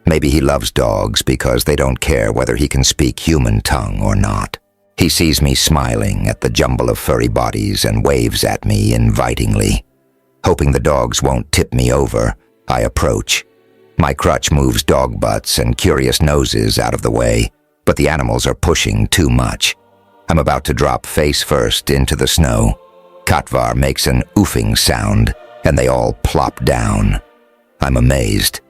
Maybe he loves dogs because they don't care whether he can speak human tongue or not. He sees me smiling at the jumble of furry bodies and waves at me invitingly. Hoping the dogs won't tip me over, I approach. My crutch moves dog butts and curious noses out of the way, but the animals are pushing too much. I'm about to drop face first into the snow. Katvar makes an oofing sound, and they all plop down. I'm amazed.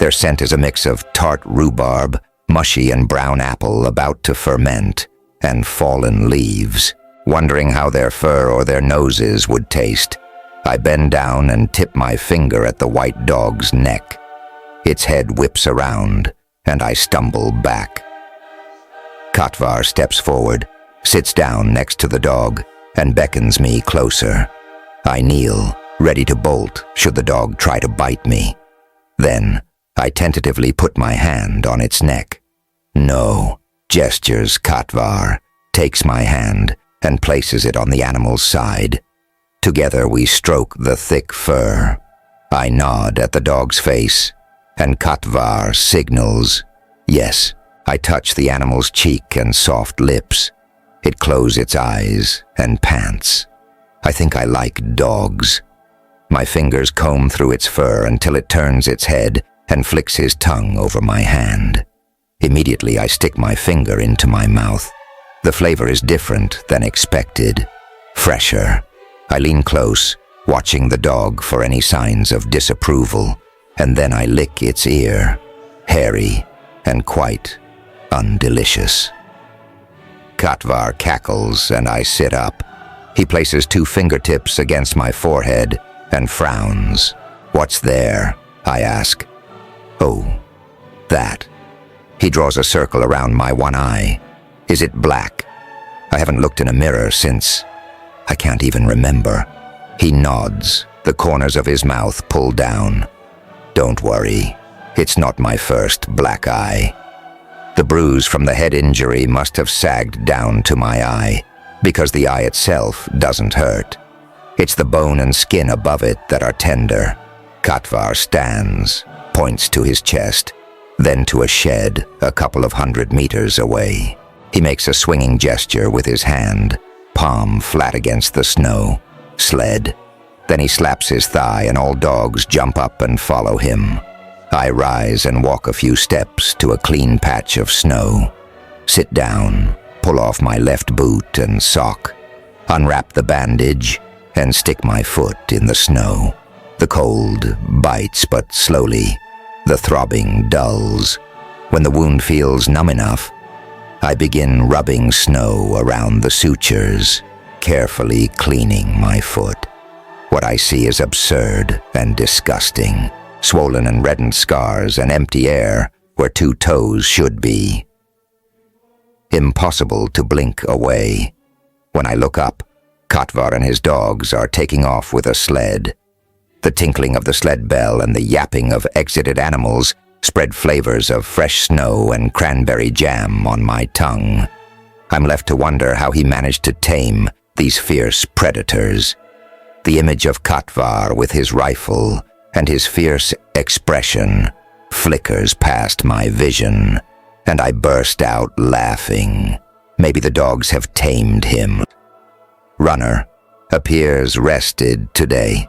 Their scent is a mix of tart rhubarb, mushy and brown apple about to ferment, and fallen leaves. Wondering how their fur or their noses would taste, I bend down and tip my finger at the white dog's neck. Its head whips around, and I stumble back. Katvar steps forward, sits down next to the dog, and beckons me closer. I kneel, ready to bolt should the dog try to bite me. Then, I tentatively put my hand on its neck. No, gestures Katvar, takes my hand, and places it on the animal's side. Together we stroke the thick fur. I nod at the dog's face, and Katvar signals. Yes, I touch the animal's cheek and soft lips. It closes its eyes and pants. I think I like dogs. My fingers comb through its fur until it turns its head and flicks his tongue over my hand. Immediately I stick my finger into my mouth. The flavor is different than expected, fresher. I lean close, watching the dog for any signs of disapproval, and then I lick its ear, hairy and quite undelicious. Katvar cackles and I sit up. He places 2 fingertips against my forehead and frowns. What's there? I ask. Oh, that. He draws a circle around my one eye. Is it black? I haven't looked in a mirror since... I can't even remember. He nods, the corners of his mouth pull down. Don't worry, it's not my first black eye. The bruise from the head injury must have sagged down to my eye, because the eye itself doesn't hurt. It's the bone and skin above it that are tender. Katvar stands, points to his chest, then to a shed a couple of 100 meters away. He makes a swinging gesture with his hand, palm flat against the snow. Sled. Then he slaps his thigh and all dogs jump up and follow him. I rise and walk a few steps to a clean patch of snow. Sit down, pull off my left boot and sock, unwrap the bandage, and stick my foot in the snow. The cold bites but slowly. The throbbing dulls. When the wound feels numb enough, I begin rubbing snow around the sutures, carefully cleaning my foot. What I see is absurd and disgusting. Swollen and reddened scars and empty air where 2 toes should be. impossible to blink away. When I look up, Katvar and his dogs are taking off with a sled. The tinkling of the sled bell and the yapping of exited animals spread flavors of fresh snow and cranberry jam on my tongue. I'm left to wonder how he managed to tame these fierce predators. The image of Katvar with his rifle and his fierce expression flickers past my vision, and I burst out laughing. Maybe the dogs have tamed him. Runner appears rested today.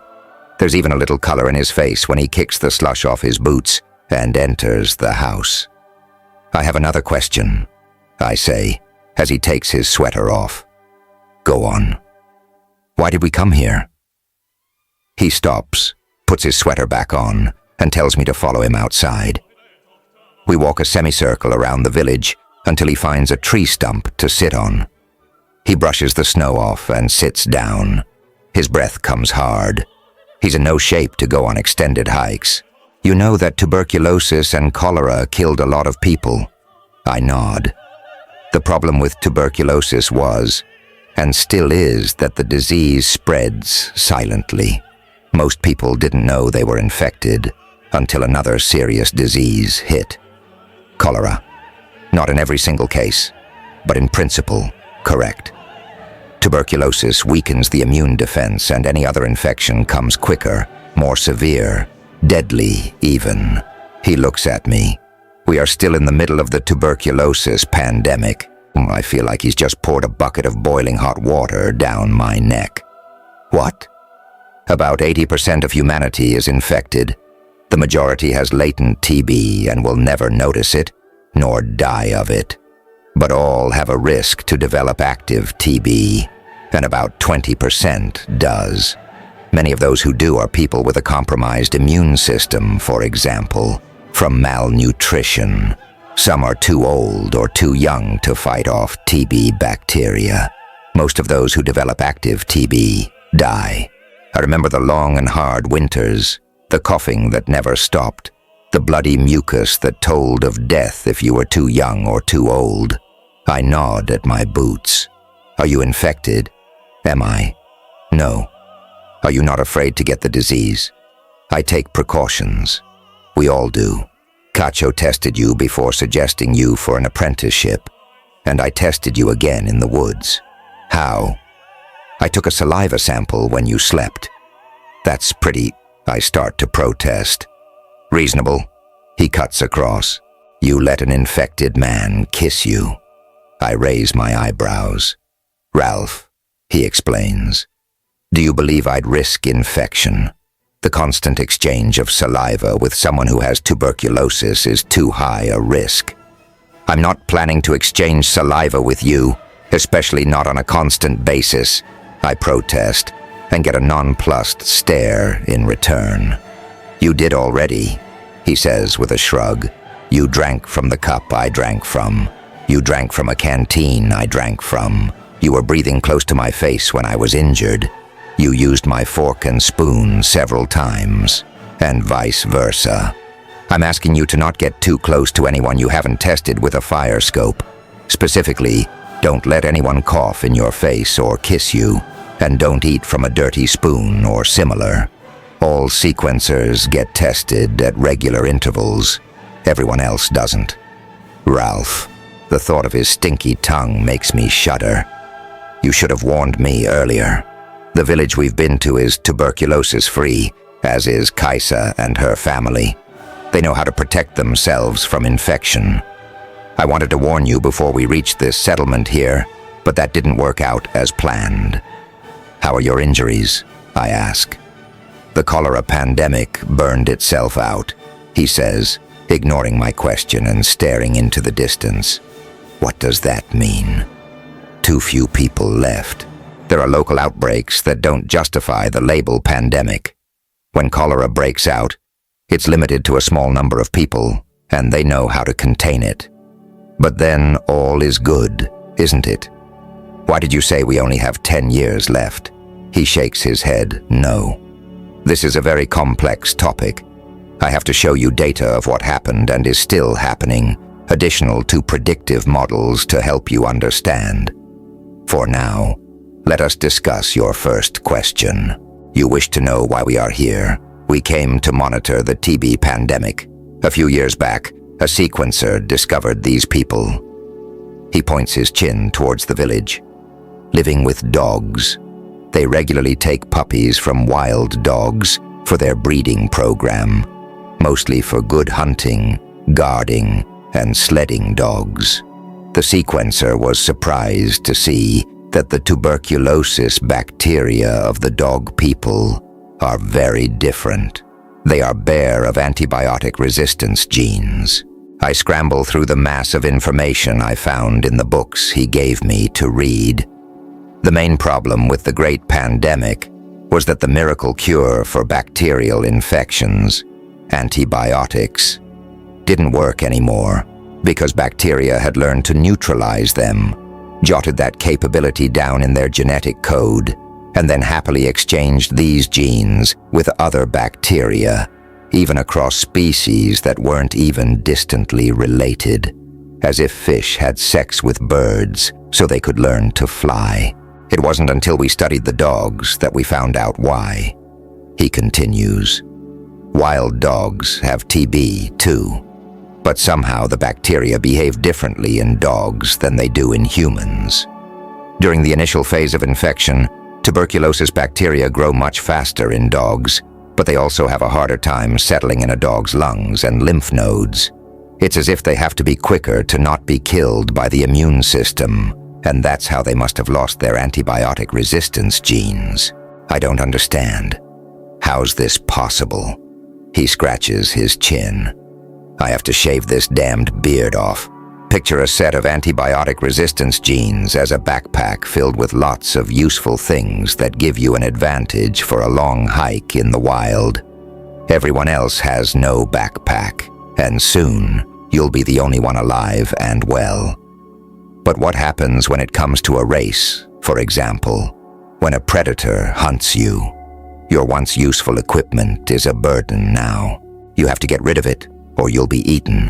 There's even a little color in his face when he kicks the slush off his boots and enters the house. I have another question, I say, as he takes his sweater off. Go on. Why did we come here? He stops, puts his sweater back on, and tells me to follow him outside. We walk a semicircle around the village until he finds a tree stump to sit on. He brushes the snow off and sits down. His breath comes hard. He's in no shape to go on extended hikes. You know that tuberculosis and cholera killed a lot of people. I nod. The problem with tuberculosis was, and still is, that the disease spreads silently. Most people didn't know they were infected until another serious disease hit. Cholera. Not in every single case, but in principle, correct. Tuberculosis weakens the immune defense, and any other infection comes quicker, more severe, deadly even. He looks at me. We are still in the middle of the tuberculosis pandemic. I feel like he's just poured a bucket of boiling hot water down my neck. What? About 80% of humanity is infected. The majority has latent TB and will never notice it, nor die of it. But all have a risk to develop active TB, and about 20% does. Many of those who do are people with a compromised immune system, for example, from malnutrition. Some are too old or too young to fight off TB bacteria. Most of those who develop active TB die. I remember the long and hard winters, the coughing that never stopped, the bloody mucus that told of death if you were too young or too old. I nod at my boots. Are you infected? Am I? No. Are you not afraid to get the disease? I take precautions. We all do. Cacho tested you before suggesting you for an apprenticeship, and I tested you again in the woods. How? I took a saliva sample when you slept. That's pretty... I start to protest. Reasonable. He cuts across. You let an infected man kiss you. I raise my eyebrows. Ralph, he explains. Do you believe I'd risk infection? The constant exchange of saliva with someone who has tuberculosis is too high a risk. I'm not planning to exchange saliva with you, especially not on a constant basis, I protest, and get a nonplussed stare in return. You did already, he says with a shrug. You drank from the cup I drank from. You drank from a canteen I drank from. You were breathing close to my face when I was injured. You used my fork and spoon several times, and vice versa. I'm asking you to not get too close to anyone you haven't tested with a fire scope. Specifically, don't let anyone cough in your face or kiss you, and don't eat from a dirty spoon or similar. All sequencers get tested at regular intervals. Everyone else doesn't. Ralph, the thought of his stinky tongue makes me shudder. You should have warned me earlier. The village we've been to is tuberculosis-free, as is Kaisa and her family. They know how to protect themselves from infection. I wanted to warn you before we reached this settlement here, but that didn't work out as planned. How are your injuries? I ask. The cholera pandemic burned itself out, he says, ignoring my question and staring into the distance. What does that mean? Too few people left. There are local outbreaks that don't justify the label pandemic. When cholera breaks out, it's limited to a small number of people, and they know how to contain it. But then all is good, isn't it? Why did you say we only have 10 years left? He shakes his head, no. This is a very complex topic. I have to show you data of what happened and is still happening, additional to predictive models to help you understand. For now, let us discuss your first question. You wish to know why we are here. We came to monitor the TB pandemic. A few years back, a sequencer discovered these people. He points his chin towards the village. Living with dogs. They regularly take puppies from wild dogs for their breeding program, mostly for good hunting, guarding, and sledding dogs. The sequencer was surprised to see that the tuberculosis bacteria of the dog people are very different. They are bare of antibiotic resistance genes. I scramble through the mass of information I found in the books he gave me to read. The main problem with the great pandemic was that the miracle cure for bacterial infections, antibiotics, didn't work anymore because bacteria had learned to neutralize them, jotted that capability down in their genetic code, and then happily exchanged these genes with other bacteria, even across species that weren't even distantly related, as if fish had sex with birds so they could learn to fly. It wasn't until we studied the dogs that we found out why. He continues, wild dogs have TB too, but somehow the bacteria behave differently in dogs than they do in humans. During the initial phase of infection, tuberculosis bacteria grow much faster in dogs, but they also have a harder time settling in a dog's lungs and lymph nodes. It's as if they have to be quicker to not be killed by the immune system, and that's how they must have lost their antibiotic resistance genes. I don't understand. How's this possible? He scratches his chin. I have to shave this damned beard off. Picture a set of antibiotic resistance genes as a backpack filled with lots of useful things that give you an advantage for a long hike in the wild. Everyone else has no backpack, and soon you'll be the only one alive and well. But what happens when it comes to a race, for example, when a predator hunts you? Your once useful equipment is a burden now. You have to get rid of it, or you'll be eaten.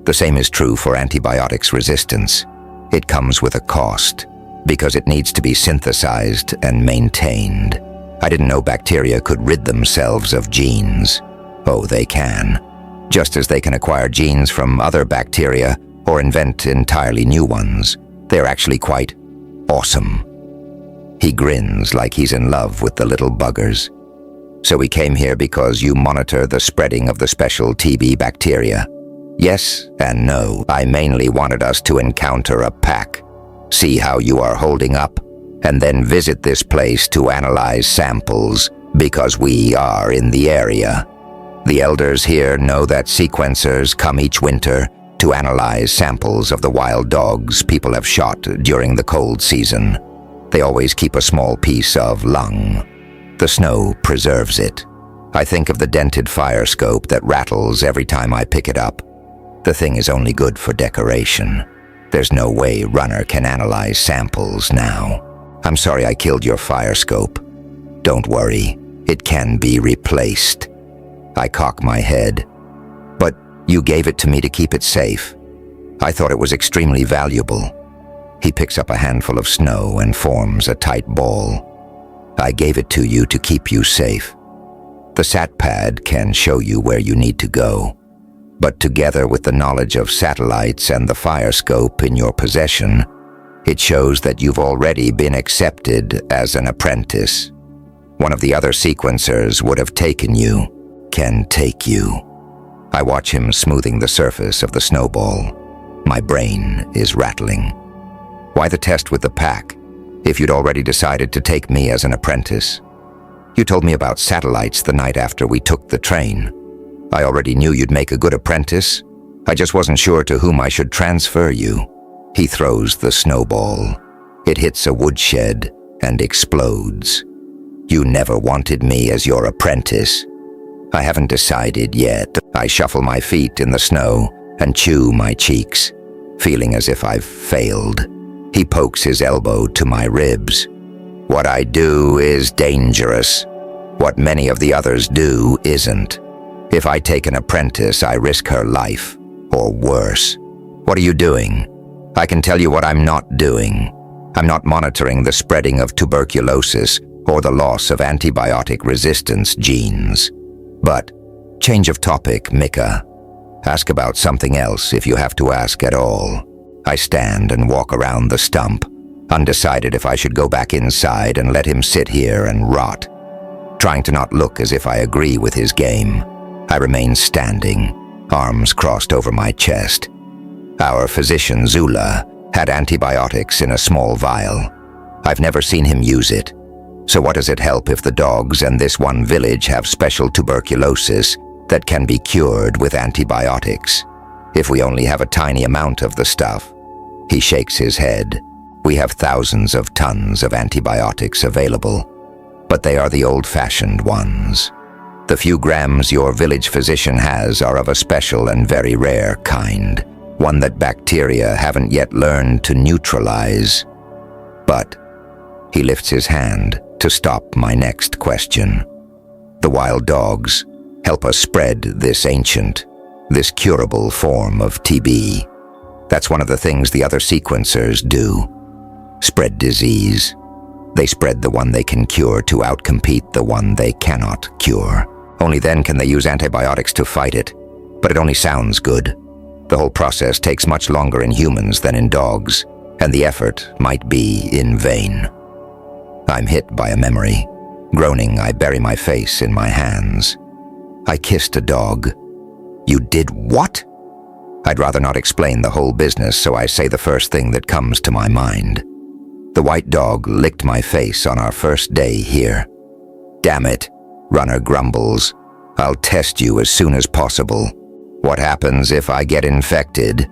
The same is true for antibiotics resistance. It comes with a cost, because it needs to be synthesized and maintained. I didn't know bacteria could rid themselves of genes. Oh, they can. Just as they can acquire genes from other bacteria or invent entirely new ones. They're actually quite awesome. He grins like he's in love with the little buggers. So we came here because you monitor the spreading of the special TB bacteria. Yes and no. I mainly wanted us to encounter a pack, see how you are holding up, and then visit this place to analyze samples because we are in the area. The elders here know that sequencers come each winter to analyze samples of the wild dogs people have shot during the cold season. They always keep a small piece of lung. The snow preserves it. I think of the dented fire scope that rattles every time I pick it up. The thing is only good for decoration. There's no way Runner can analyze samples now. I'm sorry I killed your fire scope. Don't worry, it can be replaced. I cock my head. But you gave it to me to keep it safe. I thought it was extremely valuable. He picks up a handful of snow and forms a tight ball. I gave it to you to keep you safe. The sat pad can show you where you need to go. But together with the knowledge of satellites and the fire scope in your possession, it shows that you've already been accepted as an apprentice. One of the other sequencers would have taken you, can take you. I watch him smoothing the surface of the snowball. My brain is rattling. Why the test with the pack, if you'd already decided to take me as an apprentice? You told me about satellites the night after we took the train. I already knew you'd make a good apprentice. I just wasn't sure to whom I should transfer you. He throws the snowball. It hits a woodshed and explodes. You never wanted me as your apprentice. I haven't decided yet. I shuffle my feet in the snow and chew my cheeks, feeling as if I've failed. He pokes his elbow to my ribs. What I do is dangerous. What many of the others do isn't. If I take an apprentice, I risk her life, or worse. What are you doing? I can tell you what I'm not doing. I'm not monitoring the spreading of tuberculosis or the loss of antibiotic resistance genes. But, change of topic, Mika. Ask about something else if you have to ask at all. I stand and walk around the stump, undecided if I should go back inside and let him sit here and rot. Trying to not look as if I agree with his game, I remain standing, arms crossed over my chest. Our physician, Zula, had antibiotics in a small vial. I've never seen him use it. So what does it help if the dogs and this one village have special tuberculosis that can be cured with antibiotics? If we only have a tiny amount of the stuff. He shakes his head. We have thousands of tons of antibiotics available, but they are the old-fashioned ones. The few grams your village physician has are of a special and very rare kind, one that bacteria haven't yet learned to neutralize. But he lifts his hand to stop my next question. The wild dogs help us spread this ancient, this curable form of TB. That's one of the things the other sequencers do. Spread disease. They spread the one they can cure to outcompete the one they cannot cure. Only then can they use antibiotics to fight it. But it only sounds good. The whole process takes much longer in humans than in dogs, and the effort might be in vain. I'm hit by a memory. Groaning, I bury my face in my hands. I kissed a dog. You did what? I'd rather not explain the whole business, so I say the first thing that comes to my mind. The white dog licked my face on our first day here. Damn it, Runner grumbles. I'll test you as soon as possible. What happens if I get infected?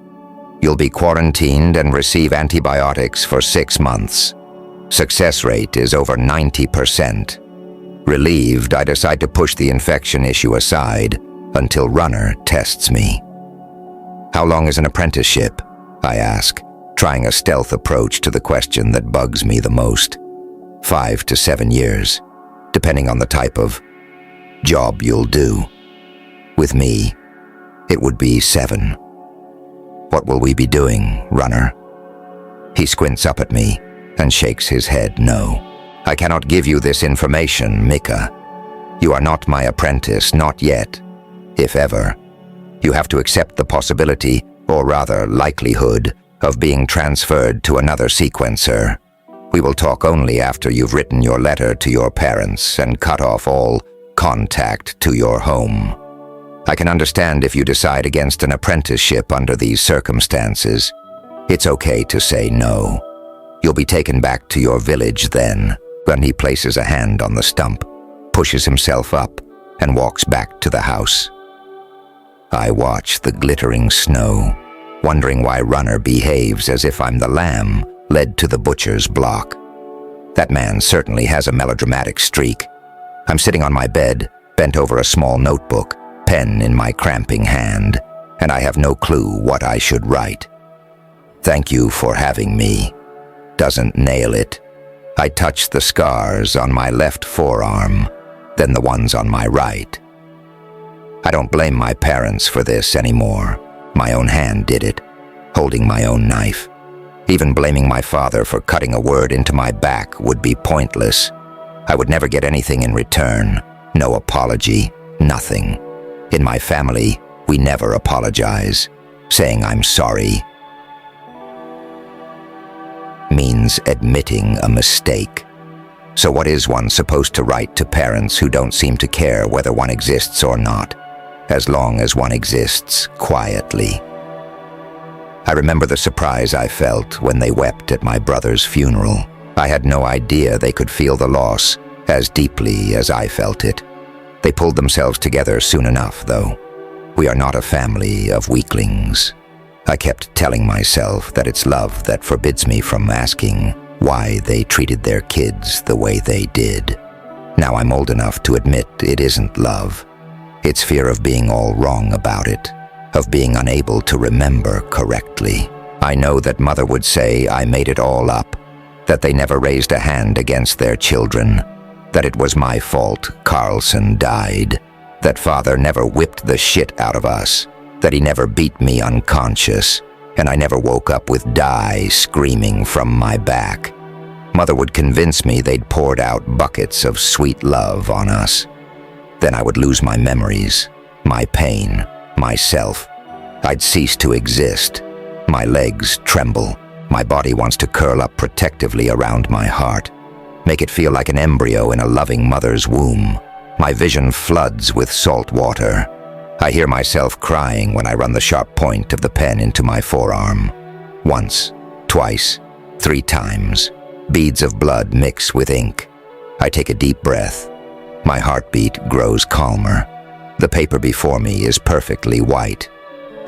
You'll be quarantined and receive antibiotics for 6 months. Success rate is over 90%. Relieved, I decide to push the infection issue aside until Runner tests me. How long is an apprenticeship? I ask, trying a stealth approach to the question that bugs me the most. 5 to 7 years, depending on the type of job you'll do. With me, it would be 7. What will we be doing, Runner? He squints up at me and shakes his head no. I cannot give you this information, Mika. You are not my apprentice, not yet, if ever. You have to accept the possibility, or rather likelihood, of being transferred to another sequencer. We will talk only after you've written your letter to your parents and cut off all contact to your home. I can understand if you decide against an apprenticeship under these circumstances. It's okay to say no. You'll be taken back to your village then. Then he places a hand on the stump, pushes himself up, and walks back to the house. I watch the glittering snow, wondering why Runner behaves as if I'm the lamb led to the butcher's block. That man certainly has a melodramatic streak. I'm sitting on my bed, bent over a small notebook, pen in my cramping hand, and I have no clue what I should write. Thank you for having me. Doesn't nail it. I touch the scars on my left forearm, then the ones on my right. I don't blame my parents for this anymore. My own hand did it, holding my own knife. Even blaming my father for cutting a word into my back would be pointless. I would never get anything in return. No apology, nothing. In my family, we never apologize. Saying I'm sorry means admitting a mistake. So what is one supposed to write to parents who don't seem to care whether one exists or not, as long as one exists quietly? I remember the surprise I felt when they wept at my brother's funeral. I had no idea they could feel the loss as deeply as I felt it. They pulled themselves together soon enough, though. We are not a family of weaklings. I kept telling myself that it's love that forbids me from asking why they treated their kids the way they did. Now I'm old enough to admit it isn't love. It's fear of being all wrong about it, of being unable to remember correctly. I know that Mother would say I made it all up, that they never raised a hand against their children, that it was my fault Carlson died, that Father never whipped the shit out of us, that he never beat me unconscious, and I never woke up with dye screaming from my back. Mother would convince me they'd poured out buckets of sweet love on us. Then I would lose my memories, my pain, myself. I'd cease to exist. My legs tremble. My body wants to curl up protectively around my heart, make it feel like an embryo in a loving mother's womb. My vision floods with salt water. I hear myself crying when I run the sharp point of the pen into my forearm. Once, twice, 3 times. Beads of blood mix with ink. I take a deep breath. My heartbeat grows calmer. The paper before me is perfectly white.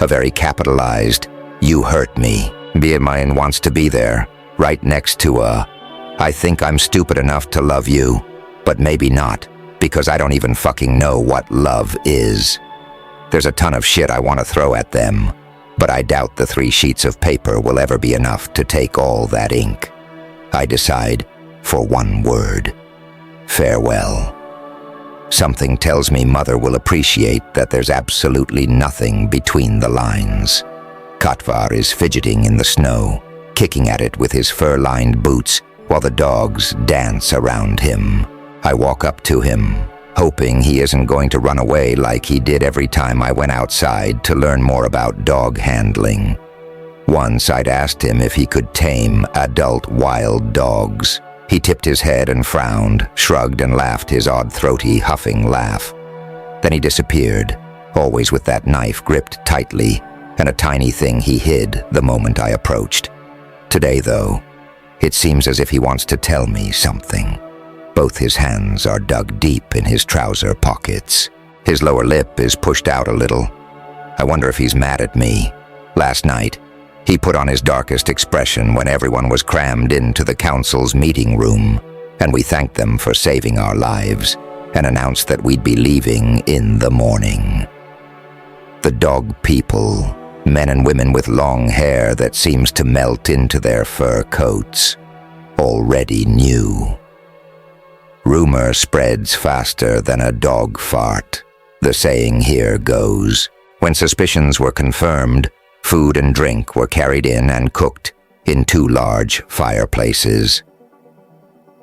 A very capitalized, "You hurt me." Mine wants to be there, right next to "I think I'm stupid enough to love you, but maybe not, because I don't even fucking know what love is." There's a ton of shit I want to throw at them, but I doubt the 3 sheets of paper will ever be enough to take all that ink. I decide for one word: farewell. Something tells me Mother will appreciate that there's absolutely nothing between the lines. Katvar is fidgeting in the snow, kicking at it with his fur-lined boots while the dogs dance around him. I walk up to him, hoping he isn't going to run away like he did every time I went outside to learn more about dog handling. Once I'd asked him if he could tame adult wild dogs. He tipped his head and frowned, shrugged and laughed his odd throaty, huffing laugh. Then he disappeared, always with that knife gripped tightly, and a tiny thing he hid the moment I approached. Today, though, it seems as if he wants to tell me something. Both his hands are dug deep in his trouser pockets. His lower lip is pushed out a little. I wonder if he's mad at me. Last night, he put on his darkest expression when everyone was crammed into the council's meeting room, and we thanked them for saving our lives and announced that we'd be leaving in the morning. The dog people, men and women with long hair that seems to melt into their fur coats, already knew. Rumor spreads faster than a dog fart. The saying here goes. When suspicions were confirmed, food and drink were carried in and cooked in 2 large fireplaces.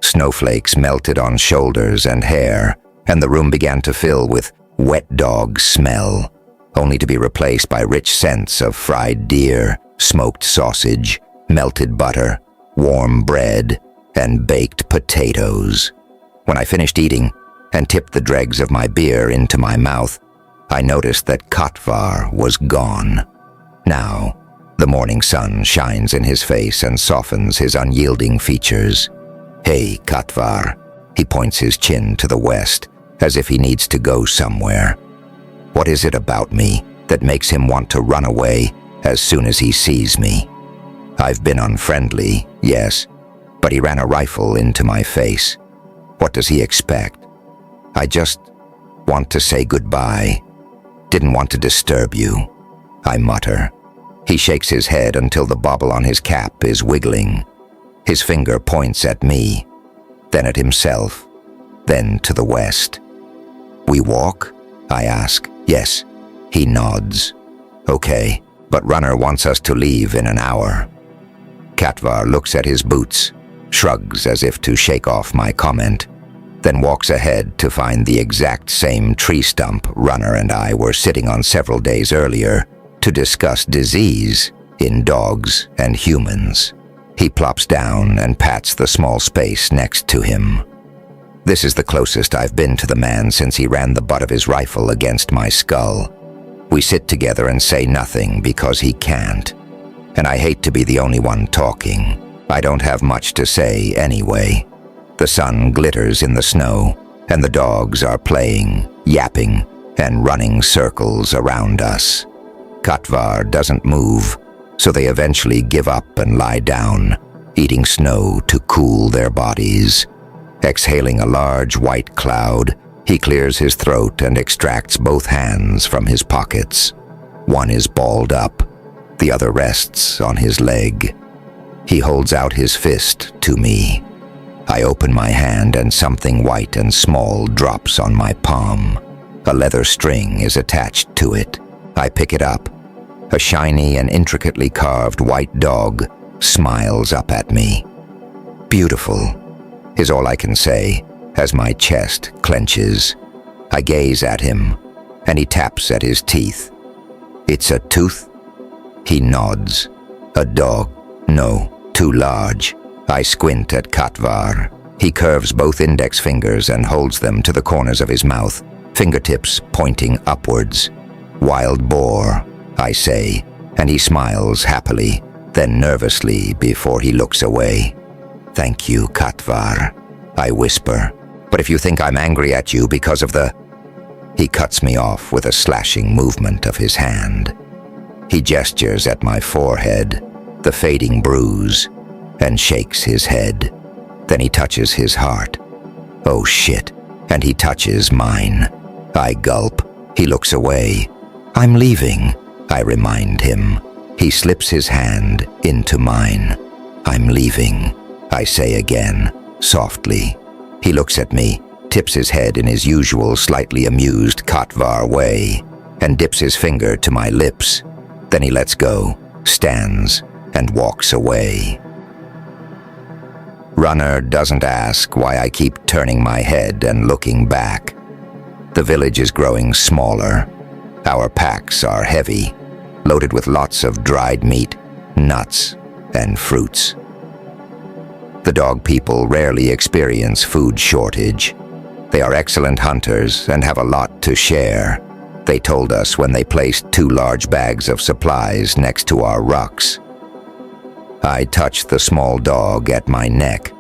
Snowflakes melted on shoulders and hair, and the room began to fill with wet dog smell, only to be replaced by rich scents of fried deer, smoked sausage, melted butter, warm bread, and baked potatoes. When I finished eating and tipped the dregs of my beer into my mouth, I noticed that Katvar was gone. Now, the morning sun shines in his face and softens his unyielding features. "Hey, Katvar," he points his chin to the west, as if he needs to go somewhere. What is it about me that makes him want to run away as soon as he sees me? I've been unfriendly, yes, but he ran a rifle into my face. What does he expect? I just want to say goodbye. Didn't want to disturb you, I mutter. He shakes his head until the bobble on his cap is wiggling. His finger points at me, then at himself, then to the west. "We walk?" I ask. "Yes." He nods. "Okay, but Runner wants us to leave in an hour." Katvar looks at his boots, shrugs as if to shake off my comment, then walks ahead to find the exact same tree stump Runner and I were sitting on several days earlier to discuss disease in dogs and humans. He plops down and pats the small space next to him. This is the closest I've been to the man since he ran the butt of his rifle against my skull. We sit together and say nothing because he can't. And I hate to be the only one talking. I don't have much to say anyway. The sun glitters in the snow, and the dogs are playing, yapping, and running circles around us. Katvar doesn't move, so they eventually give up and lie down, eating snow to cool their bodies. Exhaling a large white cloud, he clears his throat and extracts both hands from his pockets. One is balled up, the other rests on his leg. He holds out his fist to me. I open my hand and something white and small drops on my palm. A leather string is attached to it. I pick it up. A shiny and intricately carved white dog smiles up at me. Beautiful, is all I can say as my chest clenches. I gaze at him, and he taps at his teeth. It's a tooth? He nods. A dog? No, too large. I squint at Katvar. He curves both index fingers and holds them to the corners of his mouth, fingertips pointing upwards. Wild boar, I say, and he smiles happily, then nervously before he looks away. Thank you, Katvar, I whisper. But if you think I'm angry at you because of the... He cuts me off with a slashing movement of his hand. He gestures at my forehead, the fading bruise, and shakes his head. Then he touches his heart. Oh shit, and he touches mine. I gulp. He looks away. I'm leaving, I remind him. He slips his hand into mine. I'm leaving, I say again, softly. He looks at me, tips his head in his usual slightly amused Katvar way, and dips his finger to my lips. Then he lets go, stands, and walks away. Runner doesn't ask why I keep turning my head and looking back. The village is growing smaller. Our packs are heavy, loaded with lots of dried meat, nuts, and fruits. The dog people rarely experience food shortage. They are excellent hunters and have a lot to share. They told us when they placed 2 large bags of supplies next to our rucks. I touched the small dog at my neck,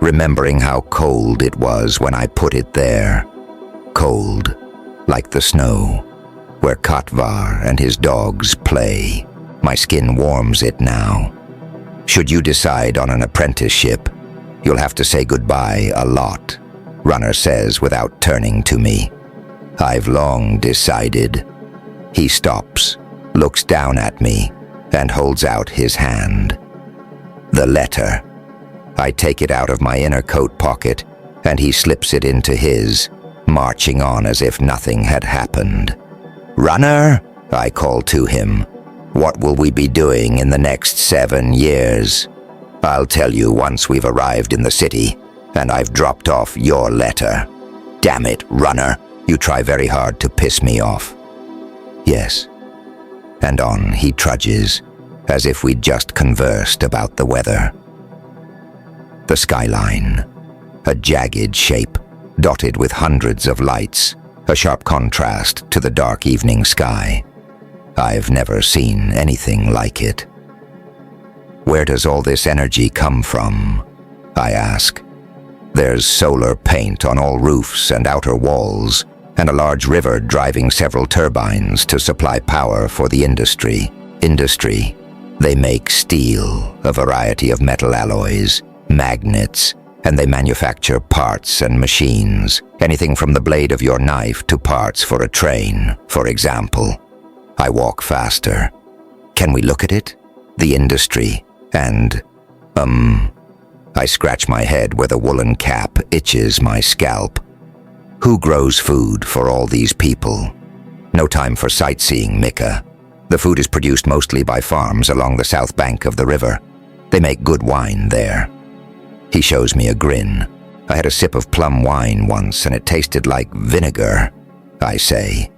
remembering how cold it was when I put it there. Cold, like the snow, where Katvar and his dogs play. My skin warms it now. Should you decide on an apprenticeship, you'll have to say goodbye a lot, Runner says without turning to me. I've long decided. He stops, looks down at me, and holds out his hand. The letter. I take it out of my inner coat pocket, and he slips it into his, marching on as if nothing had happened. Runner, I call to him. What will we be doing in the next 7 years? I'll tell you once we've arrived in the city, and I've dropped off your letter. Damn it, Runner, you try very hard to piss me off. Yes. And on he trudges, as if we'd just conversed about the weather. The skyline, a jagged shape, dotted with hundreds of lights, a sharp contrast to the dark evening sky. I've never seen anything like it. Where does all this energy come from? I ask. There's solar paint on all roofs and outer walls, and a large river driving several turbines to supply power for the industry. They make steel, a variety of metal alloys, magnets, and they manufacture parts and machines, anything from the blade of your knife to parts for a train, for example. I walk faster. Can we look at it? The industry, and, I scratch my head where the woolen cap itches my scalp. Who grows food for all these people? No time for sightseeing, Mika. The food is produced mostly by farms along the south bank of the river. They make good wine there. He shows me a grin. I had a sip of plum wine once and it tasted like vinegar, I say.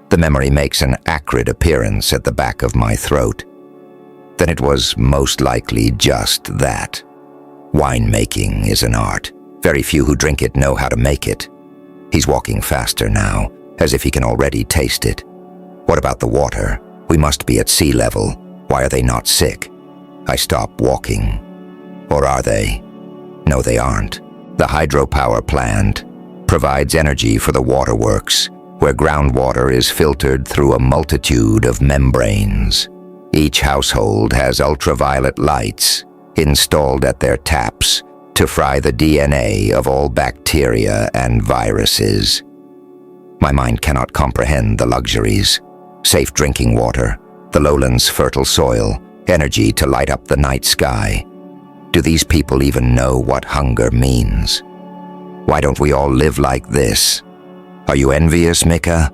The memory makes an acrid appearance at the back of my throat. Then it was most likely just that. Winemaking is an art. Very few who drink it know how to make it. He's walking faster now, as if he can already taste it. What about the water? We must be at sea level. Why are they not sick? I stop walking. Or are they? No, they aren't. The hydropower plant provides energy for the waterworks, where groundwater is filtered through a multitude of membranes. Each household has ultraviolet lights installed at their taps to fry the DNA of all bacteria and viruses. My mind cannot comprehend the luxuries. Safe drinking water, the lowlands' fertile soil, energy to light up the night sky. Do these people even know what hunger means? Why don't we all live like this? Are you envious, Mika?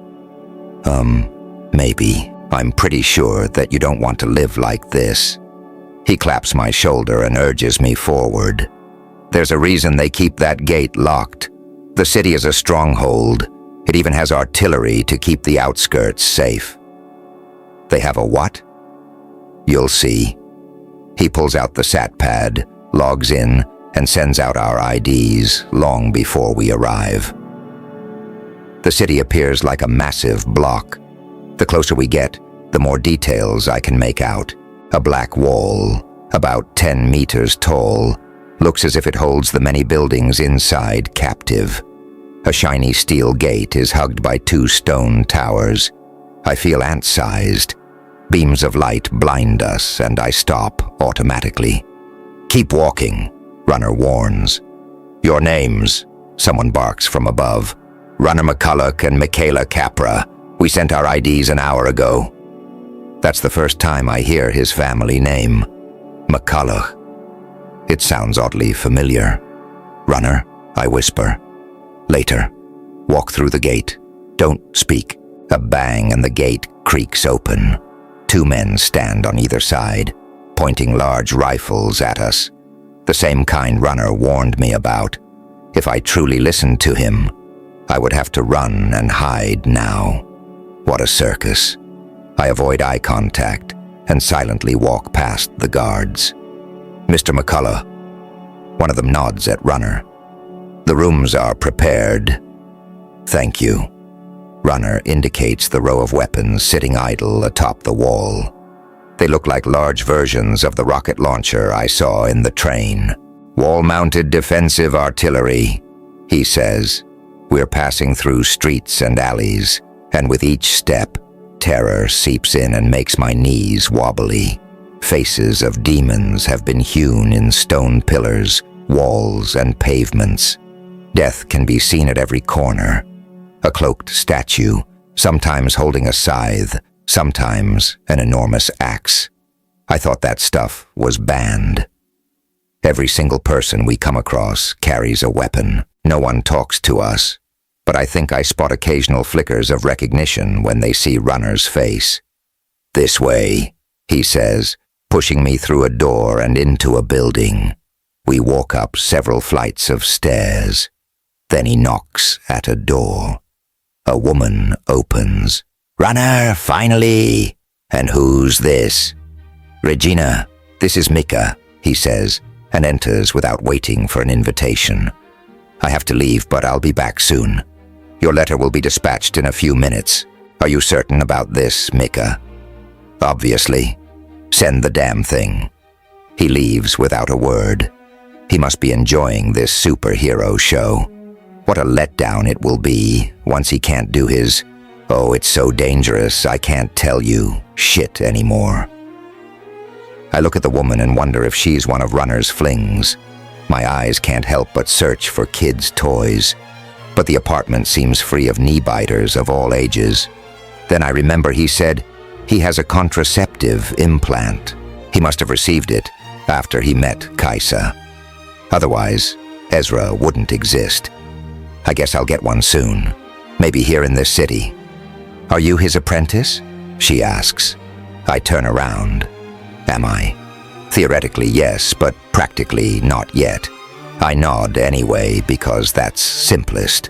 Maybe. I'm pretty sure that you don't want to live like this. He claps my shoulder and urges me forward. There's a reason they keep that gate locked. The city is a stronghold. It even has artillery to keep the outskirts safe. They have a what? You'll see. He pulls out the sat pad, logs in, and sends out our IDs long before we arrive. The city appears like a massive block. The closer we get, the more details I can make out. A black wall, about 10 meters tall, looks as if it holds the many buildings inside captive. A shiny steel gate is hugged by 2 stone towers. I feel ant-sized. Beams of light blind us, and I stop automatically. Keep walking, Runner warns. Your names, someone barks from above. Runner McCulloch and Michaela Capra. We sent our IDs an hour ago. That's the first time I hear his family name. McCulloch. It sounds oddly familiar. Runner, I whisper. Later. Walk through the gate. Don't speak. A bang and the gate creaks open. 2 men stand on either side, pointing large rifles at us. The same kind Runner warned me about. If I truly listened to him, I would have to run and hide now. What a circus. I avoid eye contact and silently walk past the guards. Mr. McCulloch. One of them nods at Runner. The rooms are prepared. Thank you. Runner indicates the row of weapons sitting idle atop the wall. They look like large versions of the rocket launcher I saw in the train. Wall-mounted defensive artillery, he says. We're passing through streets and alleys, and with each step, terror seeps in and makes my knees wobbly. Faces of demons have been hewn in stone pillars, walls, and pavements. Death can be seen at every corner. A cloaked statue, sometimes holding a scythe, sometimes an enormous axe. I thought that stuff was banned. Every single person we come across carries a weapon. No one talks to us, but I think I spot occasional flickers of recognition when they see Runner's face. This way, he says, pushing me through a door and into a building. We walk up several flights of stairs. Then he knocks at a door. A woman opens. Runner, finally! And who's this? Regina, this is Mika, he says, and enters without waiting for an invitation. I have to leave, but I'll be back soon. Your letter will be dispatched in a few minutes. Are you certain about this, Mika? Obviously. Send the damn thing. He leaves without a word. He must be enjoying this superhero show. What a letdown it will be once he can't do his, "Oh, it's so dangerous, I can't tell you," shit anymore. I look at the woman and wonder if she's one of Runner's flings. My eyes can't help but search for kids' toys, but the apartment seems free of knee-biters of all ages. Then I remember he said he has a contraceptive implant. He must have received it after he met Kaisa. Otherwise, Ezra wouldn't exist. I guess I'll get one soon, maybe here in this city. Are you his apprentice? She asks. I turn around. Am I? Theoretically, yes, but practically not yet. I nod anyway because that's simplest.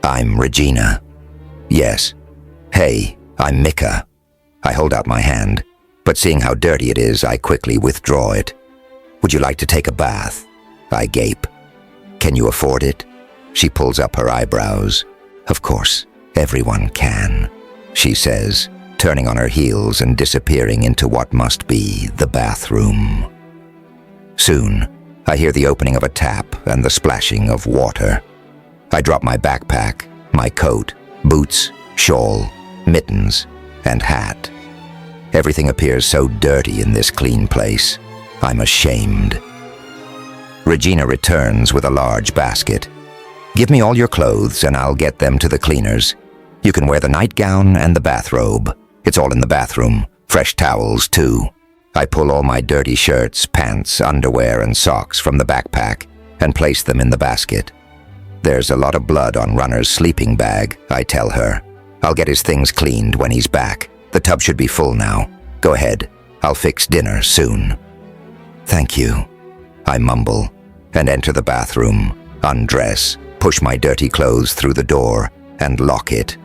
I'm Regina. Yes. Hey, I'm Mika. I hold out my hand, but seeing how dirty it is, I quickly withdraw it. Would you like to take a bath? I gape. Can you afford it? She pulls up her eyebrows. Of course, everyone can, she says, turning on her heels and disappearing into what must be the bathroom. Soon, I hear the opening of a tap and the splashing of water. I drop my backpack, my coat, boots, shawl, mittens, and hat. Everything appears so dirty in this clean place. I'm ashamed. Regina returns with a large basket. Give me all your clothes and I'll get them to the cleaners. You can wear the nightgown and the bathrobe. It's all in the bathroom. Fresh towels, too. I pull all my dirty shirts, pants, underwear, and socks from the backpack and place them in the basket. There's a lot of blood on Runner's sleeping bag, I tell her. I'll get his things cleaned when he's back. The tub should be full now. Go ahead. I'll fix dinner soon." "Thank you," I mumble, and enter the bathroom, undress, push my dirty clothes through the door, and lock it.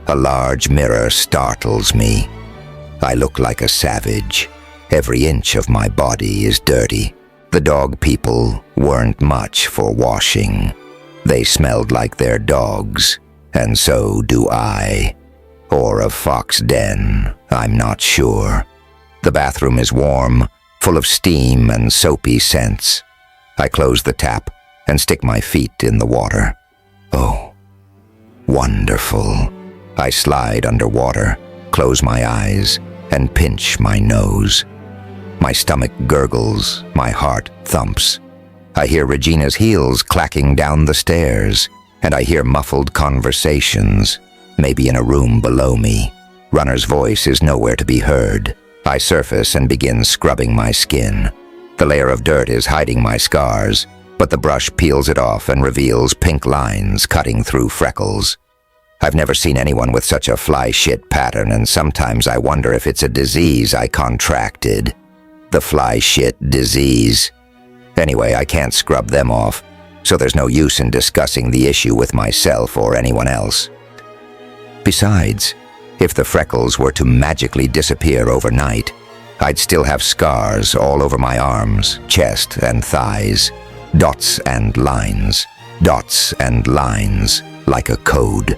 A large mirror startles me. I look like a savage. Every inch of my body is dirty. The dog people weren't much for washing. They smelled like their dogs, and so do I. Or a fox den, I'm not sure. The bathroom is warm, full of steam and soapy scents. I close the tap and stick my feet in the water. Oh, wonderful. I slide underwater, close my eyes, and pinch my nose. My stomach gurgles, my heart thumps. I hear Regina's heels clacking down the stairs, and I hear muffled conversations, maybe in a room below me. Runner's voice is nowhere to be heard. I surface and begin scrubbing my skin. The layer of dirt is hiding my scars, but the brush peels it off and reveals pink lines cutting through freckles. I've never seen anyone with such a fly shit pattern, and sometimes I wonder if it's a disease I contracted. The fly shit disease. Anyway, I can't scrub them off, so there's no use in discussing the issue with myself or anyone else. Besides, if the freckles were to magically disappear overnight, I'd still have scars all over my arms, chest, and thighs. Dots and lines, like a code.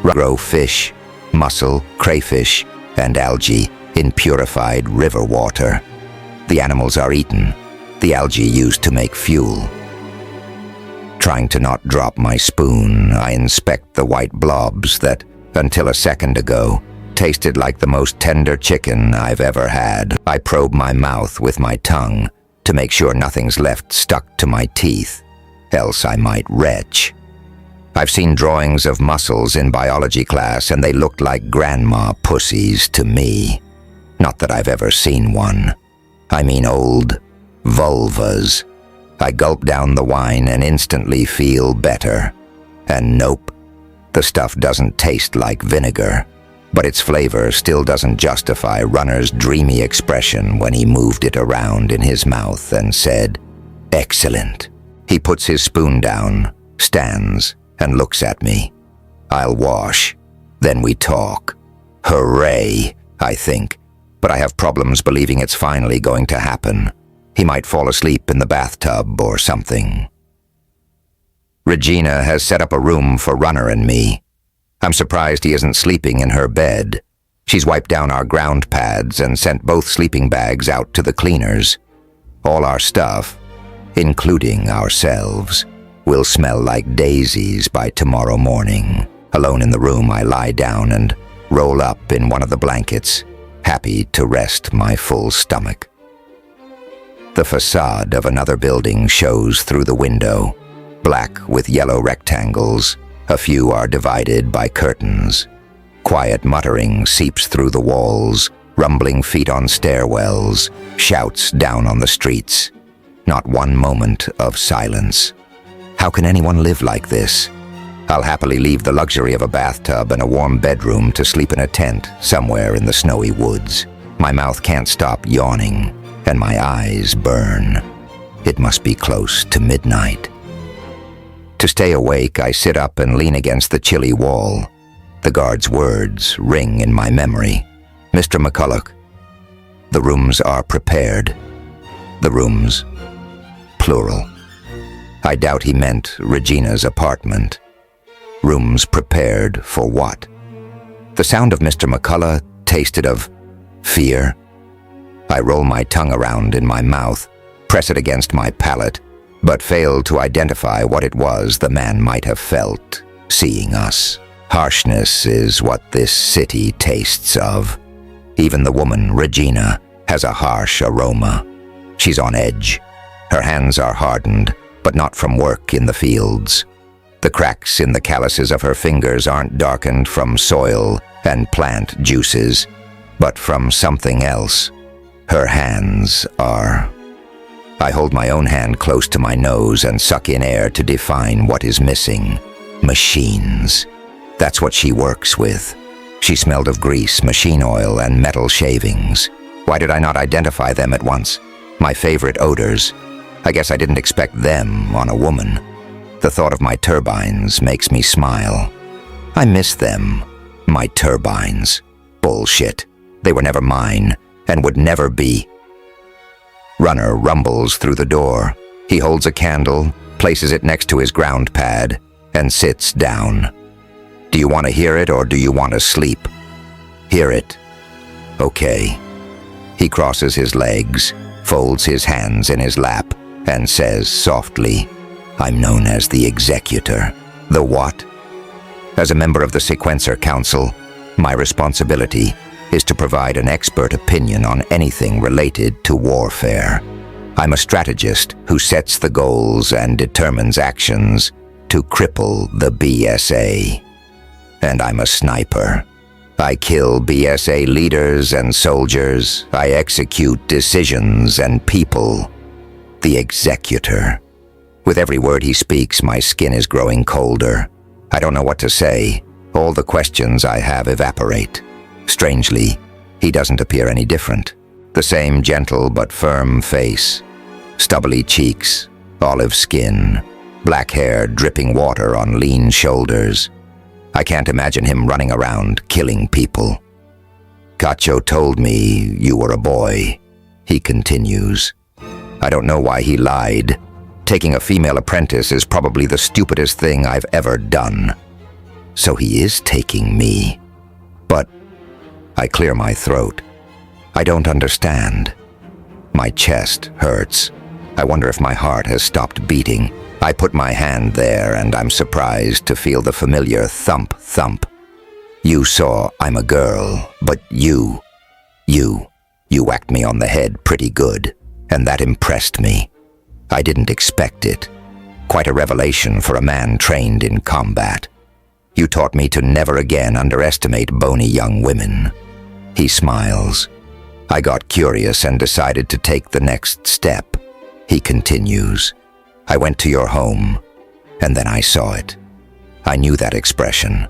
Grow fish, mussel, crayfish, and algae in purified river water. The animals are eaten, the algae used to make fuel. Trying to not drop my spoon, I inspect the white blobs that, until a second ago, tasted like the most tender chicken I've ever had. I probe my mouth with my tongue to make sure nothing's left stuck to my teeth, else I might retch. I've seen drawings of mussels in biology class, and they looked like grandma pussies to me. Not that I've ever seen one. I mean old vulvas. I gulp down the wine and instantly feel better. And nope, the stuff doesn't taste like vinegar, but its flavor still doesn't justify Runner's dreamy expression when he moved it around in his mouth and said, "Excellent." He puts his spoon down, stands, and looks at me. I'll wash, then we talk. Hooray, I think, but I have problems believing it's finally going to happen. He might fall asleep in the bathtub or something. Regina has set up a room for Runner and me. I'm surprised he isn't sleeping in her bed. She's wiped down our ground pads and sent both sleeping bags out to the cleaners. All our stuff, including ourselves, will smell like daisies by tomorrow morning. Alone in the room, I lie down and roll up in one of the blankets, happy to rest my full stomach. The facade of another building shows through the window, black with yellow rectangles. A few are divided by curtains. Quiet muttering seeps through the walls, rumbling feet on stairwells, shouts down on the streets. Not one moment of silence. How can anyone live like this? I'll happily leave the luxury of a bathtub and a warm bedroom to sleep in a tent somewhere in the snowy woods. My mouth can't stop yawning, and my eyes burn. It must be close to midnight. To stay awake, I sit up and lean against the chilly wall. The guard's words ring in my memory. "Mr. McCulloch, the rooms are prepared." The rooms, plural. I doubt he meant Regina's apartment. Rooms prepared for what? The sound of Mr. McCulloch tasted of fear. I roll my tongue around in my mouth, press it against my palate, but fail to identify what it was the man might have felt, seeing us. Harshness is what this city tastes of. Even the woman, Regina, has a harsh aroma. She's on edge. Her hands are hardened, but not from work in the fields. The cracks in the calluses of her fingers aren't darkened from soil and plant juices, but from something else. Her hands are. I hold my own hand close to my nose and suck in air to define what is missing. Machines. That's what she works with. She smelled of grease, machine oil, and metal shavings. Why did I not identify them at once? My favorite odors. I guess I didn't expect them on a woman. The thought of my turbines makes me smile. I miss them. My turbines. Bullshit. They were never mine, and would never be. Runner rumbles through the door. He holds a candle, places it next to his ground pad, and sits down. Do you want to hear it, or do you want to sleep? Hear it. Okay. He crosses his legs, folds his hands in his lap, and says softly, I'm known as the Executor. The what? As a member of the Sequencer Council, my responsibility is to provide an expert opinion on anything related to warfare. I'm a strategist who sets the goals and determines actions to cripple the BSA. And I'm a sniper. I kill BSA leaders and soldiers. I execute decisions and people. The Executor. With every word he speaks, my skin is growing colder. I don't know what to say. All the questions I have evaporate. Strangely, he doesn't appear any different. The same gentle but firm face. Stubbly cheeks, olive skin, black hair dripping water on lean shoulders. I can't imagine him running around killing people. Cacho told me you were a boy, he continues. I don't know why he lied. Taking a female apprentice is probably the stupidest thing I've ever done. So he is taking me. But I clear my throat. I don't understand. My chest hurts. I wonder if my heart has stopped beating. I put my hand there and I'm surprised to feel the familiar thump, thump. You saw I'm a girl, but you whacked me on the head pretty good, and that impressed me. I didn't expect it. Quite a revelation for a man trained in combat. You taught me to never again underestimate bony young women. He smiles. I got curious and decided to take the next step. He continues. I went to your home, and then I saw it. I knew that expression.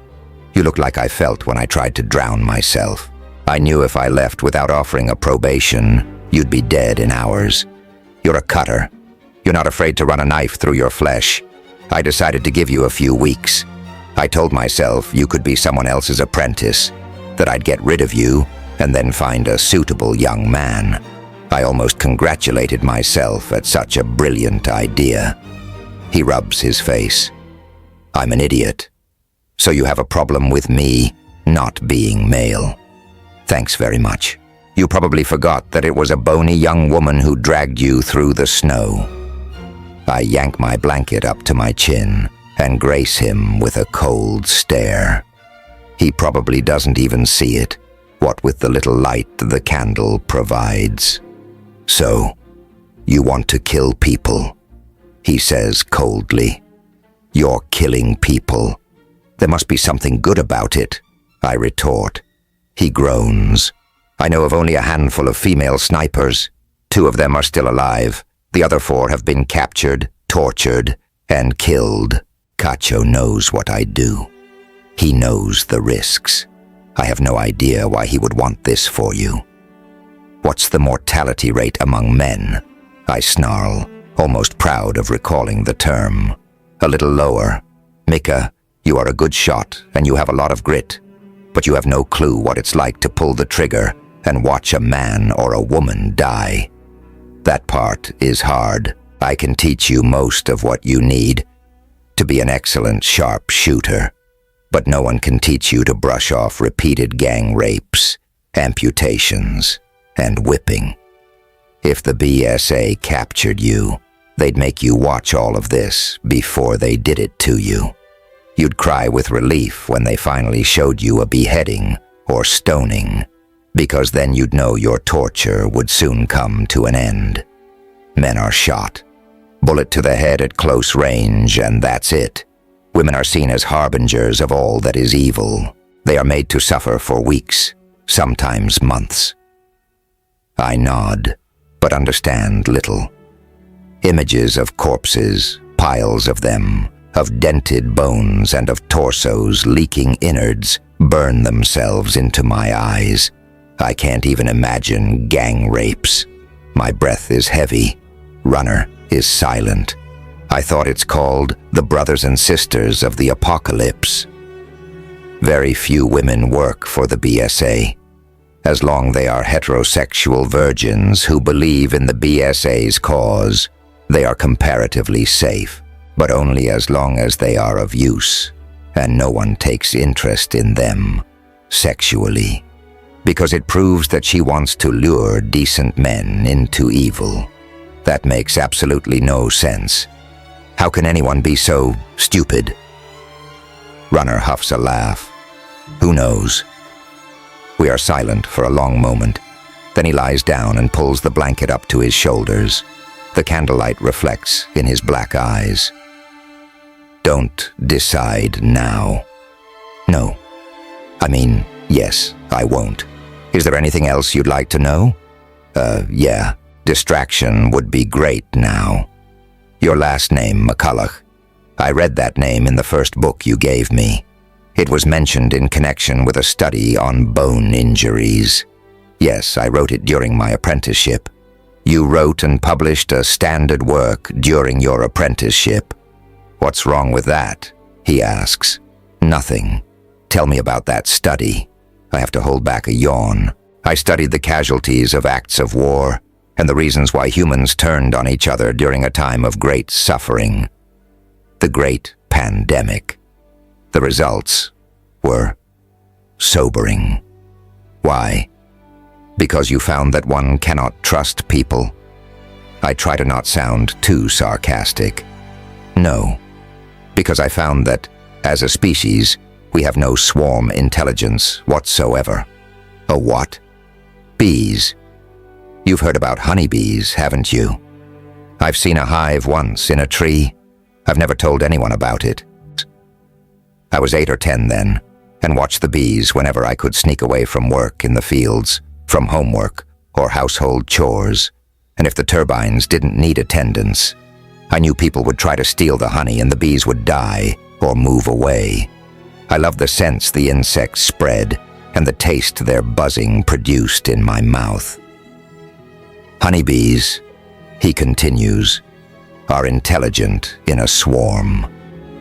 You looked like I felt when I tried to drown myself. I knew if I left without offering a probation, you'd be dead in hours. You're a cutter. You're not afraid to run a knife through your flesh. I decided to give you a few weeks. I told myself you could be someone else's apprentice, that I'd get rid of you and then find a suitable young man. I almost congratulated myself at such a brilliant idea. He rubs his face. I'm an idiot. So you have a problem with me not being male. Thanks very much. You probably forgot that it was a bony young woman who dragged you through the snow. I yank my blanket up to my chin and grace him with a cold stare. He probably doesn't even see it, what with the little light the candle provides. So, you want to kill people, he says coldly. You're killing people. There must be something good about it, I retort. He groans. I know of only a handful of female snipers. 2 of them are still alive. The other 4 have been captured, tortured, and killed. Cacho knows what I do. He knows the risks. I have no idea why he would want this for you. What's the mortality rate among men? I snarl, almost proud of recalling the term. A little lower. Mika, you are a good shot and you have a lot of grit, but you have no clue what it's like to pull the trigger and watch a man or a woman die. That part is hard. I can teach you most of what you need to be an excellent sharp shooter, but no one can teach you to brush off repeated gang rapes, amputations, and whipping. If the BSA captured you, they'd make you watch all of this before they did it to you. You'd cry with relief when they finally showed you a beheading or stoning, because then you'd know your torture would soon come to an end. Men are shot. Bullet to the head at close range, and that's it. Women are seen as harbingers of all that is evil. They are made to suffer for weeks, sometimes months. I nod, but understand little. Images of corpses, piles of them, of dented bones and of torsos leaking innards, burn themselves into my eyes. I can't even imagine gang rapes. My breath is heavy. Runner is silent. I thought it's called the Brothers and Sisters of the Apocalypse. Very few women work for the BSA. As long as they are heterosexual virgins who believe in the BSA's cause, they are comparatively safe, but only as long as they are of use, and no one takes interest in them sexually, because it proves that she wants to lure decent men into evil. That makes absolutely no sense. How can anyone be so stupid? Runner huffs a laugh. Who knows? We are silent for a long moment. Then he lies down and pulls the blanket up to his shoulders. The candlelight reflects in his black eyes. Don't decide now. No. I mean, yes, I won't. Is there anything else you'd like to know? Yeah. Distraction would be great now. Your last name, McCulloch. I read that name in the first book you gave me. It was mentioned in connection with a study on bone injuries. Yes, I wrote it during my apprenticeship. You wrote and published a standard work during your apprenticeship. What's wrong with that? He asks. Nothing. Tell me about that study. I have to hold back a yawn. I studied the casualties of acts of war and the reasons why humans turned on each other during a time of great suffering. The Great Pandemic. The results were sobering. Why? Because you found that one cannot trust people? I try to not sound too sarcastic. No, because I found that, as a species, we have no swarm intelligence whatsoever. A what? Bees. You've heard about honeybees, haven't you? I've seen a hive once in a tree. I've never told anyone about it. I was 8 or 10 then, and watched the bees whenever I could sneak away from work in the fields, from homework or household chores, and if the turbines didn't need attendance, I knew people would try to steal the honey and the bees would die or move away. I loved the scents the insects spread and the taste their buzzing produced in my mouth. Honeybees, he continues, are intelligent in a swarm.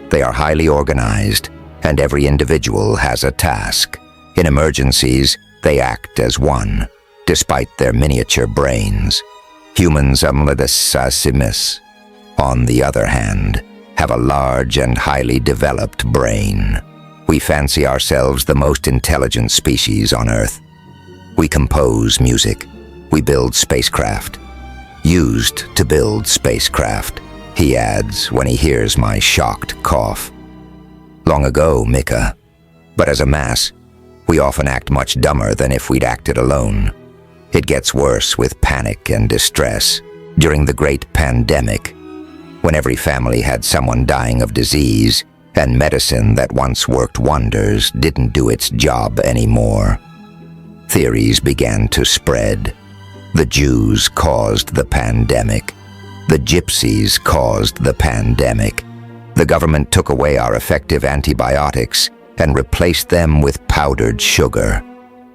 They are highly organized, and every individual has a task. In emergencies, they act as one, despite their miniature brains. Humans, on the other hand, have a large and highly developed brain. We fancy ourselves the most intelligent species on Earth. We compose music. We build spacecraft. Used to build spacecraft, he adds when he hears my shocked cough. Long ago, Mika. But as a mass, we often act much dumber than if we'd acted alone. It gets worse with panic and distress. During the Great Pandemic, when every family had someone dying of disease, and medicine that once worked wonders didn't do its job anymore, theories began to spread. The Jews caused the pandemic. The Gypsies caused the pandemic. The government took away our effective antibiotics and replaced them with powdered sugar.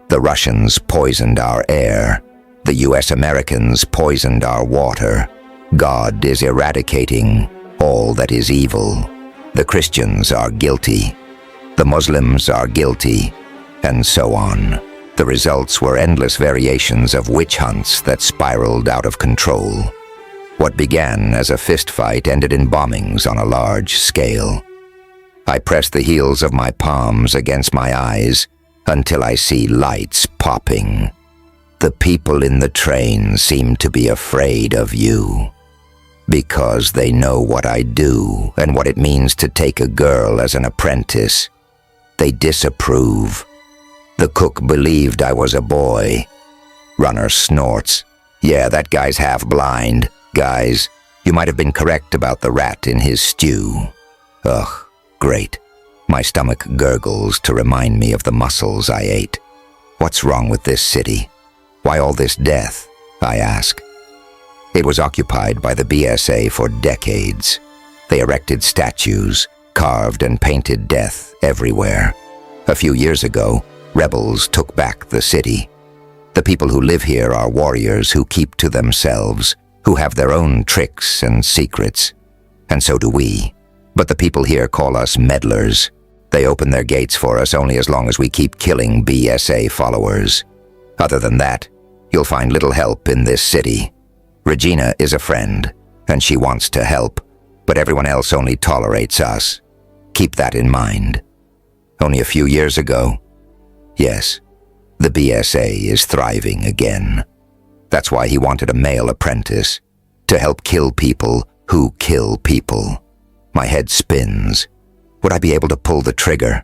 The Russians poisoned our air. The US Americans poisoned our water. God is eradicating all that is evil. The Christians are guilty. The Muslims are guilty, and so on. The results were endless variations of witch hunts that spiraled out of control. What began as a fistfight ended in bombings on a large scale. I press the heels of my palms against my eyes until I see lights popping. The people in the train seem to be afraid of you, because they know what I do and what it means to take a girl as an apprentice. They disapprove. The cook believed I was a boy. Runner snorts. Yeah, that guy's half blind. Guys, you might have been correct about the rat in his stew. Ugh, great. My stomach gurgles to remind me of the mussels I ate. What's wrong with this city? Why all this death? I ask. It was occupied by the BSA for decades. They erected statues, carved and painted death everywhere. A few years ago, rebels took back the city. The people who live here are warriors who keep to themselves, who have their own tricks and secrets. And so do we. But the people here call us meddlers. They open their gates for us only as long as we keep killing BSA followers. Other than that, you'll find little help in this city. Regina is a friend, and she wants to help, but everyone else only tolerates us. Keep that in mind. Only a few years ago, yes, the BSA is thriving again. That's why he wanted a male apprentice, to help kill people who kill people. My head spins. Would I be able to pull the trigger?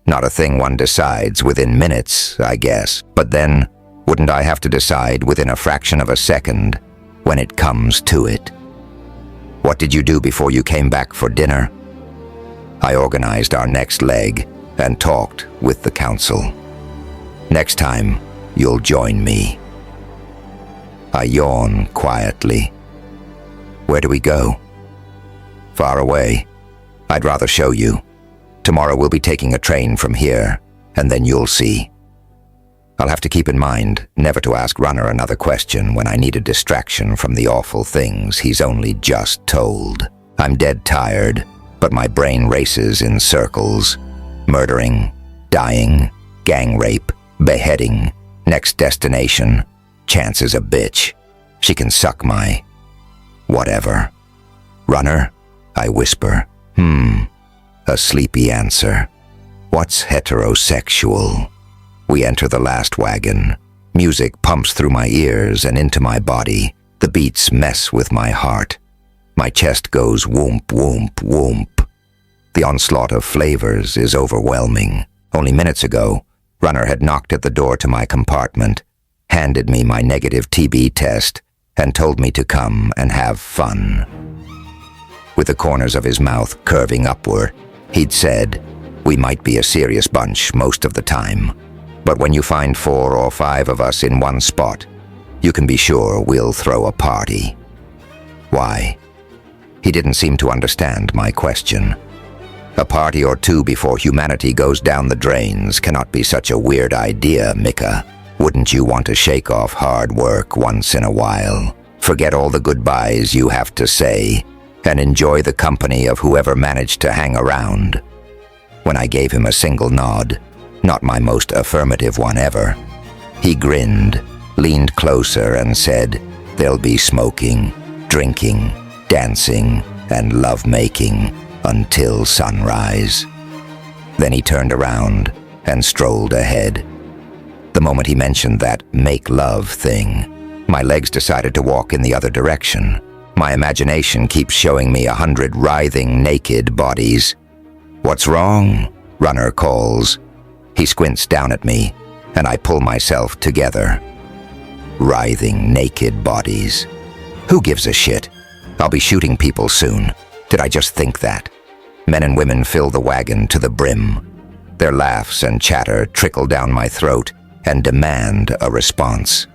Not a thing one decides within minutes, I guess. But then, wouldn't I have to decide within a fraction of a second when it comes to it? What did you do before you came back for dinner? I organized our next leg and talked with the council. Next time, you'll join me. I yawn quietly. Where do we go? Far away. I'd rather show you. Tomorrow we'll be taking a train from here, and then you'll see. I'll have to keep in mind never to ask Runner another question when I need a distraction from the awful things he's only just told. I'm dead tired, but my brain races in circles. Murdering, dying, gang rape, beheading, next destination. Chance is a bitch. She can suck my... whatever. Runner? I whisper. A sleepy answer. What's heterosexual? We enter the last wagon. Music pumps through my ears and into my body. The beats mess with my heart. My chest goes whoomp, whoomp, whoomp. The onslaught of flavors is overwhelming. Only minutes ago, Runner had knocked at the door to my compartment, handed me my negative TB test, and told me to come and have fun. With the corners of his mouth curving upward, he'd said, "We might be a serious bunch most of the time, but when you find 4 or 5 of us in one spot, you can be sure we'll throw a party." Why? He didn't seem to understand my question. A party or two before humanity goes down the drains cannot be such a weird idea, Mika. Wouldn't you want to shake off hard work once in a while? Forget all the goodbyes you have to say, and enjoy the company of whoever managed to hang around. When I gave him a single nod, not my most affirmative one ever, he grinned, leaned closer and said, "There'll be smoking, drinking, dancing, and love-making until sunrise." Then he turned around and strolled ahead. The moment he mentioned that make love thing, my legs decided to walk in the other direction. My imagination keeps showing me 100 writhing, naked bodies. "What's wrong?" Runner calls. He squints down at me, and I pull myself together. Writhing, naked bodies. Who gives a shit? I'll be shooting people soon. Did I just think that? Men and women fill the wagon to the brim. Their laughs and chatter trickle down my throat and demand a response.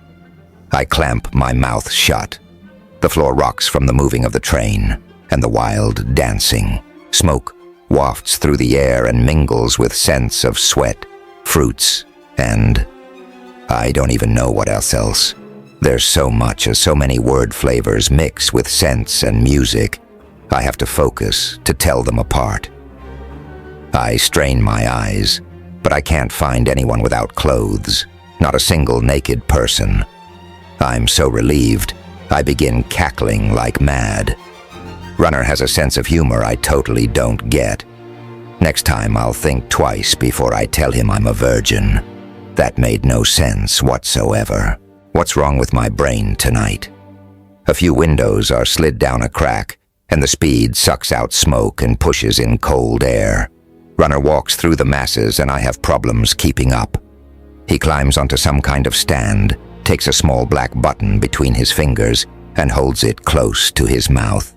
I clamp my mouth shut. The floor rocks from the moving of the train and the wild dancing. Smoke wafts through the air and mingles with scents of sweat, fruits, and I don't even know what else. There's so much as so many word flavors mix with scents and music. I have to focus to tell them apart. I strain my eyes, but I can't find anyone without clothes, not a single naked person. I'm so relieved, I begin cackling like mad. Runner has a sense of humor I totally don't get. Next time I'll think twice before I tell him I'm a virgin. That made no sense whatsoever. What's wrong with my brain tonight? A few windows are slid down a crack, and the speed sucks out smoke and pushes in cold air. Runner walks through the masses and I have problems keeping up. He climbs onto some kind of stand, takes a small black button between his fingers, and holds it close to his mouth.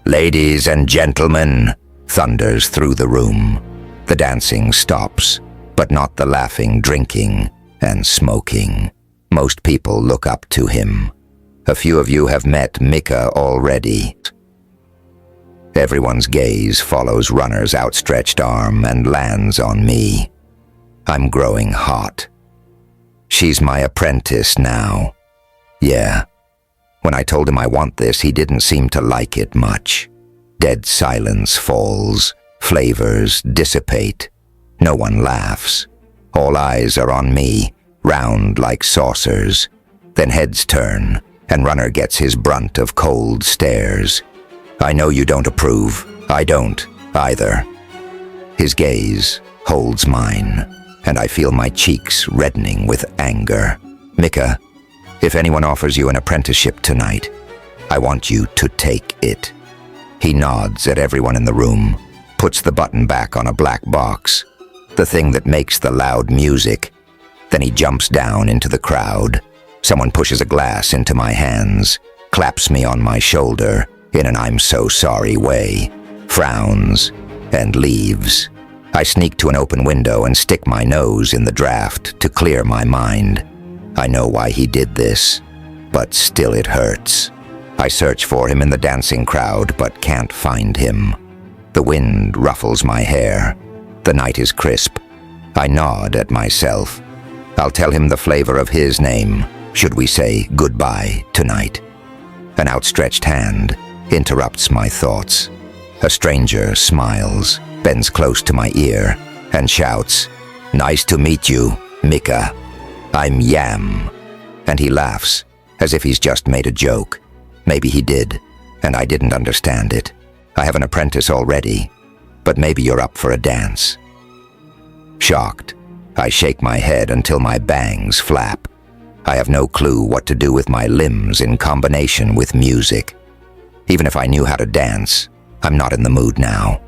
"Ladies and gentlemen," thunders through the room. The dancing stops, but not the laughing, drinking, and smoking. Most people look up to him. A few of you have met Mika already. Everyone's gaze follows Runner's outstretched arm and lands on me. I'm growing hot. She's my apprentice now. Yeah. When I told him I want this, he didn't seem to like it much. Dead silence falls. Flavors dissipate. No one laughs. All eyes are on me, round like saucers. Then heads turn, and Runner gets his brunt of cold stares. I know you don't approve. I don't, either. His gaze holds mine, and I feel my cheeks reddening with anger. Mika, if anyone offers you an apprenticeship tonight, I want you to take it. He nods at everyone in the room, puts the button back on a black box, the thing that makes the loud music. Then he jumps down into the crowd. Someone pushes a glass into my hands, claps me on my shoulder in an I'm so sorry way, frowns, and leaves. I sneak to an open window and stick my nose in the draft to clear my mind. I know why he did this, but still it hurts. I search for him in the dancing crowd, but can't find him. The wind ruffles my hair. The night is crisp. I nod at myself. I'll tell him the flavor of his name, should we say goodbye tonight. An outstretched hand interrupts my thoughts. A stranger smiles, bends close to my ear, and shouts, "Nice to meet you, Mika. I'm Yam." And he laughs, as if he's just made a joke. Maybe he did, and I didn't understand it. I have an apprentice already, but maybe you're up for a dance. Shocked, I shake my head until my bangs flap. I have no clue what to do with my limbs in combination with music. Even if I knew how to dance, I'm not in the mood now.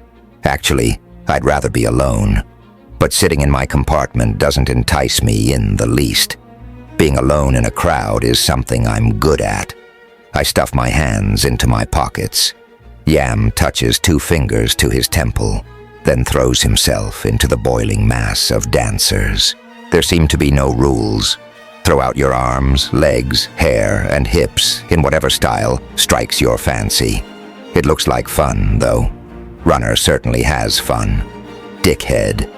Actually, I'd rather be alone. But sitting in my compartment doesn't entice me in the least. Being alone in a crowd is something I'm good at. I stuff my hands into my pockets. Yam touches 2 fingers to his temple, then throws himself into the boiling mass of dancers. There seem to be no rules. Throw out your arms, legs, hair, and hips in whatever style strikes your fancy. It looks like fun, though. Runner certainly has fun. Dickhead.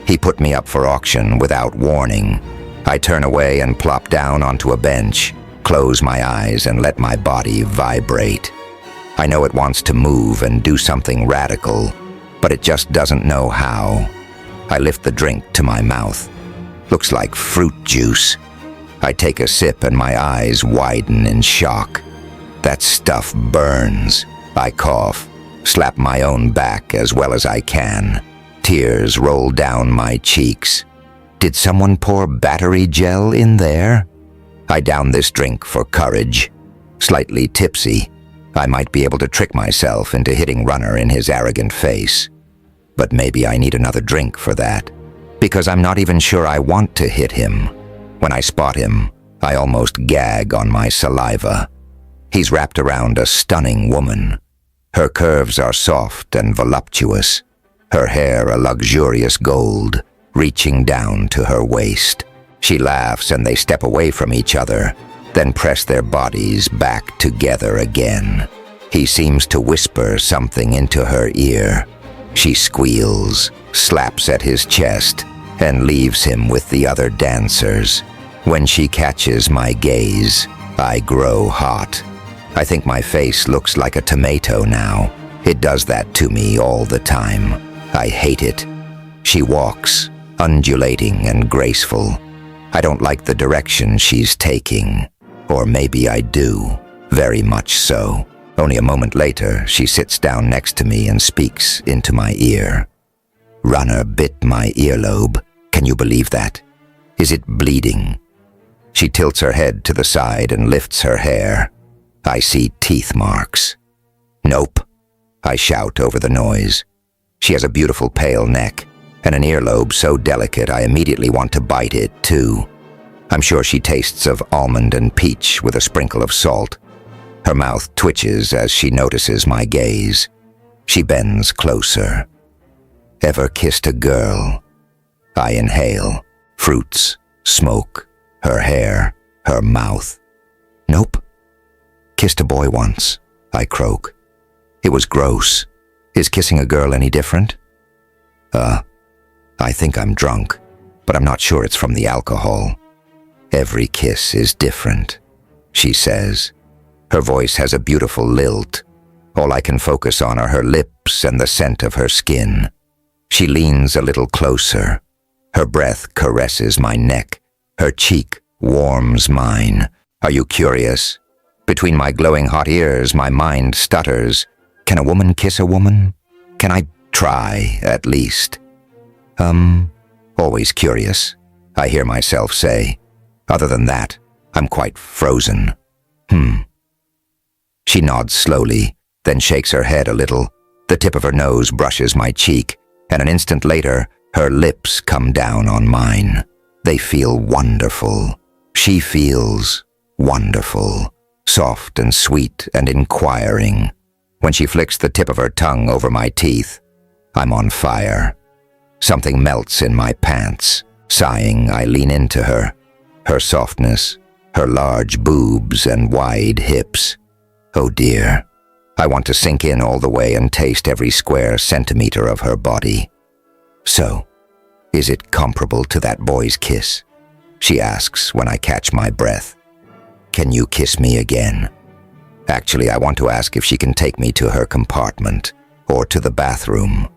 He put me up for auction without warning. I turn away and plop down onto a bench, close my eyes and let my body vibrate. I know it wants to move and do something radical, but it just doesn't know how. I lift the drink to my mouth. Looks like fruit juice. I take a sip and my eyes widen in shock. That stuff burns. I cough, slap my own back as well as I can. Tears roll down my cheeks. Did someone pour battery gel in there? I down this drink for courage. Slightly tipsy, I might be able to trick myself into hitting Runner in his arrogant face. But maybe I need another drink for that, because I'm not even sure I want to hit him. When I spot him, I almost gag on my saliva. He's wrapped around a stunning woman. Her curves are soft and voluptuous, her hair a luxurious gold, reaching down to her waist. She laughs and they step away from each other, then press their bodies back together again. He seems to whisper something into her ear. She squeals, slaps at his chest, and leaves him with the other dancers. When she catches my gaze, I grow hot. I think my face looks like a tomato now. It does that to me all the time. I hate it. She walks, undulating and graceful. I don't like the direction she's taking. Or maybe I do, very much so. Only a moment later, she sits down next to me and speaks into my ear. Runner bit my earlobe. Can you believe that? Is it bleeding? She tilts her head to the side and lifts her hair. I see teeth marks. Nope, I shout over the noise. She has a beautiful pale neck, and an earlobe so delicate I immediately want to bite it too. I'm sure she tastes of almond and peach with a sprinkle of salt. Her mouth twitches as she notices my gaze. She bends closer. Ever kissed a girl? I inhale. Fruits, smoke, her hair, her mouth. Nope. Kissed a boy once, I croak. It was gross. Is kissing a girl any different? I think I'm drunk. but I'm not sure it's from the alcohol. Every kiss is different, she says. Her voice has a beautiful lilt. All I can focus on are her lips and the scent of her skin. She leans a little closer. Her breath caresses my neck. Her cheek warms mine. Are you curious? Between my glowing hot ears, my mind stutters. Can a woman kiss a woman? Can I try, at least? Always curious, I hear myself say. Other than that, I'm quite frozen. She nods slowly, then shakes her head a little. The tip of her nose brushes my cheek, and an instant later, her lips come down on mine. They feel wonderful. She feels wonderful, soft and sweet and inquiring. When she flicks the tip of her tongue over my teeth, I'm on fire. Something melts in my pants. Sighing, I lean into her. Her softness, her large boobs and wide hips. Oh dear, I want to sink in all the way and taste every square centimeter of her body. So, is it comparable to that boy's kiss? She asks when I catch my breath. Can you kiss me again? Actually, I want to ask if she can take me to her compartment or to the bathroom.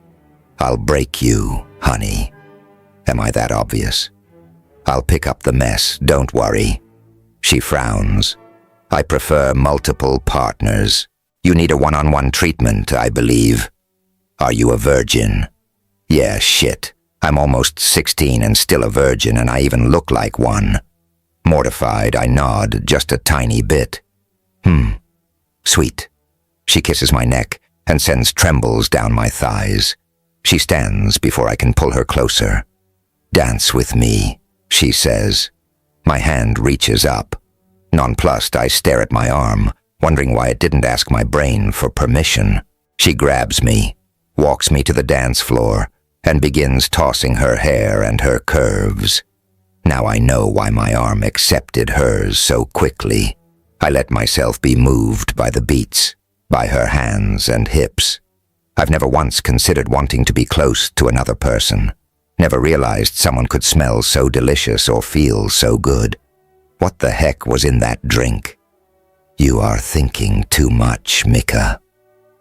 I'll break you, honey. Am I that obvious? I'll pick up the mess, don't worry. She frowns. I prefer multiple partners. You need a one-on-one treatment, I believe. Are you a virgin? Yeah, shit. I'm almost 16 and still a virgin, and I even look like one. Mortified, I nod just a tiny bit. Sweet. She kisses my neck and sends trembles down my thighs. She stands before I can pull her closer. Dance with me, she says. My hand reaches up. Nonplussed, I stare at my arm, wondering why it didn't ask my brain for permission. She grabs me, walks me to the dance floor, and begins tossing her hair and her curves. Now I know why my arm accepted hers so quickly. I let myself be moved by the beats, by her hands and hips. I've never once considered wanting to be close to another person. Never realized someone could smell so delicious or feel so good. What the heck was in that drink? You are thinking too much, Mika,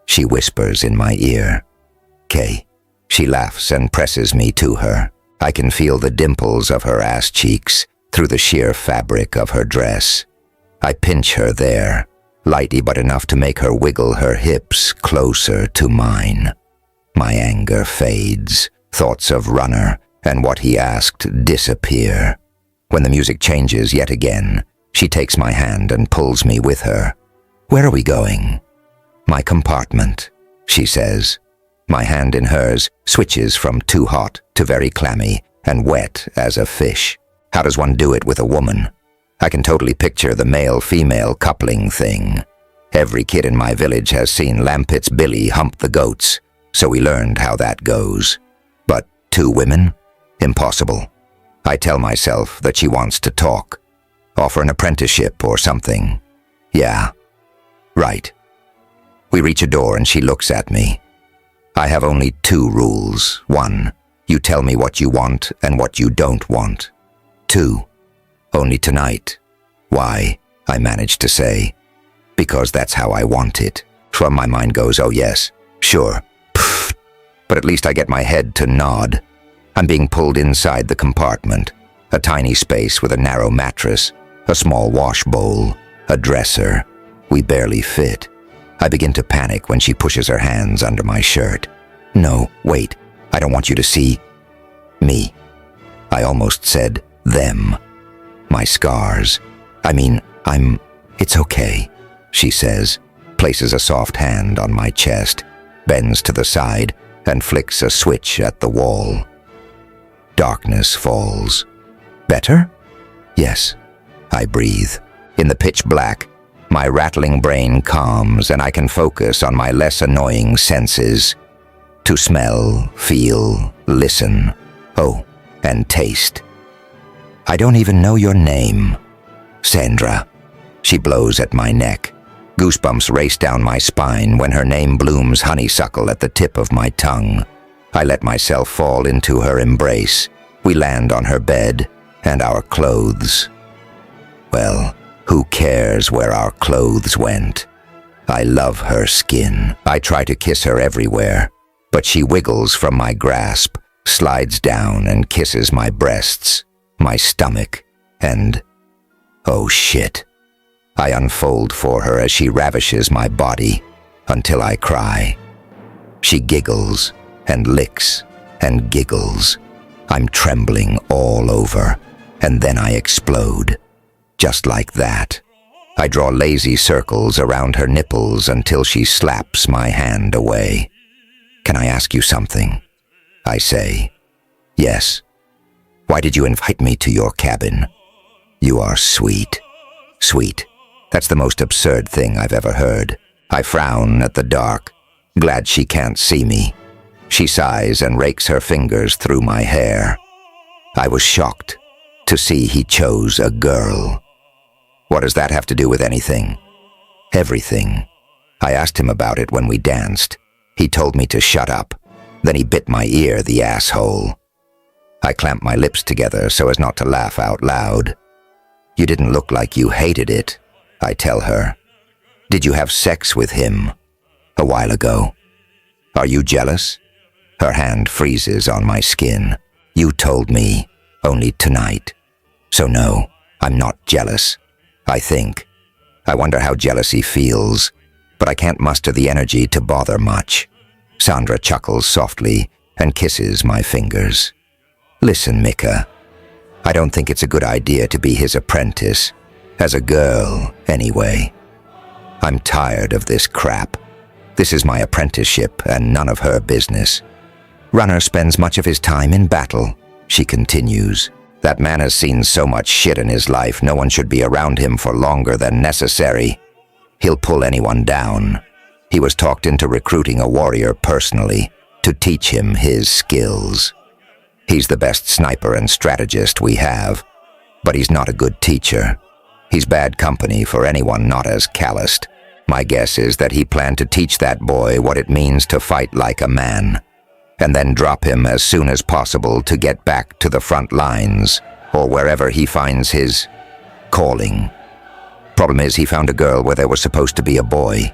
she whispers in my ear. Kay. She laughs and presses me to her. I can feel the dimples of her ass cheeks through the sheer fabric of her dress. I pinch her there, lightly but enough to make her wiggle her hips closer to mine. My anger fades. Thoughts of Runner and what he asked disappear. When the music changes yet again, she takes my hand and pulls me with her. Where are we going? My compartment, she says. My hand in hers switches from too hot to very clammy and wet as a fish. How does one do it with a woman? I can totally picture the male-female coupling thing. Every kid in my village has seen Lampett's Billy hump the goats, so we learned how that goes. But 2 women? Impossible. I tell myself that she wants to talk. Offer an apprenticeship or something. Yeah. Right. We reach a door and she looks at me. I have only 2 rules. 1, you tell me what you want and what you don't want. 2, only tonight. Why? I manage to say. Because that's how I want it. From my mind goes, oh yes, sure. Pfft. But at least I get my head to nod. I'm being pulled inside the compartment. A tiny space with a narrow mattress, a small wash bowl, a dresser. We barely fit. I begin to panic when she pushes her hands under my shirt. No, wait, I don't want you to see me. I almost said them. My scars. It's okay, she says, places a soft hand on my chest, bends to the side, and flicks a switch at the wall. Darkness falls. Better? Yes, I breathe. In the pitch black, my rattling brain calms and I can focus on my less annoying senses. To smell, feel, listen, oh, and taste. I don't even know your name. Sandra. She blows at my neck. Goosebumps race down my spine when her name blooms honeysuckle at the tip of my tongue. I let myself fall into her embrace. We land on her bed and our clothes. Well, who cares where our clothes went? I love her skin. I try to kiss her everywhere, but she wiggles from my grasp, slides down and kisses my breasts, my stomach, and... oh shit. I unfold for her as she ravishes my body until I cry. She giggles and licks and giggles. I'm trembling all over, and then I explode. Just like that. I draw lazy circles around her nipples until she slaps my hand away. "Can I ask you something?" I say. "Yes." "Why did you invite me to your cabin?" "You are sweet." "Sweet. That's the most absurd thing I've ever heard." I frown at the dark, glad she can't see me. She sighs and rakes her fingers through my hair. I was shocked to see he chose a girl. "What does that have to do with anything?" "Everything. I asked him about it when we danced. He told me to shut up. Then he bit my ear, the asshole." I clamp my lips together so as not to laugh out loud. "You didn't look like you hated it," I tell her. "Did you have sex with him?" "A while ago." "Are you jealous?" Her hand freezes on my skin. "You told me only tonight. So no, I'm not jealous. I think. I wonder how jealousy feels, but I can't muster the energy to bother much." Sandra chuckles softly and kisses my fingers. "Listen, Mika. I don't think it's a good idea to be his apprentice. As a girl, anyway. I'm tired of this crap. This is my apprenticeship and none of her business. Runner spends much of his time in battle," she continues. "That man has seen so much shit in his life, no one should be around him for longer than necessary. He'll pull anyone down. He was talked into recruiting a warrior personally to teach him his skills. He's the best sniper and strategist we have, but he's not a good teacher. He's bad company for anyone not as calloused. My guess is that he planned to teach that boy what it means to fight like a man, and then drop him as soon as possible to get back to the front lines, or wherever he finds his calling. Problem is, he found a girl where there was supposed to be a boy,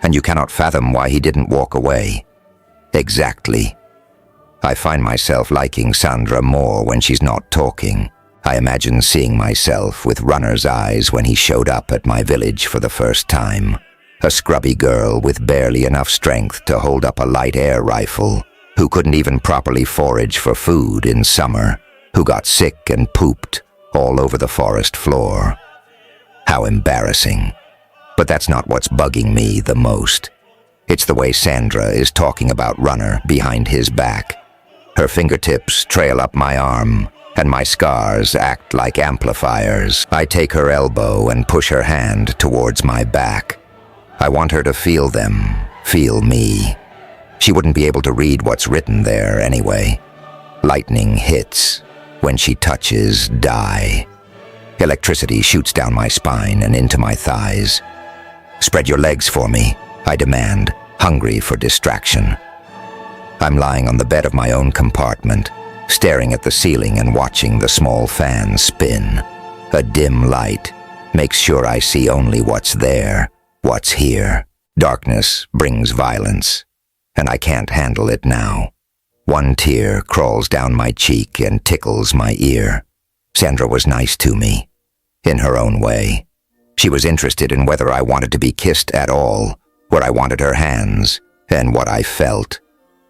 and you cannot fathom why he didn't walk away." "Exactly." I find myself liking Sandra more when she's not talking. I imagine seeing myself with Runner's eyes when he showed up at my village for the first time. A scrubby girl with barely enough strength to hold up a light air rifle, who couldn't even properly forage for food in summer, who got sick and pooped all over the forest floor. How embarrassing. But that's not what's bugging me the most. It's the way Sandra is talking about Runner behind his back. Her fingertips trail up my arm, and my scars act like amplifiers. I take her elbow and push her hand towards my back. I want her to feel them, feel me. She wouldn't be able to read what's written there anyway. Lightning hits. When she touches, die. Electricity shoots down my spine and into my thighs. "Spread your legs for me," I demand, hungry for distraction. I'm lying on the bed of my own compartment, staring at the ceiling and watching the small fan spin. A dim light makes sure I see only what's there, what's here. Darkness brings violence, and I can't handle it now. One tear crawls down my cheek and tickles my ear. Sandra was nice to me, in her own way. She was interested in whether I wanted to be kissed at all, where I wanted her hands, and what I felt.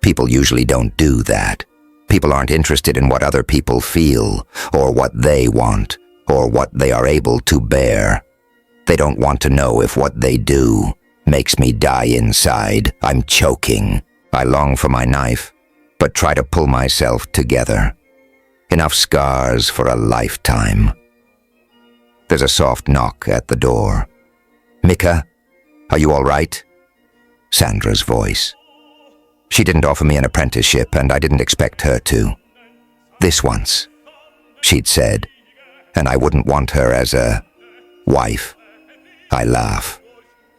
People usually don't do that. People aren't interested in what other people feel, or what they want, or what they are able to bear. They don't want to know if what they do makes me die inside. I'm choking. I long for my knife, but try to pull myself together. Enough scars for a lifetime. There's a soft knock at the door. "Mika, are you all right?" Sandra's voice. She didn't offer me an apprenticeship, and I didn't expect her to. "This once," she'd said, "and I wouldn't want her as a wife." I laugh.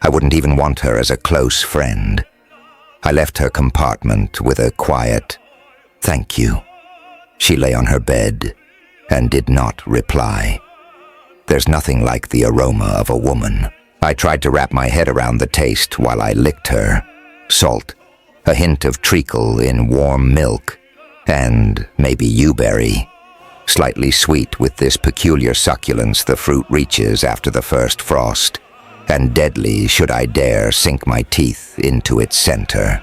I wouldn't even want her as a close friend. I left her compartment with a quiet, "Thank you." She lay on her bed and did not reply. There's nothing like the aroma of a woman. I tried to wrap my head around the taste while I licked her. Salt, a hint of treacle in warm milk, and maybe yewberry. Slightly sweet with this peculiar succulence the fruit reaches after the first frost, and deadly should I dare sink my teeth into its center.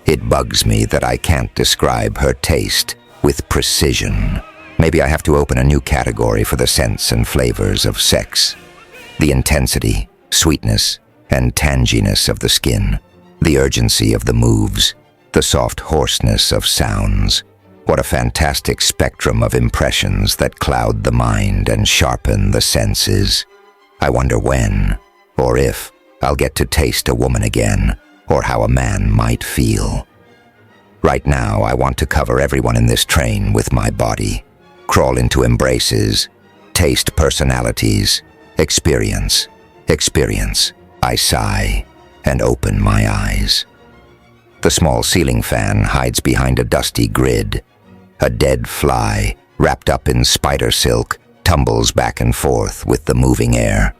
It bugs me that I can't describe her taste with precision. Maybe I have to open a new category for the scents and flavors of sex. The intensity, sweetness, and tanginess of the skin. The urgency of the moves. The soft hoarseness of sounds. What a fantastic spectrum of impressions that cloud the mind and sharpen the senses. I wonder when, or if, I'll get to taste a woman again, or how a man might feel. Right now, I want to cover everyone in this train with my body. Crawl into embraces, taste personalities, experience. I sigh and open my eyes. The small ceiling fan hides behind a dusty grid. A dead fly, wrapped up in spider silk, tumbles back and forth with the moving air.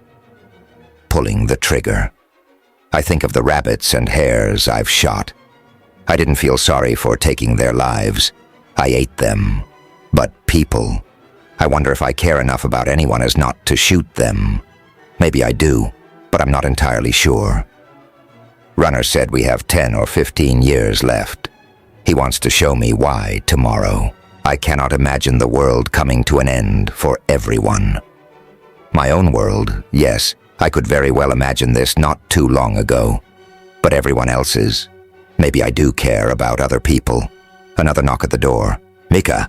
Pulling the trigger. I think of the rabbits and hares I've shot. I didn't feel sorry for taking their lives. I ate them. But people, I wonder if I care enough about anyone as not to shoot them. Maybe I do, but I'm not entirely sure. Runner said we have 10 or 15 years left. He wants to show me why tomorrow. I cannot imagine the world coming to an end for everyone. My own world, yes, I could very well imagine this not too long ago. But everyone else's? Maybe I do care about other people. Another knock at the door. Mika,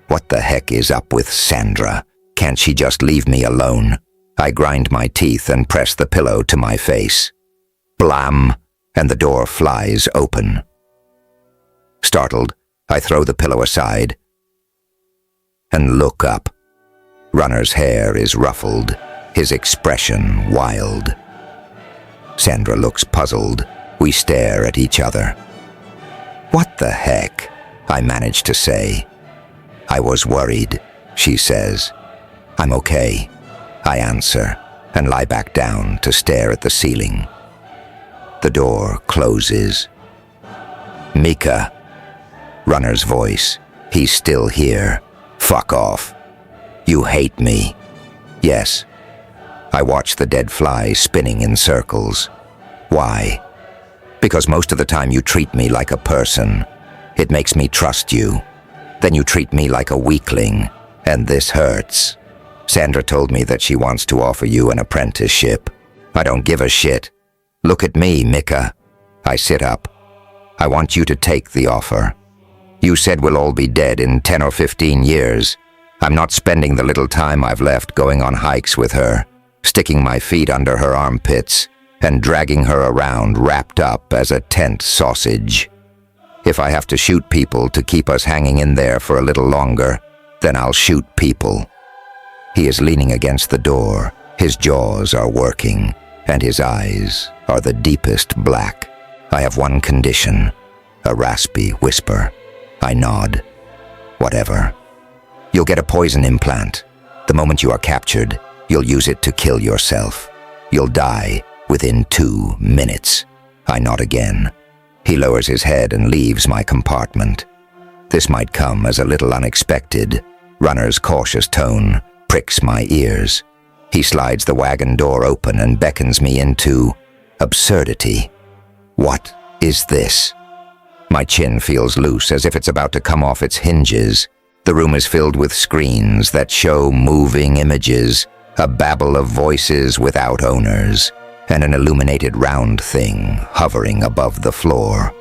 what the heck is up with Sandra? Can't she just leave me alone? I grind my teeth and press the pillow to my face. Blam! And the door flies open. Startled, I throw the pillow aside and look up. Runner's hair is ruffled, his expression wild. Sandra looks puzzled. We stare at each other. What the heck? I manage to say. I was worried, she says. I'm okay, I answer, and lie back down to stare at the ceiling. The door closes. Mika. Runner's voice. He's still here. Fuck off. You hate me. Yes. I watch the dead fly spinning in circles. Why? Because most of the time you treat me like a person. It makes me trust you. Then you treat me like a weakling, and this hurts. Sandra told me that she wants to offer you an apprenticeship. I don't give a shit. Look at me, Mika. I sit up. I want you to take the offer. You said we'll all be dead in 10 or 15 years. I'm not spending the little time I've left going on hikes with her, sticking my feet under her armpits, and dragging her around wrapped up as a tent sausage. If I have to shoot people to keep us hanging in there for a little longer, then I'll shoot people. He is leaning against the door. His jaws are working, and his eyes are the deepest black. I have one condition, a raspy whisper. I nod. Whatever. You'll get a poison implant. The moment you are captured, you'll use it to kill yourself. You'll die within 2 minutes. I nod again. He lowers his head and leaves my compartment. This might come as a little unexpected. Runner's cautious tone pricks my ears. He slides the wagon door open and beckons me into absurdity. What is this? My chin feels loose as if it's about to come off its hinges. The room is filled with screens that show moving images, a babble of voices without owners, and an illuminated round thing hovering above the floor.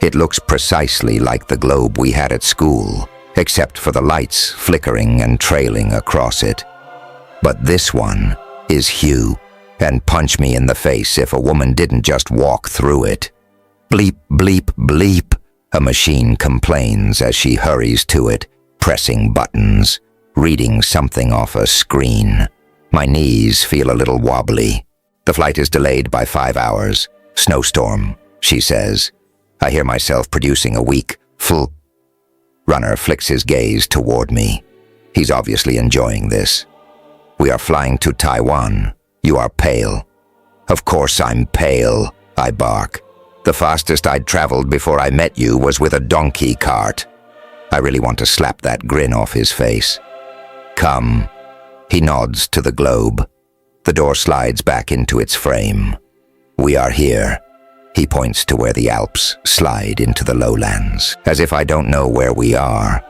It looks precisely like the globe we had at school, except for the lights flickering and trailing across it. But this one is Hugh, and punch me in the face if a woman didn't just walk through it. Bleep, bleep, bleep, a machine complains as she hurries to it, pressing buttons, reading something off a screen. My knees feel a little wobbly. The flight is delayed by 5 hours. Snowstorm, she says. I hear myself producing a weak, full. Runner flicks his gaze toward me. He's obviously enjoying this. We are flying to Taiwan. You are pale. Of course I'm pale, I bark. The fastest I'd traveled before I met you was with a donkey cart. I really want to slap that grin off his face. Come. He nods to the globe. The door slides back into its frame. We are here. He points to where the Alps slide into the lowlands, as if I don't know where we are.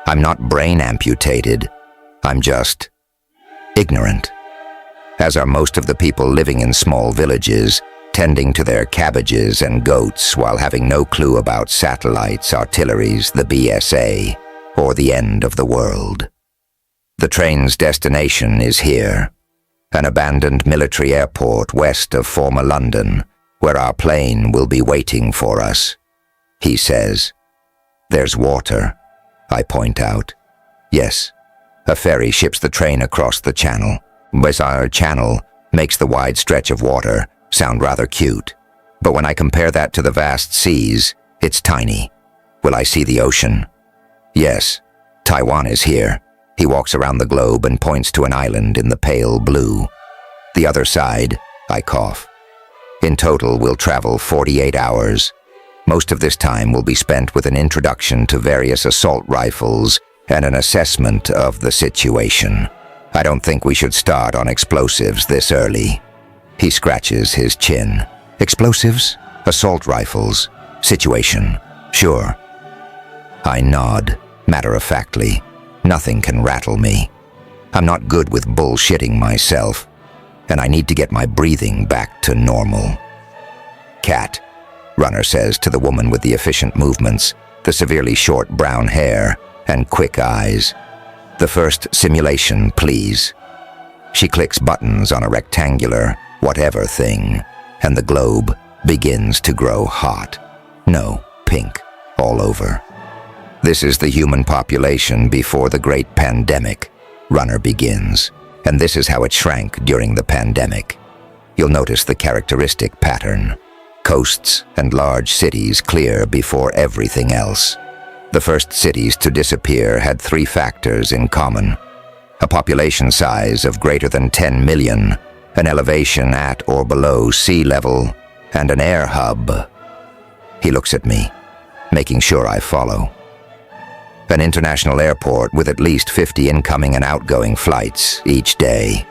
I'm not brain amputated. I'm just ignorant. As are most of the people living in small villages, tending to their cabbages and goats while having no clue about satellites, artilleries, the BSA, or the end of the world. The train's destination is here, an abandoned military airport west of former London, where our plane will be waiting for us. He says, "There's water," I point out. Yes, a ferry ships the train across the channel. Bizarre channel makes the wide stretch of water sound rather cute, but when I compare that to the vast seas, it's tiny. Will I see the ocean? Yes, Taiwan is here. He walks around the globe and points to an island in the pale blue. The other side, I cough. In total, we'll travel 48 hours. Most of this time will be spent with an introduction to various assault rifles and an assessment of the situation. I don't think we should start on explosives this early. He scratches his chin. Explosives? Assault rifles? Situation? Sure. I nod, matter-of-factly. Nothing can rattle me. I'm not good with bullshitting myself, and I need to get my breathing back to normal. Cat, Runner says to the woman with the efficient movements, the severely short brown hair, and quick eyes. The first simulation, please. She clicks buttons on a rectangular, whatever thing, and the globe begins to grow hot. No, pink, all over. This is the human population before the great pandemic, Runner begins, and this is how it shrank during the pandemic. You'll notice the characteristic pattern. Coasts and large cities clear before everything else. The first cities to disappear had 3 factors in common: a population size of greater than 10 million, an elevation at or below sea level, and an air hub. He looks at me, making sure I follow. An international airport with at least 50 incoming and outgoing flights each day.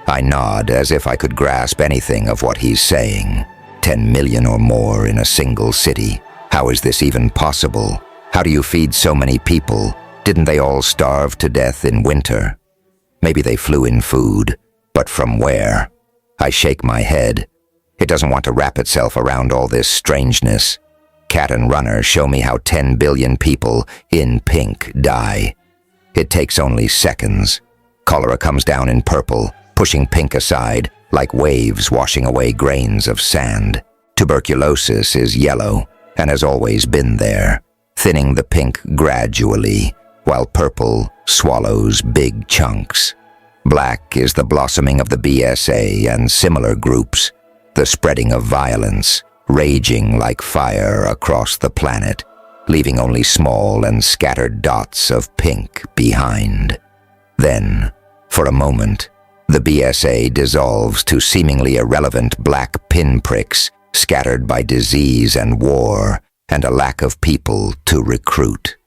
I nod as if I could grasp anything of what he's saying. 10 million or more in a single city. How is this even possible? How do you feed so many people? Didn't they all starve to death in winter? Maybe they flew in food, but from where? I shake my head. It doesn't want to wrap itself around all this strangeness. Cat and Runner show me how 10 billion people in pink die. It takes only seconds. Cholera comes down in purple, pushing pink aside, like waves washing away grains of sand. Tuberculosis is yellow, and has always been there, thinning the pink gradually, while purple swallows big chunks. Black is the blossoming of the BSA and similar groups, the spreading of violence, raging like fire across the planet, leaving only small and scattered dots of pink behind. Then, for a moment, the BSA dissolves to seemingly irrelevant black pinpricks scattered by disease and war and a lack of people to recruit.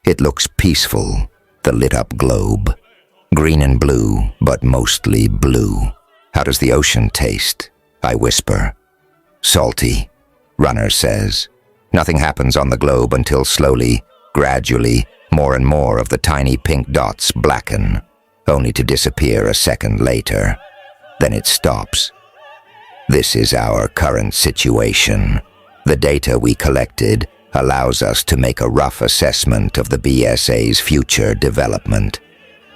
It looks peaceful, the lit-up globe. Green and blue, but mostly blue. How does the ocean taste? I whisper. Salty, Runner says. Nothing happens on the globe until slowly, gradually, more and more of the tiny pink dots blacken, only to disappear a second later. Then it stops. This is our current situation. The data we collected allows us to make a rough assessment of the BSA's future development.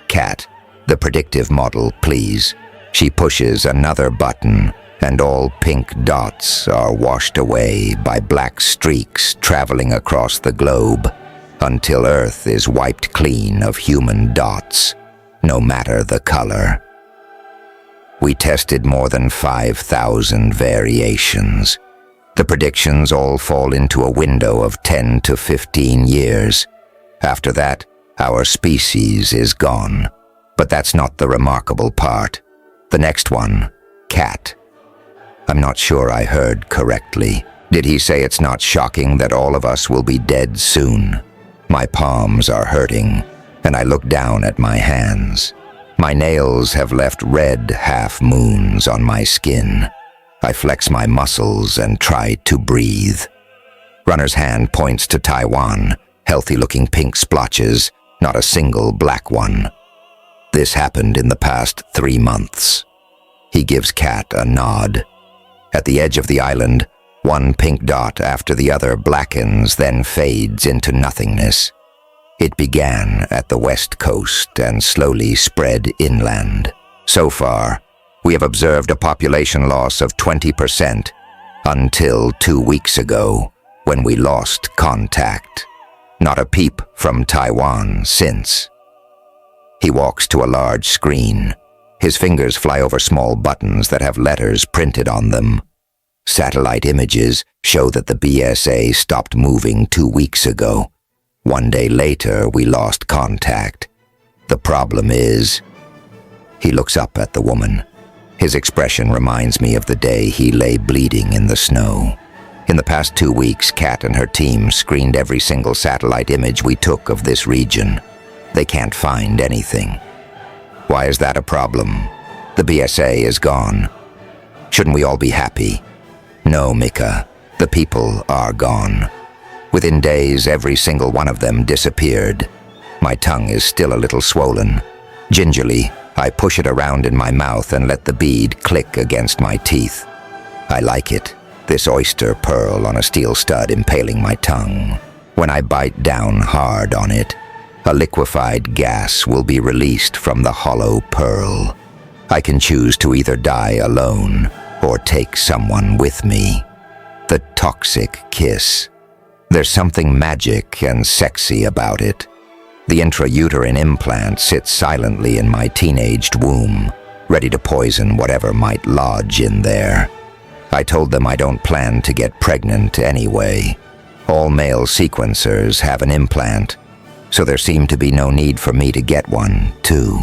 Cat, the predictive model, please. She pushes another button, and all pink dots are washed away by black streaks traveling across the globe until Earth is wiped clean of human dots, no matter the color. We tested more than 5,000 variations. The predictions all fall into a window of 10 to 15 years. After that, our species is gone. But that's not the remarkable part. The next one, cat. I'm not sure I heard correctly. Did he say it's not shocking that all of us will be dead soon? My palms are hurting, and I look down at my hands. My nails have left red half-moons on my skin. I flex my muscles and try to breathe. Runner's hand points to Taiwan, healthy-looking pink splotches, not a single black one. This happened in the past 3 months. He gives Cat a nod. At the edge of the island, one pink dot after the other blackens, then fades into nothingness. It began at the west coast and slowly spread inland. So far, we have observed a population loss of 20% until 2 weeks ago, when we lost contact. Not a peep from Taiwan since. He walks to a large screen. His fingers fly over small buttons that have letters printed on them. Satellite images show that the BSA stopped moving 2 weeks ago. 1 day later, we lost contact. The problem is... He looks up at the woman. His expression reminds me of the day he lay bleeding in the snow. In the past 2 weeks, Kat and her team screened every single satellite image we took of this region. They can't find anything. Why is that a problem? The BSA is gone. Shouldn't we all be happy? No, Mika. The people are gone. Within days, every single one of them disappeared. My tongue is still a little swollen. Gingerly, I push it around in my mouth and let the bead click against my teeth. I like it, this oyster pearl on a steel stud impaling my tongue. When I bite down hard on it, a liquefied gas will be released from the hollow pearl. I can choose to either die alone or take someone with me. The toxic kiss. There's something magic and sexy about it. The intrauterine implant sits silently in my teenaged womb, ready to poison whatever might lodge in there. I told them I don't plan to get pregnant anyway. All male sequencers have an implant, so there seemed to be no need for me to get one, too.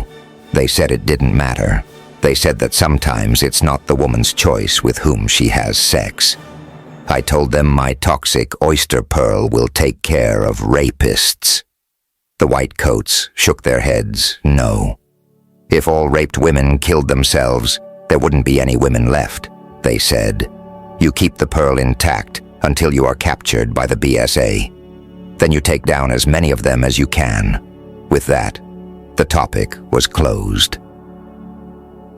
They said it didn't matter. They said that sometimes it's not the woman's choice with whom she has sex. I told them my toxic oyster pearl will take care of rapists. The white coats shook their heads, no. If all raped women killed themselves, there wouldn't be any women left, they said. You keep the pearl intact until you are captured by the BSA. Then you take down as many of them as you can. With that, the topic was closed.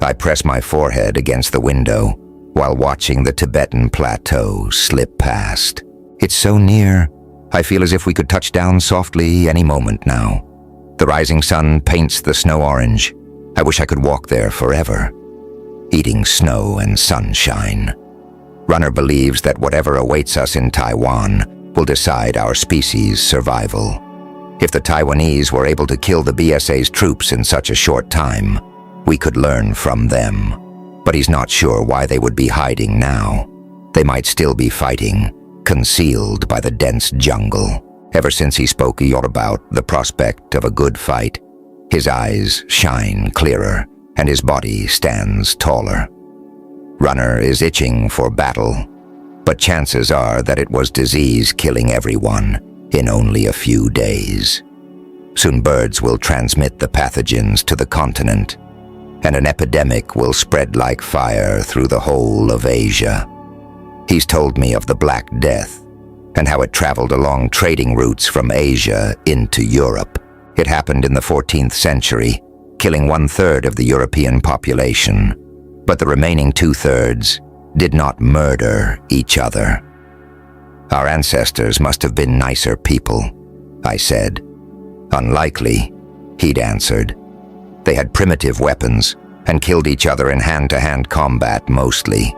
I press my forehead against the window while watching the Tibetan plateau slip past. It's so near, I feel as if we could touch down softly any moment now. The rising sun paints the snow orange. I wish I could walk there forever, eating snow and sunshine. Runner believes that whatever awaits us in Taiwan will decide our species' survival. If the Taiwanese were able to kill the BSA's troops in such a short time, we could learn from them. But he's not sure why they would be hiding now. They might still be fighting, concealed by the dense jungle. Ever since he spoke about the prospect of a good fight, his eyes shine clearer and his body stands taller. Runner is itching for battle, but chances are that it was disease killing everyone in only a few days. Soon birds will transmit the pathogens to the continent, and an epidemic will spread like fire through the whole of Asia. He's told me of the Black Death and how it traveled along trading routes from Asia into Europe. It happened in the 14th century, killing 1/3 of the European population, but the remaining 2/3 did not murder each other. Our ancestors must have been nicer people, I said. Unlikely, he'd answered. They had primitive weapons and killed each other in hand-to-hand combat mostly.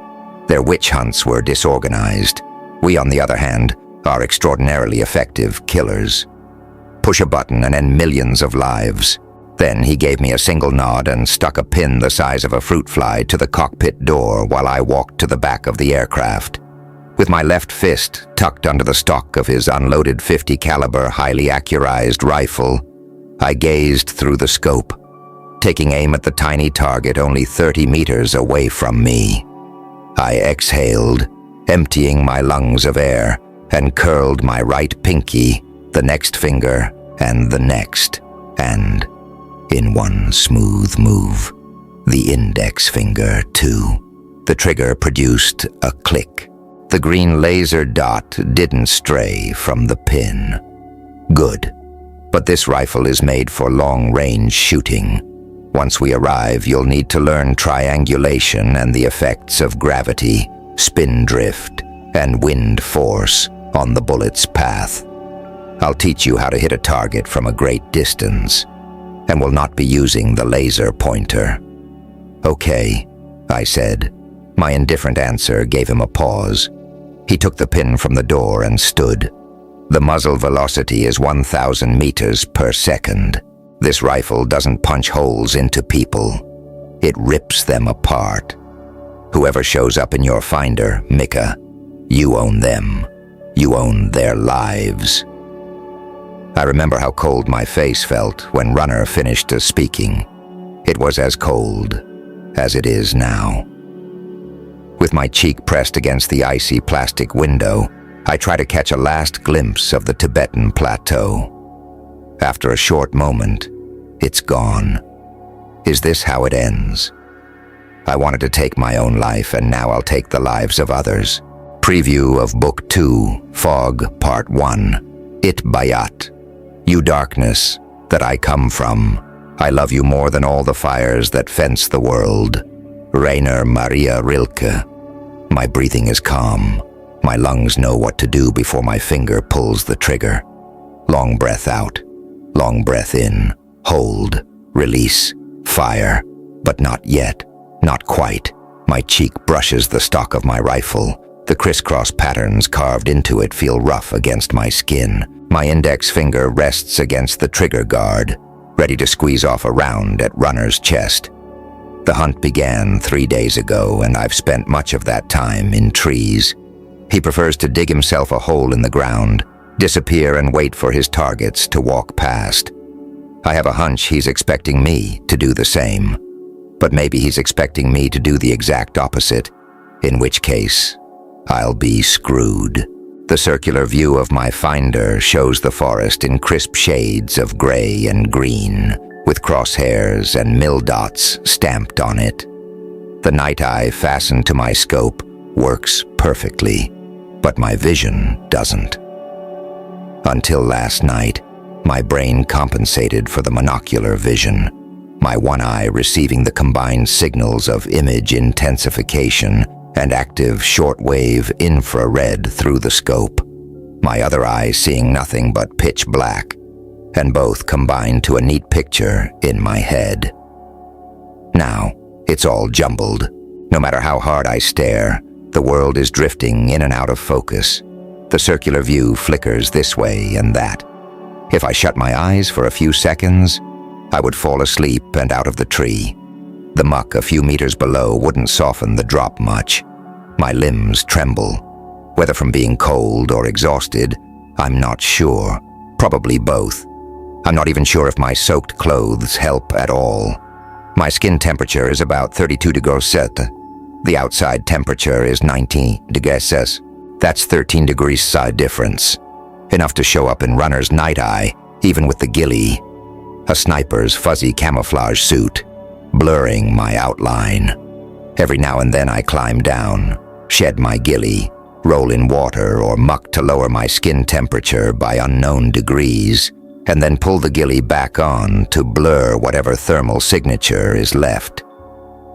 Their witch hunts were disorganized. We, on the other hand, are extraordinarily effective killers. Push a button and end millions of lives. Then he gave me a single nod and stuck a pin the size of a fruit fly to the cockpit door while I walked to the back of the aircraft. With my left fist tucked under the stock of his unloaded .50 caliber highly accurized rifle, I gazed through the scope, taking aim at the tiny target only 30 meters away from me. I exhaled, emptying my lungs of air, and curled my right pinky, the next finger, and the next, and, in one smooth move, the index finger too. The trigger produced a click. The green laser dot didn't stray from the pin. Good. But this rifle is made for long-range shooting. Once we arrive, you'll need to learn triangulation and the effects of gravity, spin drift, and wind force on the bullet's path. I'll teach you how to hit a target from a great distance, and will not be using the laser pointer. Okay, I said. My indifferent answer gave him a pause. He took the pin from the door and stood. The muzzle velocity is 1,000 meters per second. This rifle doesn't punch holes into people. It rips them apart. Whoever shows up in your finder, Mika, you own them. You own their lives. I remember how cold my face felt when Runner finished speaking. It was as cold as it is now. With my cheek pressed against the icy plastic window, I try to catch a last glimpse of the Tibetan plateau. After a short moment, it's gone. Is this how it ends? I wanted to take my own life, and now I'll take the lives of others. Preview of Book 2, Fog, Part 1. It Bayat. You darkness that I come from, I love you more than all the fires that fence the world. Rainer Maria Rilke. My breathing is calm. My lungs know what to do before my finger pulls the trigger. Long breath out. Long breath in. Hold. Release. Fire. But not yet. Not quite. My cheek brushes the stock of my rifle. The crisscross patterns carved into it feel rough against my skin. My index finger rests against the trigger guard, ready to squeeze off a round at Runner's chest. The hunt began 3 days ago, and I've spent much of that time in trees. He prefers to dig himself a hole in the ground, disappear and wait for his targets to walk past. I have a hunch he's expecting me to do the same. But maybe he's expecting me to do the exact opposite, in which case, I'll be screwed. The circular view of my finder shows the forest in crisp shades of gray and green, with crosshairs and mill dots stamped on it. The night eye fastened to my scope works perfectly, but my vision doesn't. Until last night, my brain compensated for the monocular vision, my one eye receiving the combined signals of image intensification and active shortwave infrared through the scope, my other eye seeing nothing but pitch black, and both combined to a neat picture in my head. Now, it's all jumbled. No matter how hard I stare, the world is drifting in and out of focus. The circular view flickers this way and that. If I shut my eyes for a few seconds, I would fall asleep and out of the tree. The muck a few meters below wouldn't soften the drop much. My limbs tremble. Whether from being cold or exhausted, I'm not sure. Probably both. I'm not even sure if my soaked clothes help at all. My skin temperature is about 32 degrees Celsius. The outside temperature is 19 degrees Celsius. That's 13 degrees side difference. Enough to show up in Runner's night eye, even with the ghillie. A sniper's fuzzy camouflage suit, blurring my outline. Every now and then I climb down, shed my ghillie, roll in water or muck to lower my skin temperature by unknown degrees, and then pull the ghillie back on to blur whatever thermal signature is left.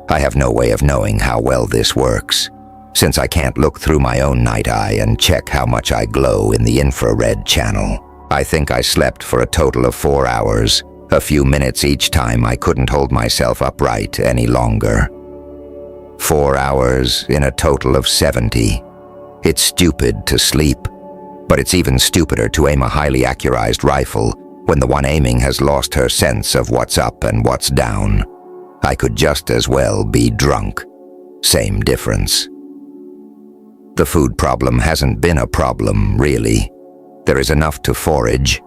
I have no way of knowing how well this works, since I can't look through my own night eye and check how much I glow in the infrared channel. I think I slept for a total of 4 hours, a few minutes each time I couldn't hold myself upright any longer. 4 hours in a total of 70. It's stupid to sleep, but it's even stupider to aim a highly accurized rifle when the one aiming has lost her sense of what's up and what's down. I could just as well be drunk. Same difference. The food problem hasn't been a problem, really. There is enough to forage,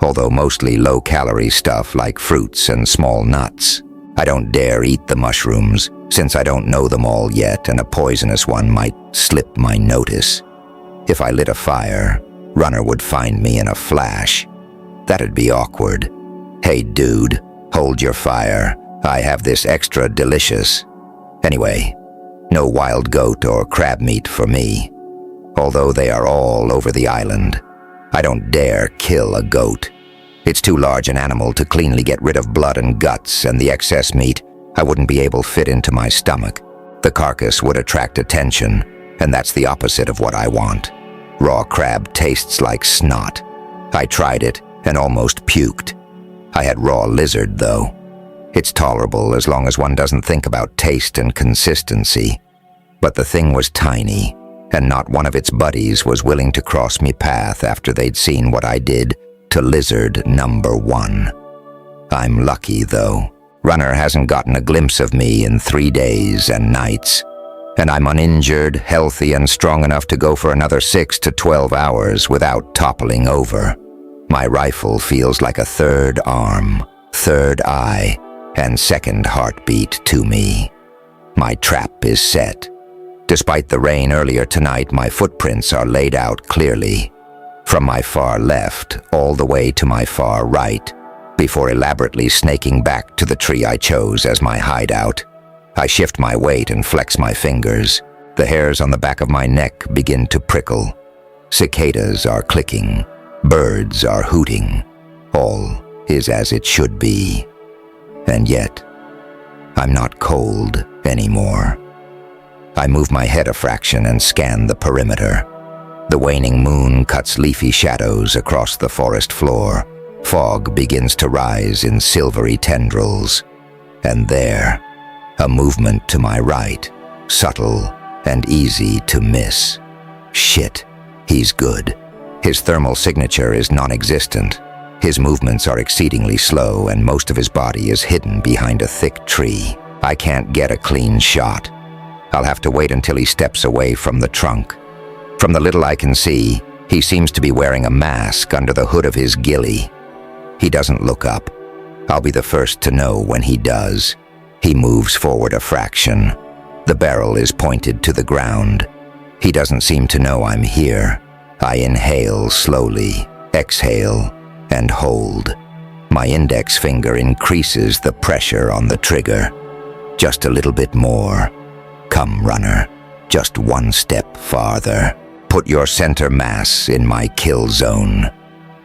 although mostly low-calorie stuff like fruits and small nuts. I don't dare eat the mushrooms, since I don't know them all yet and a poisonous one might slip my notice. If I lit a fire, Runner would find me in a flash. That'd be awkward. Hey dude, hold your fire. I have this extra delicious. Anyway, no wild goat or crab meat for me. Although they are all over the island, I don't dare kill a goat. It's too large an animal to cleanly get rid of blood and guts, and the excess meat I wouldn't be able to fit into my stomach. The carcass would attract attention, and that's the opposite of what I want. Raw crab tastes like snot. I tried it and almost puked. I had raw lizard, though. It's tolerable as long as one doesn't think about taste and consistency. But the thing was tiny, and not one of its buddies was willing to cross me path after they'd seen what I did to lizard number 1. I'm lucky, though. Runner hasn't gotten a glimpse of me in 3 days and nights, and I'm uninjured, healthy, and strong enough to go for another 6 to 12 hours without toppling over. My rifle feels like a third arm, third eye, and second heartbeat to me. My trap is set. Despite the rain earlier tonight, my footprints are laid out clearly, from my far left all the way to my far right, before elaborately snaking back to the tree I chose as my hideout. I shift my weight and flex my fingers. The hairs on the back of my neck begin to prickle. Cicadas are clicking. Birds are hooting. All is as it should be. And yet, I'm not cold anymore. I move my head a fraction and scan the perimeter. The waning moon cuts leafy shadows across the forest floor. Fog begins to rise in silvery tendrils. And there, a movement to my right, subtle and easy to miss. Shit, he's good. His thermal signature is non-existent. His movements are exceedingly slow and most of his body is hidden behind a thick tree. I can't get a clean shot. I'll have to wait until he steps away from the trunk. From the little I can see, he seems to be wearing a mask under the hood of his ghillie. He doesn't look up. I'll be the first to know when he does. He moves forward a fraction. The barrel is pointed to the ground. He doesn't seem to know I'm here. I inhale slowly, exhale, and hold. My index finger increases the pressure on the trigger. Just a little bit more. Come, Runner. Just one step farther. Put your center mass in my kill zone.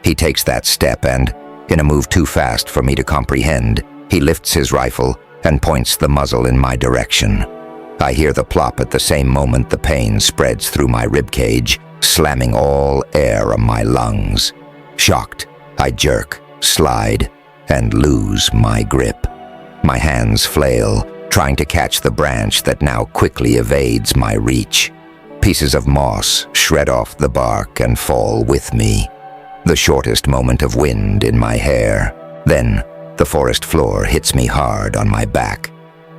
He takes that step and, in a move too fast for me to comprehend, he lifts his rifle and points the muzzle in my direction. I hear the plop at the same moment the pain spreads through my ribcage, slamming all air on my lungs. Shocked, I jerk, slide, and lose my grip. My hands flail, trying to catch the branch that now quickly evades my reach. Pieces of moss shred off the bark and fall with me. The shortest moment of wind in my hair. Then, the forest floor hits me hard on my back.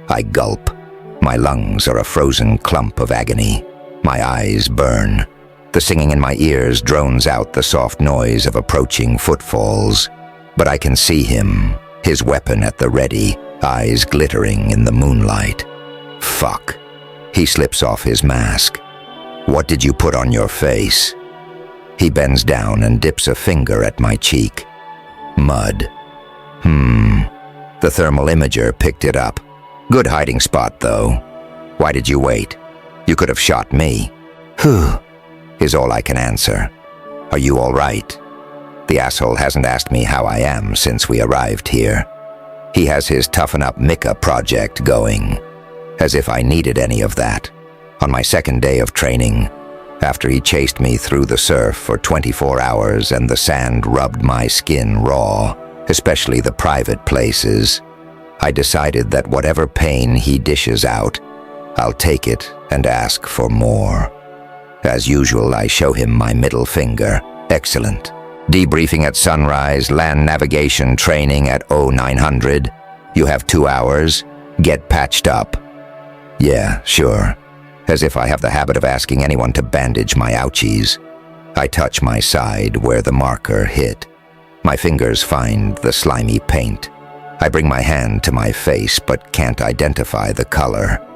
I gulp. My lungs are a frozen clump of agony. My eyes burn. The singing in my ears drones out the soft noise of approaching footfalls. But I can see him, his weapon at the ready, eyes glittering in the moonlight. Fuck. He slips off his mask. What did you put on your face? He bends down and dips a finger at my cheek. Mud. The thermal imager picked it up. Good hiding spot, though. Why did you wait? You could have shot me. Whew, is all I can answer. Are you all right? The asshole hasn't asked me how I am since we arrived here. He has his Toughen Up Mika project going. As if I needed any of that. On my second day of training, after he chased me through the surf for 24 hours and the sand rubbed my skin raw, especially the private places, I decided that whatever pain he dishes out, I'll take it and ask for more. As usual, I show him my middle finger. Excellent. Debriefing at sunrise, land navigation training at 0900. You have 2 hours. Get patched up. Yeah, sure. as if I have the habit of asking anyone to bandage my ouchies. I touch my side where the marker hit. My fingers find the slimy paint. I bring my hand to my face but can't identify the color.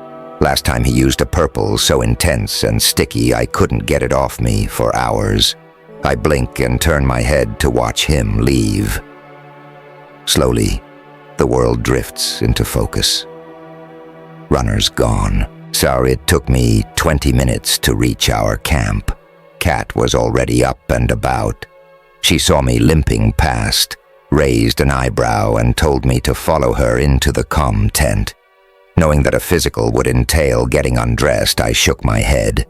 Last time he used a purple so intense and sticky I couldn't get it off me for hours. I blink and turn my head to watch him leave. Slowly, the world drifts into focus. Runner's gone. So it took me 20 minutes to reach our camp. Kat was already up and about. She saw me limping past, raised an eyebrow and told me to follow her into the comm tent. Knowing that a physical would entail getting undressed, I shook my head.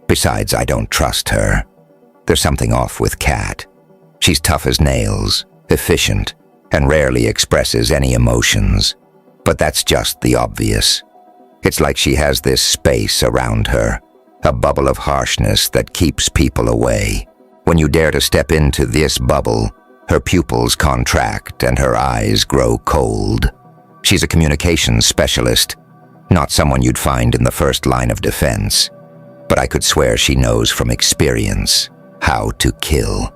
Besides, I don't trust her. There's something off with Kat. She's tough as nails, efficient, and rarely expresses any emotions. But that's just the obvious. It's like she has this space around her, a bubble of harshness that keeps people away. When you dare to step into this bubble, her pupils contract and her eyes grow cold. She's a communications specialist, not someone you'd find in the first line of defense. But I could swear she knows from experience how to kill.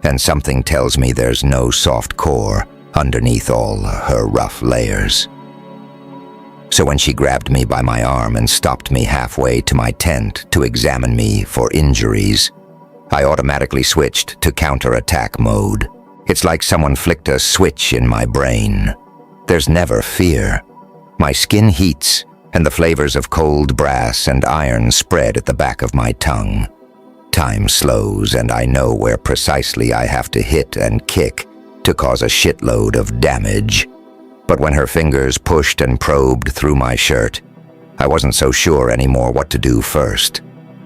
And something tells me there's no soft core underneath all her rough layers. So when she grabbed me by my arm and stopped me halfway to my tent to examine me for injuries, I automatically switched to counterattack mode. It's like someone flicked a switch in my brain. There's never fear. My skin heats, and the flavors of cold brass and iron spread at the back of my tongue. Time slows, and I know where precisely I have to hit and kick to cause a shitload of damage. But when her fingers pushed and probed through my shirt, I wasn't so sure anymore what to do first.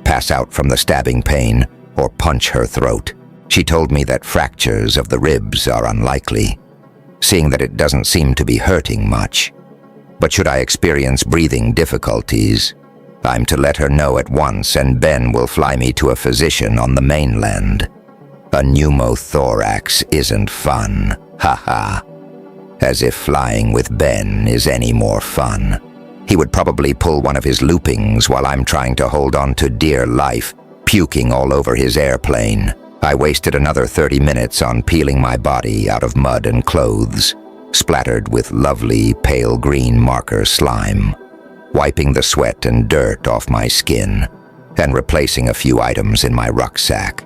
Pass out from the stabbing pain or punch her throat. She told me that fractures of the ribs are unlikely, seeing that it doesn't seem to be hurting much. But should I experience breathing difficulties, I'm to let her know at once and Ben will fly me to a physician on the mainland. A pneumothorax isn't fun, haha. As if flying with Ben is any more fun. He would probably pull one of his loopings while I'm trying to hold on to dear life, puking all over his airplane. I wasted another 30 minutes on peeling my body out of mud and clothes, splattered with lovely pale green marker slime, wiping the sweat and dirt off my skin, and replacing a few items in my rucksack.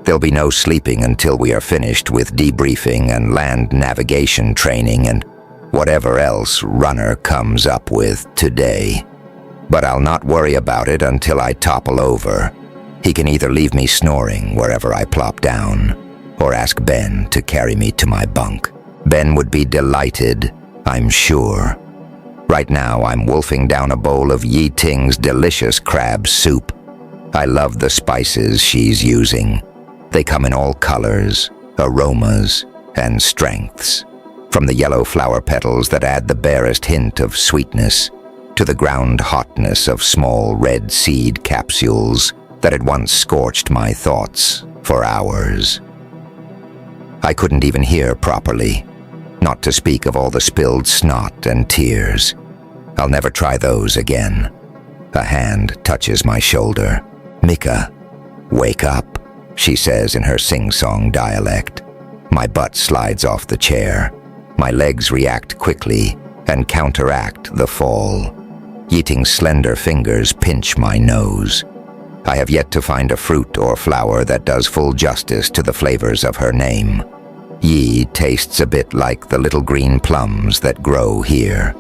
There'll be no sleeping until we are finished with debriefing and land navigation training and whatever else Runner comes up with today. But I'll not worry about it until I topple over. He can either leave me snoring wherever I plop down, or ask Ben to carry me to my bunk. Ben would be delighted, I'm sure. Right now, I'm wolfing down a bowl of Yi Ting's delicious crab soup. I love the spices she's using. They come in all colors, aromas, and strengths. From the yellow flower petals that add the barest hint of sweetness, to the ground hotness of small red seed capsules that had once scorched my thoughts for hours. I couldn't even hear properly, not to speak of all the spilled snot and tears. I'll never try those again. A hand touches my shoulder. "Mika, wake up," she says in her sing-song dialect. My butt slides off the chair. My legs react quickly and counteract the fall. Yiting's slender fingers pinch my nose. I have yet to find a fruit or flower that does full justice to the flavors of her name. Yi tastes a bit like the little green plums that grow here.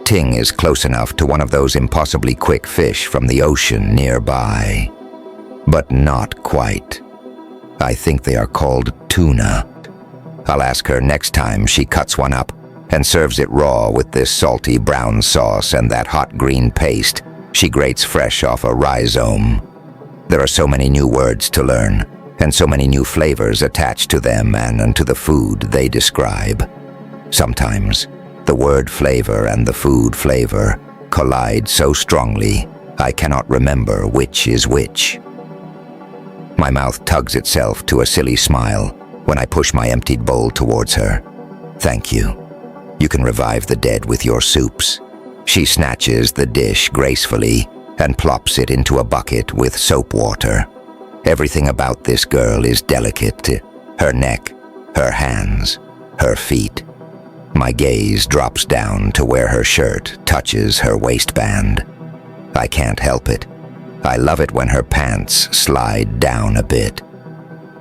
Ting is close enough to one of those impossibly quick fish from the ocean nearby. But not quite. I think they are called tuna. I'll ask her next time she cuts one up and serves it raw with this salty brown sauce and that hot green paste she grates fresh off a rhizome. There are so many new words to learn, and so many new flavors attached to them and to the food they describe. Sometimes, the word flavor and the food flavor collide so strongly, I cannot remember which is which. My mouth tugs itself to a silly smile when I push my emptied bowl towards her. "Thank you. You can revive the dead with your soups." She snatches the dish gracefully and plops it into a bucket with soap water. Everything about this girl is delicate. Her neck, her hands, her feet. My gaze drops down to where her shirt touches her waistband. I can't help it. I love it when her pants slide down a bit.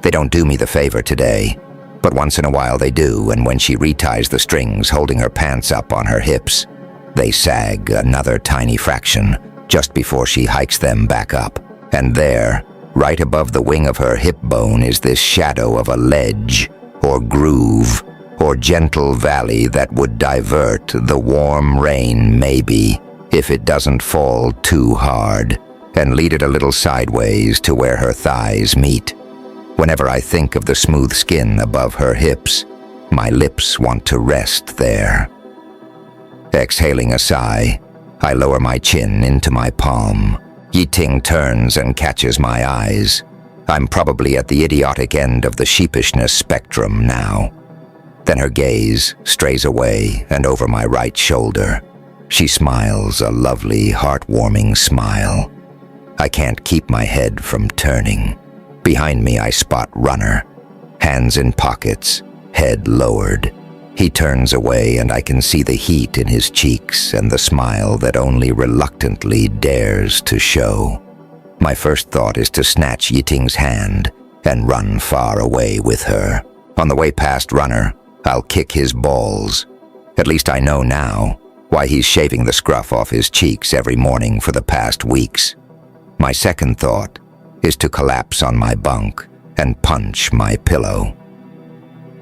They don't do me the favor today, but once in a while they do, and when she reties the strings holding her pants up on her hips, they sag another tiny fraction just before she hikes them back up. And there, right above the wing of her hip bone, is this shadow of a ledge, or groove, or gentle valley that would divert the warm rain maybe, if it doesn't fall too hard, and lead it a little sideways to where her thighs meet. Whenever I think of the smooth skin above her hips, my lips want to rest there. Exhaling a sigh, I lower my chin into my palm. Yi-Ting turns and catches my eyes. I'm probably at the idiotic end of the sheepishness spectrum now. Then her gaze strays away and over my right shoulder. She smiles a lovely, heartwarming smile. I can't keep my head from turning. Behind me I spot Runner, hands in pockets, head lowered. He turns away and I can see the heat in his cheeks and the smile that only reluctantly dares to show. My first thought is to snatch Yi-Ting's hand and run far away with her. On the way past Runner, I'll kick his balls. At least I know now why he's shaving the scruff off his cheeks every morning for the past weeks. My second thought is to collapse on my bunk and punch my pillow.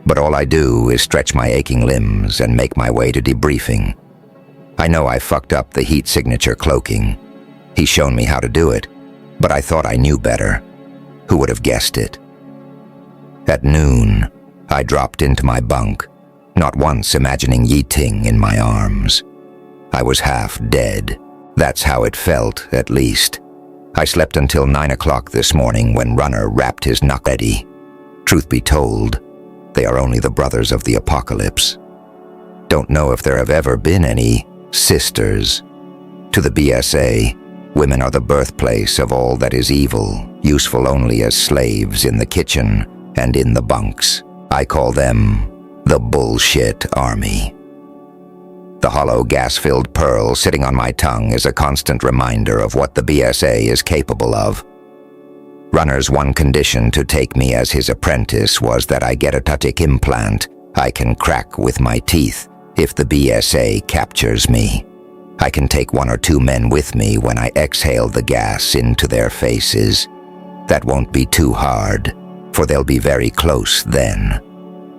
But all I do is stretch my aching limbs and make my way to debriefing. I know I fucked up the heat signature cloaking. He's shown me how to do it, but I thought I knew better. Who would have guessed it? At noon, I dropped into my bunk, not once imagining Yi-Ting in my arms. I was half dead. That's how it felt, at least. I slept until 9 o'clock this morning when Runner wrapped his knuck ready. Truth be told, they are only the brothers of the apocalypse. Don't know if there have ever been any sisters. To the BSA, women are the birthplace of all that is evil, useful only as slaves in the kitchen and in the bunks. I call them the Bullshit Army. The hollow gas-filled pearl sitting on my tongue is a constant reminder of what the BSA is capable of. Runner's one condition to take me as his apprentice was that I get a tutic implant I can crack with my teeth if the BSA captures me. I can take 1 or 2 men with me when I exhale the gas into their faces. That won't be too hard, for they'll be very close then.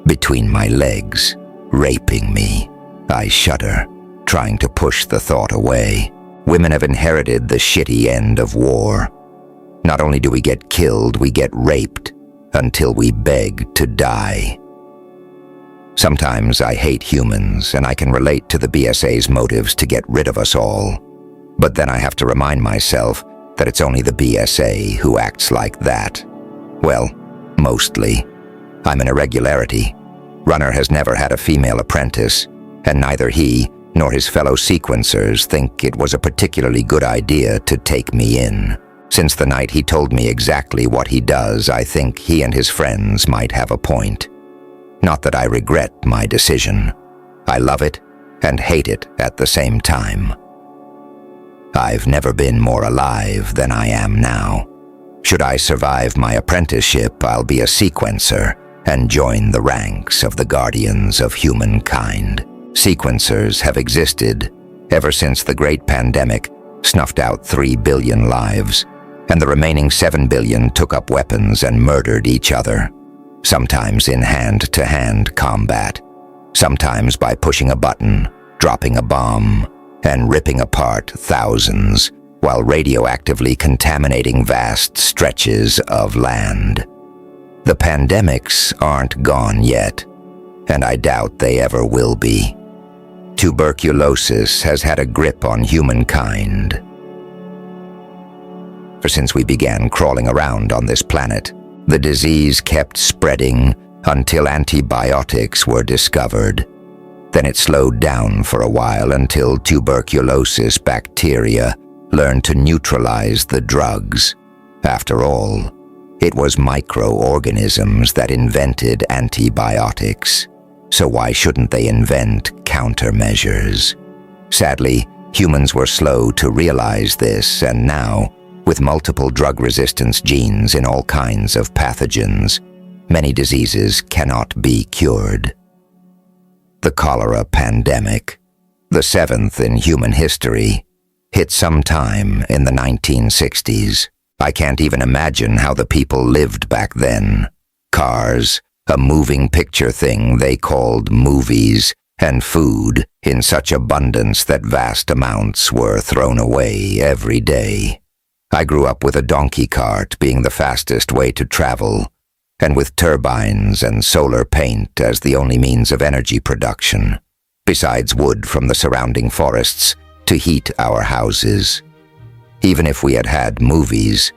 Between my legs, raping me. I shudder, trying to push the thought away. Women have inherited the shitty end of war. Not only do we get killed, we get raped until we beg to die. Sometimes I hate humans, and I can relate to the BSA's motives to get rid of us all. But then I have to remind myself that it's only the BSA who acts like that. Well, mostly. I'm an irregularity. Runner has never had a female apprentice, and neither he nor his fellow sequencers think it was a particularly good idea to take me in. Since the night he told me exactly what he does, I think he and his friends might have a point. Not that I regret my decision. I love it and hate it at the same time. I've never been more alive than I am now. Should I survive my apprenticeship, I'll be a sequencer and join the ranks of the guardians of humankind. Sequencers have existed ever since the great pandemic snuffed out 3 billion lives, and the remaining 7 billion took up weapons and murdered each other, sometimes in hand-to-hand combat, sometimes by pushing a button, dropping a bomb, and ripping apart thousands, while radioactively contaminating vast stretches of land. The pandemics aren't gone yet, and I doubt they ever will be. Tuberculosis has had a grip on humankind. For since we began crawling around on this planet, the disease kept spreading until antibiotics were discovered. Then it slowed down for a while until tuberculosis bacteria learned to neutralize the drugs. After all, it was microorganisms that invented antibiotics. So why shouldn't they invent countermeasures? Sadly, humans were slow to realize this, and now, with multiple drug resistance genes in all kinds of pathogens, many diseases cannot be cured. The cholera pandemic, the seventh in human history, hit sometime in the 1960s. I can't even imagine how the people lived back then. Cars, a moving picture thing they called movies, and food in such abundance that vast amounts were thrown away every day. I grew up with a donkey cart being the fastest way to travel, and with turbines and solar paint as the only means of energy production, besides wood from the surrounding forests to heat our houses. Even if we had had movies,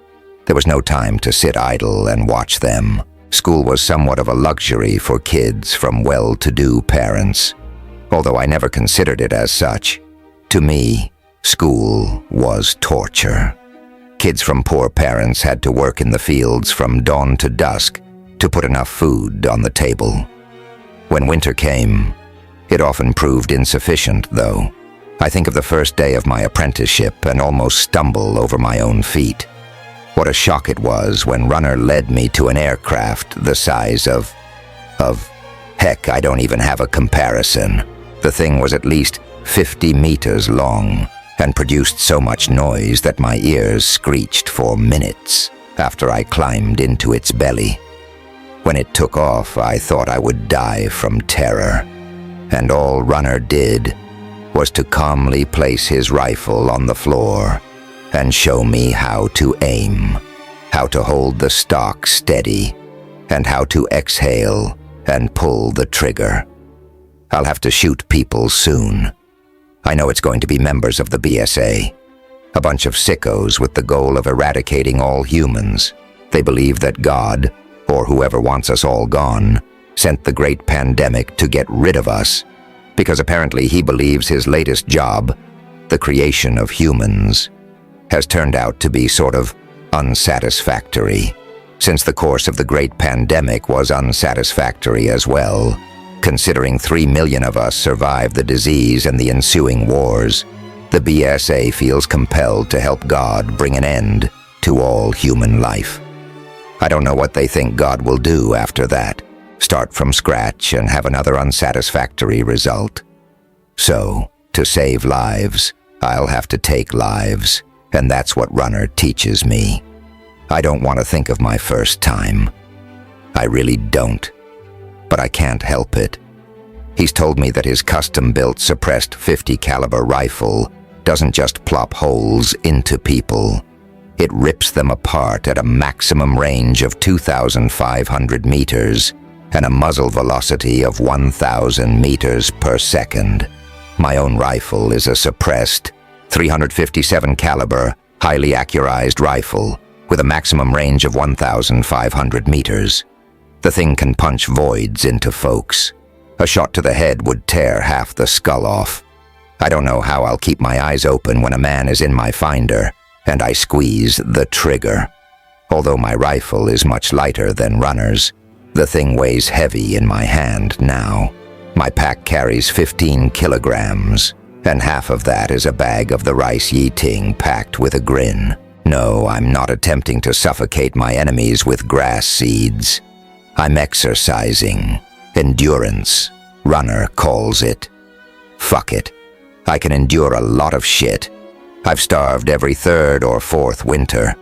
there was no time to sit idle and watch them. School was somewhat of a luxury for kids from well-to-do parents, although I never considered it as such. To me, school was torture. Kids from poor parents had to work in the fields from dawn to dusk to put enough food on the table. When winter came, it often proved insufficient, though. I think of the first day of my apprenticeship and almost stumble over my own feet. What a shock it was when Runner led me to an aircraft the size of heck, I don't even have a comparison. The thing was at least 50 meters long and produced so much noise that my ears screeched for minutes after I climbed into its belly. When it took off, I thought I would die from terror, and all Runner did was to calmly place his rifle on the floor and show me how to aim, how to hold the stock steady, and how to exhale and pull the trigger. I'll have to shoot people soon. I know it's going to be members of the BSA, a bunch of sickos with the goal of eradicating all humans. They believe that God, or whoever wants us all gone, sent the great pandemic to get rid of us, because apparently he believes his latest job, the creation of humans, has turned out to be sort of unsatisfactory, since the course of the great pandemic was unsatisfactory as well. Considering 3 million of us survived the disease and the ensuing wars, the BSA feels compelled to help God bring an end to all human life. I don't know what they think God will do after that, start from scratch and have another unsatisfactory result. So, to save lives, I'll have to take lives, and that's what Runner teaches me. I don't want to think of my first time. I really don't. But I can't help it. He's told me that his custom-built suppressed .50 caliber rifle doesn't just plop holes into people. It rips them apart at a maximum range of 2,500 meters and a muzzle velocity of 1,000 meters per second. My own rifle is a suppressed .357 caliber, highly accurized rifle with a maximum range of 1,500 meters. The thing can punch voids into folks. A shot to the head would tear half the skull off. I don't know how I'll keep my eyes open when a man is in my finder and I squeeze the trigger. Although my rifle is much lighter than Runner's, the thing weighs heavy in my hand now. My pack carries 15 kilograms, and half of that is a bag of the rice yeeting packed with a grin. No, I'm not attempting to suffocate my enemies with grass seeds. I'm exercising. Endurance, Runner calls it. Fuck it. I can endure a lot of shit. I've starved every third or fourth winter.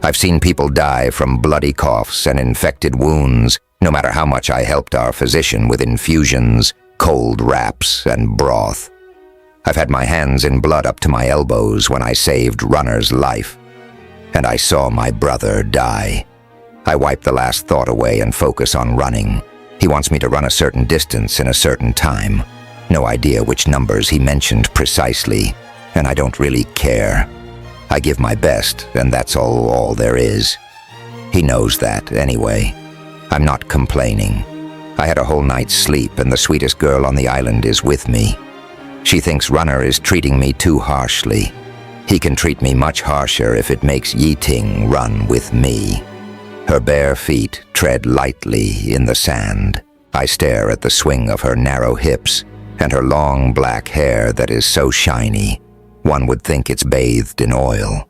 I've seen people die from bloody coughs and infected wounds, no matter how much I helped our physician with infusions, cold wraps, and broth. I've had my hands in blood up to my elbows when I saved Runner's life. And I saw my brother die. I wipe the last thought away and focus on running. He wants me to run a certain distance in a certain time. No idea which numbers he mentioned precisely, and I don't really care. I give my best, and that's all there is. He knows that, anyway. I'm not complaining. I had a whole night's sleep, and the sweetest girl on the island is with me. She thinks Runner is treating me too harshly. He can treat me much harsher if it makes Yiting run with me. Her bare feet tread lightly in the sand. I stare at the swing of her narrow hips and her long black hair that is so shiny, one would think it's bathed in oil.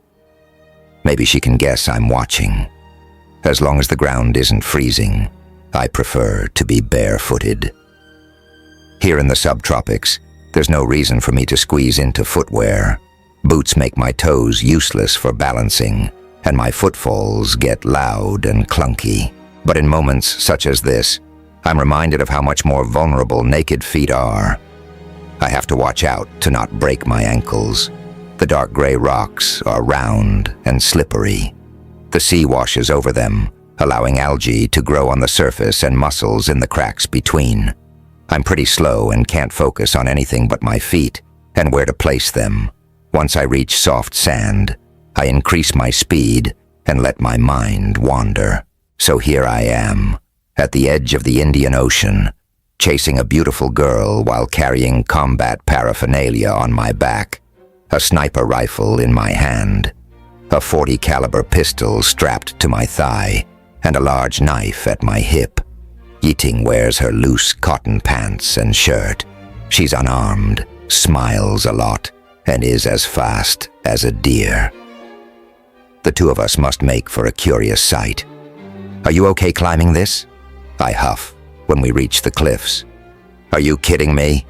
Maybe she can guess I'm watching. As long as the ground isn't freezing, I prefer to be barefooted. Here in the subtropics, there's no reason for me to squeeze into footwear. Boots make my toes useless for balancing, and my footfalls get loud and clunky. But in moments such as this, I'm reminded of how much more vulnerable naked feet are. I have to watch out to not break my ankles. The dark gray rocks are round and slippery. The sea washes over them, allowing algae to grow on the surface and mussels in the cracks between. I'm pretty slow and can't focus on anything but my feet and where to place them. Once I reach soft sand, I increase my speed and let my mind wander. So here I am, at the edge of the Indian Ocean, chasing a beautiful girl while carrying combat paraphernalia on my back, a sniper rifle in my hand, a .40 caliber pistol strapped to my thigh, and a large knife at my hip. Yiting wears her loose cotton pants and shirt. She's unarmed, smiles a lot, and is as fast as a deer. The two of us must make for a curious sight. Are you okay climbing this? I huff when we reach the cliffs. Are you kidding me?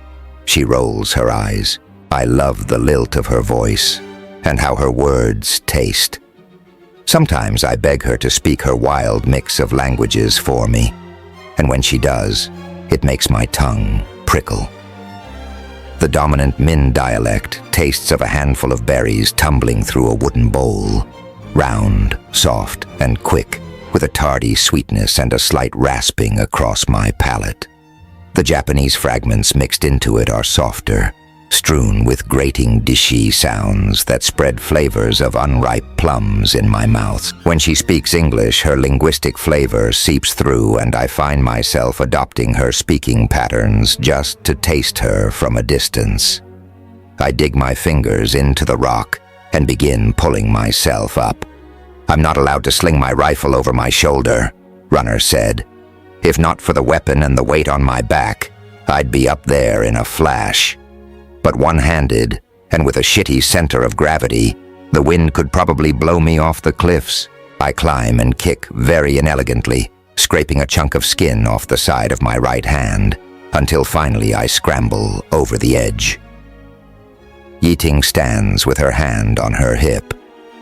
She rolls her eyes. I love the lilt of her voice and how her words taste. Sometimes I beg her to speak her wild mix of languages for me, and when she does, it makes my tongue prickle. The dominant Min dialect tastes of a handful of berries tumbling through a wooden bowl, round, soft, and quick, with a tardy sweetness and a slight rasping across my palate. The Japanese fragments mixed into it are softer, strewn with grating dishy sounds that spread flavors of unripe plums in my mouth. When she speaks English, her linguistic flavor seeps through, and I find myself adopting her speaking patterns just to taste her from a distance. I dig my fingers into the rock and begin pulling myself up. I'm not allowed to sling my rifle over my shoulder, Runner said. If not for the weapon and the weight on my back, I'd be up there in a flash. But one-handed, and with a shitty center of gravity, the wind could probably blow me off the cliffs. I climb and kick very inelegantly, scraping a chunk of skin off the side of my right hand, until finally I scramble over the edge. Yiting stands with her hand on her hip,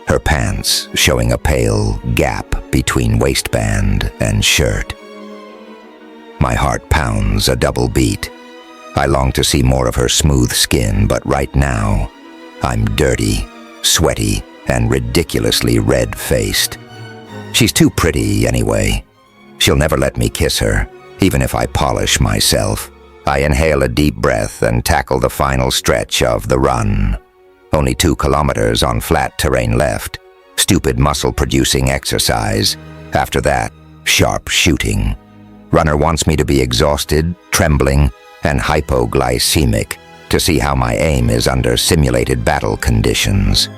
her pants showing a pale gap between waistband and shirt. My heart pounds a double beat. I long to see more of her smooth skin, but right now, I'm dirty, sweaty, and ridiculously red-faced. She's too pretty anyway. She'll never let me kiss her, even if I polish myself. I inhale a deep breath and tackle the final stretch of the run. Only 2 kilometers on flat terrain left. Stupid muscle-producing exercise. After that, sharp shooting. Runner wants me to be exhausted, trembling, and hypoglycemic to see how my aim is under simulated battle conditions.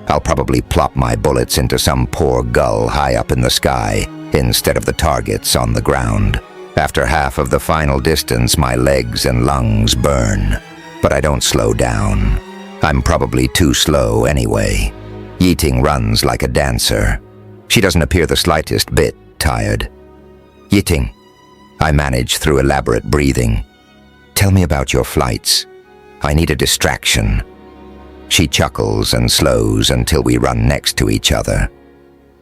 I'll probably plop my bullets into some poor gull high up in the sky instead of the targets on the ground. After half of the final distance, my legs and lungs burn, but I don't slow down. I'm probably too slow anyway. Yiting runs like a dancer. She doesn't appear the slightest bit tired. Yiting, I manage through elaborate breathing. Tell me about your flights. I need a distraction. She chuckles and slows until we run next to each other.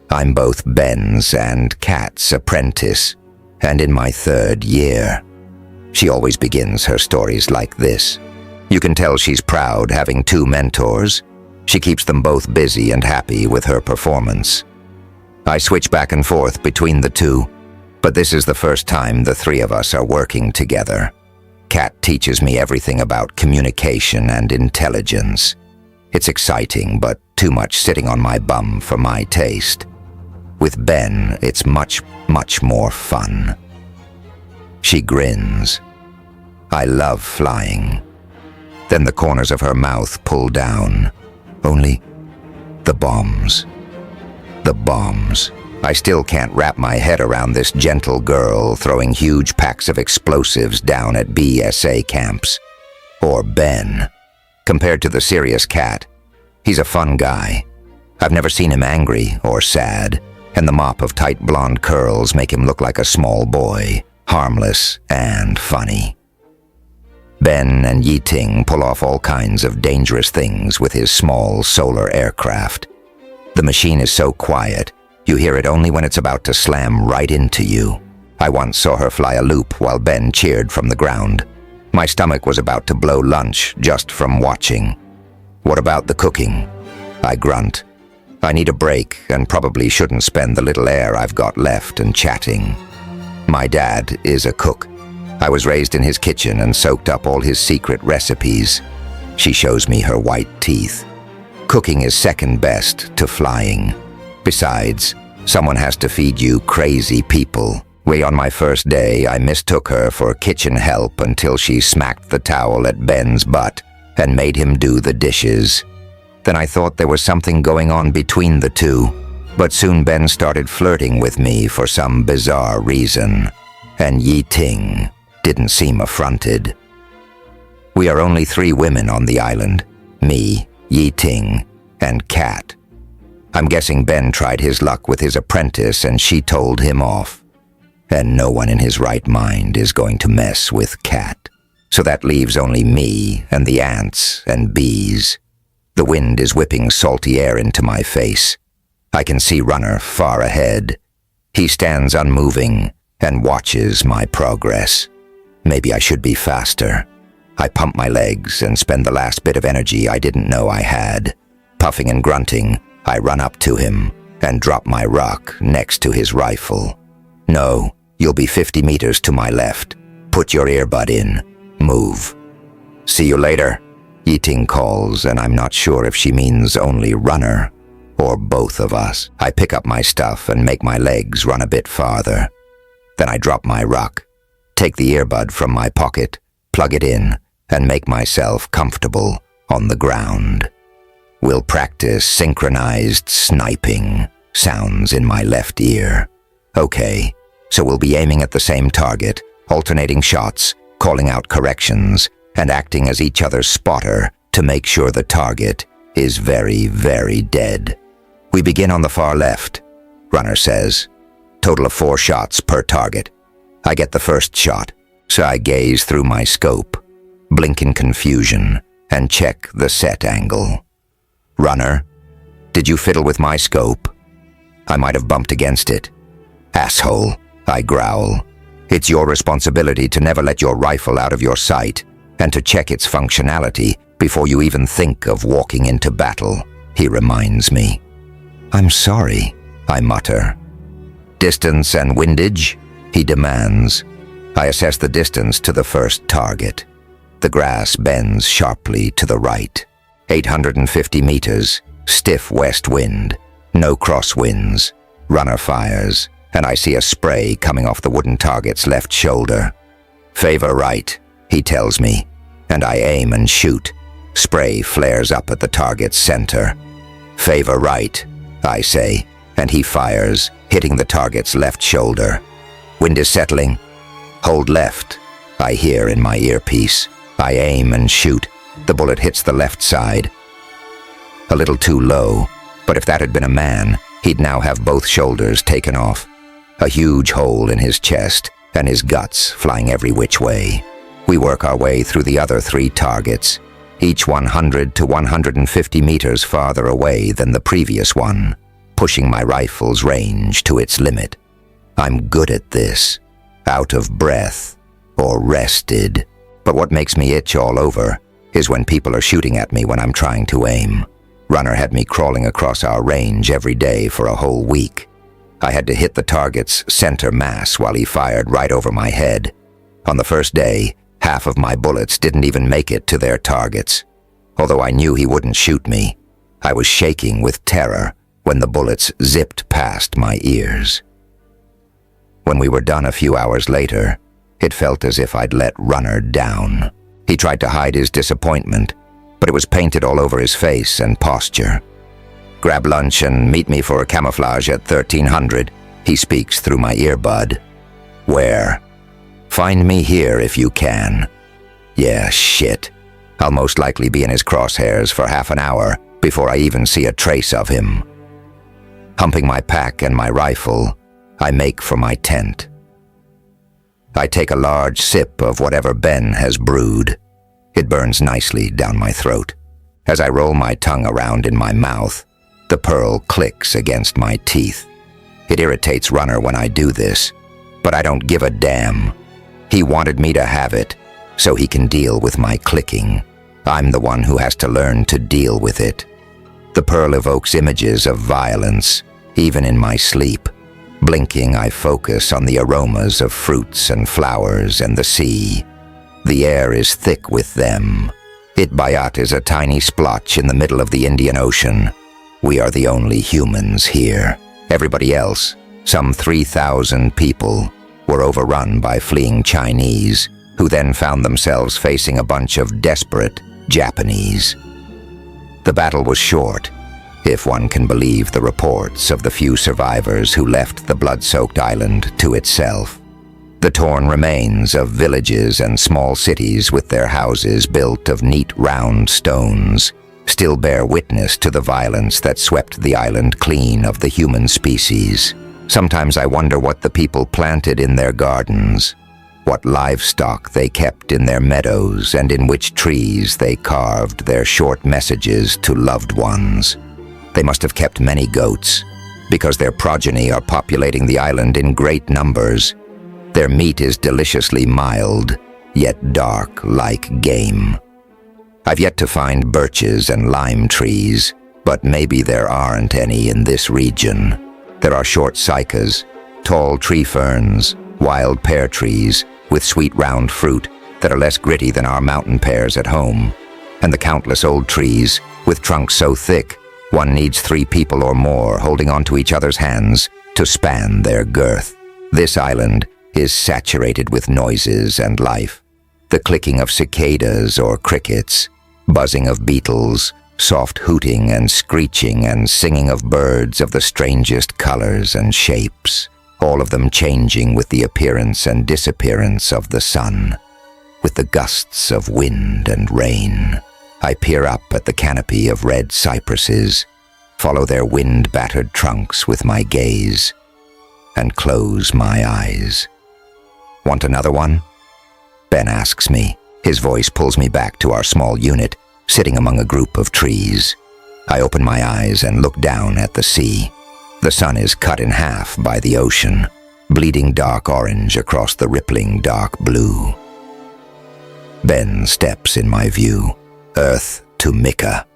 I'm both Ben's and Kat's apprentice, and in my 3rd year. She always begins her stories like this. You can tell she's proud having 2 mentors. She keeps them both busy and happy with her performance. I switch back and forth between the 2, but this is the first time the 3 of us are working together. Kat teaches me everything about communication and intelligence. It's exciting, but too much sitting on my bum for my taste. With Ben, it's much, much more fun. She grins. I love flying. Then the corners of her mouth pull down. Only The bombs. The bombs. I still can't wrap my head around this gentle girl throwing huge packs of explosives down at BSA camps. Or Ben. Compared to the serious cat, he's a fun guy. I've never seen him angry or sad, and the mop of tight blonde curls make him look like a small boy, harmless and funny. Ben and Yi-Ting pull off all kinds of dangerous things with his small solar aircraft. The machine is so quiet, you hear it only when it's about to slam right into you. I once saw her fly a loop while Ben cheered from the ground. My stomach was about to blow lunch just from watching. What about the cooking? I grunt. I need a break and probably shouldn't spend the little air I've got left and chatting. My dad is a cook. I was raised in his kitchen and soaked up all his secret recipes. She shows me her white teeth. Cooking is second best to flying. Besides, someone has to feed you crazy people. On my first day, I mistook her for kitchen help until she smacked the towel at Ben's butt and made him do the dishes. Then I thought there was something going on between the two, but soon Ben started flirting with me for some bizarre reason, and Yi-Ting didn't seem affronted. We are only 3 women on the island, me, Yi-Ting, and Kat. I'm guessing Ben tried his luck with his apprentice and she told him off. And no one in his right mind is going to mess with Kat. So that leaves only me and the ants and bees. The wind is whipping salty air into my face. I can see Runner far ahead. He stands unmoving and watches my progress. Maybe I should be faster. I pump my legs and spend the last bit of energy I didn't know I had. Puffing and grunting, I run up to him and drop my rock next to his rifle. No, you'll be 50 meters to my left. Put your earbud in. Move. See you later, Yi-Ting calls, and I'm not sure if she means only Runner or both of us. I pick up my stuff and make my legs run a bit farther. Then I drop my rock, take the earbud from my pocket, plug it in, and make myself comfortable on the ground. We'll practice synchronized sniping, sounds in my left ear. Okay, so we'll be aiming at the same target, alternating shots, calling out corrections, and acting as each other's spotter to make sure the target is very, very dead. We begin on the far left, Runner says. Total of 4 shots per target. I get the first shot, so I gaze through my scope, blink in confusion, and check the set angle. Runner, did you fiddle with my scope? I might have bumped against it. Asshole, I growl. It's your responsibility to never let your rifle out of your sight and to check its functionality before you even think of walking into battle, he reminds me. I'm sorry, I mutter. Distance and windage, he demands. I assess the distance to the first target. The grass bends sharply to the right. 850 meters, stiff west wind, no crosswinds. Runner fires, and I see a spray coming off the wooden target's left shoulder. Favor right, he tells me, and I aim and shoot. Spray flares up at the target's center. Favor right, I say, and he fires, hitting the target's left shoulder. Wind is settling. Hold left, I hear in my earpiece. I aim and shoot. The bullet hits the left side. A little too low, but if that had been a man, he'd now have both shoulders taken off. A huge hole in his chest, and his guts flying every which way. We work our way through the other 3 targets, each 100 to 150 meters farther away than the previous one, pushing my rifle's range to its limit. I'm good at this, out of breath, or rested. But what makes me itch all over is when people are shooting at me when I'm trying to aim. Runner had me crawling across our range every day for a whole week. I had to hit the target's center mass while he fired right over my head. On the first day, half of my bullets didn't even make it to their targets. Although I knew he wouldn't shoot me, I was shaking with terror when the bullets zipped past my ears. When we were done a few hours later, it felt as if I'd let Runner down. He tried to hide his disappointment, but it was painted all over his face and posture. Grab lunch and meet me for a camouflage at 1300. He speaks through my earbud. Where? Find me here if you can. Yeah, shit. I'll most likely be in his crosshairs for half an hour before I even see a trace of him. Humping my pack and my rifle, I make for my tent. I take a large sip of whatever Ben has brewed. It burns nicely down my throat. As I roll my tongue around in my mouth, the pearl clicks against my teeth. It irritates Runner when I do this, but I don't give a damn. He wanted me to have it, so he can deal with my clicking. I'm the one who has to learn to deal with it. The pearl evokes images of violence, even in my sleep. Blinking, I focus on the aromas of fruits and flowers and the sea. The air is thick with them. Itbayat is a tiny splotch in the middle of the Indian Ocean. We are the only humans here. Everybody else, some 3,000 people, were overrun by fleeing Chinese, who then found themselves facing a bunch of desperate Japanese. The battle was short, if one can believe the reports of the few survivors who left the blood-soaked island to itself. The torn remains of villages and small cities with their houses built of neat round stones still bear witness to the violence that swept the island clean of the human species. Sometimes I wonder what the people planted in their gardens, what livestock they kept in their meadows, and in which trees they carved their short messages to loved ones. They must have kept many goats, because their progeny are populating the island in great numbers. Their meat is deliciously mild, yet dark like game. I've yet to find birches and lime trees, but maybe there aren't any in this region. There are short cycas, tall tree ferns, wild pear trees with sweet round fruit that are less gritty than our mountain pears at home, and the countless old trees with trunks so thick one needs 3 people or more holding onto each other's hands to span their girth. This island is saturated with noises and life. The clicking of cicadas or crickets, buzzing of beetles, soft hooting and screeching and singing of birds of the strangest colors and shapes, all of them changing with the appearance and disappearance of the sun, with the gusts of wind and rain. I peer up at the canopy of red cypresses, follow their wind-battered trunks with my gaze, and close my eyes. Want another one? Ben asks me. His voice pulls me back to our small unit, sitting among a group of trees. I open my eyes and look down at the sea. The sun is cut in half by the ocean, bleeding dark orange across the rippling dark blue. Ben steps in my view. Earth to Mika.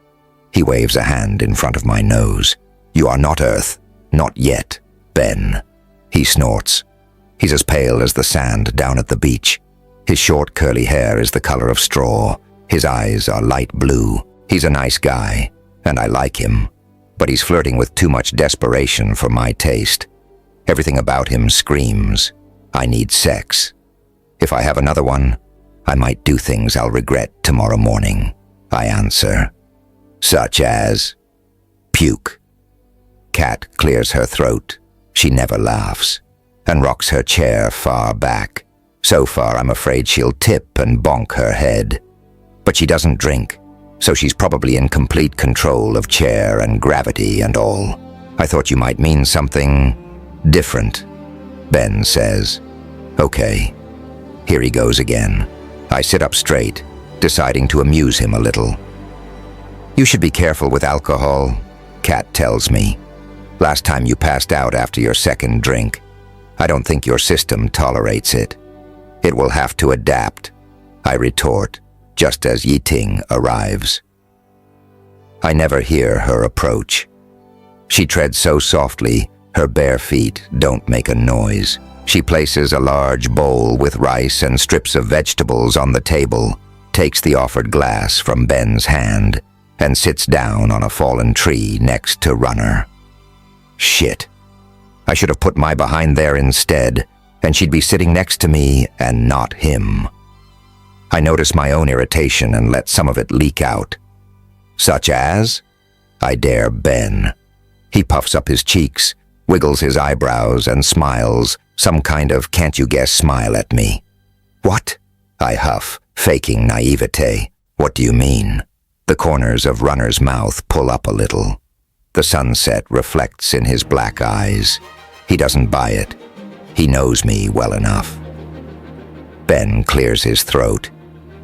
He waves a hand in front of my nose. You are not Earth. Not yet, Ben. He snorts. He's as pale as the sand down at the beach. His short curly hair is the color of straw. His eyes are light blue. He's a nice guy, and I like him. But he's flirting with too much desperation for my taste. Everything about him screams, I need sex. If I have another one, I might do things I'll regret tomorrow morning. I answer. Such as puke. Kat clears her throat. She never laughs, and rocks her chair far back. So far, I'm afraid she'll tip and bonk her head. But she doesn't drink, so she's probably in complete control of chair and gravity and all. I thought you might mean something different, Ben says. Okay, here he goes again. I sit up straight, deciding to amuse him a little. You should be careful with alcohol, Kat tells me. Last time you passed out after your second drink. I don't think your system tolerates it. It will have to adapt, I retort, just as Yiting arrives. I never hear her approach. She treads so softly, her bare feet don't make a noise. She places a large bowl with rice and strips of vegetables on the table, takes the offered glass from Ben's hand, and sits down on a fallen tree next to Runner. Shit. I should have put my behind there instead, and she'd be sitting next to me and not him. I notice my own irritation and let some of it leak out. Such as? I dare Ben. He puffs up his cheeks, wiggles his eyebrows, and smiles, some kind of can't-you-guess smile at me. What? I huff, faking naivete. What do you mean? The corners of Runner's mouth pull up a little. The sunset reflects in his black eyes. He doesn't buy it. He knows me well enough. Ben clears his throat.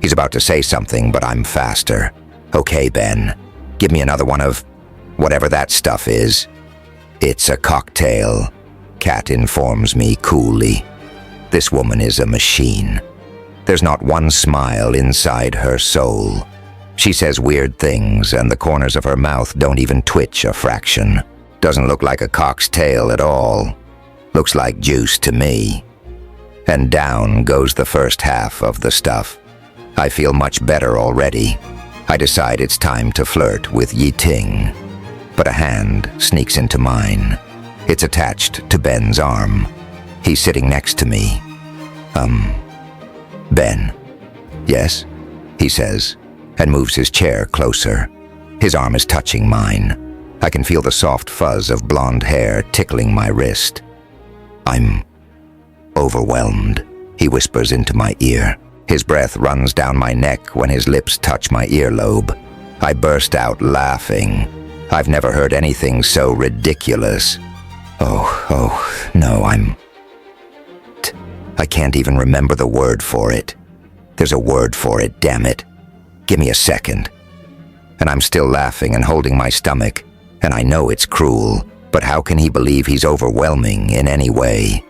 He's about to say something, but I'm faster. Okay, Ben, give me another one of whatever that stuff is. It's a cocktail, Kat informs me coolly. This woman is a machine. There's not one smile inside her soul. She says weird things, and the corners of her mouth don't even twitch a fraction. Doesn't look like a cock's tail at all. Looks like juice to me. And down goes the first half of the stuff. I feel much better already. I decide it's time to flirt with Yi Ting. But a hand sneaks into mine. It's attached to Ben's arm. He's sitting next to me. Ben. Yes, he says, and moves his chair closer. His arm is touching mine. I can feel the soft fuzz of blonde hair tickling my wrist. I'm overwhelmed, he whispers into my ear. His breath runs down my neck when his lips touch my earlobe. I burst out laughing. I've never heard anything so ridiculous. Oh, no, I can't even remember the word for it. There's a word for it, damn it. Give me a second. And I'm still laughing and holding my stomach, and I know it's cruel, but how can he believe he's overwhelming in any way?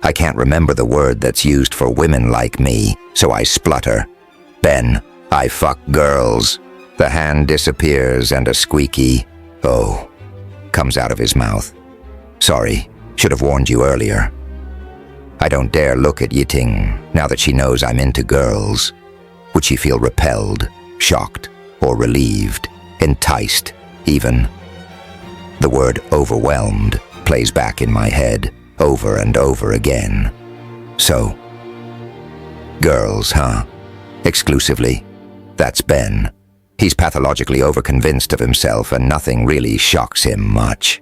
I can't remember the word that's used for women like me, so I splutter. Ben, I fuck girls. The hand disappears and a squeaky, oh, comes out of his mouth. Sorry, should have warned you earlier. I don't dare look at Yi Ting now that she knows I'm into girls. Would she feel repelled, shocked, or relieved, enticed, even? The word overwhelmed plays back in my head, over and over again. So, girls, huh? Exclusively. That's Ben. He's pathologically overconvinced of himself and nothing really shocks him much.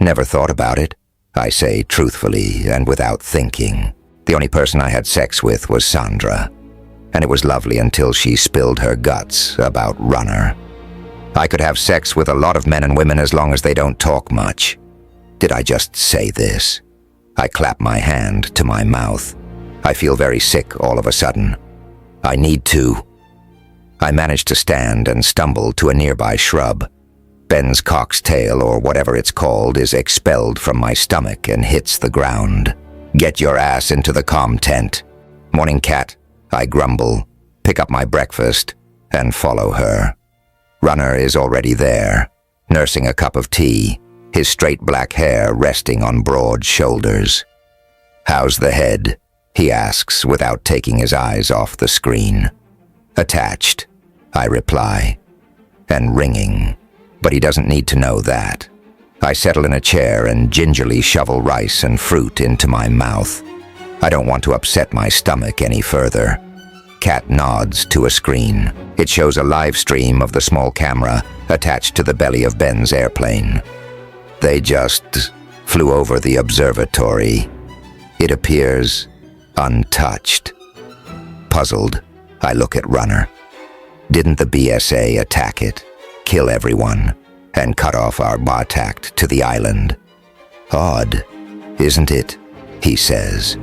Never thought about it, I say truthfully and without thinking. The only person I had sex with was Sandra, and it was lovely until she spilled her guts about Runner. I could have sex with a lot of men and women as long as they don't talk much. Did I just say this? I clap my hand to my mouth. I feel very sick all of a sudden. I need to. I manage to stand and stumble to a nearby shrub. Ben's cock's tail, or whatever it's called, is expelled from my stomach and hits the ground. Get your ass into the comm tent. Morning, Kat, I grumble, pick up my breakfast, and follow her. Runner is already there, nursing a cup of tea, his straight black hair resting on broad shoulders. How's the head? He asks without taking his eyes off the screen. Attached, I reply, and ringing, but he doesn't need to know that. I settle in a chair and gingerly shovel rice and fruit into my mouth. I don't want to upset my stomach any further. Kat nods to a screen. It shows a live stream of the small camera attached to the belly of Ben's airplane. They just flew over the observatory. It appears untouched. Puzzled, I look at Runner. Didn't the BSA attack it, kill everyone, and cut off our contact to the island? Odd, isn't it? He says.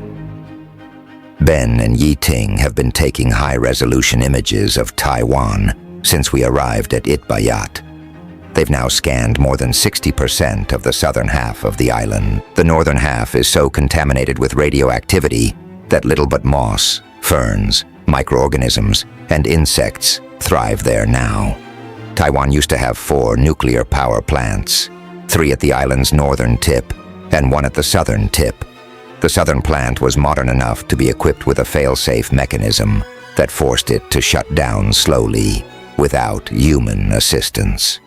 Ben and Yi Ting have been taking high-resolution images of Taiwan since we arrived at Itbayat. They've now scanned more than 60% of the southern half of the island. The northern half is so contaminated with radioactivity that little but moss, ferns, microorganisms, and insects thrive there now. Taiwan used to have 4 nuclear power plants, 3 at the island's northern tip and 1 at the southern tip. The southern plant was modern enough to be equipped with a fail-safe mechanism that forced it to shut down slowly, without human assistance.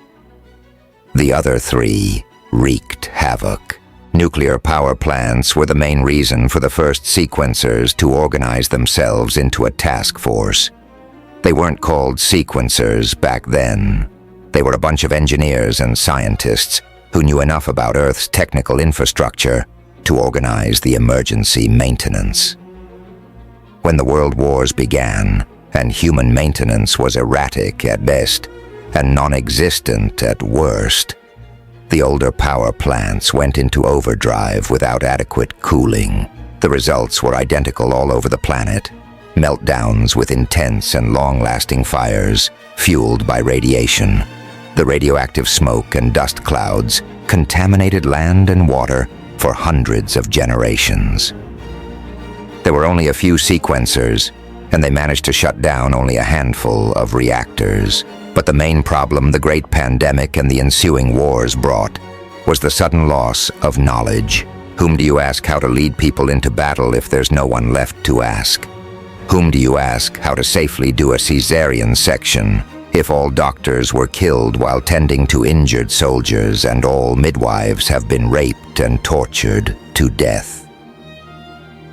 The other 3 wreaked havoc. Nuclear power plants were the main reason for the first sequencers to organize themselves into a task force. They weren't called sequencers back then. They were a bunch of engineers and scientists who knew enough about Earth's technical infrastructure to organize the emergency maintenance. When the world wars began, and human maintenance was erratic at best and non-existent at worst, the older power plants went into overdrive without adequate cooling. The results were identical all over the planet. Meltdowns with intense and long-lasting fires, fueled by radiation. The radioactive smoke and dust clouds contaminated land and water for hundreds of generations. There were only a few sequencers, and they managed to shut down only a handful of reactors. But the main problem the Great Pandemic and the ensuing wars brought was the sudden loss of knowledge. Whom do you ask how to lead people into battle if there's no one left to ask? Whom do you ask how to safely do a cesarean section if all doctors were killed while tending to injured soldiers and all midwives have been raped and tortured to death?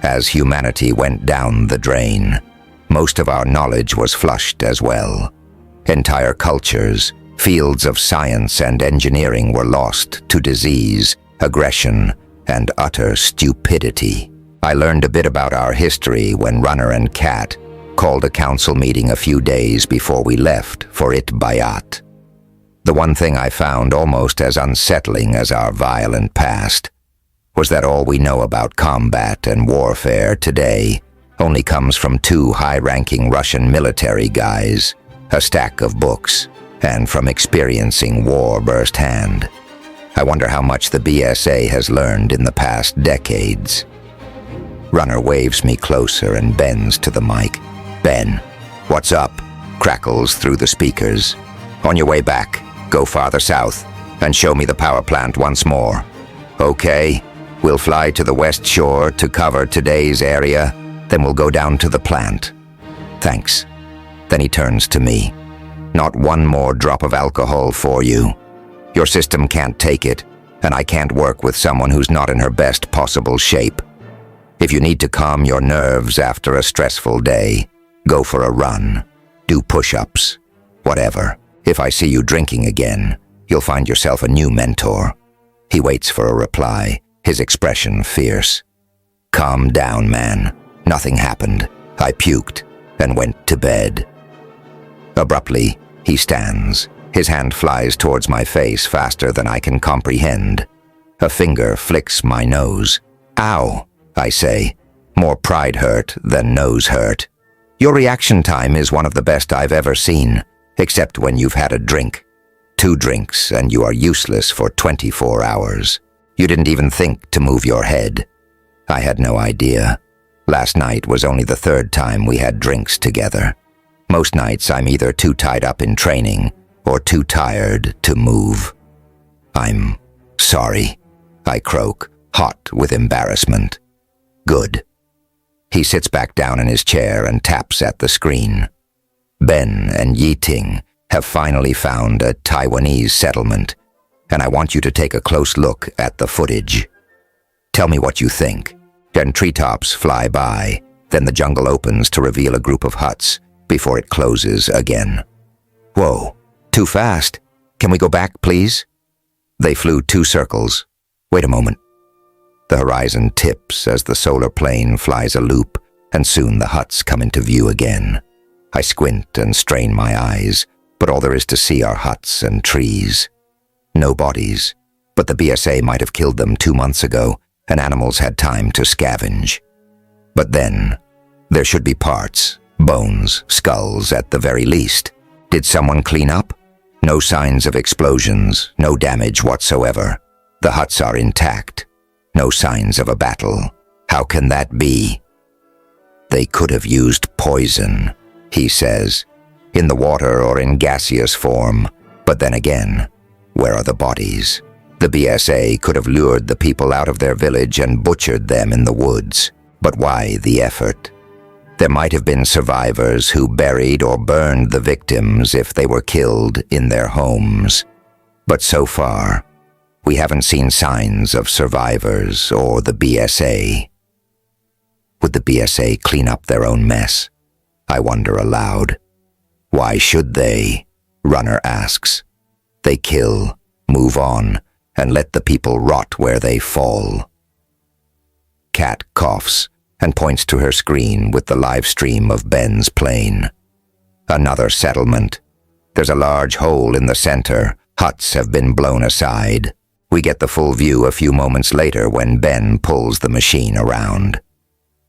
As humanity went down the drain, most of our knowledge was flushed as well. Entire cultures, fields of science and engineering were lost to disease, aggression, and utter stupidity. I learned a bit about our history when Runner and Cat called a council meeting a few days before we left for Bayat. The one thing I found almost as unsettling as our violent past was that all we know about combat and warfare today only comes from two high-ranking Russian military guys, a stack of books, and from experiencing war firsthand. I wonder how much the BSA has learned in the past decades. Runner waves me closer and bends to the mic. "Ben, what's up?" crackles through the speakers. "On your way back, go farther south and show me the power plant once more." "Okay, we'll fly to the west shore to cover today's area, then we'll go down to the plant." "Thanks." Then he turns to me. "Not one more drop of alcohol for you. Your system can't take it, and I can't work with someone who's not in her best possible shape. If you need to calm your nerves after a stressful day, go for a run, do push-ups, whatever. If I see you drinking again, you'll find yourself a new mentor." He waits for a reply, his expression fierce. "Calm down, man. Nothing happened. I puked and went to bed." Abruptly, he stands. His hand flies towards my face faster than I can comprehend. A finger flicks my nose. "Ow," I say, more pride hurt than nose hurt. "Your reaction time is one of the best I've ever seen, except when you've had a drink. 2 drinks and you are useless for 24 hours. You didn't even think to move your head." I had no idea. Last night was only the 3rd time we had drinks together. Most nights I'm either too tied up in training or too tired to move. "I'm sorry," I croak, hot with embarrassment. "Good." He sits back down in his chair and taps at the screen. "Ben and Yiting have finally found a Taiwanese settlement, and I want you to take a close look at the footage. Tell me what you think." Then treetops fly by, then the jungle opens to reveal a group of huts before it closes again. "Whoa, too fast. Can we go back, please?" They flew 2 circles. Wait a moment. The horizon tips as the solar plane flies a loop, and soon the huts come into view again. I squint and strain my eyes, but all there is to see are huts and trees. No bodies, but the BSA might have killed them 2 months ago, and animals had time to scavenge. But then, there should be parts, bones, skulls at the very least. Did someone clean up? No signs of explosions, no damage whatsoever. The huts are intact. No signs of a battle. How can that be? "They could have used poison," he says, "in the water or in gaseous form. But then again, where are the bodies? The BSA could have lured the people out of their village and butchered them in the woods. But why the effort? There might have been survivors who buried or burned the victims if they were killed in their homes. But so far, we haven't seen signs of survivors or the BSA. Would the BSA clean up their own mess? I wonder aloud. "Why should they?" Runner asks. They kill, move on, and let the people rot where they fall. Kat coughs and points to her screen with the live stream of Ben's plane. Another settlement. There's a large hole in the center. Huts have been blown aside. We get the full view a few moments later when Ben pulls the machine around.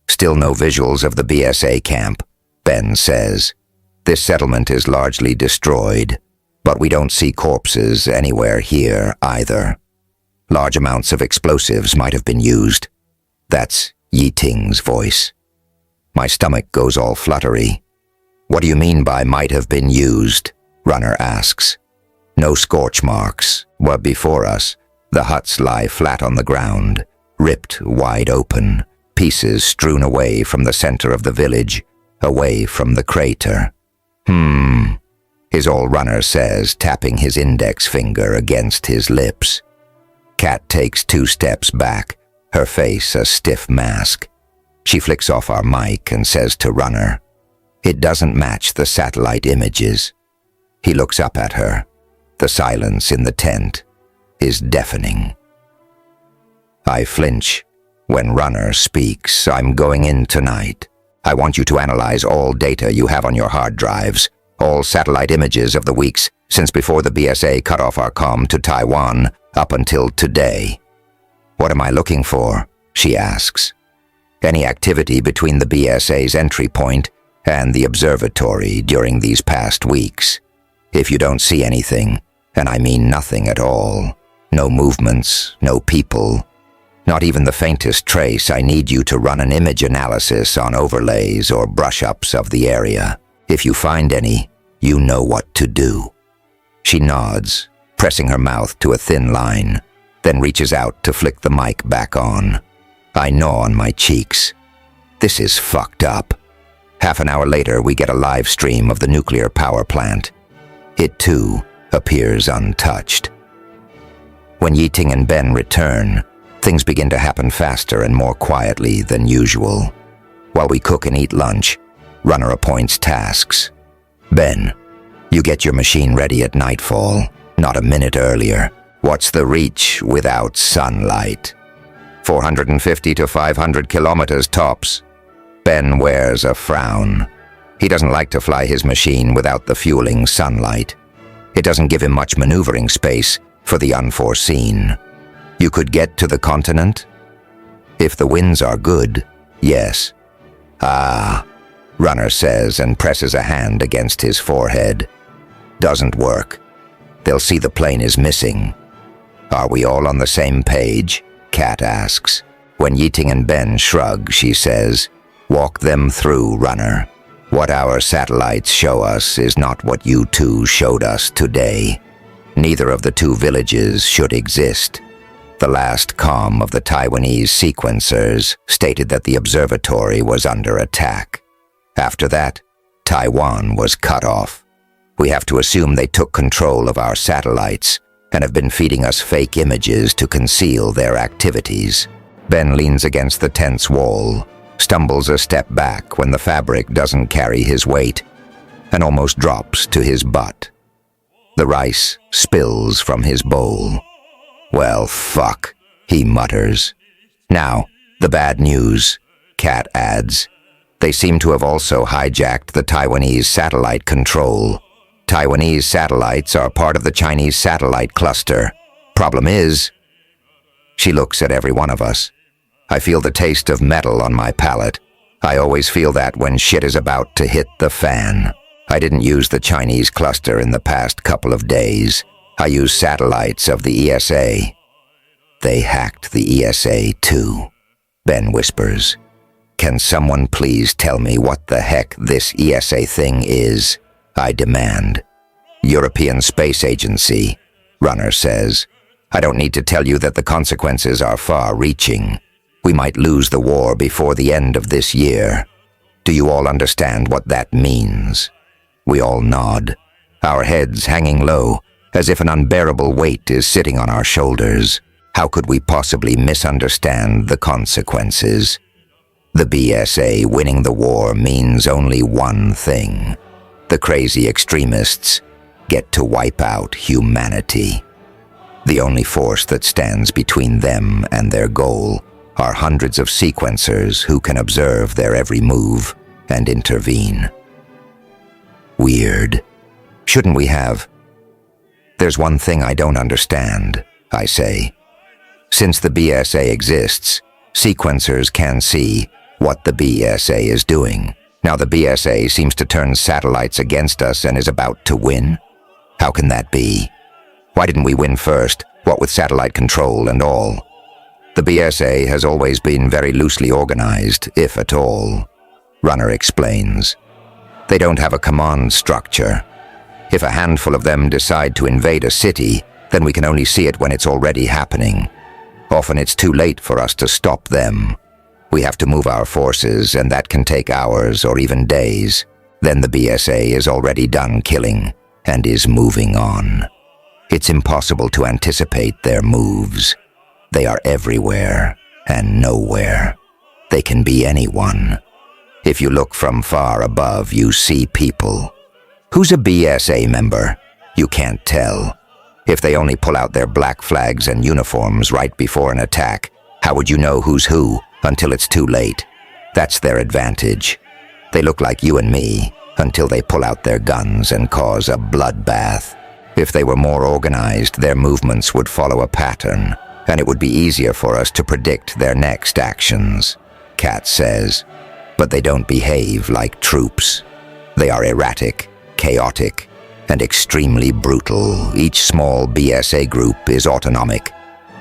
Still no visuals of the BSA camp, Ben says. This settlement is largely destroyed, but we don't see corpses anywhere here either. Large amounts of explosives might have been used. That's Yiting's voice. My stomach goes all fluttery. What do you mean by might have been used? Runner asks. No scorch marks, but before us, the huts lie flat on the ground, ripped wide open, pieces strewn away from the center of the village, away from the crater. Is all Runner says, tapping his index finger against his lips. Kat takes 2 steps back, her face a stiff mask. She flicks off our mic and says to Runner, "It doesn't match the satellite images." He looks up at her. The silence in the tent is deafening. I flinch. When Runner speaks, "I'm going in tonight. I want you to analyze all data you have on your hard drives, all satellite images of the weeks since before the BSA cut off our comm to Taiwan up until today." "What am I looking for?" she asks. "Any activity between the BSA's entry point and the observatory during these past weeks. If you don't see anything, and I mean nothing at all, no movements, no people, not even the faintest trace, I need you to run an image analysis on overlays or brush-ups of the area. If you find any, you know what to do." She nods, pressing her mouth to a thin line, then reaches out to flick the mic back on. I gnaw on my cheeks. This is fucked up. Half an hour later, we get a live stream of the nuclear power plant. It, too, appears untouched. When Yiting and Ben return, things begin to happen faster and more quietly than usual. While we cook and eat lunch, Runner appoints tasks. "Ben, you get your machine ready at nightfall, not a minute earlier. What's the reach without sunlight?" 450 to 500 kilometers tops. Ben wears a frown. He doesn't like to fly his machine without the fueling sunlight. It doesn't give him much maneuvering space for the unforeseen. "You could get to the continent?" "If the winds are good, yes." "Ah," Runner says and presses a hand against his forehead. "Doesn't work. They'll see the plane is missing." "Are we all on the same page?" Kat asks. When Yiting and Ben shrug, she says, "Walk them through, Runner. What our satellites show us is not what you two showed us today. Neither of the 2 villages should exist. The last comm of the Taiwanese sequencers stated that the observatory was under attack. After that, Taiwan was cut off. We have to assume they took control of our satellites and have been feeding us fake images to conceal their activities." Ben leans against the tent's wall, stumbles a step back when the fabric doesn't carry his weight, and almost drops to his butt. The rice spills from his bowl. "Well, fuck," he mutters. "Now, the bad news," Kat adds. "They seem to have also hijacked the Taiwanese satellite control. Taiwanese satellites are part of the Chinese satellite cluster. Problem is..." She looks at every one of us. I feel the taste of metal on my palate. I always feel that when shit is about to hit the fan. I didn't use the Chinese cluster in the past couple of days. I used satellites of the ESA. "They hacked the ESA too," Ben whispers. "Can someone please tell me what the heck this ESA thing is?" I demand. "European Space Agency," Runner says. "I don't need to tell you that the consequences are far-reaching. We might lose the war before the end of this year. Do you all understand what that means?" We all nod, our heads hanging low, as if an unbearable weight is sitting on our shoulders. How could we possibly misunderstand the consequences? The BSA winning the war means only one thing. The crazy extremists, get to wipe out humanity. The only force that stands between them and their goal are hundreds of sequencers who can observe their every move and intervene. Weird. Shouldn't we have... There's one thing I don't understand, I say. Since the BSA exists, sequencers can see what the BSA is doing. Now the BSA seems to turn satellites against us and is about to win? How can that be? Why didn't we win first, what with satellite control and all? The BSA has always been very loosely organized, if at all. Runner explains. They don't have a command structure. If a handful of them decide to invade a city, then we can only see it when it's already happening. Often it's too late for us to stop them. We have to move our forces, and that can take hours or even days. Then the BSA is already done killing and is moving on. It's impossible to anticipate their moves. They are everywhere and nowhere. They can be anyone. If you look from far above, you see people. Who's a BSA member? You can't tell. If they only pull out their black flags and uniforms right before an attack, how would you know who's who until it's too late? That's their advantage. They look like you and me until they pull out their guns and cause a bloodbath. If they were more organized, their movements would follow a pattern, and it would be easier for us to predict their next actions, Kat says. But they don't behave like troops. They are erratic, chaotic, and extremely brutal. Each small BSA group is autonomic.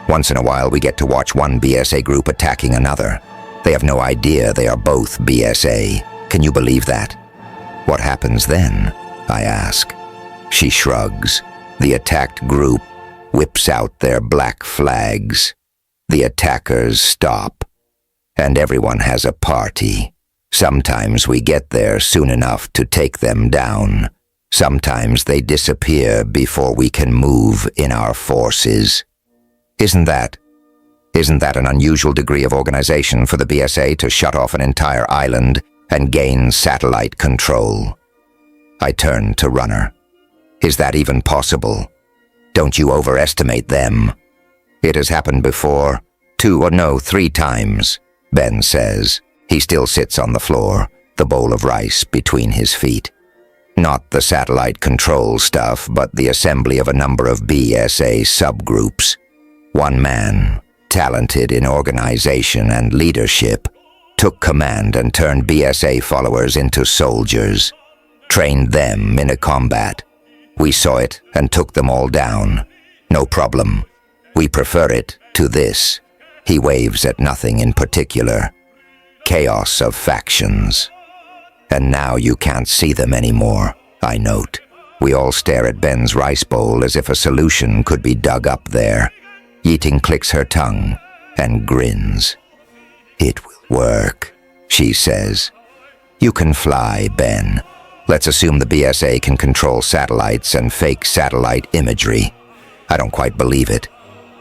Once in a while, we get to watch one BSA group attacking another. They have no idea they are both BSA. Can you believe that? What happens then? I ask. She shrugs. The attacked group whips out their black flags. The attackers stop. And everyone has a party. Sometimes we get there soon enough to take them down. Sometimes they disappear before we can move in our forces. Isn't that an unusual degree of organization for the BSA to shut off an entire island and gain satellite control? I turn to Runner. Is that even possible? Don't you overestimate them? It has happened before. 3 times, Ben says. He still sits on the floor, the bowl of rice between his feet. Not the satellite control stuff, but the assembly of a number of BSA subgroups. One man, talented in organization and leadership, took command and turned BSA followers into soldiers, trained them in a combat. We saw it and took them all down. No problem. We prefer it to this. He waves at nothing in particular. Chaos of factions. And now you can't see them anymore, I note. We all stare at Ben's rice bowl as if a solution could be dug up there. Yeating clicks her tongue and grins. It will work, she says. You can fly, Ben. Let's assume the BSA can control satellites and fake satellite imagery. I don't quite believe it.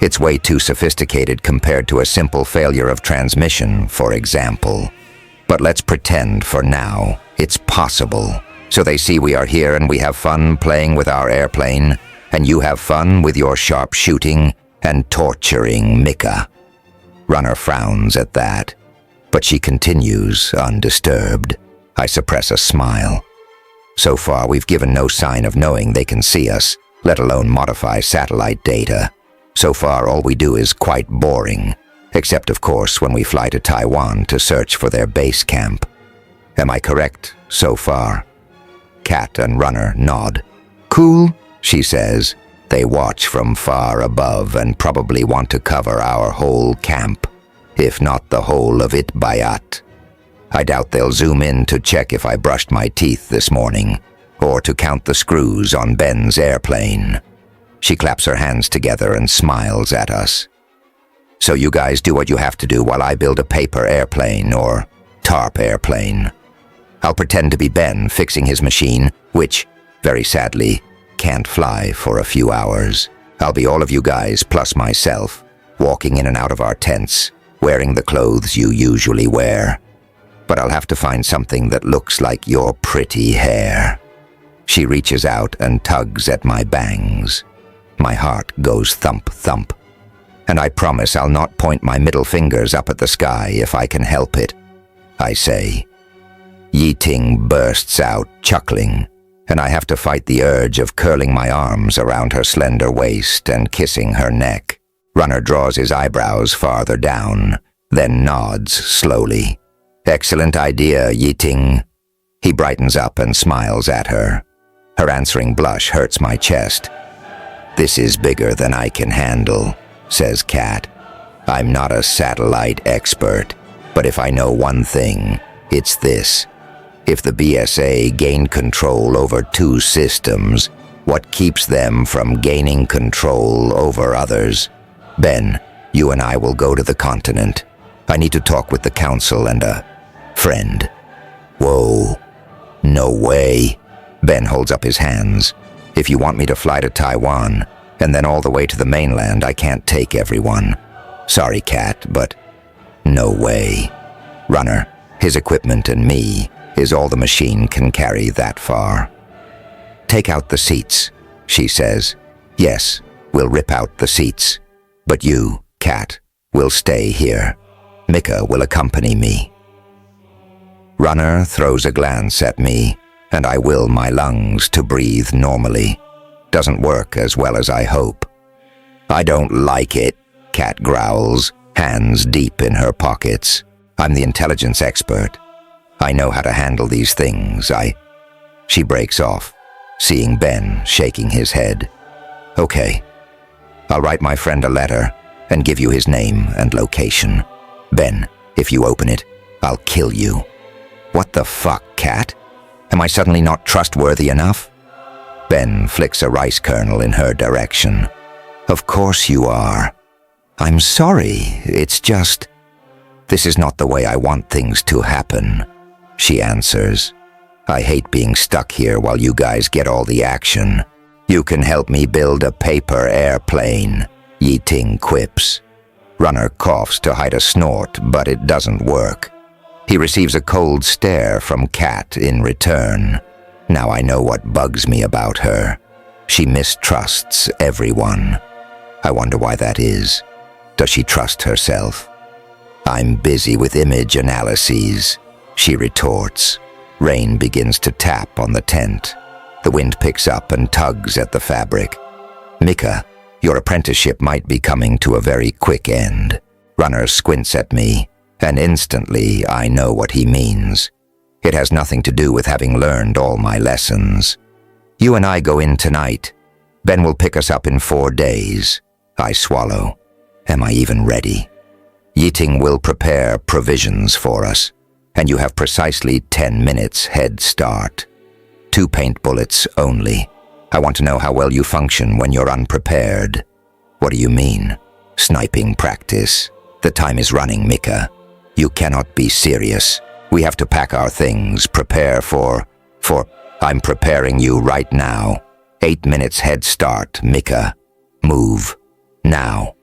It's way too sophisticated compared to a simple failure of transmission, for example. But let's pretend for now it's possible. So they see we are here and we have fun playing with our airplane, and you have fun with your sharp shooting and torturing Mika. Runner frowns at that, but she continues undisturbed. I suppress a smile. So far, we've given no sign of knowing they can see us, let alone modify satellite data. So far, all we do is quite boring, except of course when we fly to Taiwan to search for their base camp. Am I correct so far? Kat and Runner nod. Cool, she says. They watch from far above and probably want to cover our whole camp, if not the whole of Itbayat. I doubt they'll zoom in to check if I brushed my teeth this morning, or to count the screws on Ben's airplane. She claps her hands together and smiles at us. So you guys do what you have to do while I build a paper airplane or tarp airplane. I'll pretend to be Ben fixing his machine, which, very sadly, can't fly for a few hours. I'll be all of you guys plus myself, walking in and out of our tents, wearing the clothes you usually wear. But I'll have to find something that looks like your pretty hair. She reaches out and tugs at my bangs. My heart goes thump, thump. And I promise I'll not point my middle fingers up at the sky if I can help it, I say. Yi-Ting bursts out, chuckling, and I have to fight the urge of curling my arms around her slender waist and kissing her neck. Runner draws his eyebrows farther down, then nods slowly. Excellent idea, Yi-Ting. He brightens up and smiles at her. Her answering blush hurts my chest. This is bigger than I can handle, says Kat. I'm not a satellite expert, but if I know one thing, it's this. If the BSA gained control over 2 systems, what keeps them from gaining control over others? Ben, you and I will go to the continent. I need to talk with the council and a friend. Whoa. No way. Ben holds up his hands. If you want me to fly to Taiwan, and then all the way to the mainland, I can't take everyone. Sorry, Kat, but no way. Runner, his equipment and me is all the machine can carry that far. Take out the seats, she says. Yes, we'll rip out the seats. But you, Kat, will stay here. Mika will accompany me. Runner throws a glance at me, and I will my lungs to breathe normally. Doesn't work as well as I hope. I don't like it, Kat growls, hands deep in her pockets. I'm the intelligence expert. I know how to handle these things. She breaks off, seeing Ben shaking his head. Okay, I'll write my friend a letter and give you his name and location. Ben, if you open it, I'll kill you. What the fuck, Kat? Am I suddenly not trustworthy enough? Ben flicks a rice kernel in her direction. Of course you are. I'm sorry, it's just... This is not the way I want things to happen, she answers. I hate being stuck here while you guys get all the action. You can help me build a paper airplane, Yi-Ting quips. Runner coughs to hide a snort, but it doesn't work. He receives a cold stare from Kat in return. Now I know what bugs me about her. She mistrusts everyone. I wonder why that is. Does she trust herself? I'm busy with image analyses, she retorts. Rain begins to tap on the tent. The wind picks up and tugs at the fabric. Mika, your apprenticeship might be coming to a very quick end. Runner squints at me, and instantly I know what he means. It has nothing to do with having learned all my lessons. You and I go in tonight. Ben will pick us up in 4 days. I swallow. Am I even ready? Yi-Ting will prepare provisions for us, and you have precisely 10 minutes head start. 2 paint bullets only. I want to know how well you function when you're unprepared. What do you mean? Sniping practice. The time is running, Mika. You cannot be serious. We have to pack our things, prepare for... I'm preparing you right now. 8 minutes head start, Mika. Move. Now.